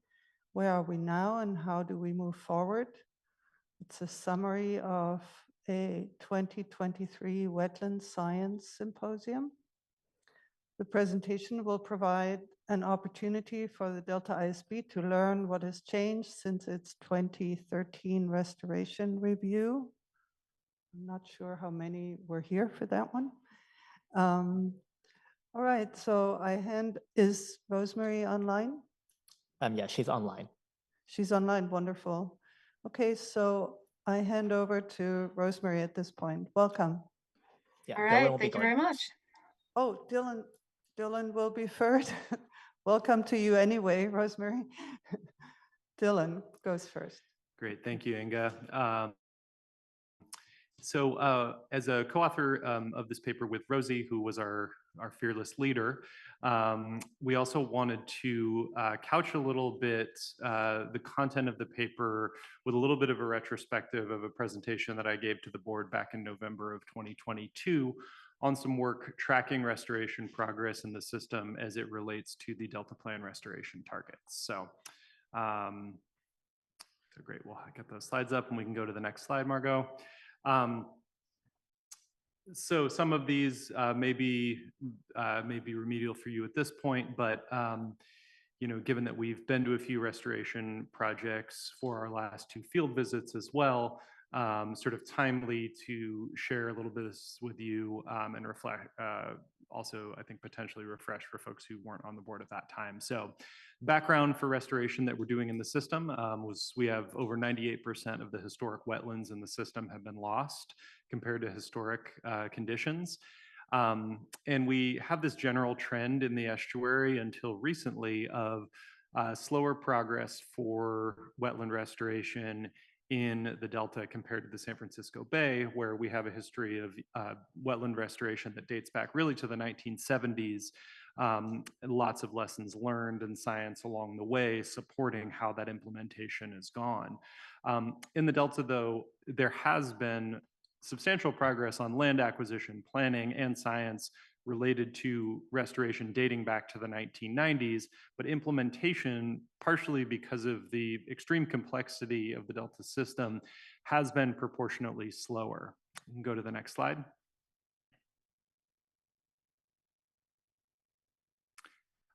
Where are we now and how do we move forward? It's a summary of a 2023 Wetland Science Symposium. The presentation will provide an opportunity for the Delta ISB to learn what has changed since its 2013 restoration review. I'm not sure how many were here for that one. All right, so is Rosemary online? Yeah, she's online. She's online, wonderful. Okay, so I hand over to Rosemary at this point. Welcome. Yeah, all right, thank you very much. Oh, Dylan will be first. Welcome to you anyway, Rosemary. Dylan goes first. Great, thank you, Inga. So as a co-author of this paper with Rosie, who was our fearless leader, we also wanted to couch a little bit the content of the paper with a little bit of a retrospective of a presentation that I gave to the board back in November of 2022 on some work tracking restoration progress in the system as it relates to the Delta Plan restoration targets. So, so great, we'll get those slides up and we can go to the next slide, Margot. So some of these may be remedial for you at this point, but given that we've been to a few restoration projects for our last 2 field visits as well, sort of timely to share a little bit of this with you and reflect, also, I think, potentially refresh for folks who weren't on the board at that time. So background for restoration that we're doing in the system was we have over 98% of the historic wetlands in the system have been lost compared to historic conditions. And we have this general trend in the estuary until recently of slower progress for wetland restoration in the Delta compared to the San Francisco Bay, where we have a history of wetland restoration that dates back really to the 1970s. And lots of lessons learned and science along the way supporting how that implementation is gone. In the Delta, though, there has been substantial progress on land acquisition, planning, and science related to restoration dating back to the 1990s, but implementation, partially because of the extreme complexity of the Delta system, has been proportionately slower. You can go to the next slide.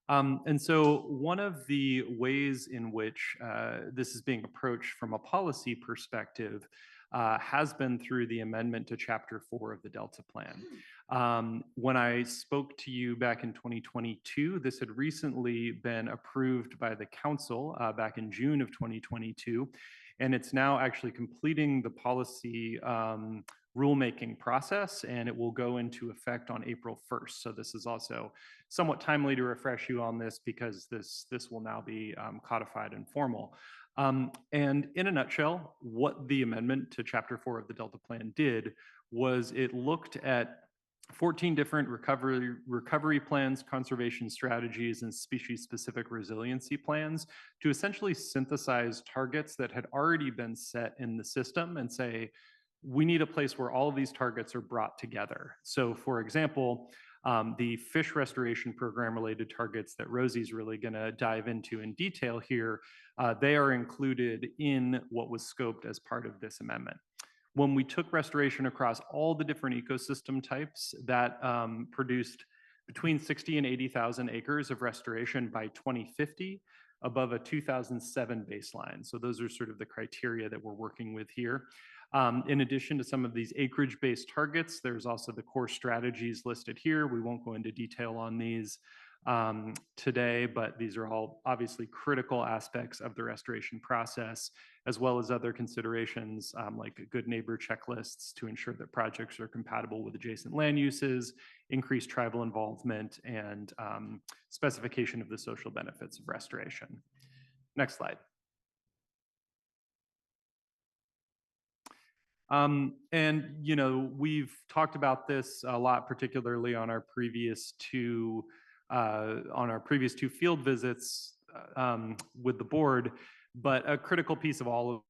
And so one of the ways in which this is being approached from a policy perspective has been through the amendment to Chapter 4 of the Delta Plan. When I spoke to you back in 2022, this had recently been approved by the Council back in June of 2022, and it's now actually completing the policy rulemaking process, and it will go into effect on April 1st. So this is also somewhat timely to refresh you on this because this will now be codified and formal. And in a nutshell, what the amendment to Chapter 4 of the Delta Plan did was it looked at 14 different recovery plans, conservation strategies, and species-specific resiliency plans to essentially synthesize targets that had already been set in the system and say, we need a place where all of these targets are brought together. So for example, the fish restoration program related targets that Rosie's really gonna dive into in detail here, they are included in what was scoped as part of this amendment. When we took restoration across all the different ecosystem types, that produced between 60 and 80,000 acres of restoration by 2050 above a 2007 baseline. So those are sort of the criteria that we're working with here. In addition to some of these acreage-based targets, there's also the core strategies listed here. We won't go into detail on these today, but these are all obviously critical aspects of the restoration process, as well as other considerations like good neighbor checklists to ensure that projects are compatible with adjacent land uses, increased tribal involvement, and specification of the social benefits of restoration. Next slide. And, you know, we've talked about this a lot, particularly on our previous two field visits with the board, but a critical piece of all of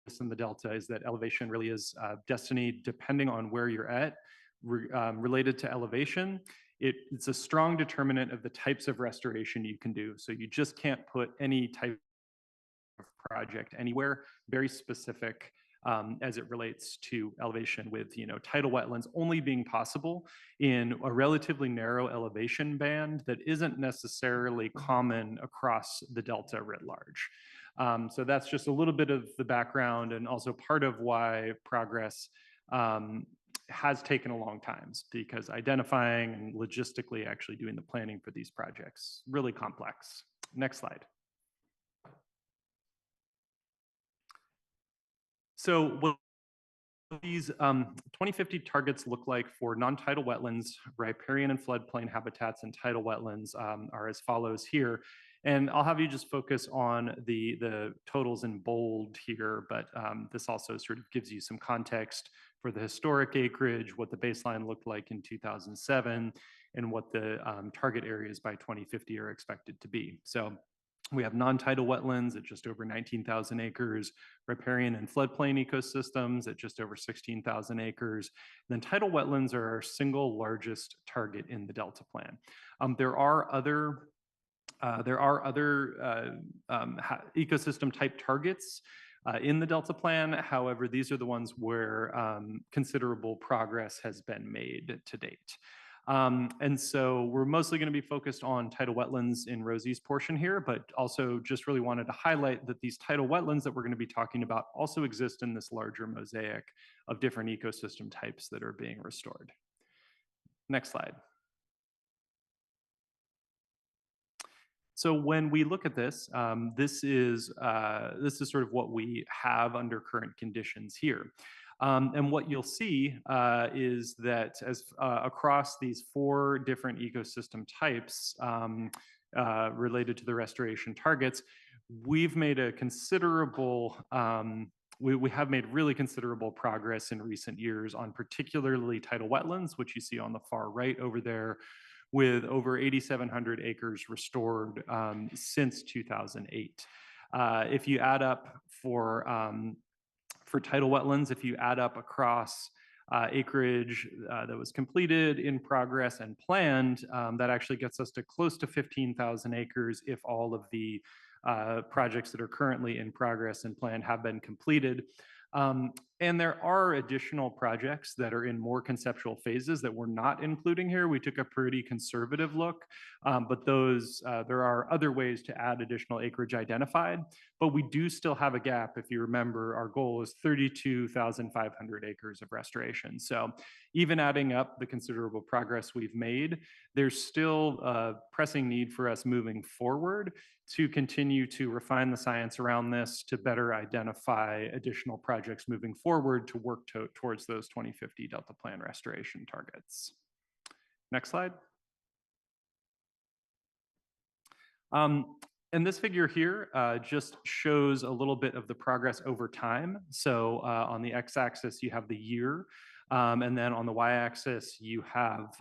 this in the Delta is that elevation really is destiny depending on where you're at. Related to elevation, it's a strong determinant of the types of restoration you can do. So you just can't put any type of project anywhere, very specific as it relates to elevation, with, you know, tidal wetlands only being possible in a relatively narrow elevation band that isn't necessarily common across the Delta writ large. So that's just a little bit of the background, and also part of why progress has taken a long time, because identifying and logistically actually doing the planning for these projects really complex. Next slide. So what these 2050 targets look like for non-tidal wetlands, riparian and floodplain habitats, and tidal wetlands are as follows here. And I'll have you just focus on the totals in bold here, but this also sort of gives you some context for the historic acreage, what the baseline looked like in 2007, and what the target areas by 2050 are expected to be. So we have non-tidal wetlands at just over 19,000 acres, riparian and floodplain ecosystems at just over 16,000 acres. Then tidal wetlands are our single largest target in the Delta Plan. There are other ecosystem type targets in the Delta Plan. However, these are the ones where considerable progress has been made to date. And so we're mostly going to be focused on tidal wetlands in Rosie's portion here, but also just really wanted to highlight that these tidal wetlands that we're going to be talking about also exist in this larger mosaic of different ecosystem types that are being restored. Next slide. So when we look at this, this is sort of what we have under current conditions here. And what you'll see is that as across these 4 different ecosystem types related to the restoration targets, we've made a considerable, we have made really considerable progress in recent years on particularly tidal wetlands, which you see on the far right over there, with over 8,700 acres restored since 2008. If you add up for tidal wetlands, if you add up across acreage that was completed, in progress, and planned, that actually gets us to close to 15,000 acres if all of the projects that are currently in progress and planned have been completed. And there are additional projects that are in more conceptual phases that we're not including here. We took a pretty conservative look, but those there are other ways to add additional acreage identified. But we do still have a gap. If you remember, our goal is 32,500 acres of restoration. So even adding up the considerable progress we've made, there's still a pressing need for us moving forward to continue to refine the science around this, to better identify additional projects moving forward to work towards those 2050 Delta Plan restoration targets. Next slide. And this figure here just shows a little bit of the progress over time. So on the x-axis, you have the year, and then on the y-axis, you have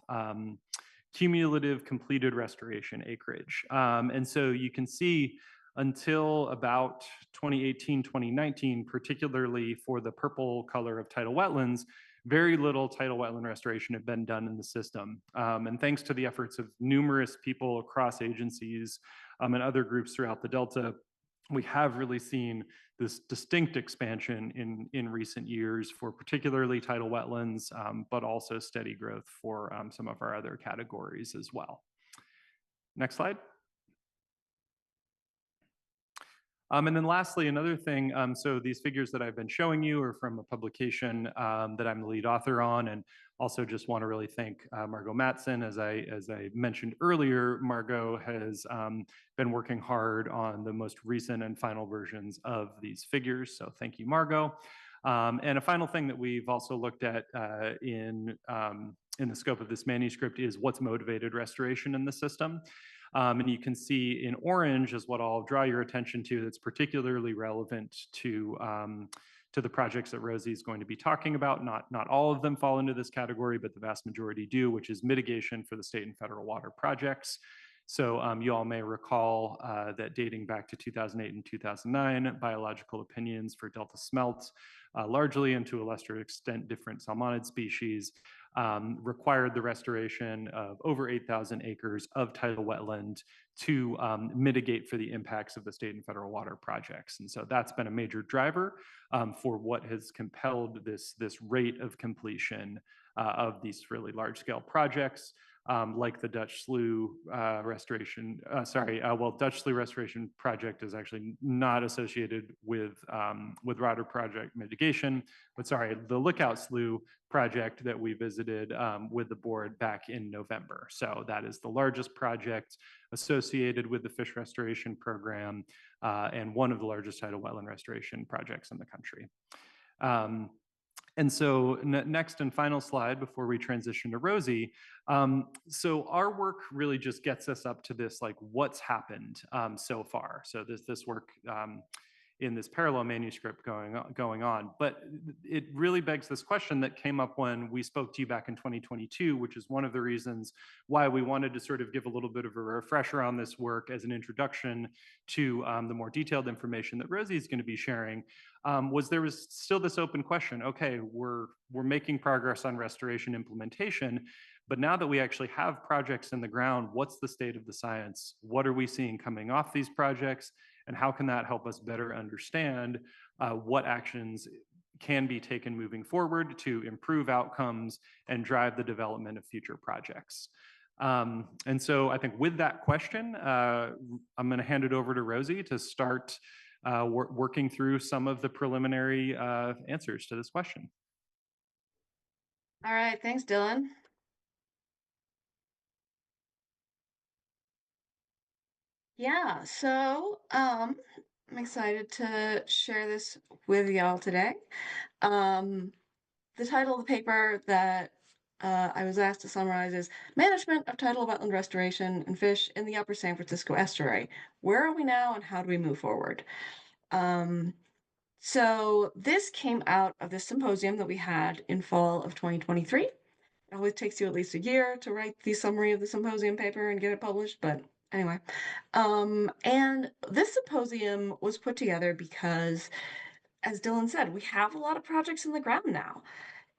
cumulative completed restoration acreage. And so you can see until about 2018, 2019, particularly for the purple color of tidal wetlands, very little tidal wetland restoration had been done in the system. And thanks to the efforts of numerous people across agencies and other groups throughout the Delta, we have really seen this distinct expansion in recent years for particularly tidal wetlands, but also steady growth for some of our other categories as well. Next slide. And then lastly, another thing, so these figures that I've been showing you are from a publication that I'm the lead author on, and also just want to really thank Margot Matson. As I mentioned earlier, Margot has been working hard on the most recent and final versions of these figures, so thank you, Margot. And a final thing that we've also looked at in the scope of this manuscript is what's motivated restoration in the system. And you can see in orange is what I'll draw your attention to that's particularly relevant to the projects that Rosie is going to be talking about. Not all of them fall into this category, but the vast majority do, which is mitigation for the state and federal water projects. So you all may recall that dating back to 2008 and 2009, biological opinions for Delta smelt, largely and to a lesser extent different salmonid species, required the restoration of over 8,000 acres of tidal wetland to mitigate for the impacts of the state and federal water projects. And so that's been a major driver for what has compelled this rate of completion of these really large scale projects. Like the Dutch Slough restoration, Dutch Slough restoration project is actually not associated with water project mitigation, but sorry, the Lookout Slough project that we visited with the board back in November. So that is the largest project associated with the fish restoration program and one of the largest tidal wetland restoration projects in the country. And so next and final slide before we transition to Rosie. So our work really just gets us up to this, like what's happened so far. So this work in this parallel manuscript going on. But it really begs this question that came up when we spoke to you back in 2022, which is one of the reasons why we wanted to sort of give a little bit of a refresher on this work as an introduction to the more detailed information that Rosie is going to be sharing. There was still this open question, okay, we're making progress on restoration implementation, but now that we actually have projects in the ground, what's the state of the science? What are we seeing coming off these projects? And how can that help us better understand what actions can be taken moving forward to improve outcomes and drive the development of future projects. And so I think with that question, I'm going to hand it over to Rosie to start working through some of the preliminary answers to this question. All right, thanks, Dylan. Yeah, so I'm excited to share this with y'all today. The title of the paper that I was asked to summarize is Management of Tidal Wetland Restoration and Fish in the Upper San Francisco Estuary. Where are we now and how do we move forward? So this came out of this symposium that we had in fall of 2023. It always takes you at least a year to write the summary of the symposium paper and get it published, but anyway. And this symposium was put together because, as Dylan said, we have a lot of projects in the ground now.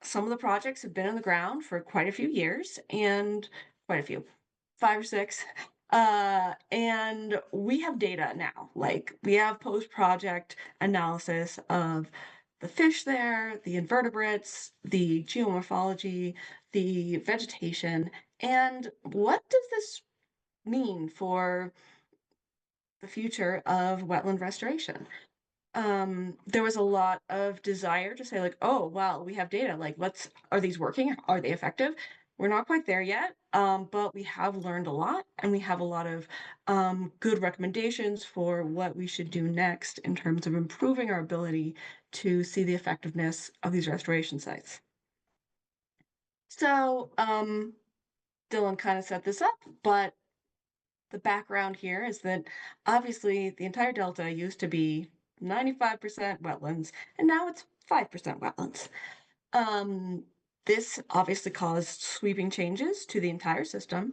Some of the projects have been in the ground for quite a few years, and quite a few, 5 or 6. And we have data now, like we have post-project analysis of the fish there, the invertebrates, the geomorphology, the vegetation, and what does this mean for the future of wetland restoration? There was a lot of desire to say like, oh, wow, we have data, like are these working? Are they effective? We're not quite there yet, but we have learned a lot and we have a lot of good recommendations for what we should do next in terms of improving our ability to see the effectiveness of these restoration sites. So Dylan kind of set this up, but the background here is that obviously the entire Delta used to be 95% wetlands, and now it's 5% wetlands. This obviously caused sweeping changes to the entire system,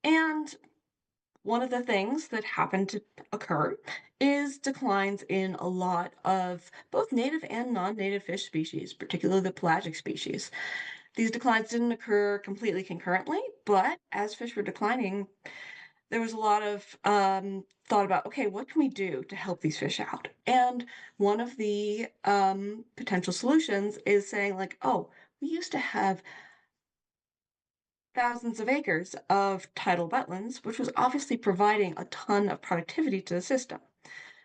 and one of the things that happened to occur is declines in a lot of both native and non-native fish species, particularly the pelagic species. These declines didn't occur completely concurrently, but as fish were declining, there was a lot of thought about, okay, what can we do to help these fish out? And one of the potential solutions is saying like, oh, we used to have thousands of acres of tidal wetlands, which was obviously providing a ton of productivity to the system.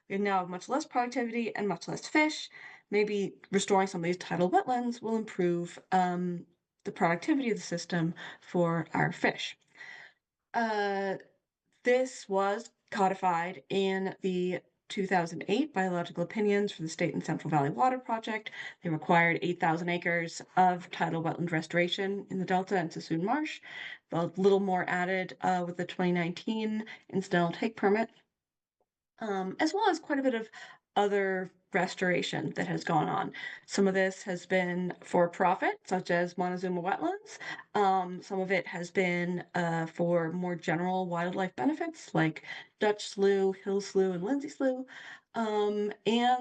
We now have much less productivity and much less fish. Maybe restoring some of these tidal wetlands will improve the productivity of the system for our fish. This was codified in the 2008 biological opinions for the State and Central Valley Water Project. They required 8,000 acres of tidal wetland restoration in the Delta and Suisun Marsh. A little more added with the 2019 incidental take permit, as well as quite a bit of other restoration that has gone on. Some of this has been for profit, such as Montezuma wetlands. Some of it has been for more general wildlife benefits, like Dutch slough, hill slough, and Lindsay slough. And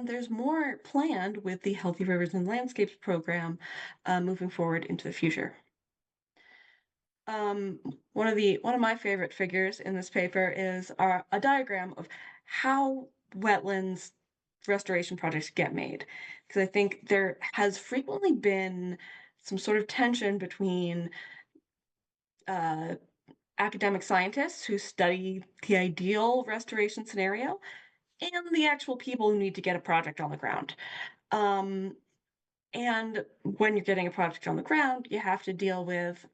there's more planned with the Healthy Rivers and Landscapes program moving forward into the future. One of my favorite figures in this paper is a diagram of how wetlands restoration projects get made, because I think there has frequently been some sort of tension between academic scientists who study the ideal restoration scenario and the actual people who need to get a project on the ground. And when you're getting a project on the ground, you have to deal with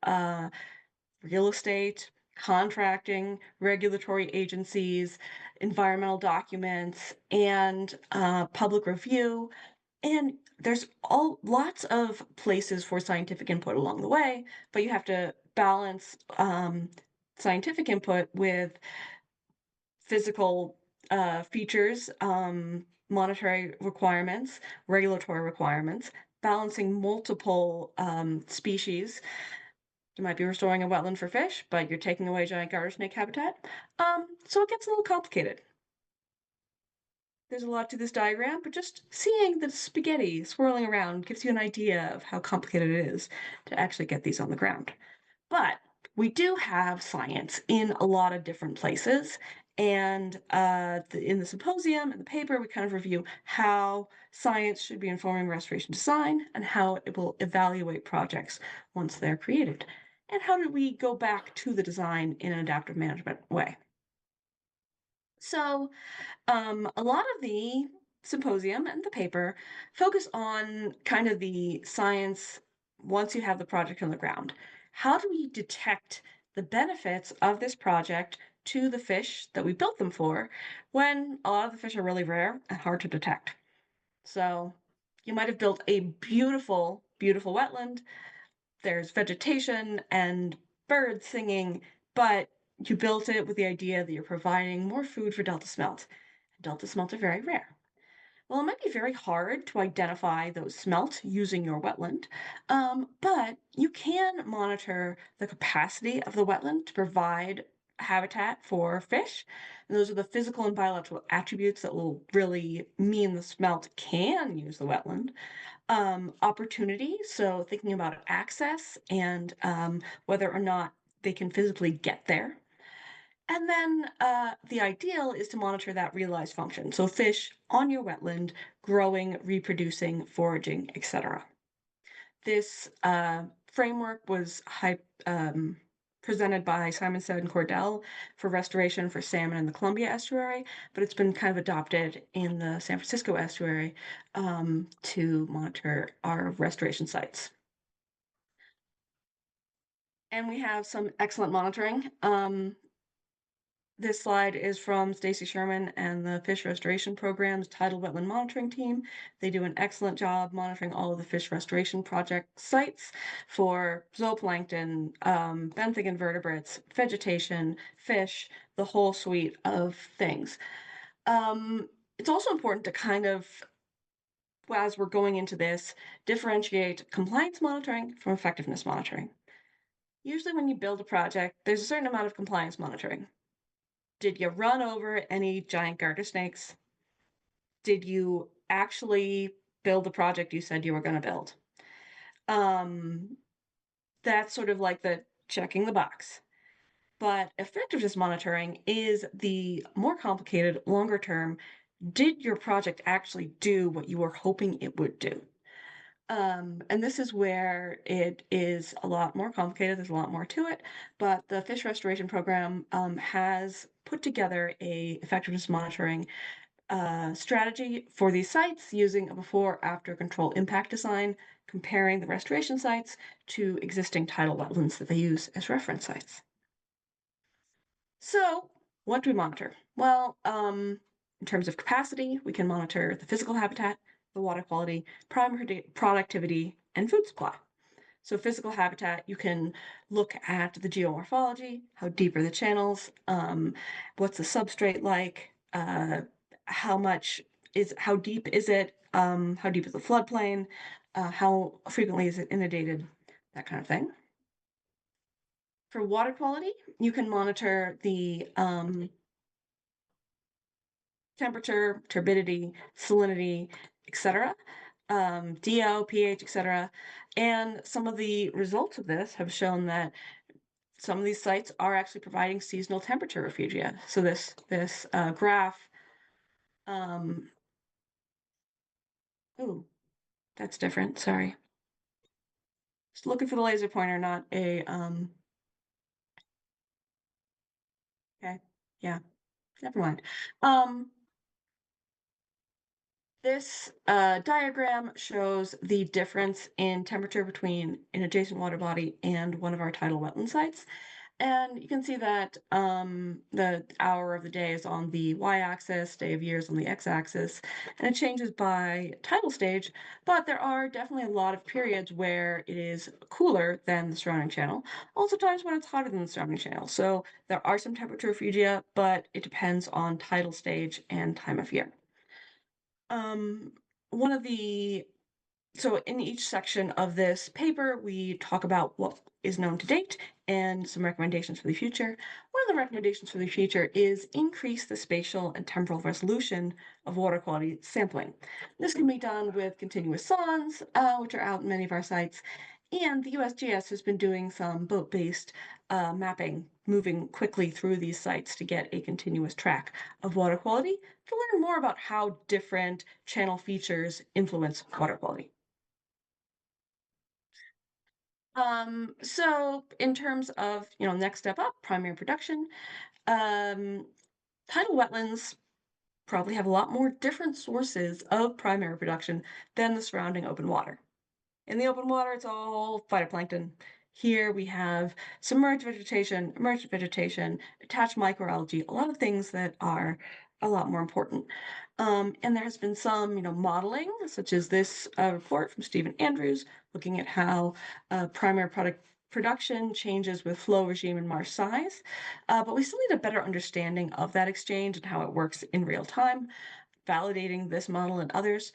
real estate, contracting, regulatory agencies, environmental documents, and public review. And there's lots of places for scientific input along the way, but you have to balance scientific input with physical features, monetary requirements, regulatory requirements, balancing multiple species. You might be restoring a wetland for fish, but you're taking away giant garter snake habitat. So it gets a little complicated. There's a lot to this diagram, but just seeing the spaghetti swirling around gives you an idea of how complicated it is to actually get these on the ground. But we do have science in a lot of different places, And in the symposium and the paper, we kind of review how science should be informing restoration design and how it will evaluate projects once they're created. And how do we go back to the design in an adaptive management way? So a lot of the symposium and the paper focus on kind of the science once you have the project on the ground. How do we detect the benefits of this project to the fish that we built them for when a lot of the fish are really rare and hard to detect? So you might have built a beautiful, beautiful wetland. There's vegetation and birds singing, but you built it with the idea that you're providing more food for Delta smelt. Delta smelt are very rare. Well, it might be very hard to identify those smelt using your wetland, but you can monitor the capacity of the wetland to provide habitat for fish. And those are the physical and biological attributes that will really mean the smelt can use the wetland. Opportunity, so thinking about access and whether or not they can physically get there. And then the ideal is to monitor that realized function. So fish on your wetland, growing, reproducing, foraging, etc. This framework was presented by Simonson and Cordell for restoration for salmon in the Columbia Estuary, but it's been kind of adopted in the San Francisco Estuary to monitor our restoration sites. And we have some excellent monitoring. This slide is from Stacy Sherman and the Fish Restoration Program's Tidal Wetland Monitoring Team. They do an excellent job monitoring all of the fish restoration project sites for zooplankton, benthic invertebrates, vegetation, fish, the whole suite of things. It's also important to kind of, as we're going into this, differentiate compliance monitoring from effectiveness monitoring. Usually when you build a project, there's a certain amount of compliance monitoring. Did you run over any giant garter snakes? Did you actually build the project you said you were going to build? That's sort of like the checking the box. But effectiveness monitoring is the more complicated, longer term. Did your project actually do what you were hoping it would do? And this is where it is a lot more complicated. There's a lot more to it, but the Fish Restoration Program has put together a effectiveness monitoring strategy for these sites using a before-after control impact design, comparing the restoration sites to existing tidal wetlands that they use as reference sites. So what do we monitor? Well, in terms of capacity, we can monitor the physical habitat, the water quality, productivity, and food supply. So physical habitat, you can look at the geomorphology, how deep are the channels, what's the substrate like, how deep is it, how deep is the floodplain, how frequently is it inundated, that kind of thing. For water quality, you can monitor the temperature, turbidity, salinity, etc., DO, pH, etc. And some of the results of this have shown that some of these sites are actually providing seasonal temperature refugia. So this graph, ooh, that's different. Sorry, just looking for the laser pointer, not a okay, yeah, never mind. This diagram shows the difference in temperature between an adjacent water body and one of our tidal wetland sites. And you can see that the hour of the day is on the y-axis, day of years on the x-axis, and it changes by tidal stage, but there are definitely a lot of periods where it is cooler than the surrounding channel, also times when it's hotter than the surrounding channel. So there are some temperature refugia, but it depends on tidal stage and time of year. So in each section of this paper, we talk about what is known to date and some recommendations for the future. One of the recommendations for the future is increase the spatial and temporal resolution of water quality sampling. This can be done with continuous sondes, which are out in many of our sites, And the USGS has been doing some boat-based mapping, moving quickly through these sites to get a continuous track of water quality to learn more about how different channel features influence water quality. So in terms of, next step up, primary production, tidal wetlands probably have a lot more different sources of primary production than the surrounding open water. In the open water, it's all phytoplankton. Here we have submerged vegetation, emergent vegetation, attached microalgae, a lot of things that are a lot more important. And there has been some, modeling, such as this report from Stephen Andrews, looking at how primary production changes with flow regime and marsh size. But we still need a better understanding of that exchange and how it works in real time, validating this model and others.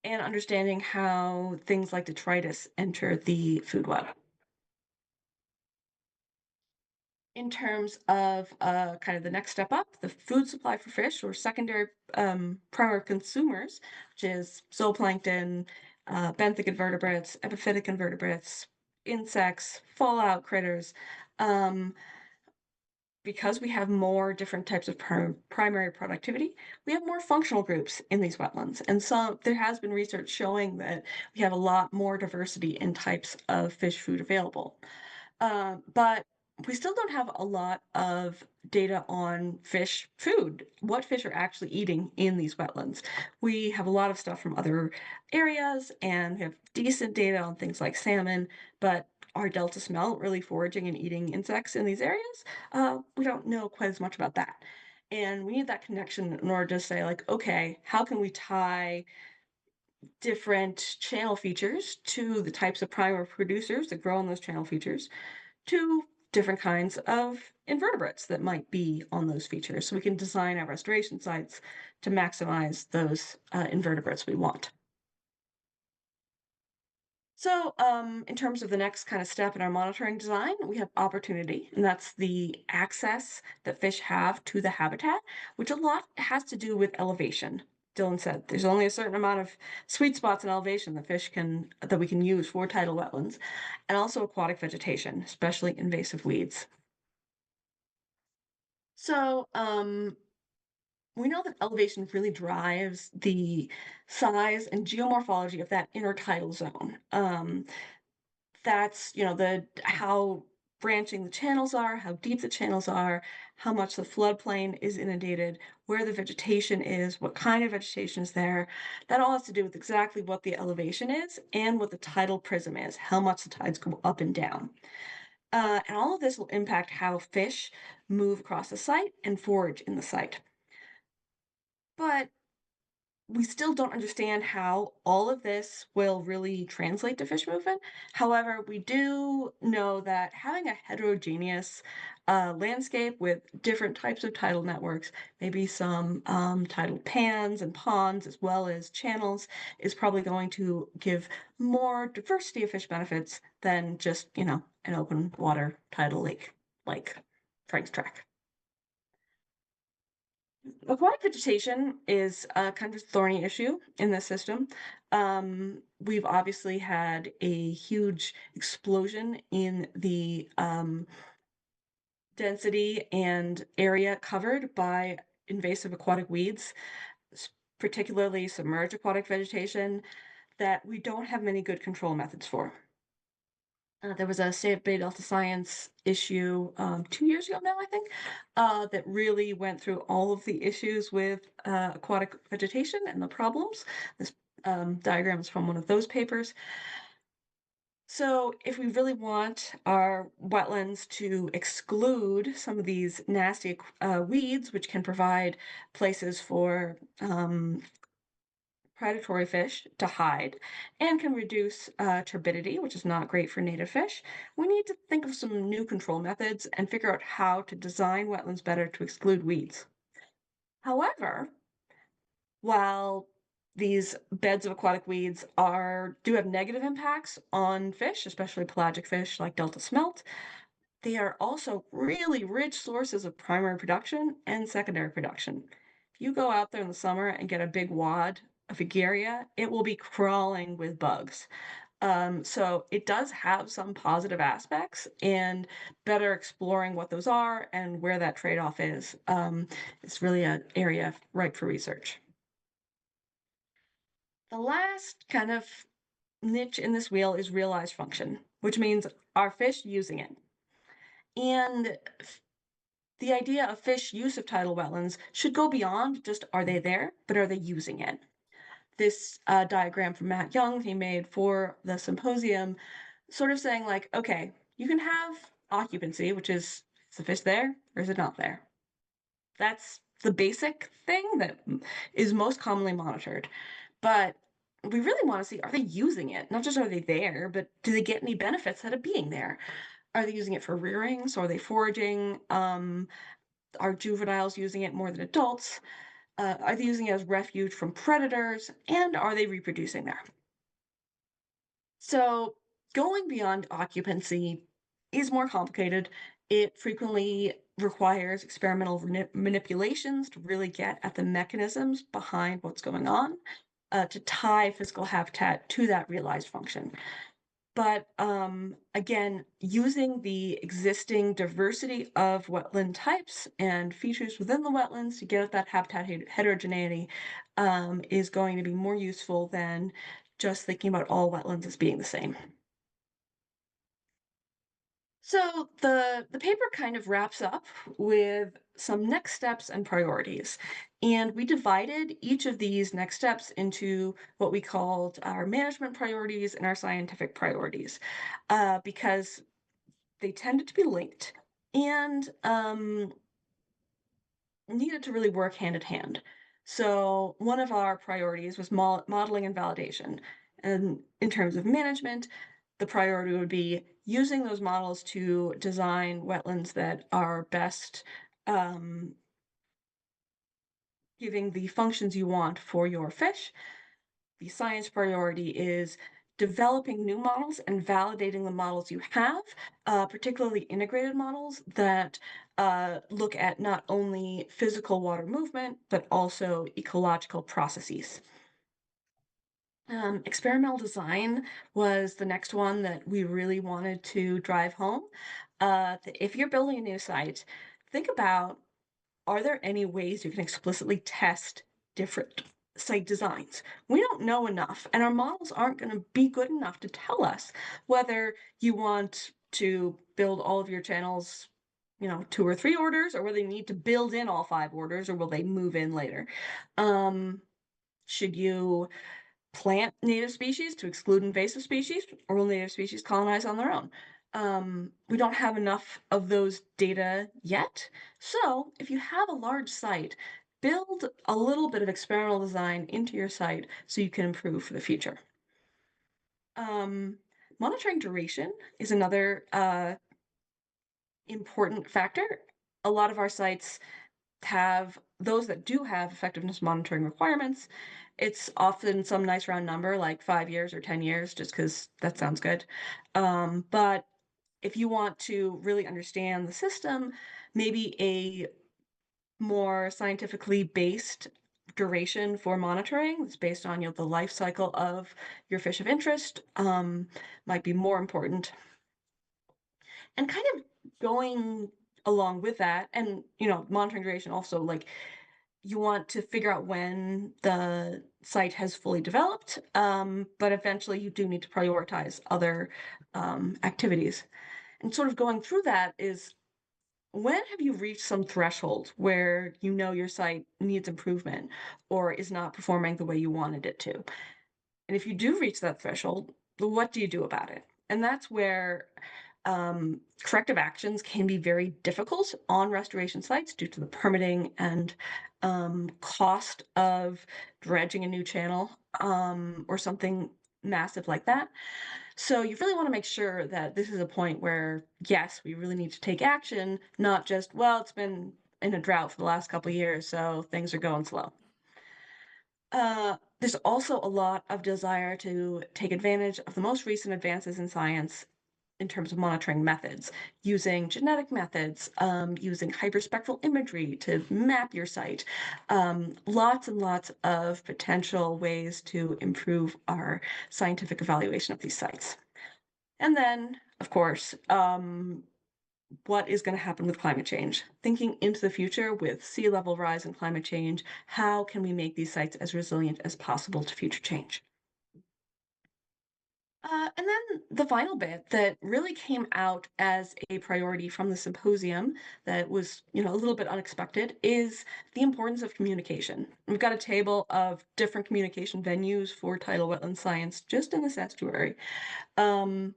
And understanding how things like detritus enter the food web. In terms of kind of the next step up, the food supply for fish or secondary primary consumers, which is zooplankton, benthic invertebrates, epiphytic invertebrates, insects, fallout critters. Because we have more different types of primary productivity, we have more functional groups in these wetlands. And so there has been research showing that we have a lot more diversity in types of fish food available. But we still don't have a lot of data on fish food, what fish are actually eating in these wetlands. We have a lot of stuff from other areas and we have decent data on things like salmon, but are delta smelt really foraging and eating insects in these areas? We don't know quite as much about that. And we need that connection in order to say, like, okay, how can we tie different channel features to the types of primary producers that grow on those channel features to different kinds of invertebrates that might be on those features. So we can design our restoration sites to maximize those invertebrates we want. So in terms of the next kind of step in our monitoring design, we have opportunity, and that's the access that fish have to the habitat, which a lot has to do with elevation. Dylan said there's only a certain amount of sweet spots in elevation that we can use for tidal wetlands, and also aquatic vegetation, especially invasive weeds. So we know that elevation really drives the size and geomorphology of that intertidal zone. That's, how branching the channels are, how deep the channels are, how much the floodplain is inundated, where the vegetation is, what kind of vegetation is there. That all has to do with exactly what the elevation is and what the tidal prism is, how much the tides go up and down. And all of this will impact how fish move across the site and forage in the site. But we still don't understand how all of this will really translate to fish movement. However, we do know that having a heterogeneous landscape with different types of tidal networks, maybe some tidal pans and ponds, as well as channels, is probably going to give more diversity of fish benefits than just, an open water tidal lake like Frank's Track. Aquatic vegetation is a kind of thorny issue in this system. We've obviously had a huge explosion in the density and area covered by invasive aquatic weeds, particularly submerged aquatic vegetation, that we don't have many good control methods for. There was a State of Bay Delta Science issue 2 years ago now, I think, that really went through all of the issues with aquatic vegetation and the problems. This diagram is from one of those papers. So if we really want our wetlands to exclude some of these nasty weeds, which can provide places for predatory fish to hide and can reduce turbidity, which is not great for native fish, we need to think of some new control methods and figure out how to design wetlands better to exclude weeds. However, while these beds of aquatic weeds do have negative impacts on fish, especially pelagic fish like Delta smelt, they are also really rich sources of primary production and secondary production. If you go out there in the summer and get a big wad of Fugaria, it will be crawling with bugs. So it does have some positive aspects, and better exploring what those are and where that trade-off is. It's really an area ripe for research. The last kind of niche in this wheel is realized function, which means are fish using it? And the idea of fish use of tidal wetlands should go beyond just are they there, but are they using it? This diagram from Matt Young he made for the symposium, sort of saying like, okay, you can have occupancy, which is the fish there or is it not there? That's the basic thing that is most commonly monitored. But we really want to see, are they using it? Not just are they there, but do they get any benefits out of being there? Are they using it for rearing? So are they foraging? Are juveniles using it more than adults? Are they using it as refuge from predators? And are they reproducing there? So going beyond occupancy is more complicated. It frequently requires experimental manipulations to really get at the mechanisms behind what's going on, to tie physical habitat to that realized function. But again, using the existing diversity of wetland types and features within the wetlands to get at that habitat heterogeneity is going to be more useful than just thinking about all wetlands as being the same. So the paper kind of wraps up with some next steps and priorities. And we divided each of these next steps into what we called our management priorities and our scientific priorities, because they tended to be linked and needed to really work hand in hand. So one of our priorities was modeling and validation. And in terms of management, the priority would be using those models to design wetlands that are best giving the functions you want for your fish. The science priority is developing new models and validating the models you have, particularly integrated models that look at not only physical water movement, but also ecological processes. Experimental design was the next one that we really wanted to drive home. If you're building a new site, think about, are there any ways you can explicitly test different site designs? We don't know enough, and our models aren't going to be good enough to tell us whether you want to build all of your channels, 2 or 3 orders, or whether you need to build in all 5 orders, or will they move in later? Should you plant native species to exclude invasive species, or will native species colonize on their own? We don't have enough of those data yet. So if you have a large site, build a little bit of experimental design into your site so you can improve for the future. Monitoring duration is another important factor. A lot of our sites have, those that do have effectiveness monitoring requirements, it's often some nice round number like 5 years or 10 years, just because that sounds good. But if you want to really understand the system, maybe a more scientifically based duration for monitoring that's based on the life cycle of your fish of interest might be more important. And kind of going along with that, and monitoring duration also, like, you want to figure out when the site has fully developed, but eventually you do need to prioritize other activities. And sort of going through that is, when have you reached some threshold where your site needs improvement or is not performing the way you wanted it to? And if you do reach that threshold, what do you do about it? And that's where corrective actions can be very difficult on restoration sites due to the permitting and cost of dredging a new channel or something massive like that. So you really want to make sure that this is a point where, yes, we really need to take action, not just, well, it's been in a drought for the last couple of years, so things are going slow. There's also a lot of desire to take advantage of the most recent advances in science in terms of monitoring methods, using genetic methods, using hyperspectral imagery to map your site. Lots and lots of potential ways to improve our scientific evaluation of these sites. And then, of course, what is going to happen with climate change? Thinking into the future with sea level rise and climate change, how can we make these sites as resilient as possible to future change? And then the final bit that really came out as a priority from the symposium that was, a little bit unexpected is the importance of communication. We've got a table of different communication venues for tidal wetland science just in this estuary. There's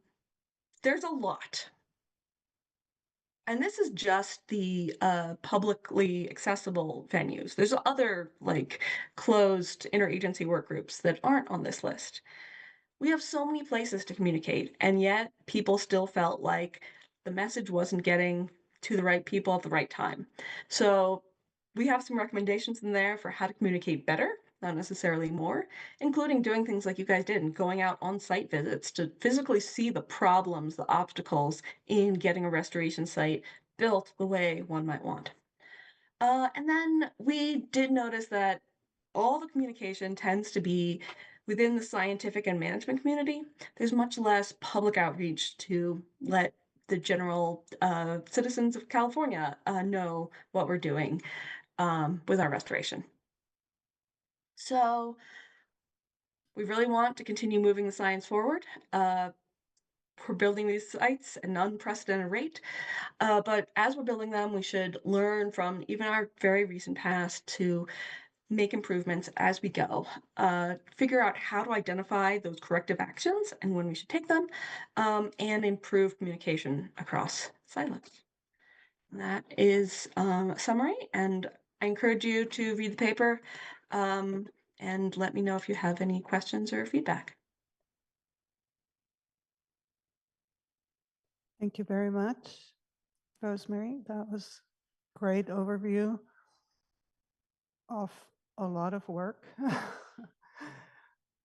a lot. And this is just the publicly accessible venues. There's other closed interagency work groups that aren't on this list. We have so many places to communicate, and yet people still felt like the message wasn't getting to the right people at the right time. So we have some recommendations in there for how to communicate better, not necessarily more, including doing things like you guys did and going out on site visits to physically see the problems, the obstacles in getting a restoration site built the way one might want. And then we did notice that all the communication tends to be within the scientific and management community. There's much less public outreach to let the general citizens of California know what we're doing with our restoration. So we really want to continue moving the science forward. We're building these sites at an unprecedented rate, but as we're building them, we should learn from even our very recent past to make improvements as we go, figure out how to identify those corrective actions and when we should take them, and improve communication across silos. That is a summary, and I encourage you to read the paper and let me know if you have any questions or feedback. Thank you very much, Rosemary. That was a great overview of a lot of work.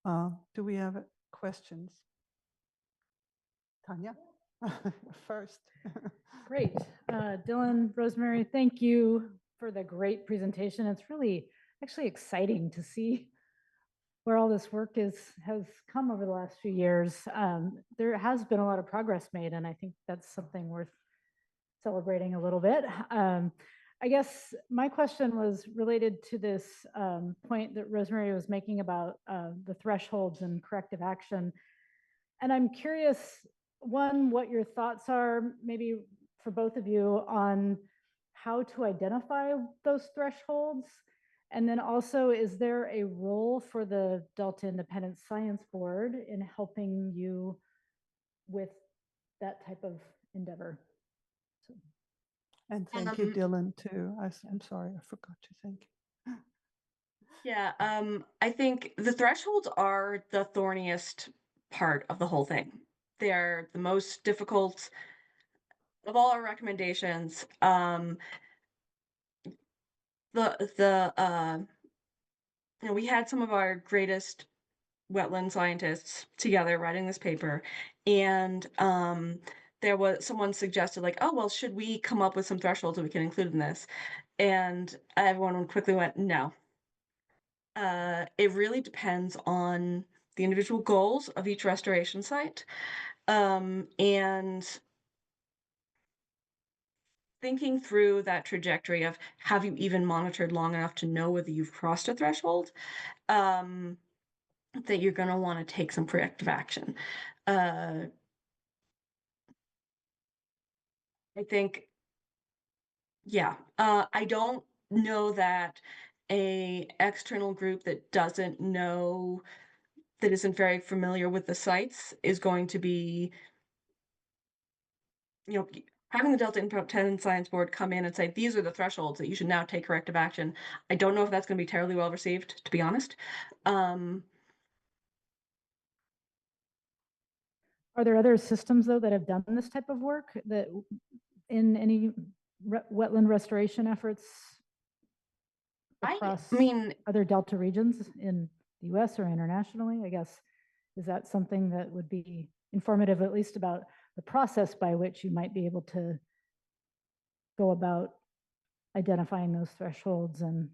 Do we have questions? Tanya, first. Great. Dylan, Rosemary, thank you for the great presentation. It's really actually exciting to see where all this work has come over the last few years. There has been a lot of progress made, and I think that's something worth celebrating a little bit. I guess my question was related to this point that Rosemary was making about the thresholds and corrective action. And I'm curious, one, what your thoughts are, maybe for both of you, on how to identify those thresholds. And then also, is there a role for the Delta Independent Science Board in helping you with that type of endeavor? So. And thank you, Dylan, too. I'm sorry, I forgot to thank you. Yeah, I think the thresholds are the thorniest part of the whole thing. They are the most difficult of all our recommendations. We had some of our greatest wetland scientists together writing this paper, and there was someone suggested oh, well, should we come up with some thresholds that we can include in this? And everyone quickly went, no. It really depends on the individual goals of each restoration site, and thinking through that trajectory of have you even monitored long enough to know whether you've crossed a threshold, that you're going to want to take some corrective action. I think, yeah, I don't know that a external group that doesn't know, that isn't very familiar with the sites is going to be, having the Delta Independent Science Board come in and say, these are the thresholds that you should now take corrective action. I don't know if that's going to be terribly well received, to be honest. Are there other systems, though, that have done this type of work that in any wetland restoration efforts across other Delta regions in the US or internationally? I guess, is that something that would be informative, at least about the process by which you might be able to go about identifying those thresholds and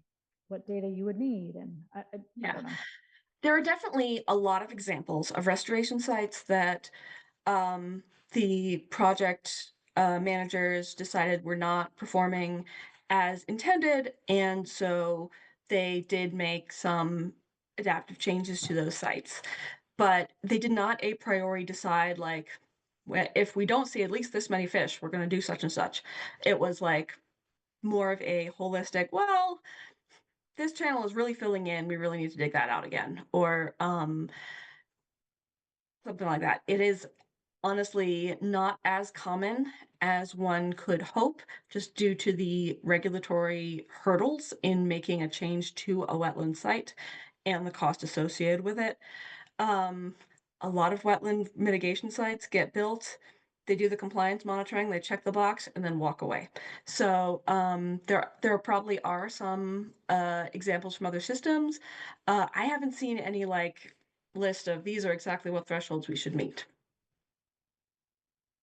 what data you would need. And I Yeah. don't know. There are definitely a lot of examples of restoration sites that the project managers decided were not performing as intended, and so they did make some adaptive changes to those sites. But they did not a priori decide, like, if we don't see at least this many fish, we're going to do such and such. It was like more of a holistic, well, this channel is really filling in, we really need to dig that out again, or something like that. It is honestly not as common as one could hope, just due to the regulatory hurdles in making a change to a wetland site and the cost associated with it. A lot of wetland mitigation sites get built, they do the compliance monitoring, they check the box, and then walk away. So there probably are some examples from other systems. I haven't seen any like list of these are exactly what thresholds we should meet.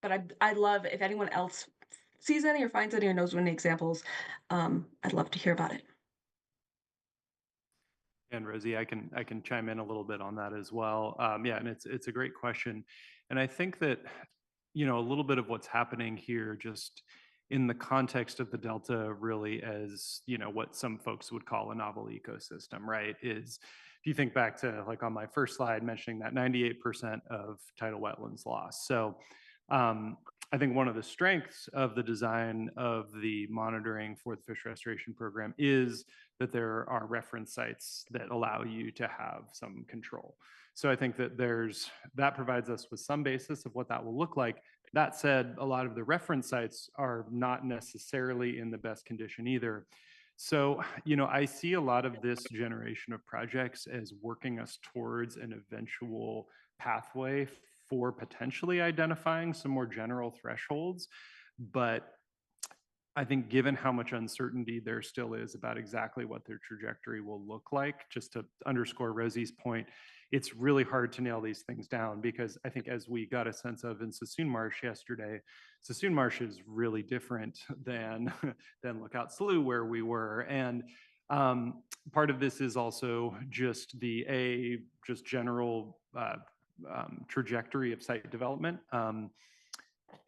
But I'd love if anyone else sees any or finds any or knows any examples. I'd love to hear about it. And Rosie, I can chime in a little bit on that as well. Yeah, and it's a great question, and I think that a little bit of what's happening here, just in the context of the Delta, really as what some folks would call a novel ecosystem, right? Is if you think back to like on my first slide mentioning that 98% of tidal wetlands lost. So I think one of the strengths of the design of the monitoring for the fish restoration program is that there are reference sites that allow you to have some control. So I think that that provides us with some basis of what that will look like. That said, a lot of the reference sites are not necessarily in the best condition either. So, I see a lot of this generation of projects as working us towards an eventual pathway for potentially identifying some more general thresholds. But I think given how much uncertainty there still is about exactly what their trajectory will look like, just to underscore Rosie's point, it's really hard to nail these things down, because I think as we got a sense of in Suisun Marsh yesterday, Suisun Marsh is really different than Lookout Slough where we were. And part of this is also just just general trajectory of site development.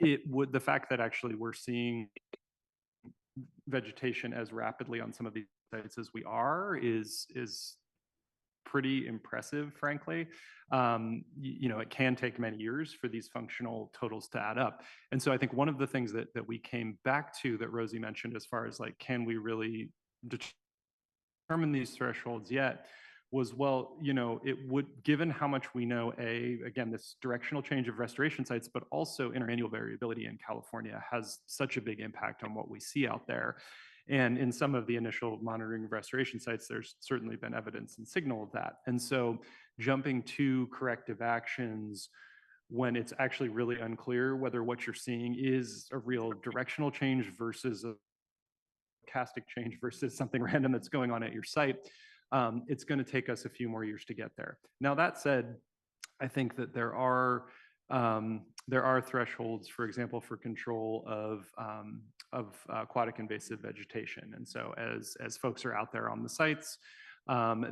The fact that actually we're seeing vegetation as rapidly on some of these sites as we are is pretty impressive, frankly. It can take many years for these functional totals to add up. And so I think one of the things that we came back to that Rosie mentioned as far as like, can we really determine these thresholds yet, was, well, it would, given how much we know, again, this directional change of restoration sites, but also interannual variability in California has such a big impact on what we see out there. And in some of the initial monitoring of restoration sites, there's certainly been evidence and signal of that. And so jumping to corrective actions when it's actually really unclear whether what you're seeing is a real directional change versus a stochastic change versus something random that's going on at your site, it's going to take us a few more years to get there. Now, that said, I think that there are thresholds, for example, for control of aquatic invasive vegetation. And so as folks are out there on the sites,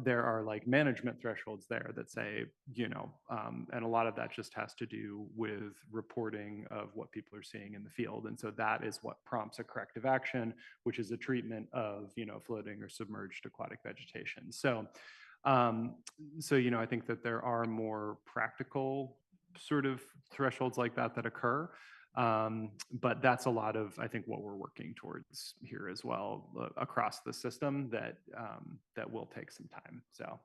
there are like management thresholds there that say, and a lot of that just has to do with reporting of what people are seeing in the field. And so that is what prompts a corrective action, which is a treatment of, floating or submerged aquatic vegetation. So, I think that there are more practical sort of thresholds like that occur. But that's a lot of, I think, what we're working towards here as well across the system that will take some time. So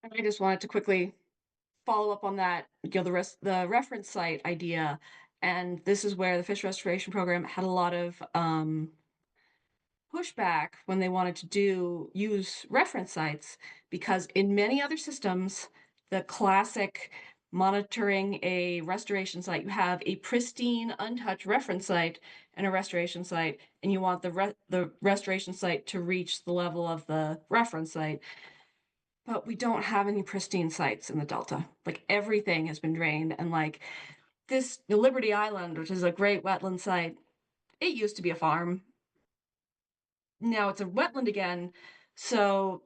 I just wanted to quickly follow up on that, the reference site idea. And this is where the fish restoration program had a lot of pushback when they wanted to use reference sites, because in many other systems, the classic monitoring a restoration site, you have a pristine, untouched reference site and a restoration site, and you want the restoration site to reach the level of the reference site. but we don't have any pristine sites in the Delta. Like everything has been drained, and like this Liberty Island, which is a great wetland site, it used to be a farm. Now it's a wetland again. So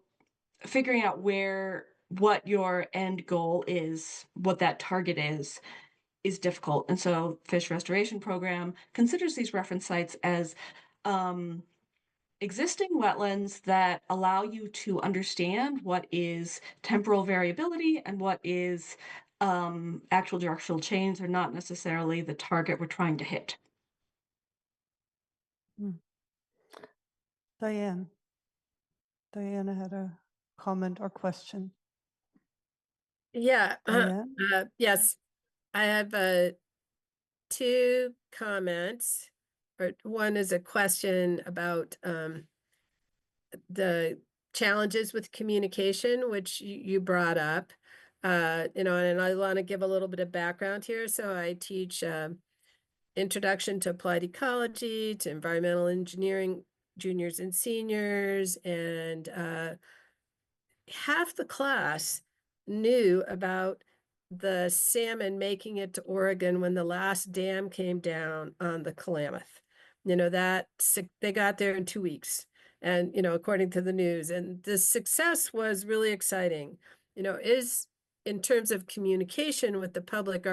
figuring out what your end goal is, what that target is difficult. And so Fish Restoration Program considers these reference sites as existing wetlands that allow you to understand what is temporal variability and what is actual directional change. They're not necessarily the target we're trying to hit. Diana had a comment or question. Yeah. Diane? Yes, I have two comments. Or one is a question about the challenges with communication, which you brought up. And I want to give a little bit of background here. So I teach Introduction to Applied Ecology, to Environmental Engineering, juniors and seniors, and half the class knew about the salmon making it to Oregon when the last dam came down on the Klamath. They got there in 2 weeks, and according to the news, and the success was really exciting. Is in terms of communication with the public,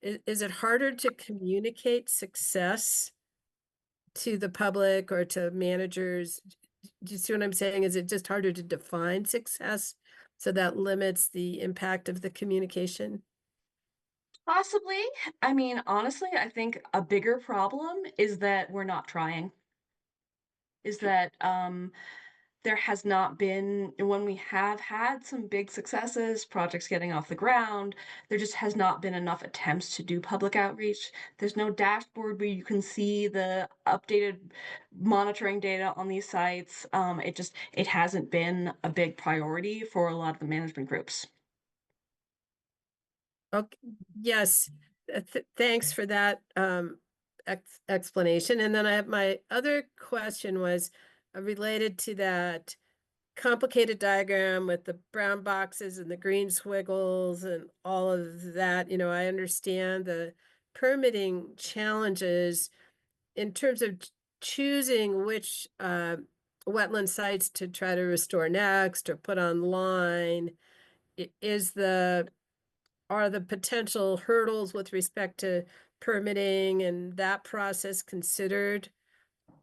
is it harder to communicate success to the public or to managers? Do you see what I'm saying? Is it just harder to define success, so that limits the impact of the communication? Possibly. I mean, honestly, I think a bigger problem is that we're not trying. Is that there has not been, when we have had some big successes, projects getting off the ground, there just has not been enough attempts to do public outreach. There's no dashboard where you can see the updated monitoring data on these sites. It hasn't been a big priority for a lot of the management groups. Okay, yes, thanks for that explanation. And then I have my other question was related to that complicated diagram with the brown boxes and the green squiggles and all of that. I understand the permitting challenges in terms of choosing which wetland sites to try to restore next or put online. Are the potential hurdles with respect to permitting and that process considered,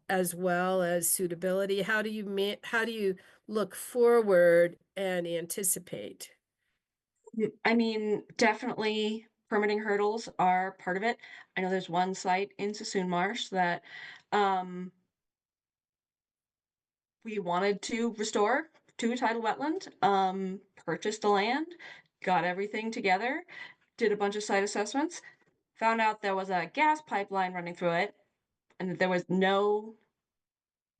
as well as suitability? How do you look forward and anticipate? I mean, definitely permitting hurdles are part of it. I know there's one site in Suisun Marsh that we wanted to restore to a tidal wetland, purchased the land, got everything together, did a bunch of site assessments, found out there was a gas pipeline running through it, and that there was no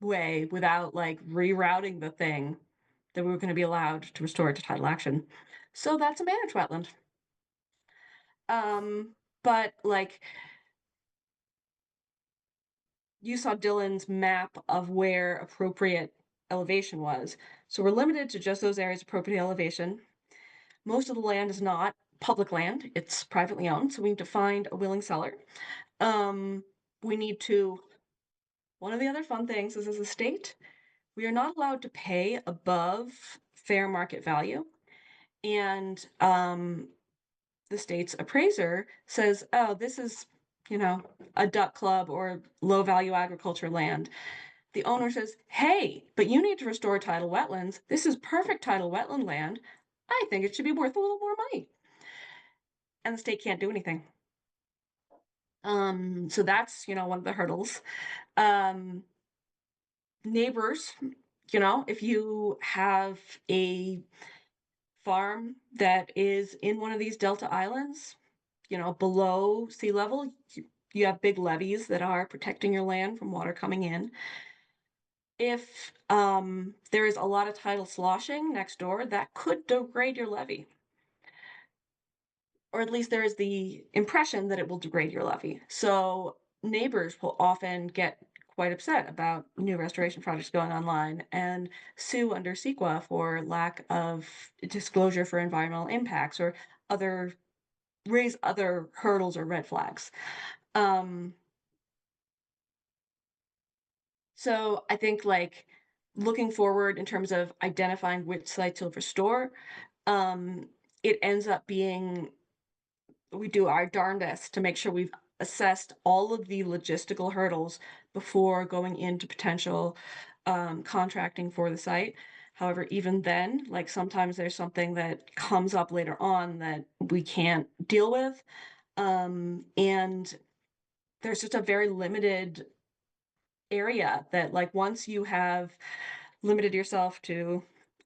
way without like rerouting the thing that we were going to be allowed to restore it to tidal action. So that's a managed wetland. But like you saw Dylan's map of where appropriate elevation was. So we're limited to just those areas of appropriate elevation. Most of the land is not public land, it's privately owned. So we need to find a willing seller. One of the other fun things is, as a state, we are not allowed to pay above fair market value. And the state's appraiser says, oh, this is, a duck club or low value agriculture land. The owner says, hey, but you need to restore tidal wetlands. This is perfect tidal wetland land. I think it should be worth a little more money. And the state can't do anything. So that's, one of the hurdles. Neighbors, if you have a farm that is in one of these Delta islands, below sea level, you have big levees that are protecting your land from water coming in. If there is a lot of tidal sloshing next door, that could degrade your levee. Or at least there is the impression that it will degrade your levee. So neighbors will often get quite upset about new restoration projects going online and sue under CEQA for lack of disclosure for environmental impacts or raise other hurdles or red flags. So I think like looking forward in terms of identifying which sites to restore, it ends up being we do our darndest to make sure we've assessed all of the logistical hurdles before going into potential contracting for the site. However, even then, like sometimes there's something that comes up later on that we can't deal with. And there's just a very limited area that like once you have limited yourself to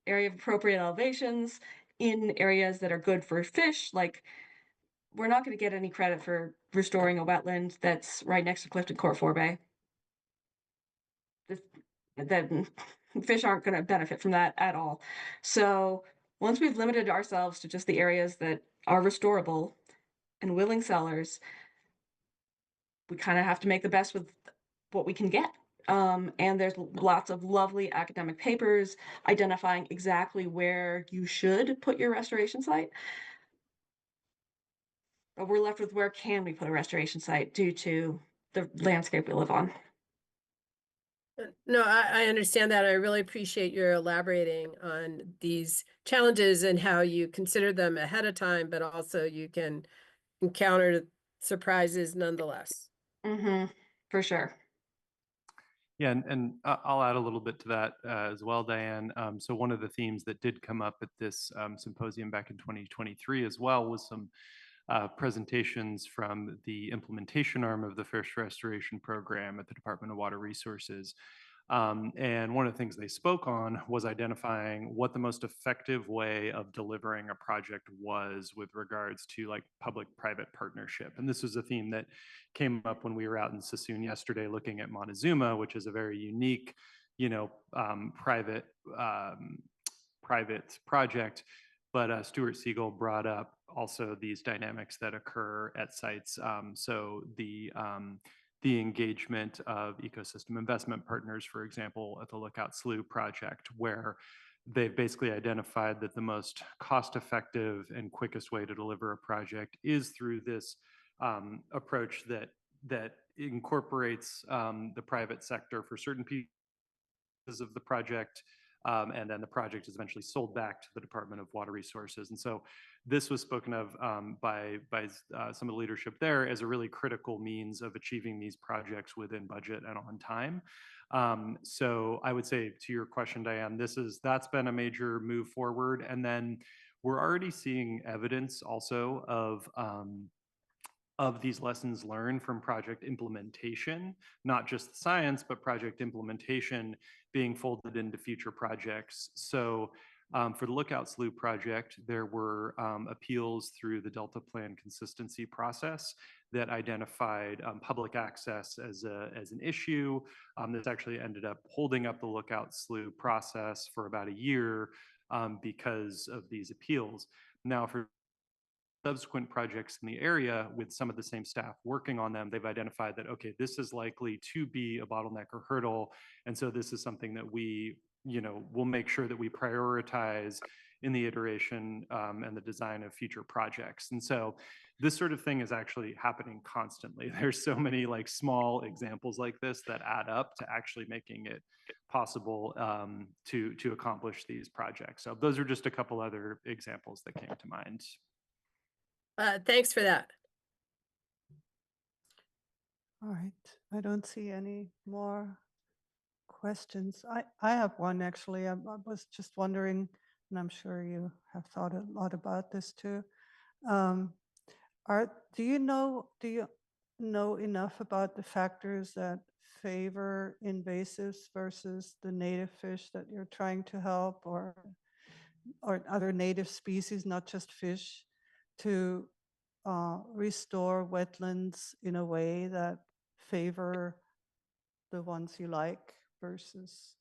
area of appropriate elevations in areas that are good for fish, like we're not going to get any credit for restoring a wetland that's right next to Clifton Court Forebay. That fish aren't going to benefit from that at all. So once we've limited ourselves to just the areas that are restorable and willing sellers, we kind of have to make the best with what we can get. And there's lots of lovely academic papers identifying exactly where you should put your restoration site. But we're left with where can we put a restoration site due to the landscape we live on. No, I understand that. I really appreciate your elaborating on these challenges and how you consider them ahead of time, but also you can encounter surprises nonetheless. For sure. Yeah, and I'll add a little bit to that as well, Diane. So one of the themes that did come up at this symposium back in 2023 as well was some presentations from the implementation arm of the Fish Restoration Program at the Department of Water Resources. And one of the things they spoke on was identifying what the most effective way of delivering a project was with regards to like public-private partnership. And this was a theme that came up when we were out in Suisun yesterday looking at Montezuma, which is a very unique, private project. But Stuart Siegel brought up also these dynamics that occur at sites. So the engagement of ecosystem investment partners, for example, at the Lookout Slough project, where they've basically identified that the most cost-effective and quickest way to deliver a project is through this approach that incorporates the private sector for certain pieces of the project, and then the project is eventually sold back to the Department of Water Resources. And so this was spoken of by some of the leadership there as a really critical means of achieving these projects within budget and on time. So I would say to your question, Diane, that's been a major move forward. And then we're already seeing evidence also of these lessons learned from project implementation, not just science, but project implementation being folded into future projects. So for the Lookout Slough project, there were appeals through the Delta Plan consistency process that identified public access as an issue. This actually ended up holding up the Lookout Slough process for about a year because of these appeals. Now, for subsequent projects in the area with some of the same staff working on them, they've identified that, okay, this is likely to be a bottleneck or hurdle. And so this is something that we, will make sure that we prioritize in the iteration and the design of future projects. And so this sort of thing is actually happening constantly. There's so many like small examples like this that add up to actually making it possible to accomplish these projects. So those are just a couple other examples that came to mind. Thanks for that. All right, I don't see any more questions. I have one actually. I was just wondering, and I'm sure you have thought a lot about this too. Do you know enough about the factors that favor invasives versus the native fish that you're trying to help, or other native species, not just fish, to restore wetlands in a way that favor the ones you like versus,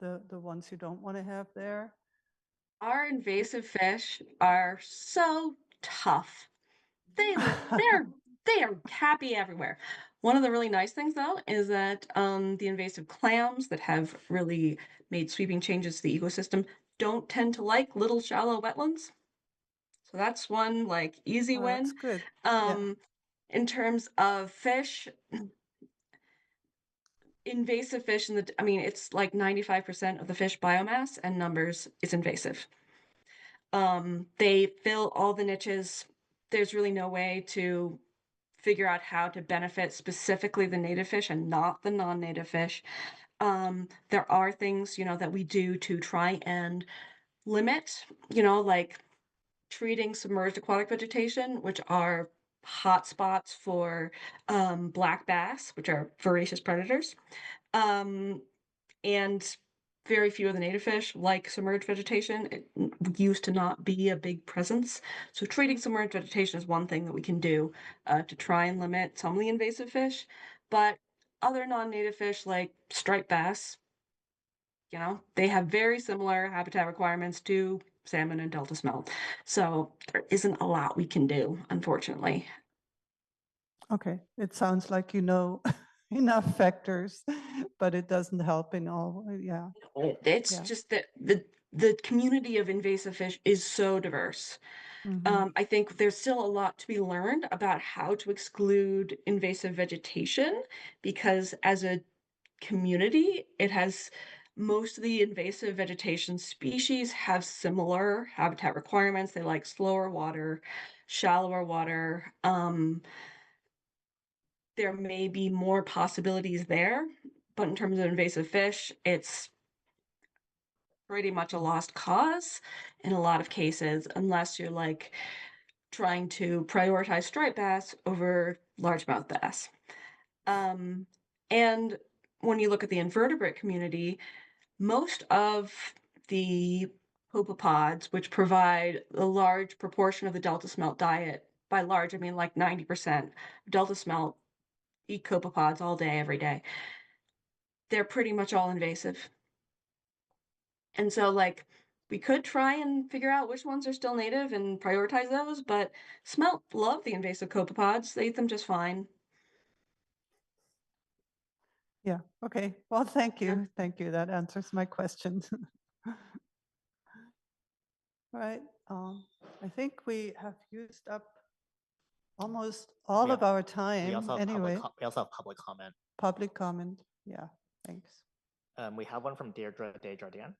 the ones you don't want to have there? Our invasive fish are so tough. They are happy everywhere. One of the really nice things, though, is that the invasive clams that have really made sweeping changes to the ecosystem don't tend to like little shallow wetlands. So that's one like easy Oh, that's win. good. Yeah. In terms of fish, invasive fish I mean, it's like 95% of the fish biomass and numbers is invasive. They fill all the niches. There's really no way to figure out how to benefit specifically the native fish and not the non-native fish. There are things, that we do to try and limit, like treating submerged aquatic vegetation, which are hot spots for black bass, which are voracious predators. And very few of the native fish like submerged vegetation. It used to not be a big presence. So treating submerged vegetation is one thing that we can do to try and limit some of the invasive fish. But other non-native fish like striped bass, they have very similar habitat requirements to salmon and delta smelt. So there isn't a lot we can do, unfortunately. Okay, it sounds like you know enough factors, but it doesn't help in all. Yeah. It's Yeah. just that the community of invasive fish is so diverse. I think there's still a lot to be learned about how to exclude invasive vegetation, because as a community, most of the invasive vegetation species have similar habitat requirements. They like slower water, shallower water. There may be more possibilities there, but in terms of invasive fish, it's pretty much a lost cause in a lot of cases, unless you're like trying to prioritize striped bass over largemouth bass. And when you look at the invertebrate community, most of the copepods, which provide a large proportion of the delta smelt diet, by large, I mean like 90% delta smelt eat copepods all day, every day. They're pretty much all invasive. And so like we could try and figure out which ones are still native and prioritize those, but smelt love the invasive copepods. They eat them just fine. Yeah. Okay. Well, thank you. Thank you. That answers my question. All right. I think we have used up almost all of our time. We also have Anyway, we also have public comment. public comment. Yeah. Thanks. We have one from Deirdre Desjardins.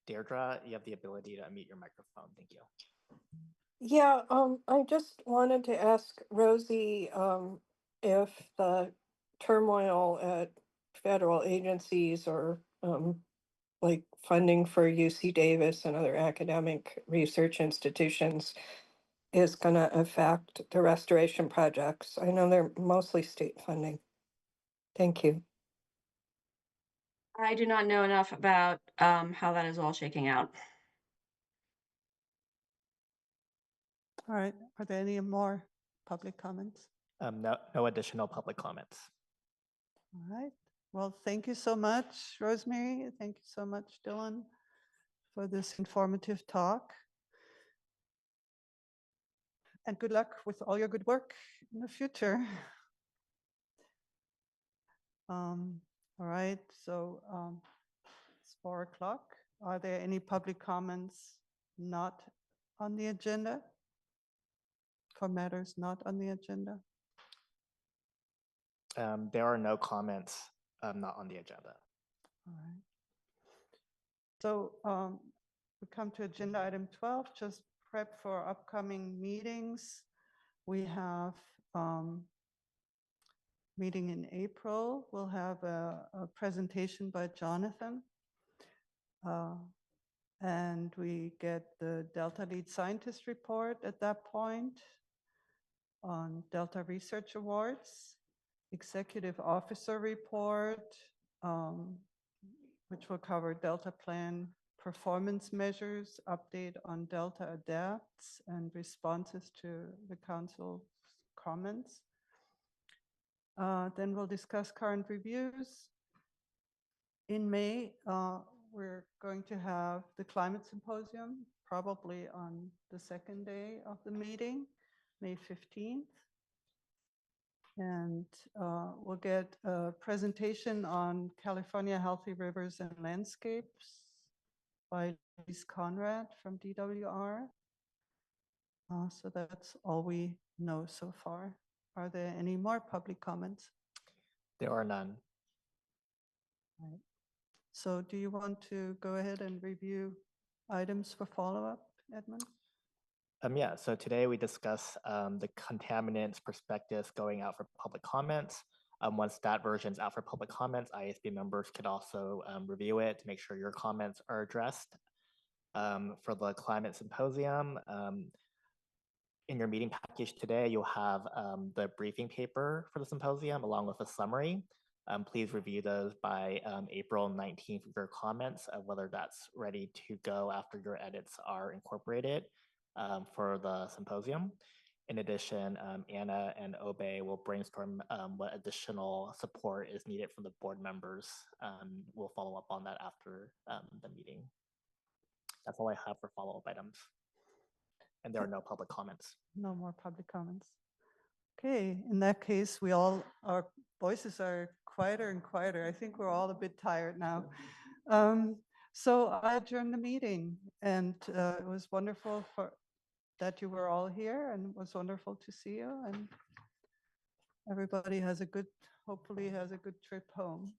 Deirdre, you have the ability to unmute your microphone. Thank you. Yeah, I just wanted to ask Rosie, if the turmoil at federal agencies or, like funding for UC Davis and other academic research institutions is gonna affect the restoration projects. I know they're mostly state funding. Thank you. I do not know enough about how that is all shaking out. All right. Are there any more public comments? No additional public comments. All right. Well, thank you so much, Rosemary. Thank you so much, Dylan, for this informative talk. And good luck with all your good work in the future. All right. So it's 4 o'clock. Are there any public comments not on the agenda? For matters not on the agenda? There are no comments not on the agenda. All right. So we come to agenda item 12, just prep for upcoming meetings. We have meeting in April. We'll have a presentation by Jonathan. And we get the Delta Lead Scientist report at that point on Delta Research Awards, Executive Officer report, which will cover Delta Plan performance measures, update on Delta adapts, and responses to the Council's comments. Then we'll discuss current reviews. In May, we're going to have the Climate Symposium, probably on the second day of the meeting, May 15th. And we'll get a presentation on California Healthy Rivers and Landscapes by Lise Conrad from DWR. So that's all we know so far. Are there any more public comments? There are none. Right. So do you want to go ahead and review items for follow-up, Edmund? Yeah, so today we discuss the contaminants prospectus going out for public comments. Once that version is out for public comments, ISB members could also review it to make sure your comments are addressed. For the climate symposium, in your meeting package today, you'll have the briefing paper for the symposium along with a summary. Please review those by April 19th with your comments of whether that's ready to go after your edits are incorporated for the symposium. In addition, Anna and Obe will brainstorm what additional support is needed from the board members. We'll follow up on that after the meeting. That's all I have for follow-up items. And there are no public comments. No more public comments. Okay, in that case, our voices are quieter and quieter. I think we're all a bit tired now. So I adjourn the meeting, and it was wonderful that you were all here, and it was wonderful to see you, and everybody hopefully has a good trip home.